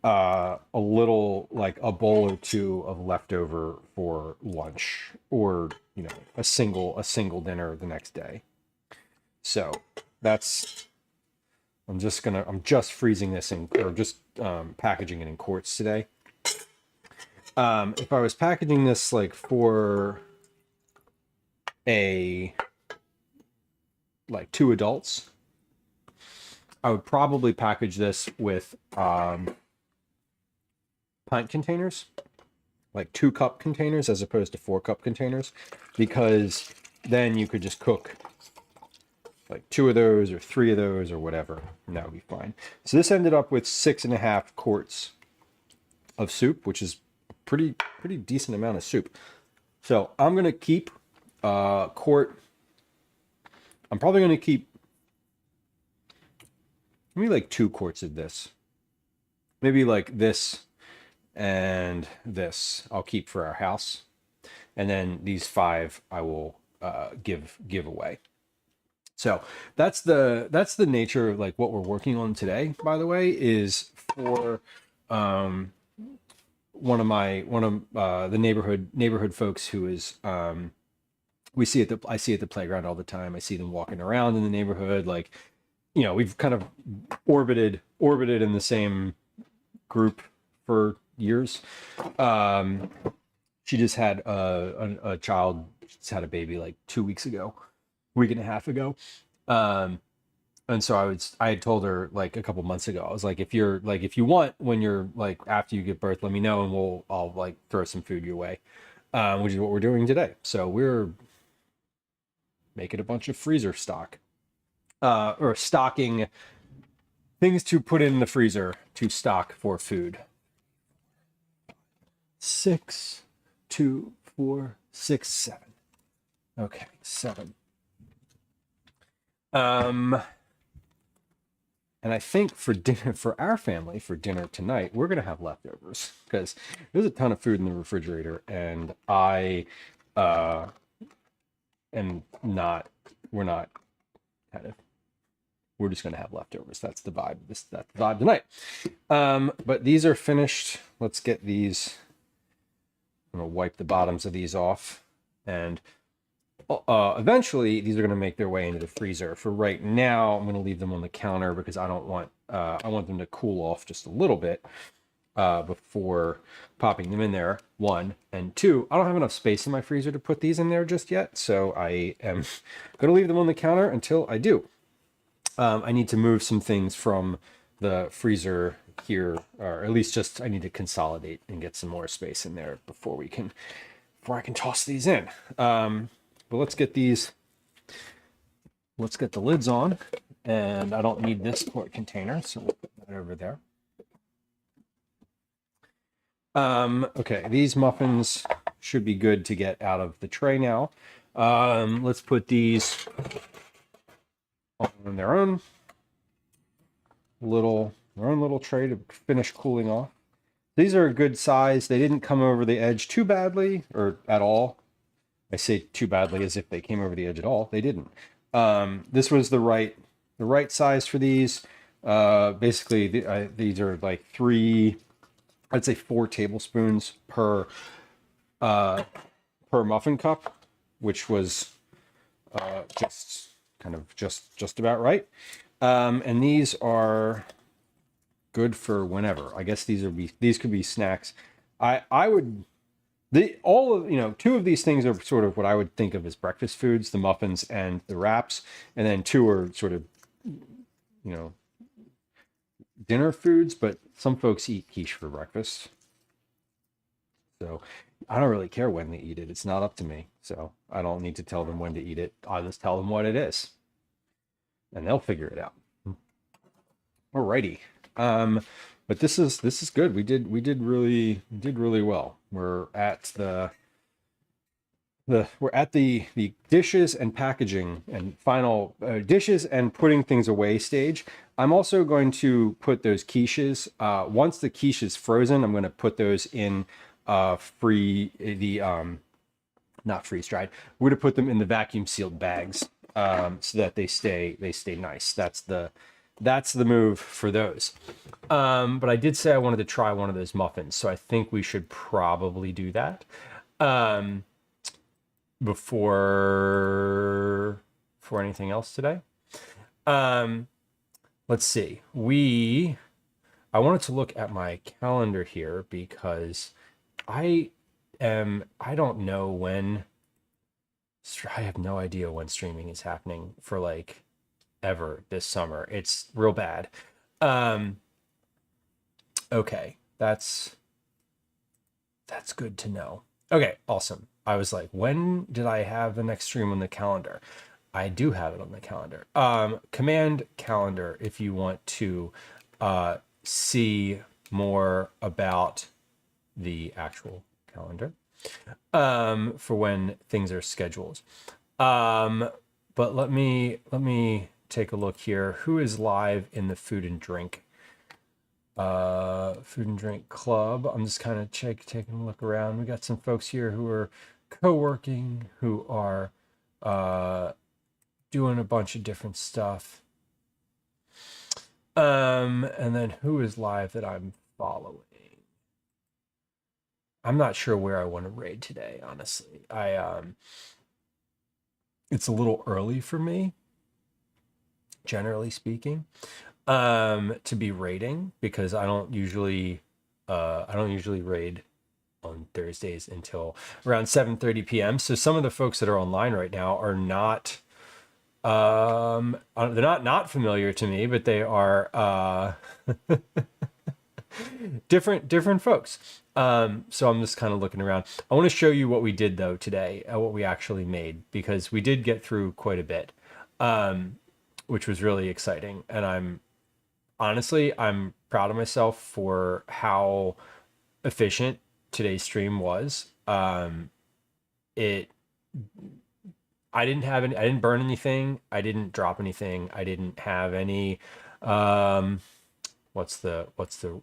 a little, like a bowl or 2 of leftover for lunch, or a single dinner the next day. So that's, I'm just freezing this packaging it in quarts today. If I was packaging this like for like 2 adults, I would probably package this with pint containers, like 2-cup containers as opposed to 4-cup containers, because then you could just cook like 2 of those or 3 of those or whatever, and that would be fine. So this ended up with 6.5 quarts of soup, which is pretty decent amount of soup. So I'm gonna keep quart. I'm probably gonna keep maybe like 2 quarts of this. Maybe like this and this I'll keep for our house. And then these 5 I will give away. So that's the nature of like what we're working on today, by the way, is for one of the neighborhood folks who is I see at the playground all the time. I see them walking around in the neighborhood. Like, we've kind of orbited in the same group for years. She just had a child. She's had a baby like 2 weeks ago, week and a half ago. And so I had told her like a couple months ago, I was like, if you want, when you're like, after you give birth, let me know and I'll like throw some food your way, which is what we're doing today. So we're making a bunch of freezer stock, or stocking things to put in the freezer to stock for food. 6, 2, 4, 6, 7. Okay, 7. And I think for dinner, for our family, for dinner tonight, we're gonna have leftovers because there's a ton of food in the refrigerator, and I am not. We're not kind of. We're just gonna have leftovers. That's the vibe. That's the vibe tonight. But these are finished. Let's get these. I'm gonna wipe the bottoms of these off, and eventually these are going to make their way into the freezer. For right now, I'm going to leave them on the counter because I don't want I want them to cool off just a little bit before popping them in there. 1 and 2, I don't have enough space in my freezer to put these in there just yet, so I am going to leave them on the counter until I do. I need to move some things from the freezer here, or at least just I need to consolidate and get some more space in there before I can toss these in. But let's get the lids on, and I don't need this quart container, so we'll put that over there. Okay, these muffins should be good to get out of the tray now. Let's put these on their own little tray to finish cooling off. These are a good size. They didn't come over the edge too badly or at all. I say too badly as if they came over the edge at all. They didn't. This was the right size for these. Basically, these are like 4 tablespoons per muffin cup, which was just about right. And these are good for whenever. I guess these could be snacks. I would. 2 of these things are sort of what I would think of as breakfast foods, the muffins and the wraps, and then 2 are sort of, dinner foods, but some folks eat quiche for breakfast. So I don't really care when they eat it. It's not up to me. So I don't need to tell them when to eat it. I'll just tell them what it is, and they'll figure it out. Alrighty. But this is good. We did really well. We're at the dishes and packaging and final dishes and putting things away stage. I'm also going to put those quiches. Once the quiche is frozen, I'm going to put those in not freeze dried. We're going to put them in the vacuum sealed bags so that they stay nice. That's the move for those. But I did say I wanted to try one of those muffins, so I think we should probably do that before anything else today. Let's see. I wanted to look at my calendar here because I don't know when. I have no idea when streaming is happening for like ever this summer. It's real bad. Okay, that's good to know. Okay, awesome. I was like, when did I have the next stream on the calendar? I do have it on the calendar. Command calendar if you want to see more about the actual calendar for when things are scheduled. But let me take a look here. Who is live in the food and drink Food and Drink Club. I'm just kind of taking a look around. We got some folks here who are co-working, who are doing a bunch of different stuff. And then who is live that I'm following? I'm not sure where I want to raid today, honestly. It's a little early for me, generally speaking, to be raiding, because I don't usually raid on Thursdays until around 7:30 p.m. So some of the folks that are online right now are not they're not familiar to me, but they are different folks. So I'm just kind of looking around. I want to show you what we did though today, what we actually made, because we did get through quite a bit, which was really exciting. And I'm proud of myself for how efficient today's stream was. I didn't burn anything. I didn't drop anything. I didn't have any, what's the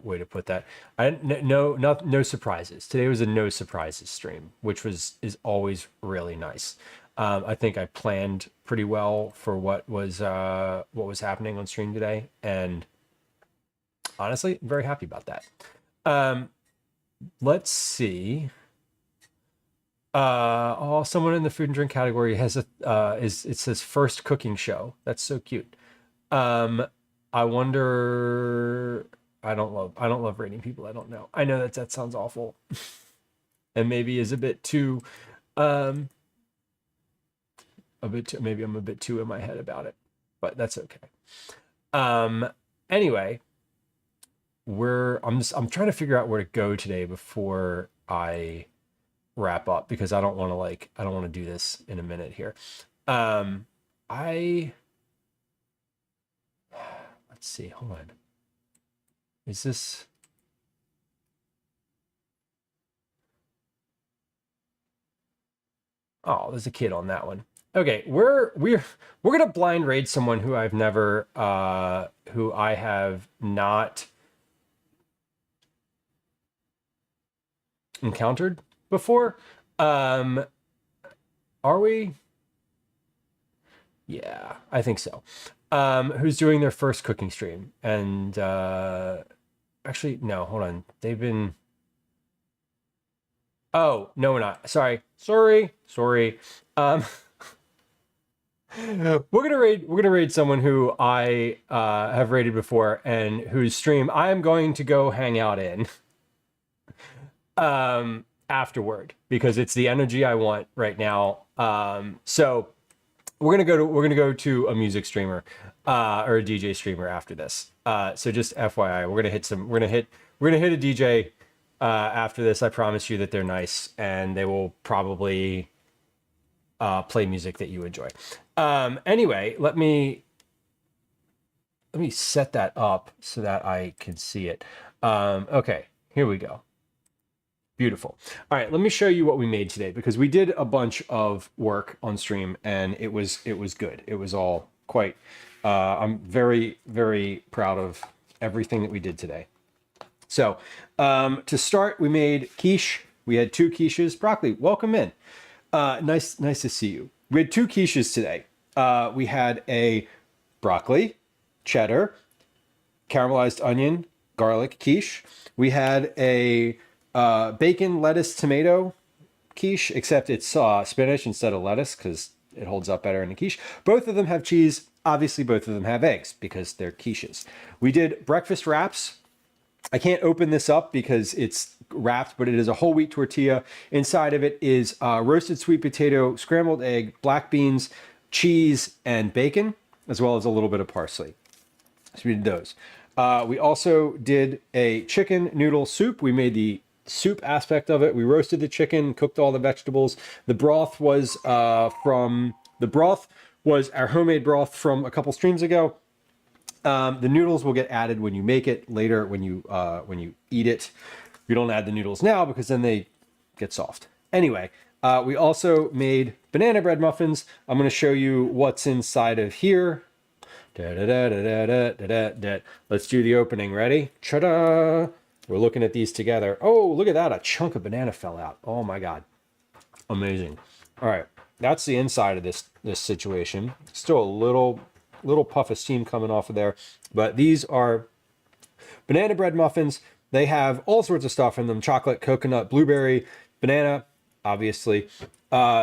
way to put that? No surprises. Today was a no surprises stream, which is always really nice. I think I planned pretty well for what was happening on stream today, and honestly, I'm very happy about that. Let's see. Someone in the food and drink category has it says first cooking show. That's so cute. I wonder. I don't love rating people I don't know. I know that sounds awful, and maybe is a bit too, maybe I'm a bit too in my head about it, but that's okay. Anyway, I'm trying to figure out where to go today before I wrap up, because I don't want to do this in a minute here. Let's see, hold on. Is this? Oh, there's a kid on that one. Okay, we're gonna blind raid someone who I've never who I have not encountered before. Are we? Yeah, I think so. Who's doing their first cooking stream? And actually, no, hold on. They've been. Oh, no, we're not. Sorry. We're gonna raid someone who I have raided before, and whose stream I am going to go hang out in afterward, because it's the energy I want right now. So we're gonna go to a music streamer or a DJ streamer after this. So just FYI, we're gonna hit a DJ after this. I promise you that they're nice, and they will probably play music that you enjoy. Anyway, let me set that up so that I can see it. Okay, here we go. Beautiful. All right, let me show you what we made today, because we did a bunch of work on stream, and it was good. It was all quite. I'm very, very proud of everything that we did today. So to start, we made quiche. We had 2 quiches. Broccoli, welcome in. Nice to see you. We had 2 quiches today. We had a broccoli, cheddar, caramelized onion, garlic quiche. We had a bacon, lettuce, tomato quiche, except it's spinach instead of lettuce, because it holds up better in a quiche. Both of them have cheese. Obviously, both of them have eggs, because they're quiches. We did breakfast wraps. I can't open this up because it's wrapped, but it is a whole wheat tortilla. Inside of it is roasted sweet potato, scrambled egg, black beans, cheese, and bacon, as well as a little bit of parsley. So we did those. We also did a chicken noodle soup. We made the soup aspect of it. We roasted the chicken, cooked all the vegetables. The broth was our homemade broth from a couple streams ago. The noodles will get added when you make it later, when you eat it. We don't add the noodles now, because then they get soft. Anyway, we also made banana bread muffins. I'm going to show you what's inside of here Let's do the opening. Ready? Ta-da! We're looking at these together. Oh, look at that. A chunk of banana fell out. Oh my God. Amazing. All right. That's the inside of this situation. Still a little puff of steam coming off of there. But these are banana bread muffins. They have all sorts of stuff in them. Chocolate, coconut, blueberry, banana, obviously.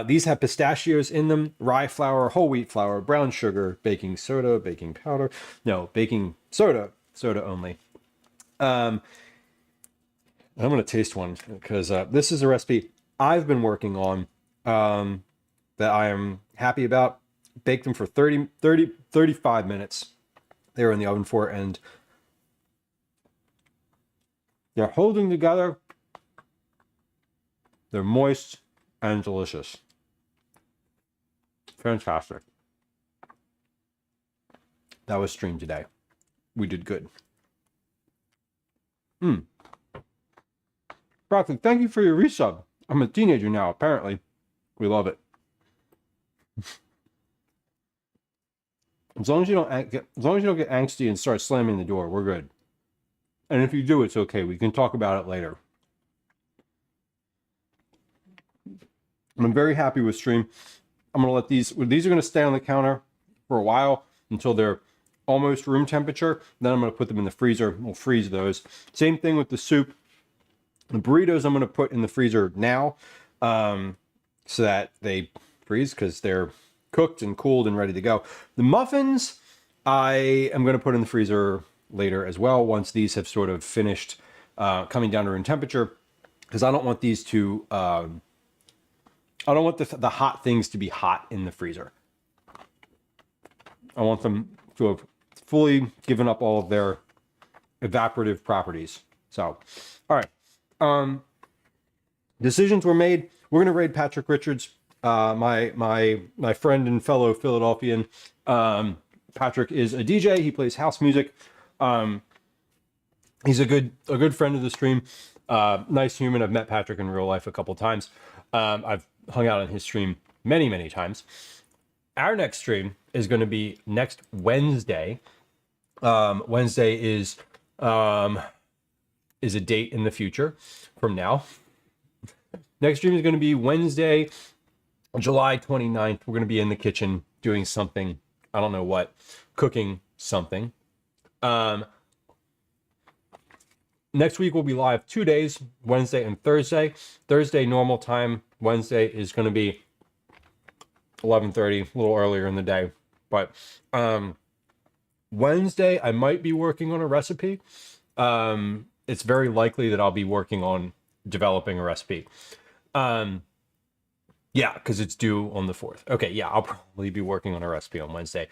These have pistachios in them, rye flour, whole wheat flour, brown sugar, baking soda, baking powder. No, baking soda, soda only. I'm going to taste one because this is a recipe I've been working on that I am happy about. Baked them for 35 minutes. They were in the oven for, and they're holding together. They're moist and delicious. Fantastic. That was streamed today. We did good. Broccoli, thank you for your resub. I'm a teenager now, apparently. We love it. As long as you don't get angsty and start slamming the door, we're good. And if you do, it's okay. We can talk about it later. I'm very happy with stream. I'm going to let these are going to stay on the counter for a while until they're almost room temperature. Then I'm going to put them in the freezer. We'll freeze those. Same thing with the soup. The burritos I'm going to put in the freezer now so that they freeze because they're cooked and cooled and ready to go. The muffins I am going to put in the freezer later as well once these have sort of finished coming down to room temperature, because I don't want these to I don't want the hot things to be hot in the freezer. I want them to have fully given up all of their evaporative properties. So, all right. Decisions were made. We're going to raid Patrick Richards, my friend and fellow Philadelphian. Patrick is a DJ. He plays house music. He's a good friend of the stream. Nice human. I've met Patrick in real life a couple times. I've hung out on his stream many times. Our next stream is going to be next Wednesday. Wednesday is a date in the future from now. Next stream is going to be Wednesday, July 29th. We're going to be in the kitchen doing something. I don't know what. Cooking something. Next week we'll be live 2 days, Wednesday and Thursday. Thursday normal time. Wednesday is going to be 11:30, a little earlier in the day. But Wednesday I might be working on a recipe. It's very likely that I'll be working on developing a recipe. Yeah, because it's due on the 4th. Okay, yeah, I'll probably be working on a recipe on Wednesday.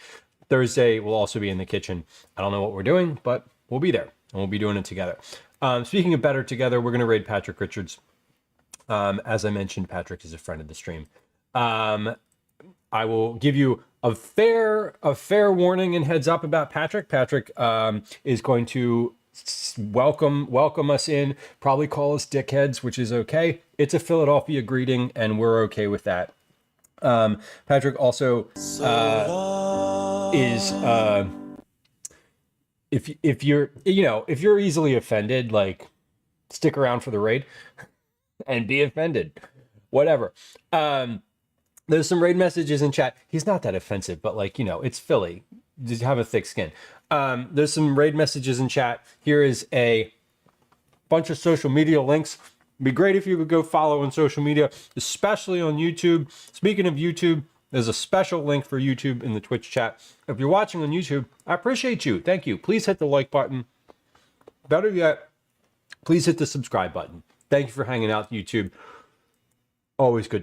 Thursday we'll also be in the kitchen. I don't know what we're doing, but we'll be there and we'll be doing it together. Speaking of better together, we're going to raid Patrick Richards. As I mentioned, Patrick is a friend of the stream. I will give you a fair warning and heads up about Patrick. Patrick is going to welcome us in, probably call us dickheads, which is okay. It's a Philadelphia greeting, and we're okay with that. Patrick also is if you're easily offended, like, stick around for the raid and be offended, whatever. There's some raid messages in chat. He's not that offensive, but it's Philly. Just have a thick skin. There's some raid messages in chat. Here is a bunch of social media links. It'd be great if you could go follow on social media, especially on YouTube. Speaking of YouTube, there's a special link for YouTube in the Twitch chat. If you're watching on YouTube, I appreciate you. Thank you. Please hit the like button. Better yet, please hit the subscribe button. Thank you for hanging out, YouTube. Always good to